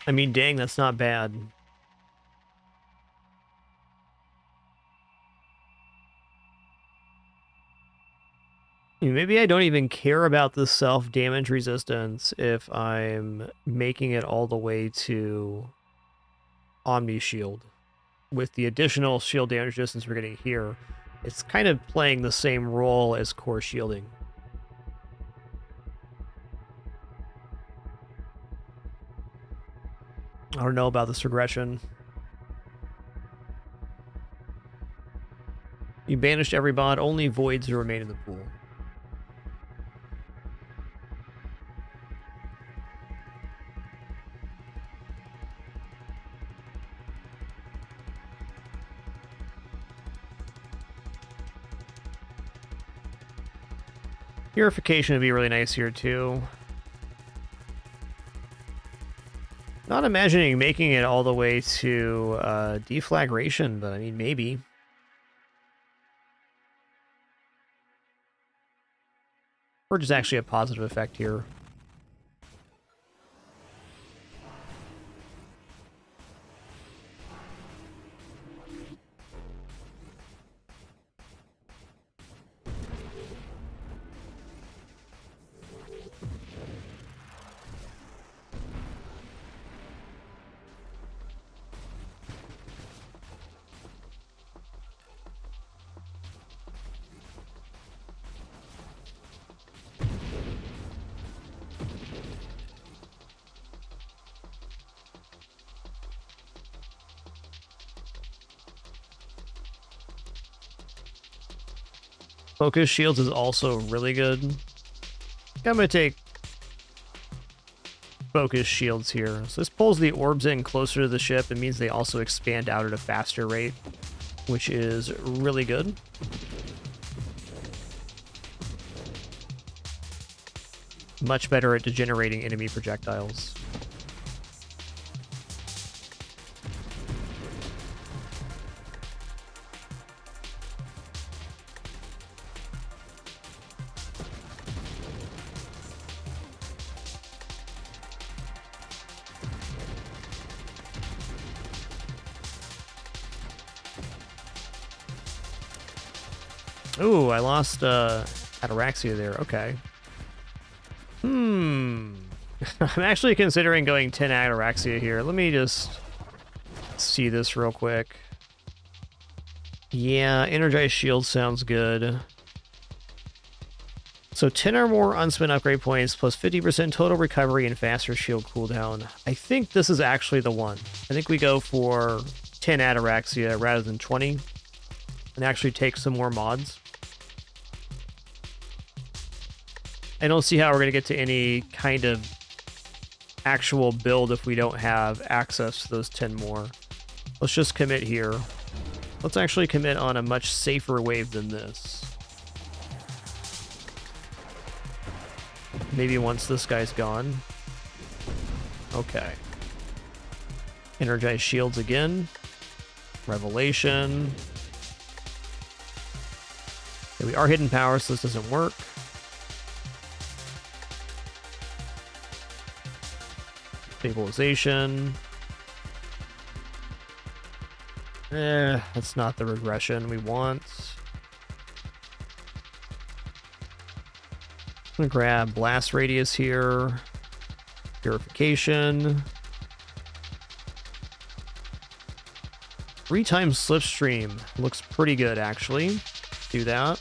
I mean, dang, that's not bad. Maybe I don't even care about the self-damage resistance if I'm making it all the way to Omni Shield. With the additional shield damage resistance we're getting here, it's kind of playing the same role as core shielding. I don't know about this regression. You banished every bond, only voids remain in the pool. Purification would be really nice here too. Not imagining making it all the way to deflagration, but I mean, maybe. Purge is actually a positive effect here. Focus shields is also really good. I'm going to take focus shields here. So this pulls the orbs in closer to the ship. It means they also expand out at a faster rate, which is really good. Much better at degenerating enemy projectiles. Ooh, I lost ataraxia there. Okay. I'm actually considering going 10 ataraxia here. Let me just see this real quick. Yeah, energized shield sounds good. So 10 or more unspent upgrade points plus 50% total recovery and faster shield cooldown. I think this is actually the one. I think we go for 10 ataraxia rather than 20 and actually take some more mods. I don't see how we're going to get to any kind of actual build if we don't have access to those 10 more. Let's just commit here. Let's actually commit on a much safer wave than this. Maybe once this guy's gone. Okay. Energize shields again. Revelation. Okay, we are hidden power, so this doesn't work. Stabilization. That's not the regression we want. I'm gonna grab blast radius here. Purification. 3 times slipstream. Looks pretty good, actually. Do that.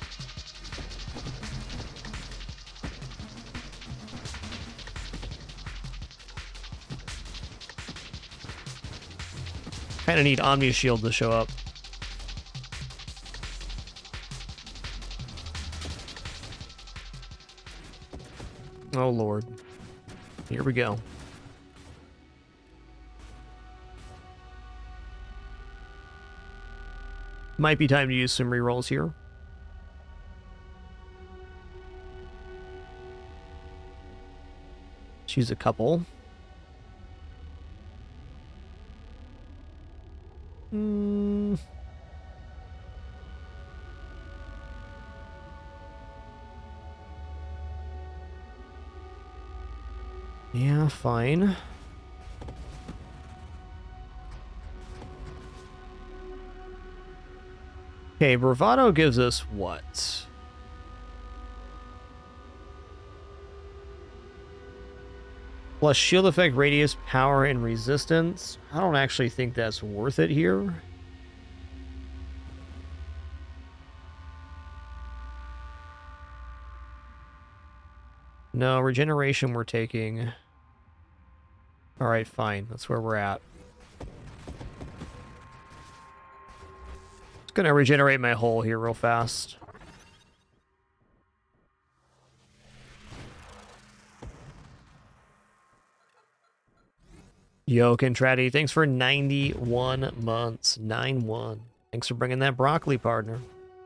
Kind of need Omni Shield to show up. Oh, Lord. Here we go. Might be time to use some rerolls here. Choose a couple. Yeah, fine. Okay, Bravado gives us what? Plus shield effect, radius, power, and resistance. I don't actually think that's worth it here. No, regeneration we're taking. Alright, fine. That's where we're at. Just gonna regenerate my hull here real fast. Yo, Contratti, thanks for 91 months. 9-1. Thanks for bringing that broccoli, partner.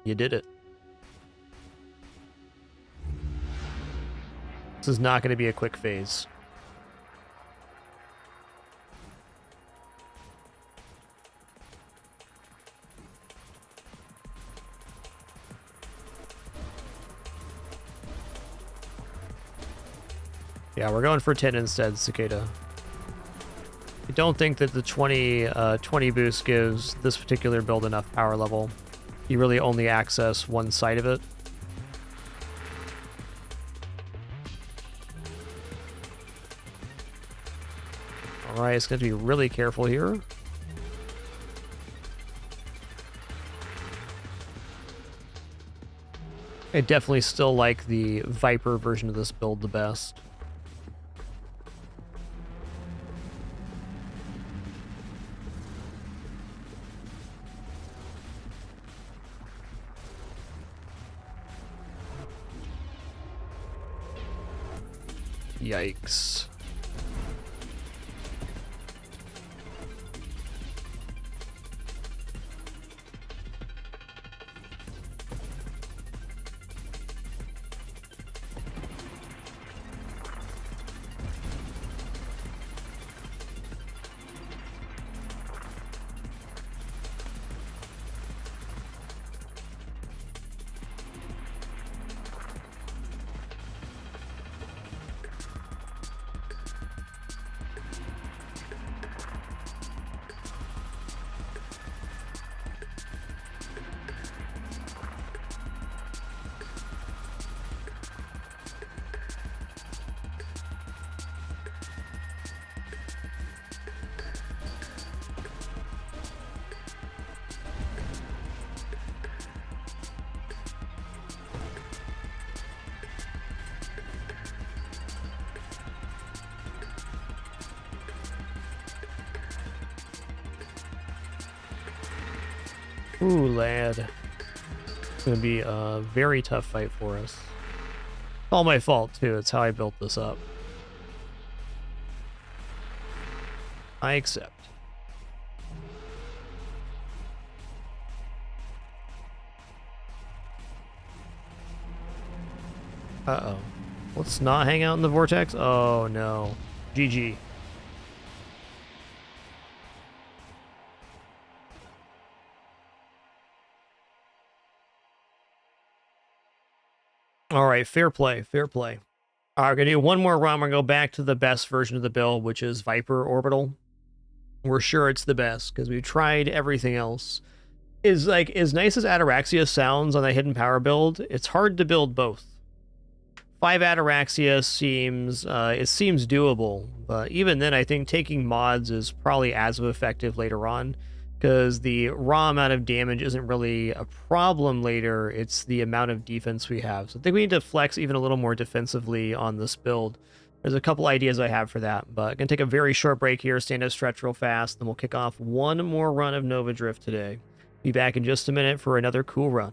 You did it. This is not going to be a quick phase. Yeah, we're going for 10 instead, Cicada. I don't think that the 20 boost gives this particular build enough power level. You really only access one side of it. Alright, it's going to be really careful here. I definitely still like the Viper version of this build the best. Yikes. Ooh, lad. It's gonna be a very tough fight for us. All my fault, too. It's how I built this up. I accept. Uh-oh. Let's not hang out in the vortex? Oh, no. GG. All right, fair play, fair play. All right, we're gonna do one more run. We're gonna go back to the best version of the build, which is Viper Orbital. We're sure it's the best because we've tried everything else. Is like as nice as Ataraxia sounds on a hidden power build, it's hard to build both. 5 Ataraxia seems doable, but even then I think taking mods is probably as effective later on, because the raw amount of damage isn't really a problem later, it's the amount of defense we have. So I think we need to flex even a little more defensively on this build. There's a couple ideas I have for that, but I'm going to take a very short break here, stand up, stretch real fast, then we'll kick off one more run of Nova Drift today. Be back in just a minute for another cool run.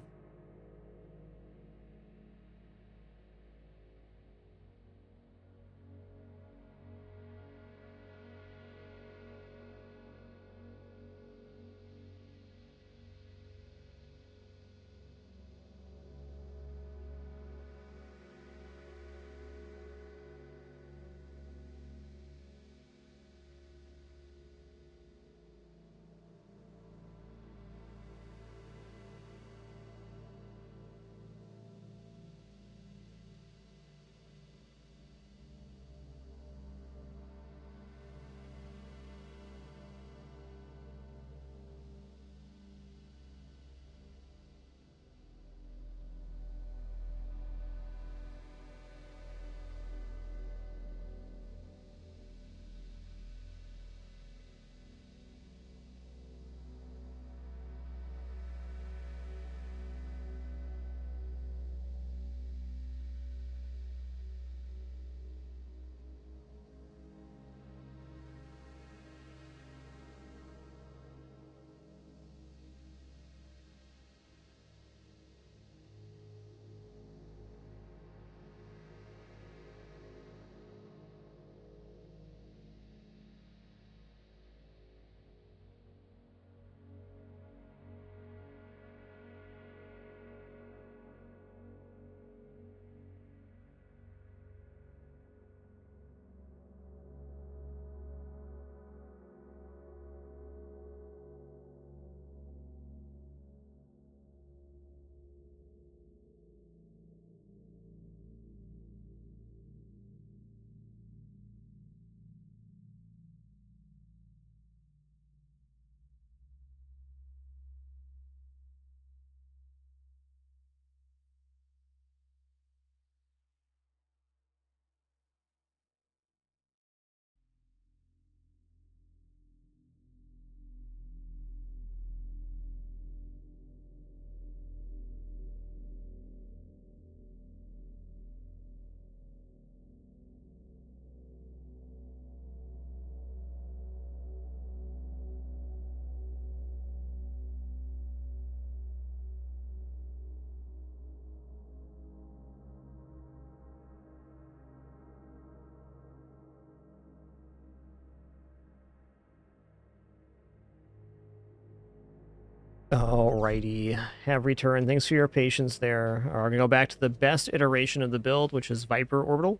Alrighty, have returned. Thanks for your patience there. We're gonna go back to the best iteration of the build, which is Viper Orbital.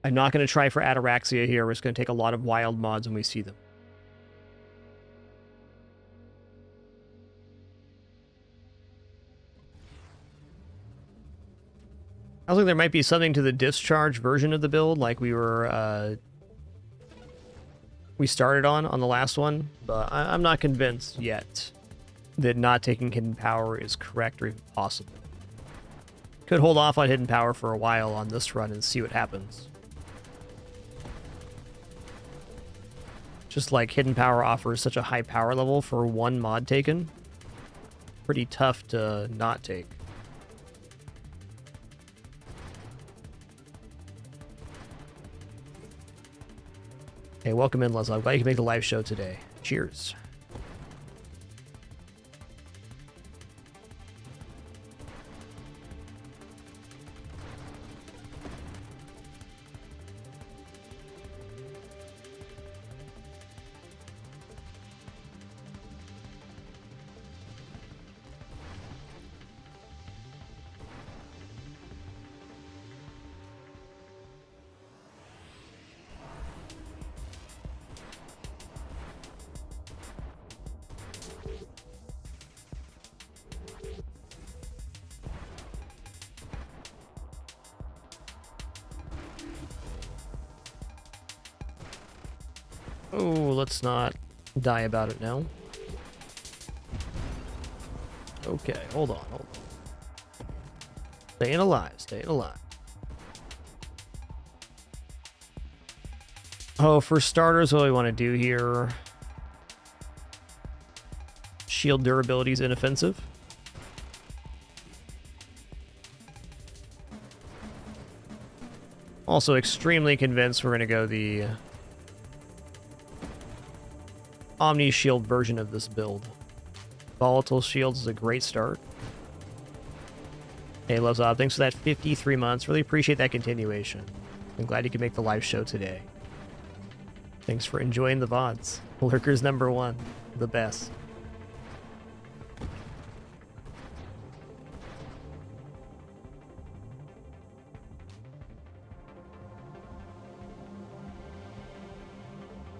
I'm not gonna try for Ataraxia here. We're just gonna take a lot of wild mods when we see them. I was like there might be something to the discharge version of the build, like we started on the last one, but I'm not convinced yet that not taking hidden power is correct or even possible. Could hold off on hidden power for a while on this run and see what happens. Just like hidden power offers such a high power level for one mod taken, pretty tough to not take. Hey, welcome in, Leslie. I'm glad you can make the live show today. Cheers. Oh, let's not die about it now. Okay, hold on. Staying alive, staying alive. Oh, for starters, what we want to do here... Shield durability is inoffensive. Also extremely convinced we're going to go the Omni Shield version of this build. Volatile Shields is a great start. Hey, Lozob, thanks for that 53 months. Really appreciate that continuation. I'm glad you could make the live show today. Thanks for enjoying the VODs. Lurkers #1. The best.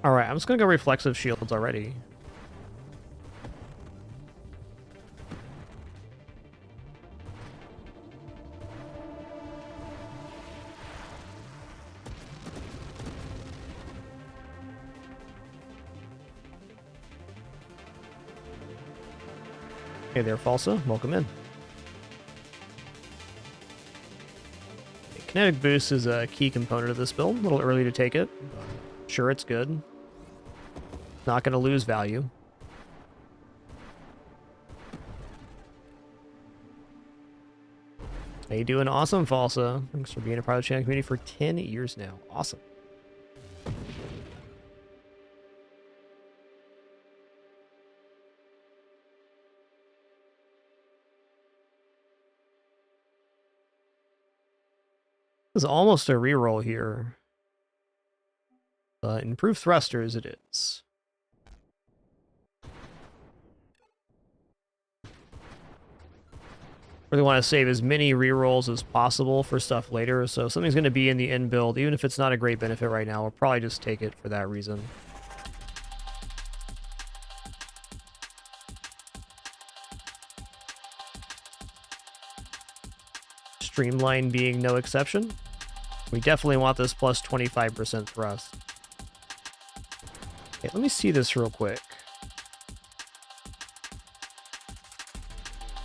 Alright, I'm just gonna go reflexive shields already. Hey there, Falsa. Welcome in. Kinetic boost is a key component of this build. A little early to take it. Sure, it's good. Not going to lose value. How you doing? Awesome, Falsa. Thanks for being a part of the channel community for 10 years now. Awesome. This is almost a reroll here. But improved thrusters it is. Really want to save as many rerolls as possible for stuff later, so if something's going to be in the end build, even if it's not a great benefit right now, we'll probably just take it for that reason. Streamline being no exception. We definitely want this plus 25% thrust. Okay, let me see this real quick.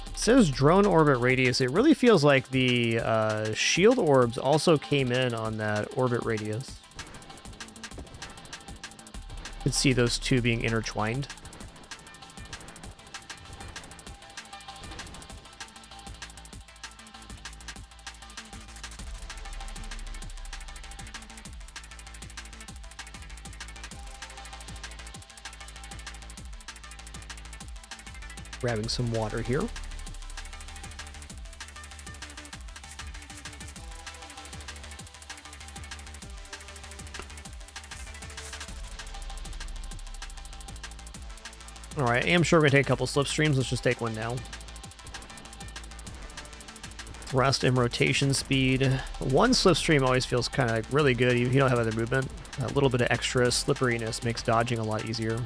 It says drone orbit radius. It really feels like the shield orbs also came in on that orbit radius. You could see those two being intertwined. Grabbing some water here. Alright, I am sure we're going to take a couple slipstreams. Let's just take one now. Thrust and rotation speed. One slipstream always feels kind of really good. You don't have other movement. A little bit of extra slipperiness makes dodging a lot easier.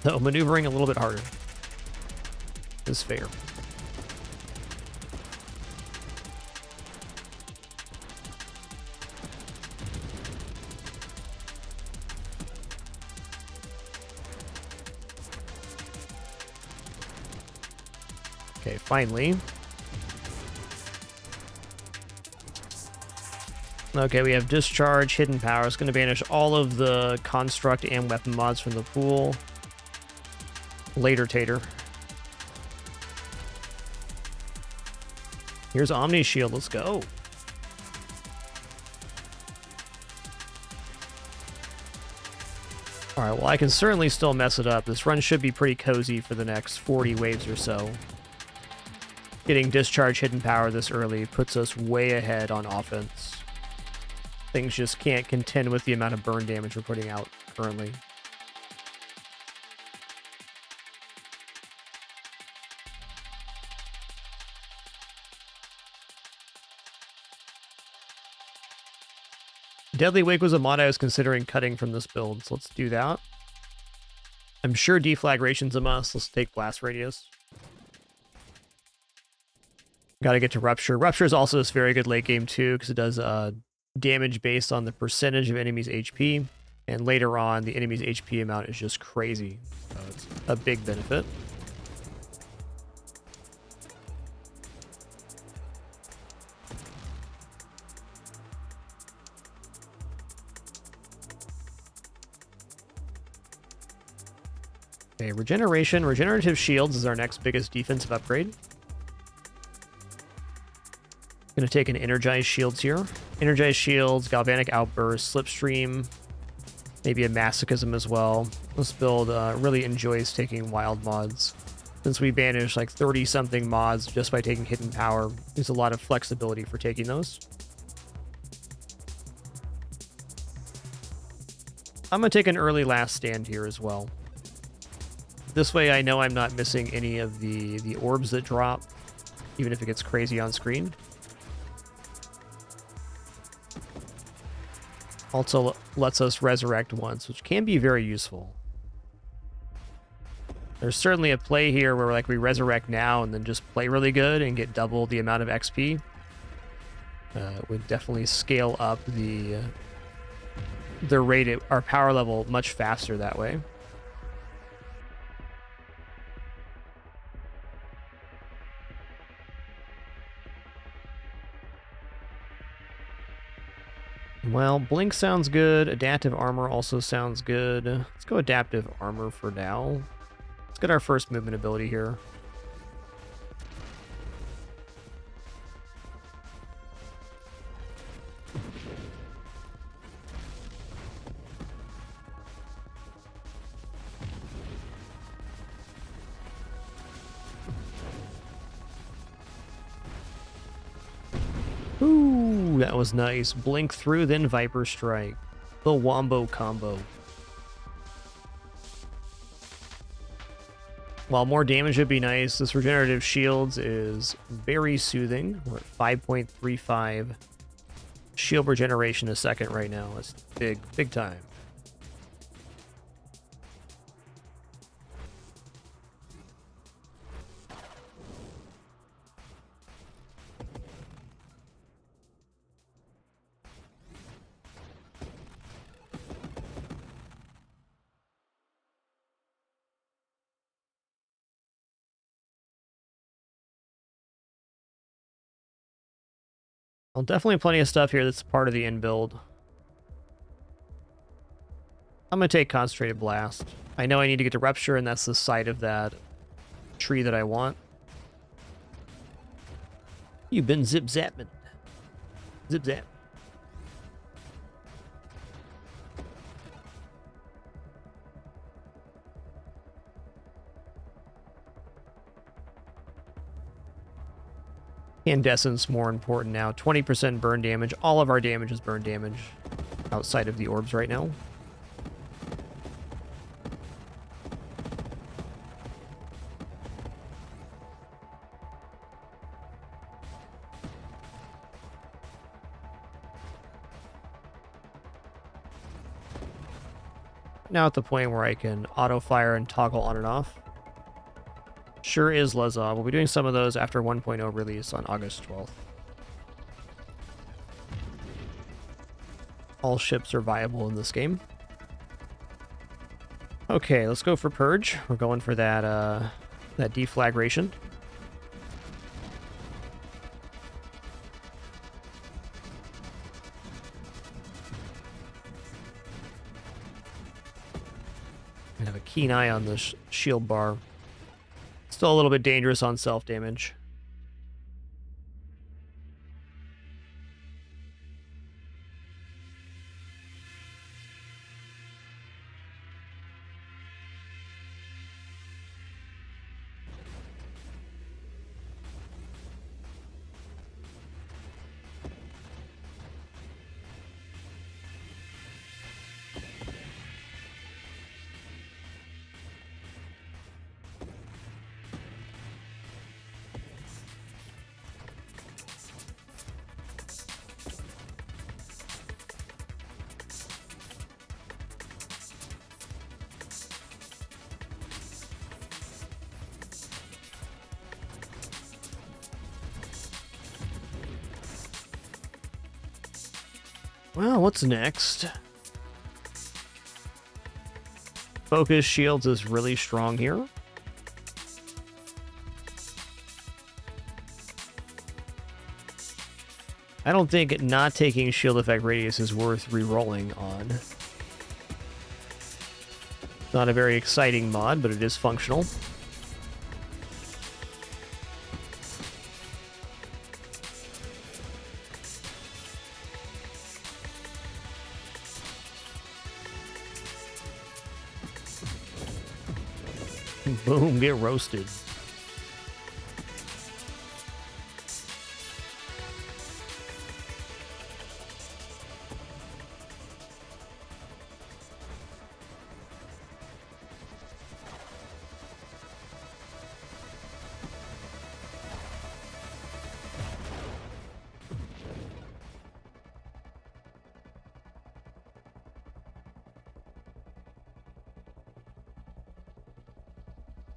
Though maneuvering a little bit harder is fair. Okay, finally. Okay, we have Discharge, Hidden Power. It's going to banish all of the construct and weapon mods from the pool. Later, Tater. Here's Omni Shield. Let's go. Alright, well, I can certainly still mess it up. This run should be pretty cozy for the next 40 waves or so. Getting Discharge Hidden Power this early puts us way ahead on offense. Things just can't contend with the amount of burn damage we're putting out currently. Deadly Wake was a mod I was considering cutting from this build, so let's do that. I'm sure Deflagration's a must. Let's take Blast Radius. Gotta get to Rupture. Rupture is also this very good late game too, because it does damage based on the percentage of enemies' HP. And later on, the enemy's HP amount is just crazy. So it's a big benefit. Okay, regeneration. Regenerative shields is our next biggest defensive upgrade. Gonna take an energized shields here. Energized shields, galvanic outburst, slipstream, maybe a masochism as well. This build really enjoys taking wild mods. Since we banished like 30 something mods just by taking hidden power, there's a lot of flexibility for taking those. I'm gonna take an early last stand here as well. This way I know I'm not missing any of the orbs that drop, even if it gets crazy on screen. Also lets us resurrect once, which can be very useful. There's certainly a play here where like we resurrect now and then just play really good and get double the amount of XP. It would definitely scale up the rate at our power level much faster that way. Well, Blink sounds good. Adaptive Armor also sounds good. Let's go Adaptive Armor for now. Let's get our first movement ability here. Ooh, that was nice. Blink through, then Viper Strike. The Wombo combo. While more damage would be nice, this regenerative shields is very soothing. We're at 5.35 shield regeneration a second right now. That's big, big time. Well, definitely plenty of stuff here that's part of the in build. I'm going to take Concentrated Blast. I know I need to get to Rupture, and that's the side of that tree that I want. You've been zip-zapping. Zip-zap. Incandescence more important now. 20% burn damage. All of our damage is burn damage outside of the orbs right now. Now at the point where I can auto fire and toggle on and off. Sure is Leza. We'll be doing some of those after 1.0 release on August 12th. All ships are viable in this game. Okay, let's go for Purge. We're going for that deflagration. I have a keen eye on this shield bar. Still a little bit dangerous on self-damage. Well, what's next? Focus shields is really strong here. I don't think not taking shield effect radius is worth re-rolling on. Not a very exciting mod, but it is functional. Boom, get roasted.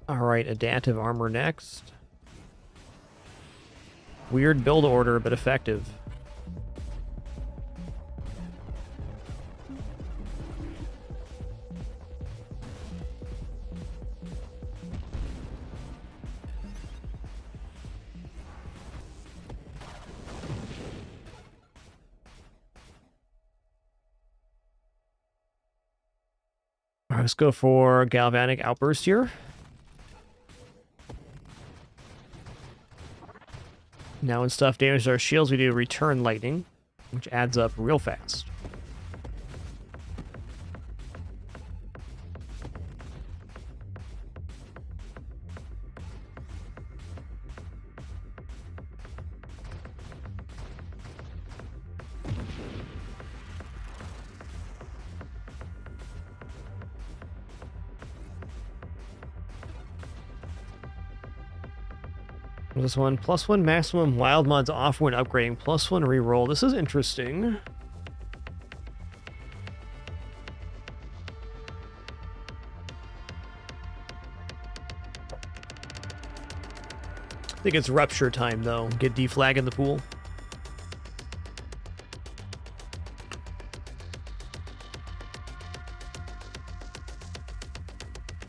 Alright, adaptive armor next. Weird build order, but effective. Alright, let's go for galvanic outburst here. Now when stuff damages our shields, we do return lightning, which adds up real fast. This one, +1 maximum wild mods off when upgrading, +1 reroll. This is interesting. I think it's rupture time though. Get deflag in the pool.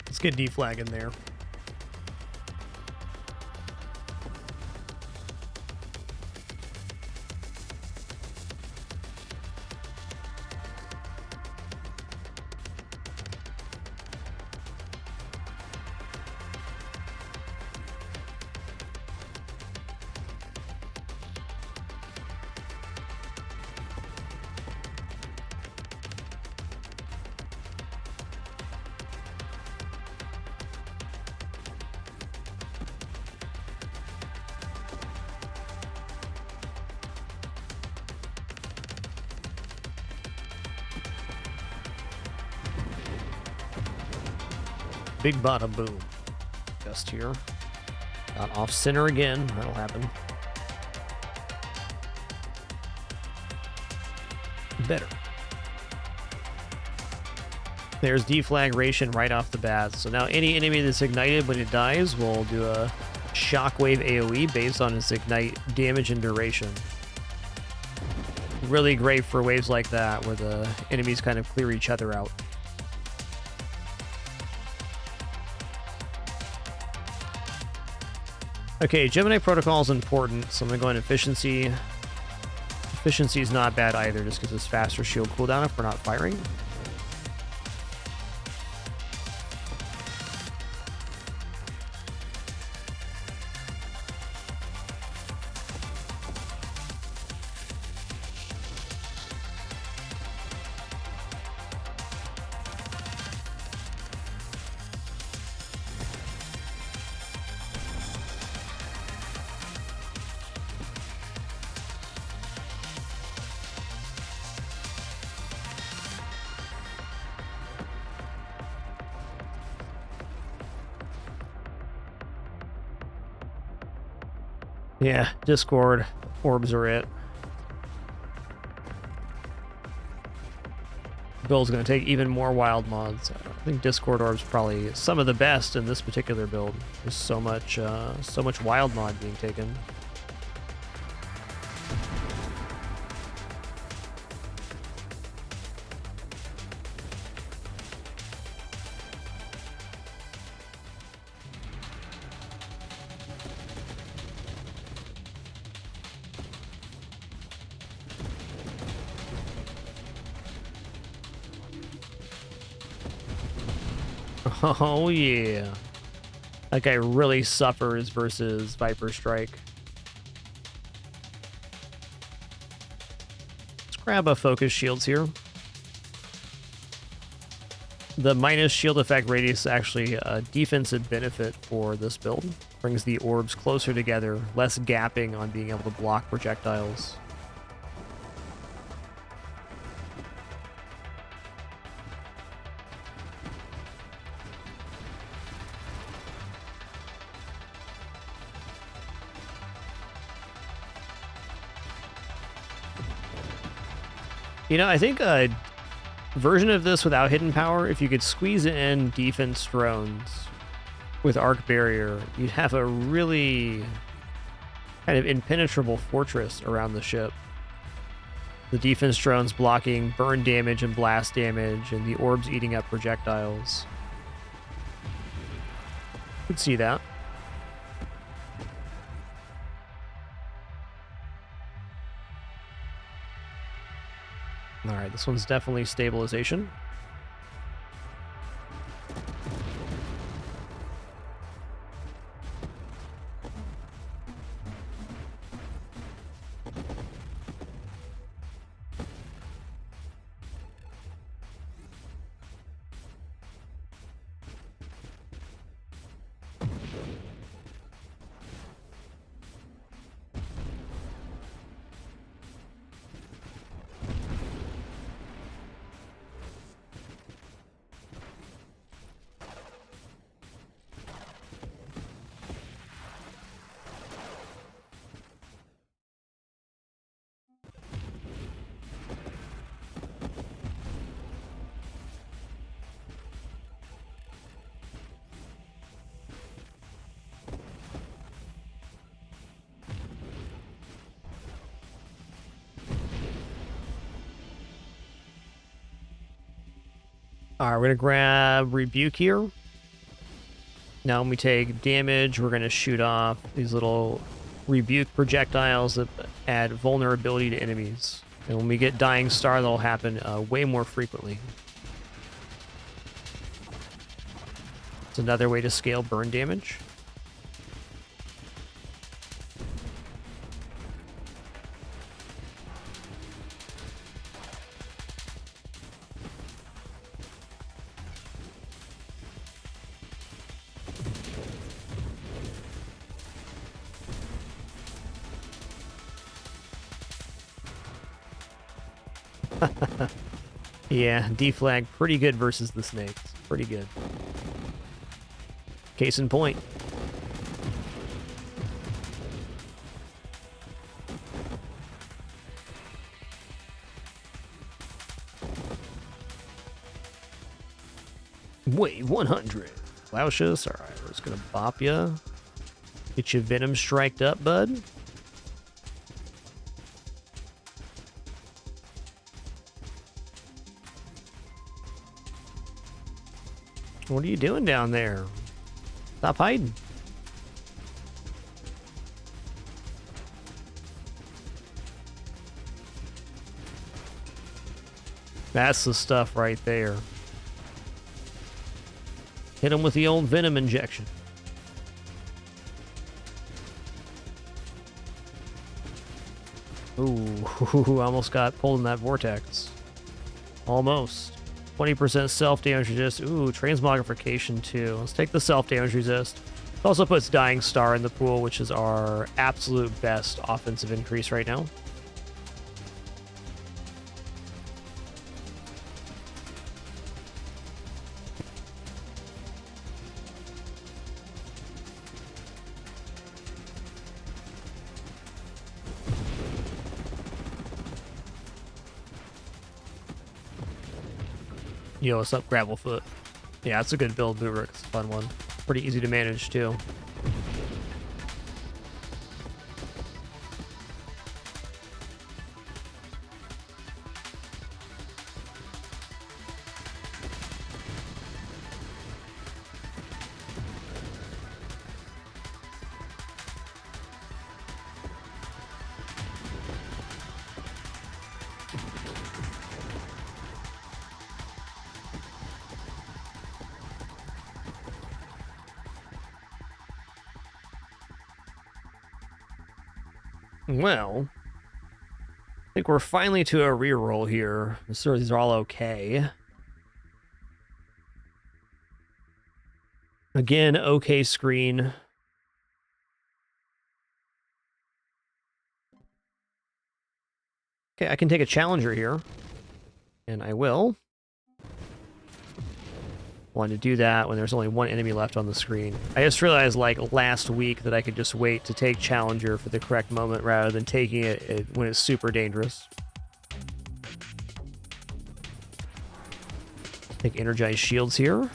Let's get deflag in there. Big bottom boom. Just here. Got off center again. That'll happen. Better. There's deflagration right off the bat. So now any enemy that's ignited when it dies will do a shockwave AoE based on its ignite damage and duration. Really great for waves like that where the enemies kind of clear each other out. Okay, Gemini Protocol is important, so I'm going to go in efficiency. Efficiency is not bad either, just because it's faster shield cooldown if we're not firing. Yeah, Discord orbs are it. Build's going to take even more wild mods. I think Discord orbs probably some of the best in this particular build. There's so much wild mod being taken. Oh, yeah. That guy really suffers versus Viper Strike. Let's grab a focus shields here. The minus shield effect radius is actually a defensive benefit for this build. Brings the orbs closer together, less gapping on being able to block projectiles. You know, I think a version of this without hidden power, if you could squeeze in defense drones with arc barrier, you'd have a really kind of impenetrable fortress around the ship. The defense drones blocking burn damage and blast damage, and the orbs eating up projectiles. Could see that. Alright, this one's definitely stabilization. Alright, we're going to grab Rebuke here. Now when we take damage, we're going to shoot off these little Rebuke projectiles that add vulnerability to enemies. And when we get Dying Star, that'll happen way more frequently. It's another way to scale burn damage. Yeah, deflag pretty good versus the snakes. Pretty good. Case in point. Wave 100. Lausches. Alright, we're just gonna bop ya. Get your venom striked up, bud. What are you doing down there? Stop hiding. That's the stuff right there. Hit him with the old venom injection. Ooh, almost got pulled in that vortex. Almost. 20% self-damage resist. Ooh, transmogrification too. Let's take the self-damage resist. It also puts Dying Star in the pool, which is our absolute best offensive increase right now. Yo, what's up, Gravelfoot? Yeah, it's a good build, Boobrick. It's a fun one. Pretty easy to manage, too. Well, I think we're finally to a reroll here. I'm sure these are all okay. Again, okay screen. Okay, I can take a challenger here. And I will. Wanted to do that when there's only one enemy left on the screen. I just realized, like, last week that I could just wait to take challenger for the correct moment rather than taking it when it's super dangerous. Take energized shields here.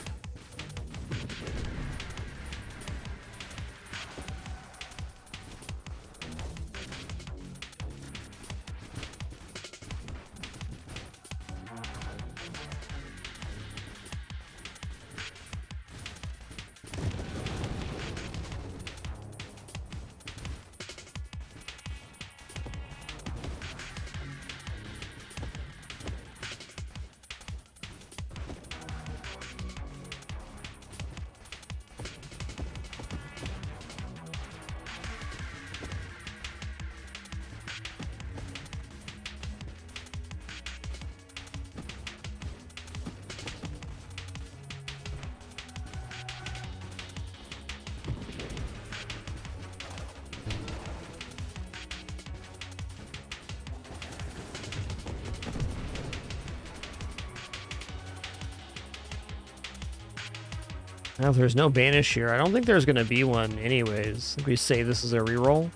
Now, if there's no banish here, I don't think there's going to be one anyways. I think we say this is a reroll.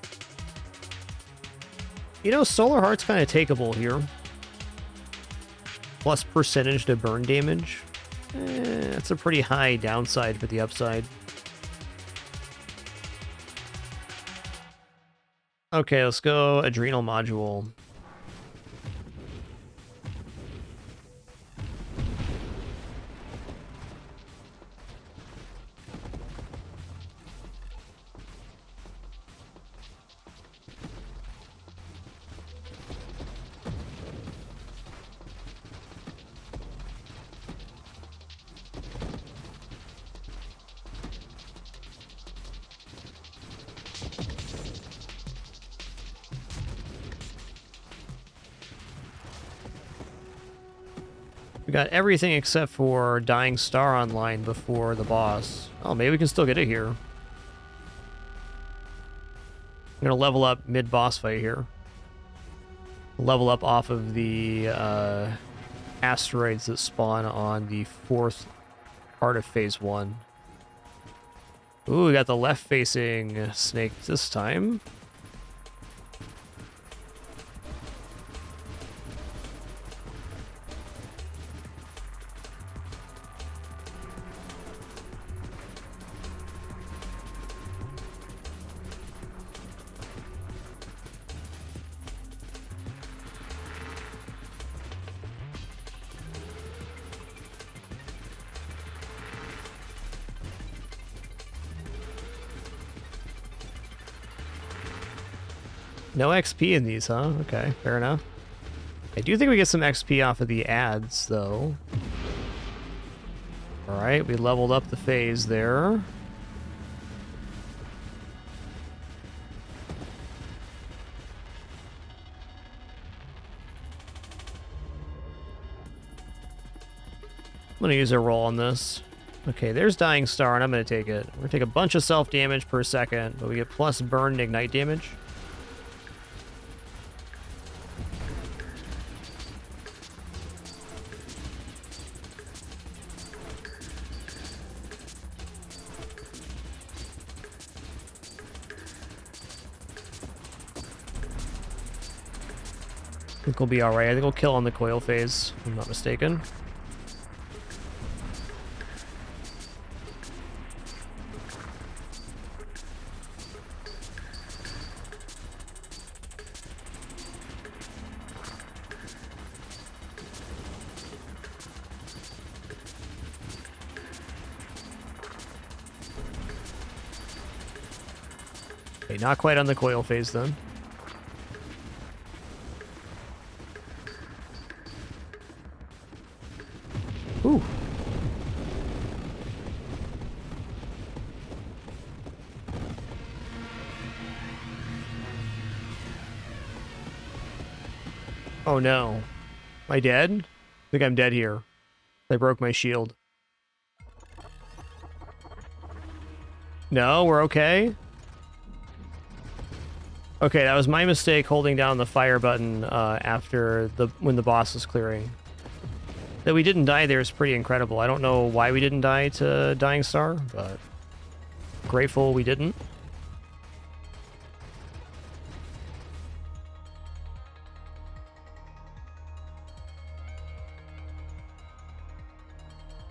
You know, Solar Heart's kind of takeable here. Plus percentage to burn damage. That's a pretty high downside for the upside. Okay, let's go Adrenal Module. We got everything except for Dying Star online before the boss. Oh, maybe we can still get it here. I'm gonna level up mid-boss fight here. Level up off of the asteroids that spawn on the 4th part of Phase 1. Ooh, we got the left-facing snake this time. No XP in these, huh? Okay, fair enough. I do think we get some XP off of the ads, though. Alright, we leveled up the phase there. I'm gonna use a roll on this. Okay, there's Dying Star, and I'm gonna take it. We're gonna take a bunch of self-damage per second, but we get plus burn and ignite damage. I think we'll be alright. I think we'll kill on the coil phase, if I'm not mistaken. Okay, not quite on the coil phase then. Ooh. Oh no. Am I dead? I think I'm dead here. I broke my shield. No, we're okay? Okay, that was my mistake holding down the fire button after when the boss was clearing. That we didn't die there is pretty incredible. I don't know why we didn't die to Dying Star, but grateful we didn't.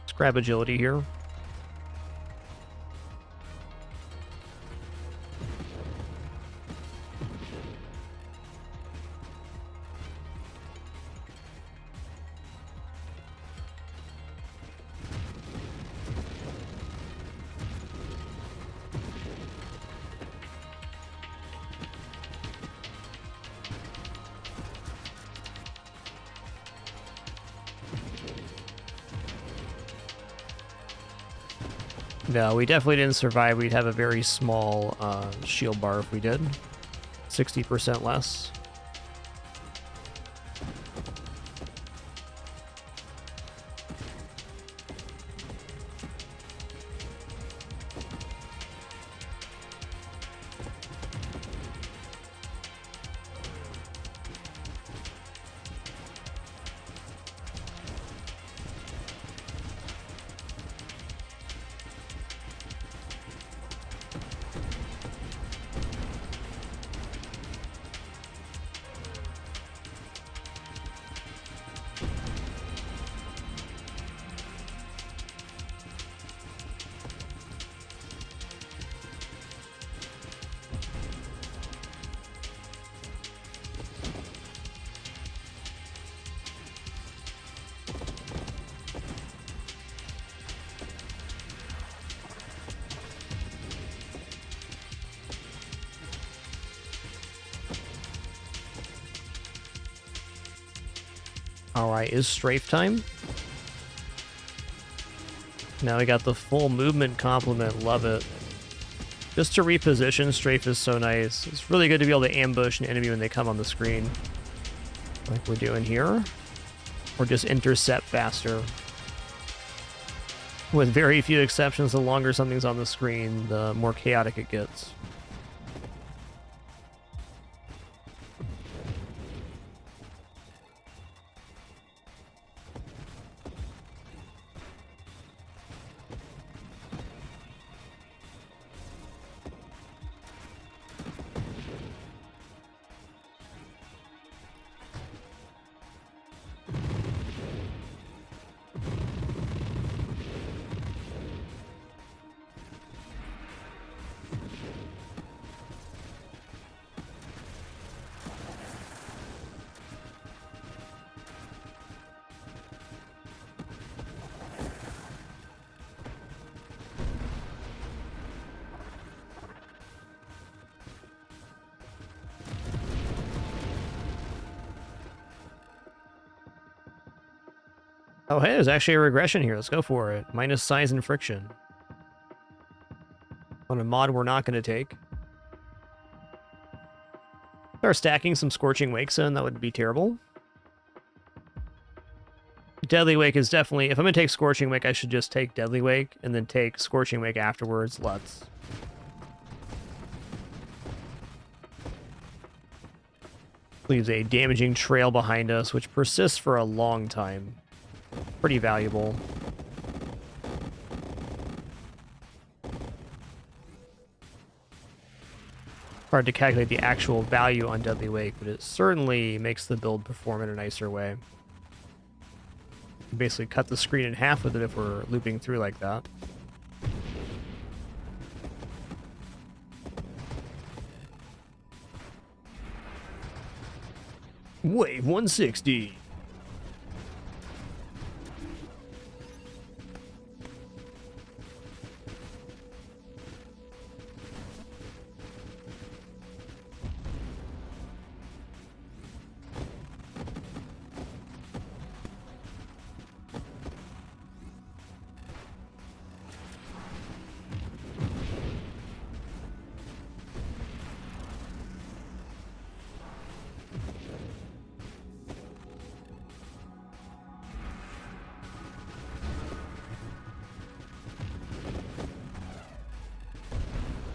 Let's grab agility here. No, we definitely didn't survive. We'd have a very small shield bar if we did. 60% less. Alright, is strafe time? Now we got the full movement complement, love it. Just to reposition, strafe is so nice. It's really good to be able to ambush an enemy when they come on the screen. Like we're doing here. Or just intercept faster. With very few exceptions, the longer something's on the screen, the more chaotic it gets. Oh, hey, there's actually a regression here. Let's go for it. Minus size and friction. On a mod we're not going to take. Start stacking some Scorching Wakes in, that would be terrible. Deadly Wake is definitely... If I'm going to take Scorching Wake, I should just take Deadly Wake and then take Scorching Wake afterwards. Let's. Leaves a damaging trail behind us, which persists for a long time. Pretty valuable. Hard to calculate the actual value on Deadly Wake, but it certainly makes the build perform in a nicer way. Basically cut the screen in half with it if we're looping through like that. Wave 160.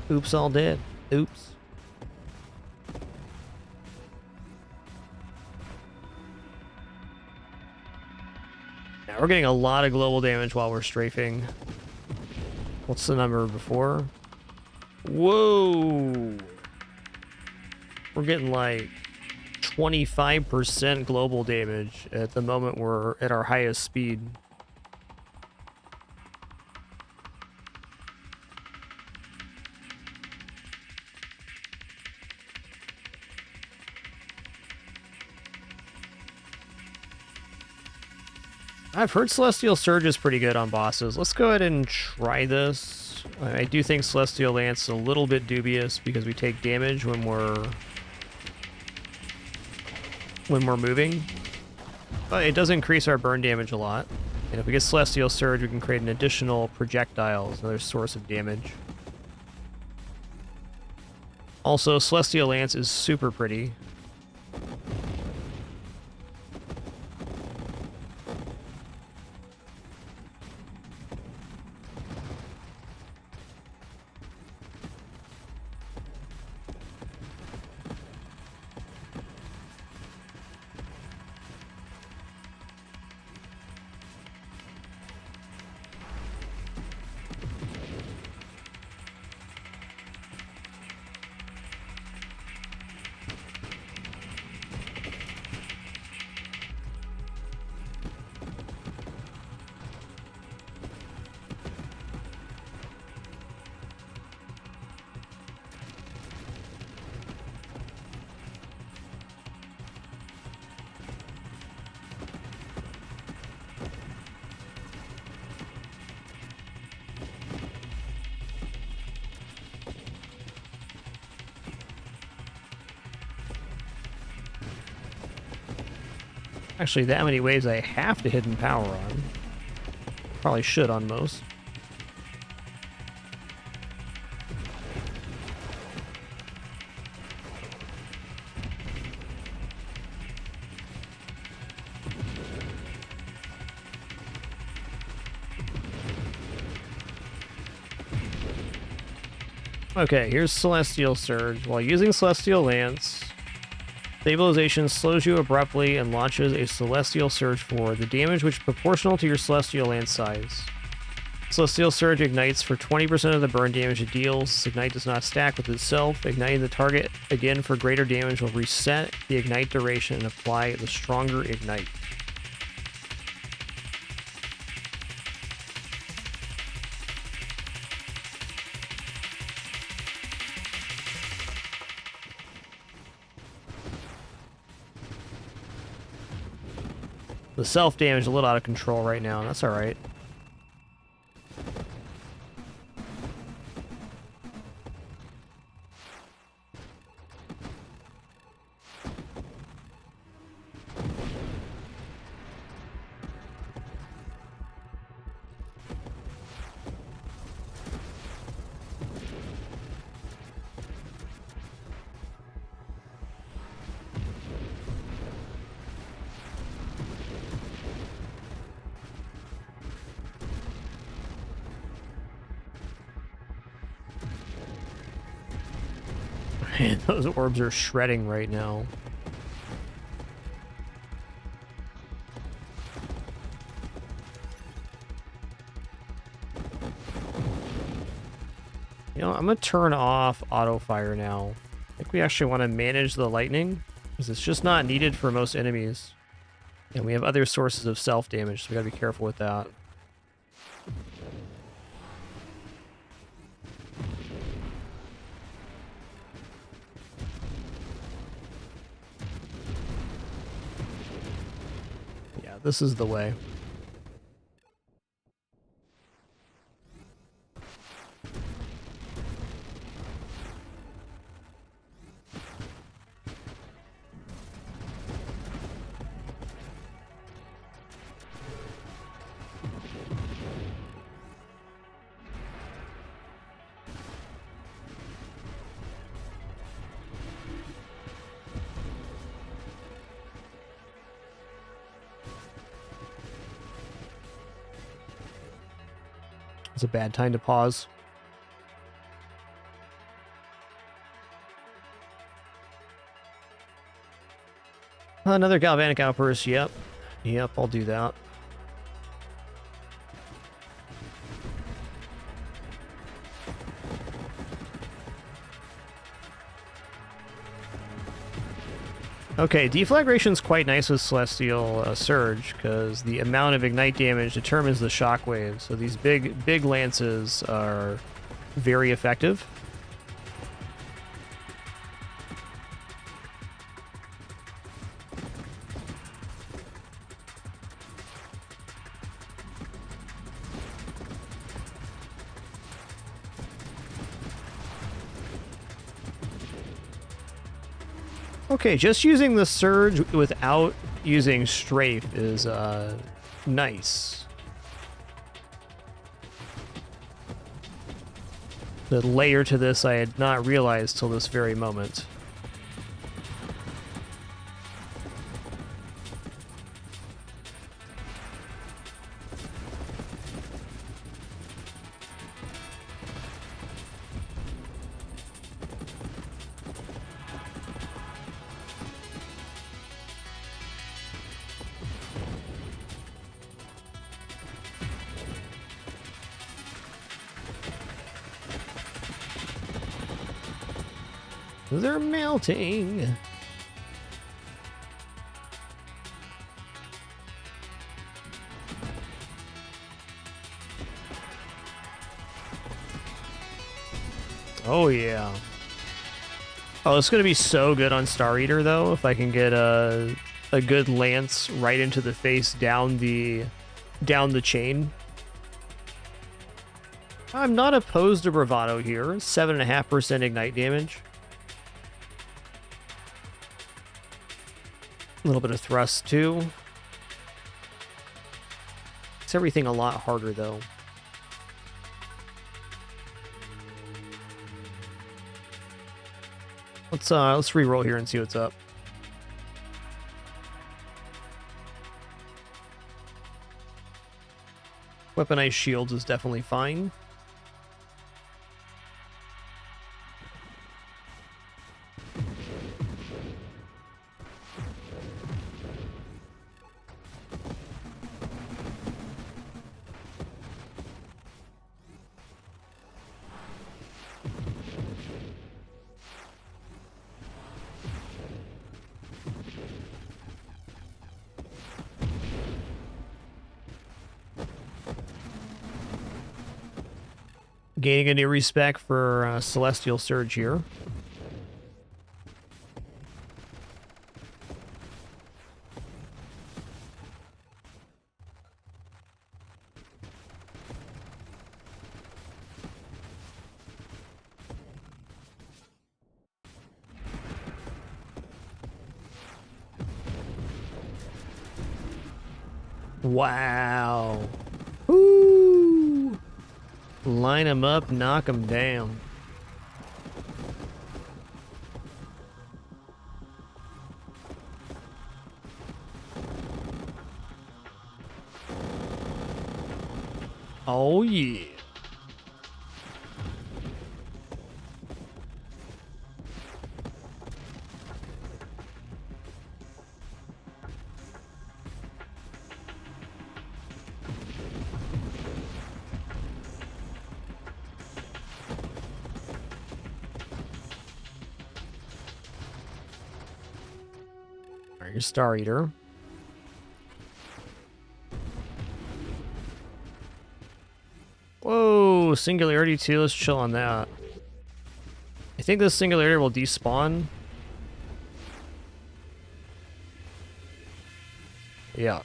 Oops, all dead. Oops. Now we're getting a lot of global damage while we're strafing. What's the number before? Whoa! We're getting like 25% global damage at the moment we're at our highest speed. I've heard Celestial Surge is pretty good on bosses. Let's go ahead and try this. I do think Celestial Lance is a little bit dubious because we take damage when we're moving. But it does increase our burn damage a lot. And if we get Celestial Surge, we can create an additional projectile as another source of damage. Also, Celestial Lance is super pretty. Actually, that many waves I have to hidden power on. Probably should on most. Okay, here's Celestial Surge. While using Celestial Lance, stabilization slows you abruptly and launches a Celestial Surge forward. The damage which is proportional to your Celestial Lance size. Celestial Surge ignites for 20% of the burn damage it deals. This ignite does not stack with itself. Igniting the target again for greater damage will reset the ignite duration and apply the stronger ignite. The self-damage is a little out of control right now, and that's alright. Man, those orbs are shredding right now. You know, I'm gonna turn off auto fire now. I think we actually want to manage the lightning, because it's just not needed for most enemies. And we have other sources of self-damage, so we gotta be careful with that. Yeah, this is the way. It's a bad time to pause. Another galvanic outburst. Yep. Yep, I'll do that. Okay, deflagration's quite nice with Celestial Surge, because the amount of ignite damage determines the shockwave, so these big lances are very effective. Okay, just using the Surge without using Strafe is nice. The layer to this I had not realized till this very moment. They're melting. Oh yeah. Oh, it's gonna be so good on Star Eater though if I can get a good lance right into the face down the chain. I'm not opposed to Bravado here. 7.5% ignite damage. A little bit of thrust too. It's everything a lot harder though. Let's re-roll here and see what's up. Weaponized shields is definitely fine. Gaining a new respect for Celestial Surge here. Wow. Woo! Line them up, knock them down. Oh yeah. Your Star Eater. Whoa, Singularity too. Let's chill on that. I think this Singularity will despawn. Yeah.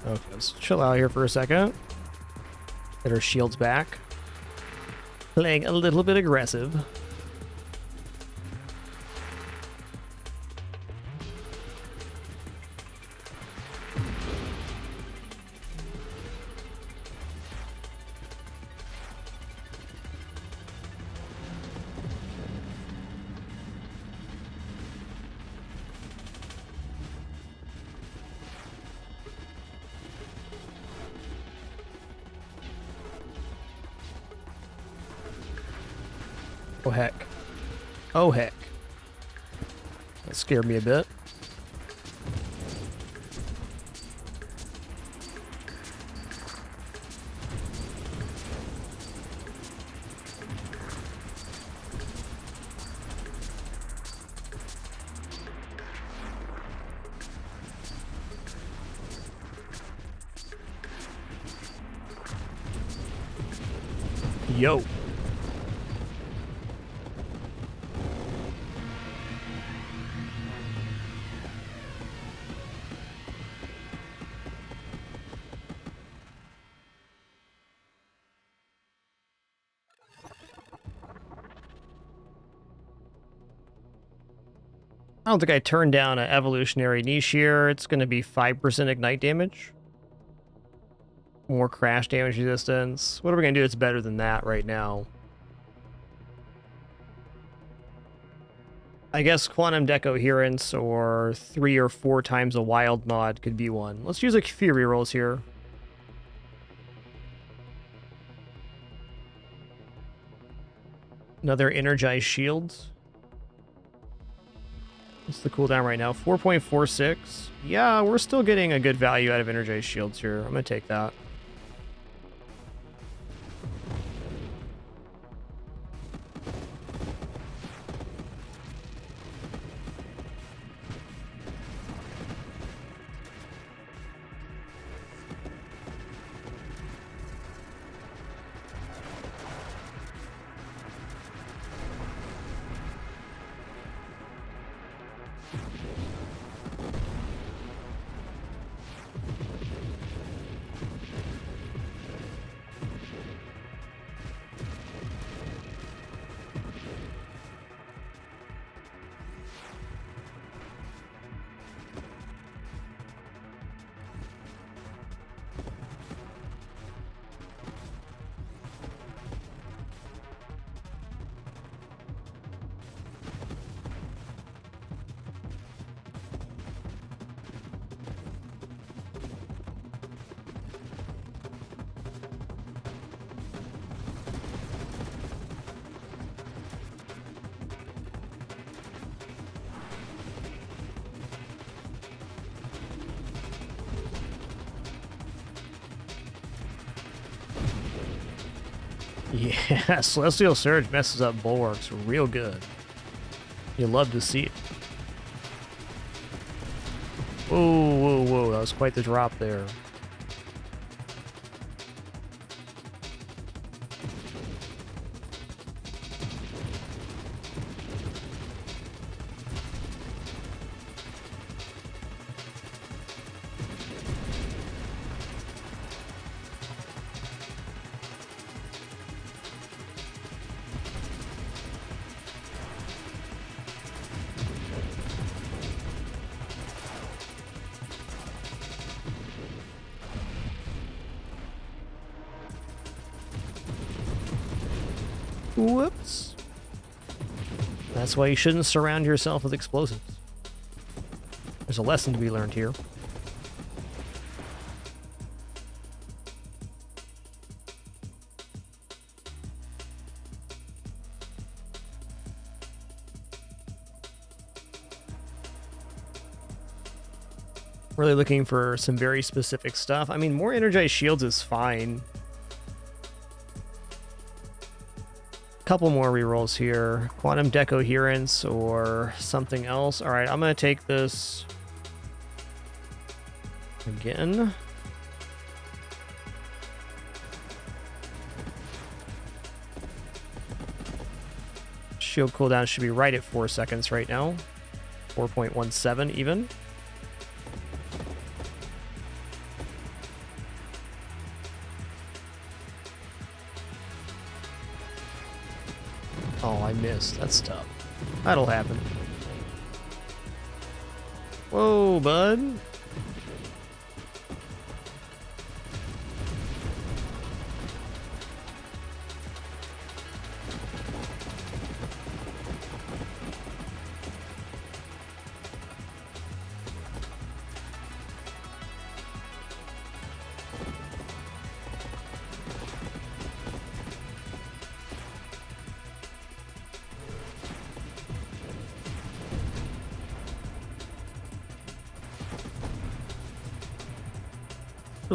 Okay, let's chill out here for a second. Get our shields back. Playing a little bit aggressive. Oh, heck. Oh, heck. That scared me a bit. Yo. I don't think I turned down an evolutionary niche here. It's going to be 5% ignite damage. More crash damage resistance. What are we going to do that's better than that right now? I guess Quantum Decoherence or 3 or 4 times a Wild Nod could be one. Let's use a few rerolls here. Another Energized Shield. What's the cooldown right now? 4.46. Yeah, we're still getting a good value out of Energized Shields here. I'm going to take that. Yeah, Celestial Surge messes up bulwarks real good. You love to see it. Whoa, whoa, whoa, that was quite the drop there. Whoops. That's why you shouldn't surround yourself with explosives. There's a lesson to be learned here. Really looking for some very specific stuff. I mean, more energized shields is fine. Couple more rerolls here. Quantum Decoherence or something else. All right, I'm going to take this again. Shield cooldown should be right at 4 seconds right now. 4.17 even. Oh, I missed. That's tough. That'll happen. Whoa, bud.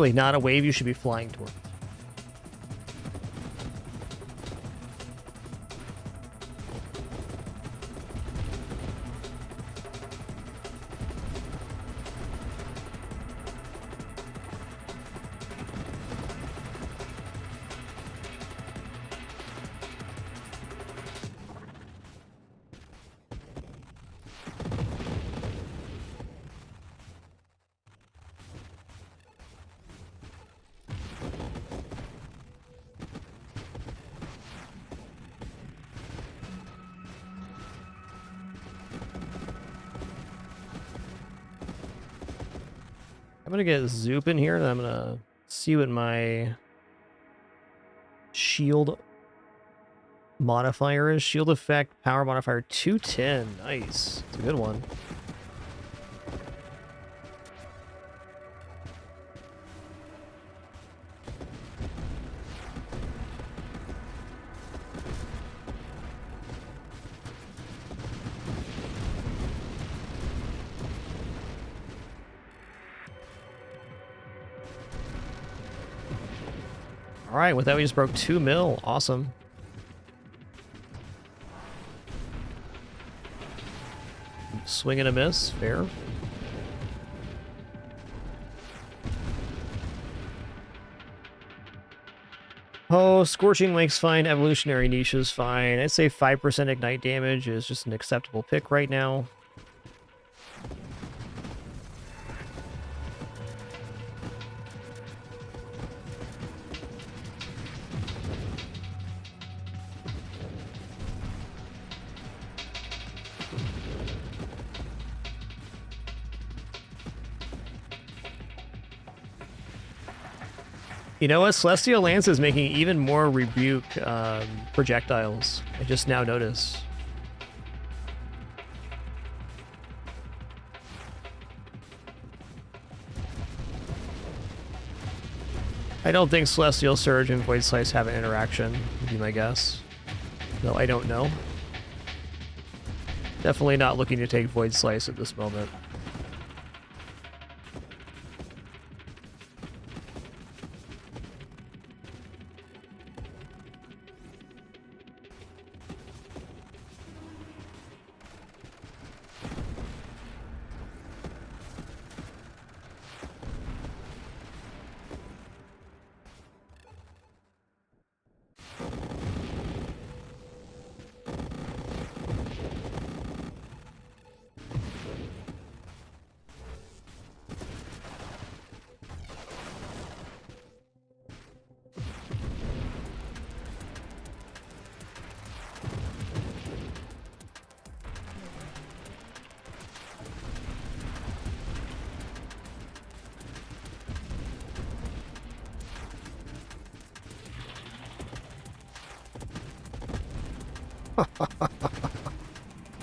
really not a wave you should be flying towards. I'm gonna get Zoop in here, and I'm gonna see what my shield modifier is. Shield effect, power modifier 210. Nice. It's a good one. All right, with that we just broke 2 mil. Awesome. Swing and a miss. Fair. Oh, Scorching Wake's fine. Evolutionary Niche is fine. I'd say 5% ignite damage is just an acceptable pick right now. You know what? Celestial Lance is making even more rebuke projectiles. I just now notice. I don't think Celestial Surge and Void Slice have an interaction, would be my guess. No, I don't know. Definitely not looking to take Void Slice at this moment.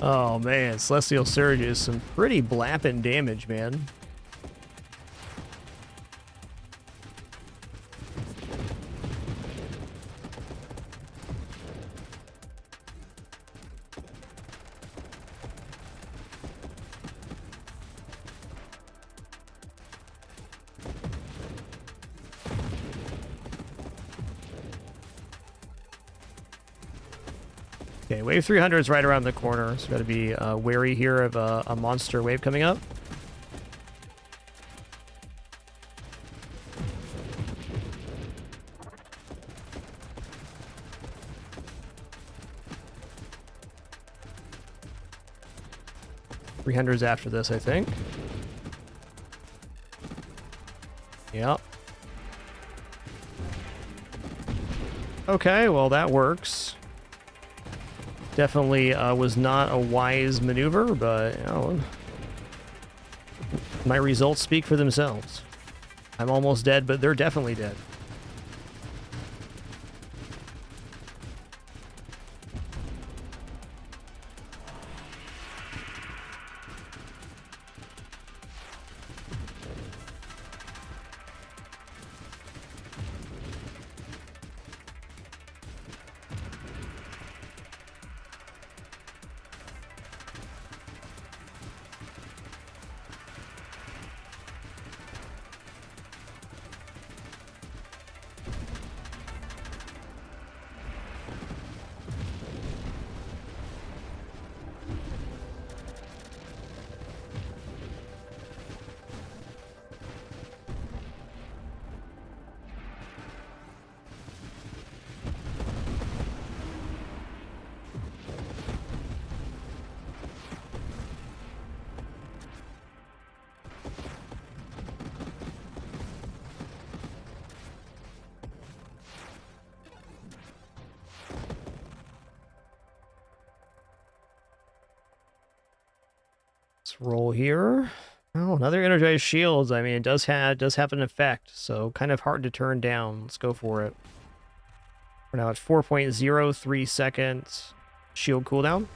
Oh man, Celestial Surge is some pretty blapping damage, man. Okay, wave 300 is right around the corner, so got to be wary here of a monster wave coming up. $300's after this, I think. Yep. Okay, well that works. Definitely was not a wise maneuver, but you know, my results speak for themselves. I'm almost dead, but they're definitely dead. Let's roll here. Oh, another energized shields. I mean, it does have an effect, so kind of hard to turn down. Let's go for it. We're now at 4.03 seconds shield cooldown.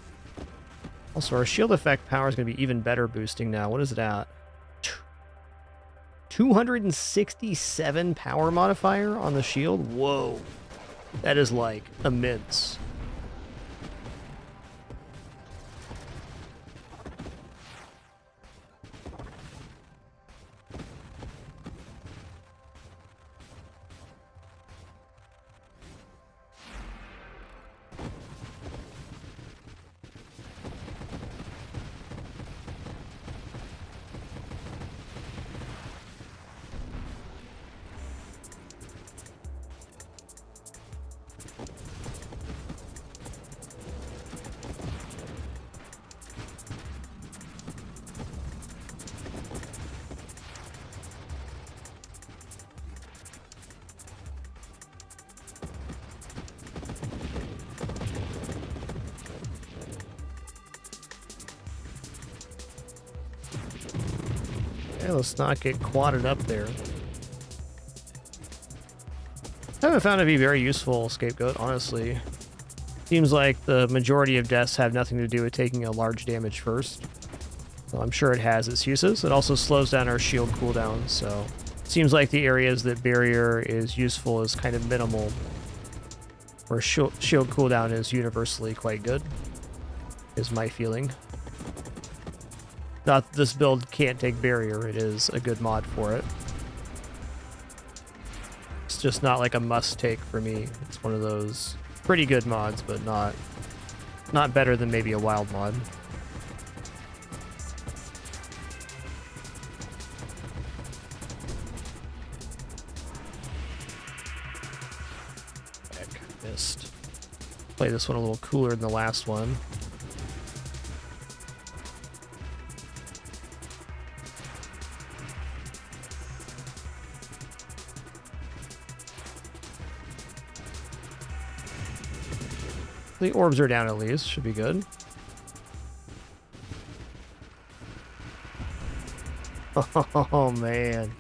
Also, our shield effect power is going to be even better boosting now. What is it at? 267 power modifier on the shield? Whoa. That is, like, immense. Okay, let's not get quadded up there. I haven't found it to be very useful scapegoat, honestly. Seems like the majority of deaths have nothing to do with taking a large damage first. So I'm sure it has its uses. It also slows down our shield cooldown, so seems like the areas that barrier is useful is kind of minimal, where shield cooldown is universally quite good, is my feeling. Not that this build can't take barrier, it is a good mod for it. It's just not like a must take for me. It's one of those pretty good mods, but not better than maybe a wild mod. Heck, missed. Play this one a little cooler than the last one. The orbs are down at least. Should be good. Oh, man.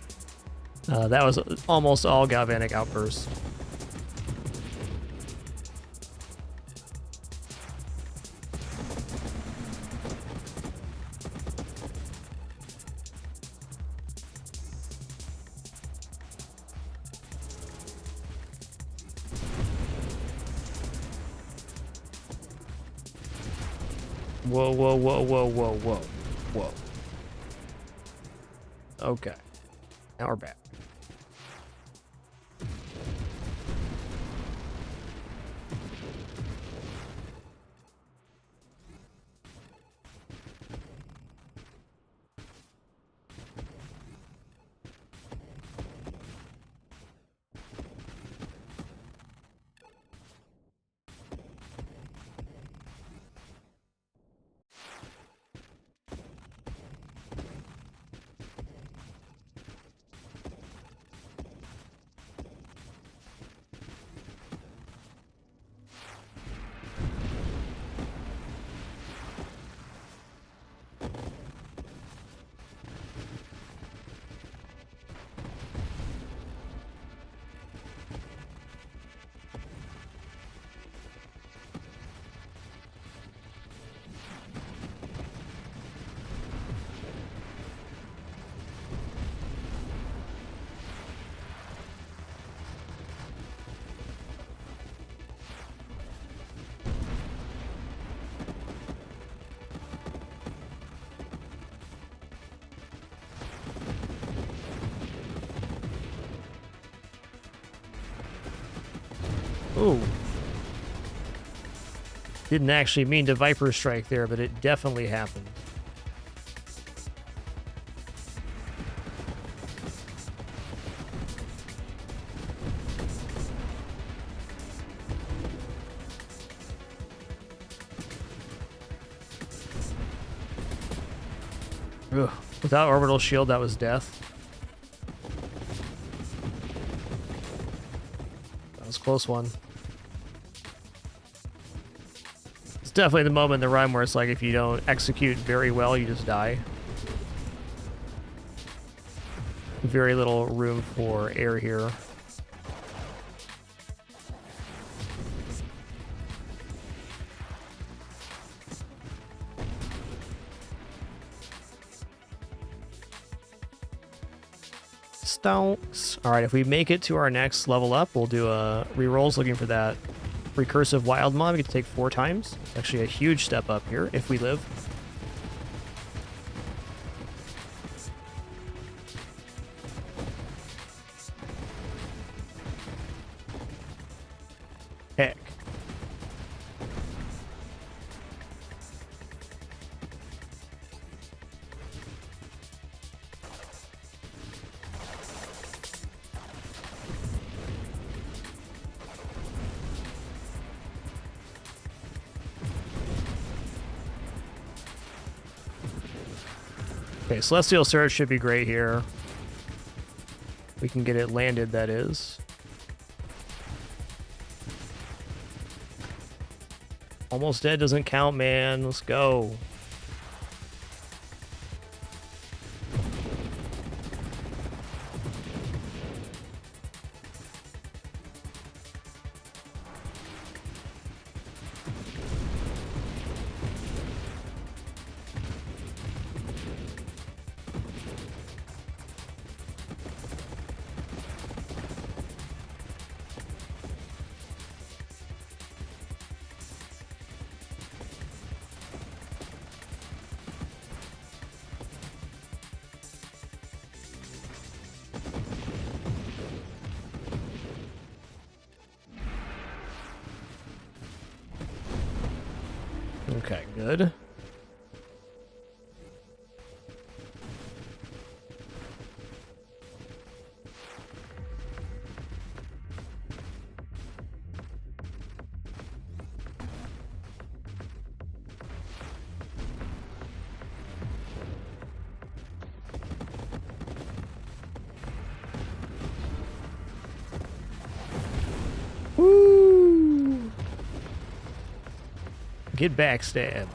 That was almost all galvanic outbursts. Whoa, whoa, whoa, whoa, whoa, whoa, whoa. Okay. Now we're back. Ooh. Didn't actually mean to Viper Strike there, but it definitely happened. Ugh. Without orbital shield, that was death. That was a close one. It's definitely the moment in the run where it's like if you don't execute very well, you just die. very little room for air here. Stonks. All right, if we make it to our next level up, we'll do a rerolls looking for that recursive wild mob. We get to take 4 times. Actually, a huge step up here if we live. Heck. Okay, Celestial Surge should be great here. We can get it landed, that is. Almost dead doesn't count, man. Let's go. Okay, good. Woo! Get backstabbed.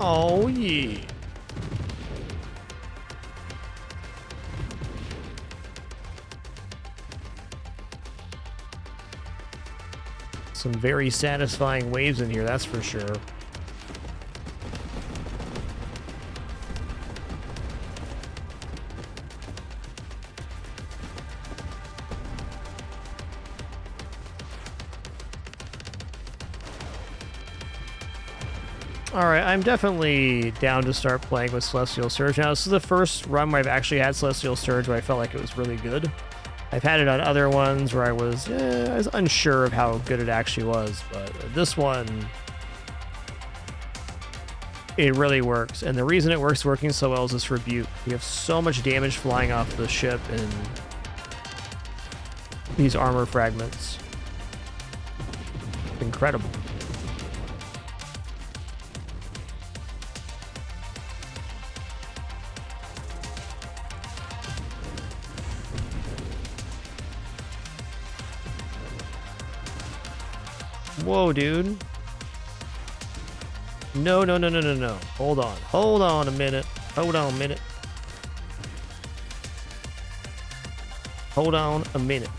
Oh, yeah. Some very satisfying waves in here, that's for sure. Alright, I'm definitely down to start playing with Celestial Surge. Now, this is the first run where I've actually had Celestial Surge where I felt like it was really good. I've had it on other ones where I was unsure of how good it actually was, but this one, it really works. And the reason it works working so well is this Rebuke. We have so much damage flying off the ship and these armor fragments. Incredible. Whoa, dude. No, no, no, no, no, no. Hold on. Hold on a minute. Hold on a minute. Hold on a minute.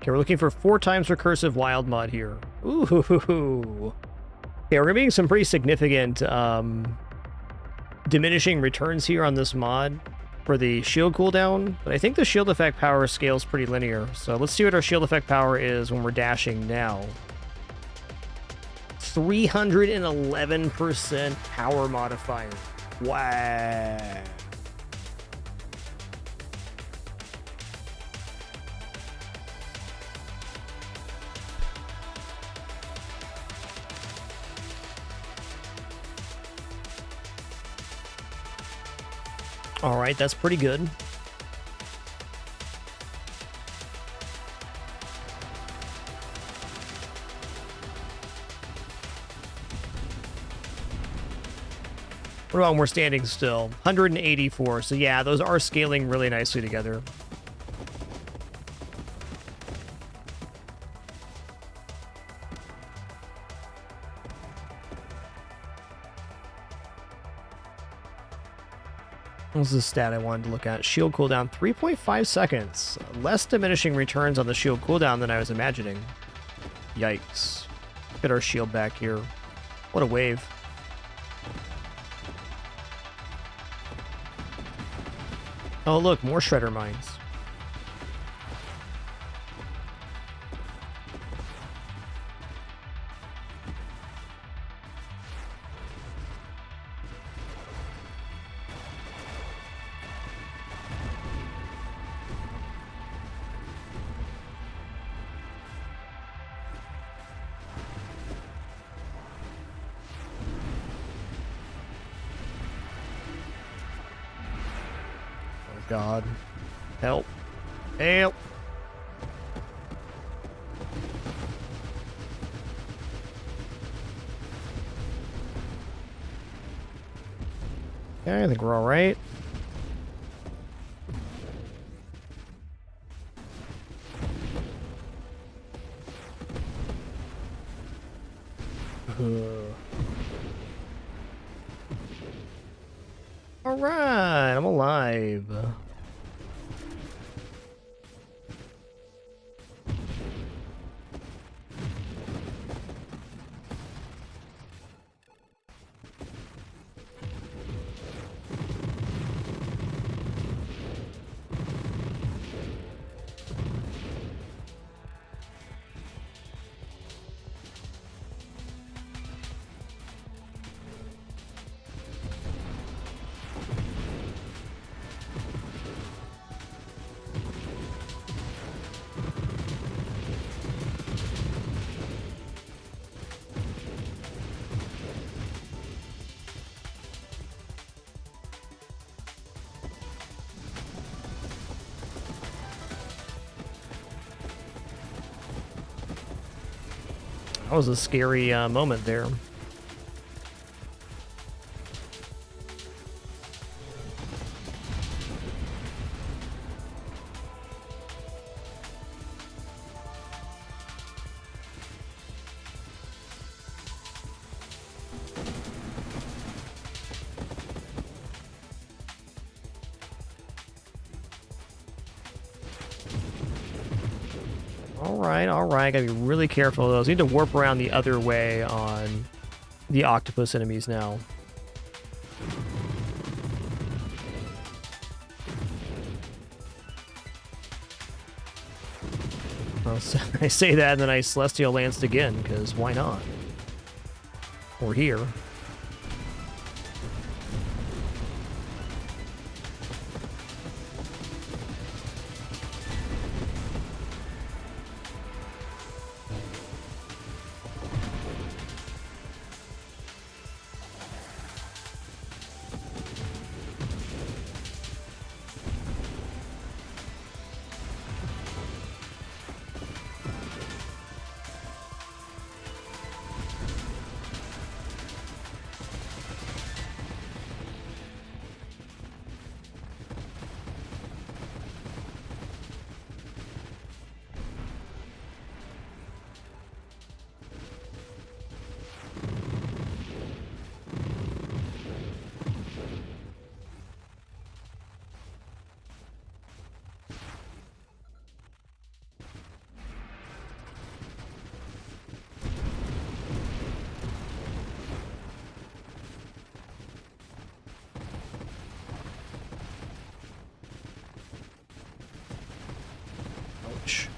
Okay, we're looking for 4 times recursive wild mod here. Ooh. Okay, we're getting some pretty significant diminishing returns here on this mod for the shield cooldown, but I think the shield effect power scales pretty linear. So let's see what our shield effect power is when we're dashing now. 311% power modifier. Wow. All right, that's pretty good. What about when we're standing still? 184. So yeah, those are scaling really nicely together. What was the stat I wanted to look at? Shield cooldown, 3.5 seconds. Less diminishing returns on the shield cooldown than I was imagining. Yikes. Look at our shield back here. What a wave. Oh, look, more shredder mines. God. Help. Help. Okay, I think we're all right. All right, I'm alive. That was a scary moment there. All right, gotta be really careful of those. Need to warp around the other way on the octopus enemies now. I say that and then I Celestial Lanced again, because why not? We're here. Ouch.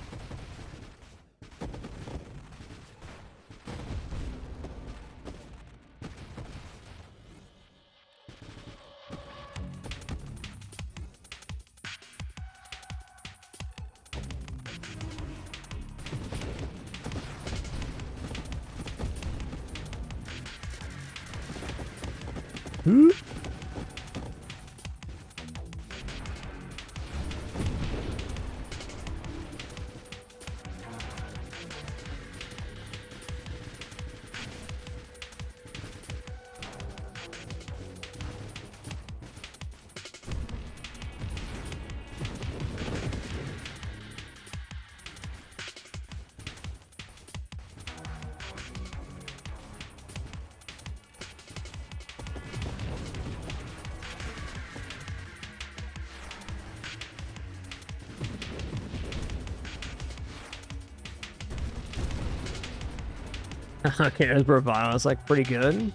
Okay, there's Bravado. It's like pretty good.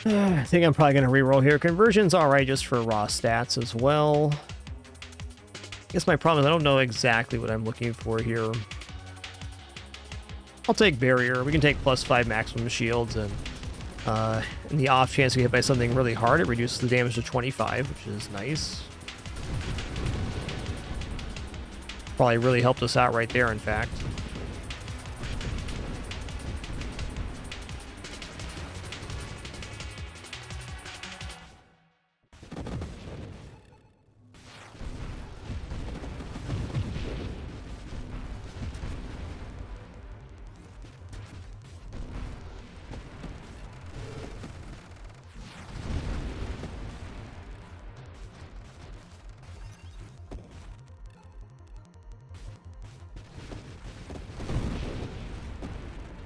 I think I'm probably going to reroll here. Conversion's alright just for raw stats as well. I guess my problem is I don't know exactly what I'm looking for here. I'll take Barrier. We can take +5 maximum shields, and in the off chance we hit by something really hard, it reduces the damage to 25, which is nice. Probably really helped us out right there, in fact.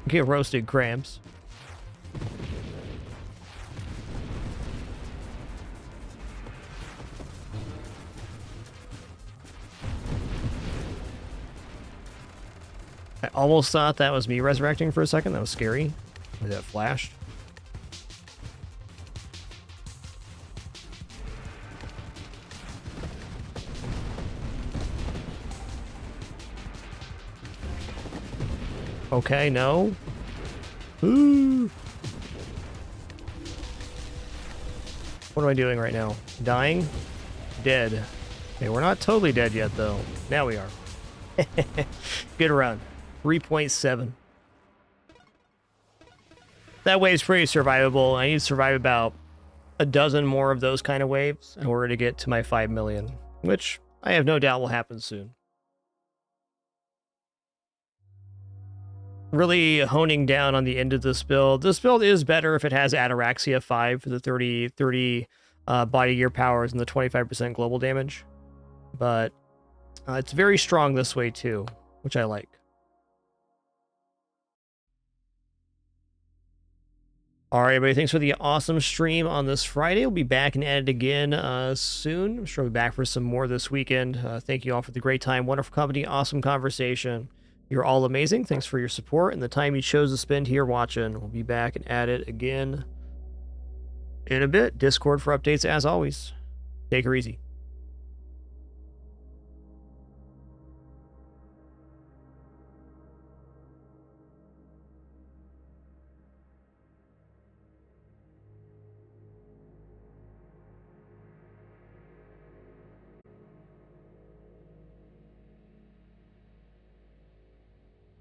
Get roasted crabs. I almost thought that was me resurrecting for a second. That was scary. That flashed. Okay, no. Ooh. What am I doing right now? Dying? Dead. Okay, we're not totally dead yet, though. Now we are. Good run. 3.7. That wave's pretty survivable. I need to survive about a dozen more of those kind of waves in order to get to my 5 million, which I have no doubt will happen soon. Really honing down on the end of this build. This build is better if it has Ataraxia 5 for the 30 body gear powers and the 25% global damage. But it's very strong this way too, which I like. All right, everybody, thanks for the awesome stream on this Friday. We'll be back and at it again soon. I'm sure we'll be back for some more this weekend. Thank you all for the great time, wonderful company, awesome conversation. You're all amazing. Thanks for your support and the time you chose to spend here watching. We'll be back and at it again in a bit. Discord for updates as always. Take her easy.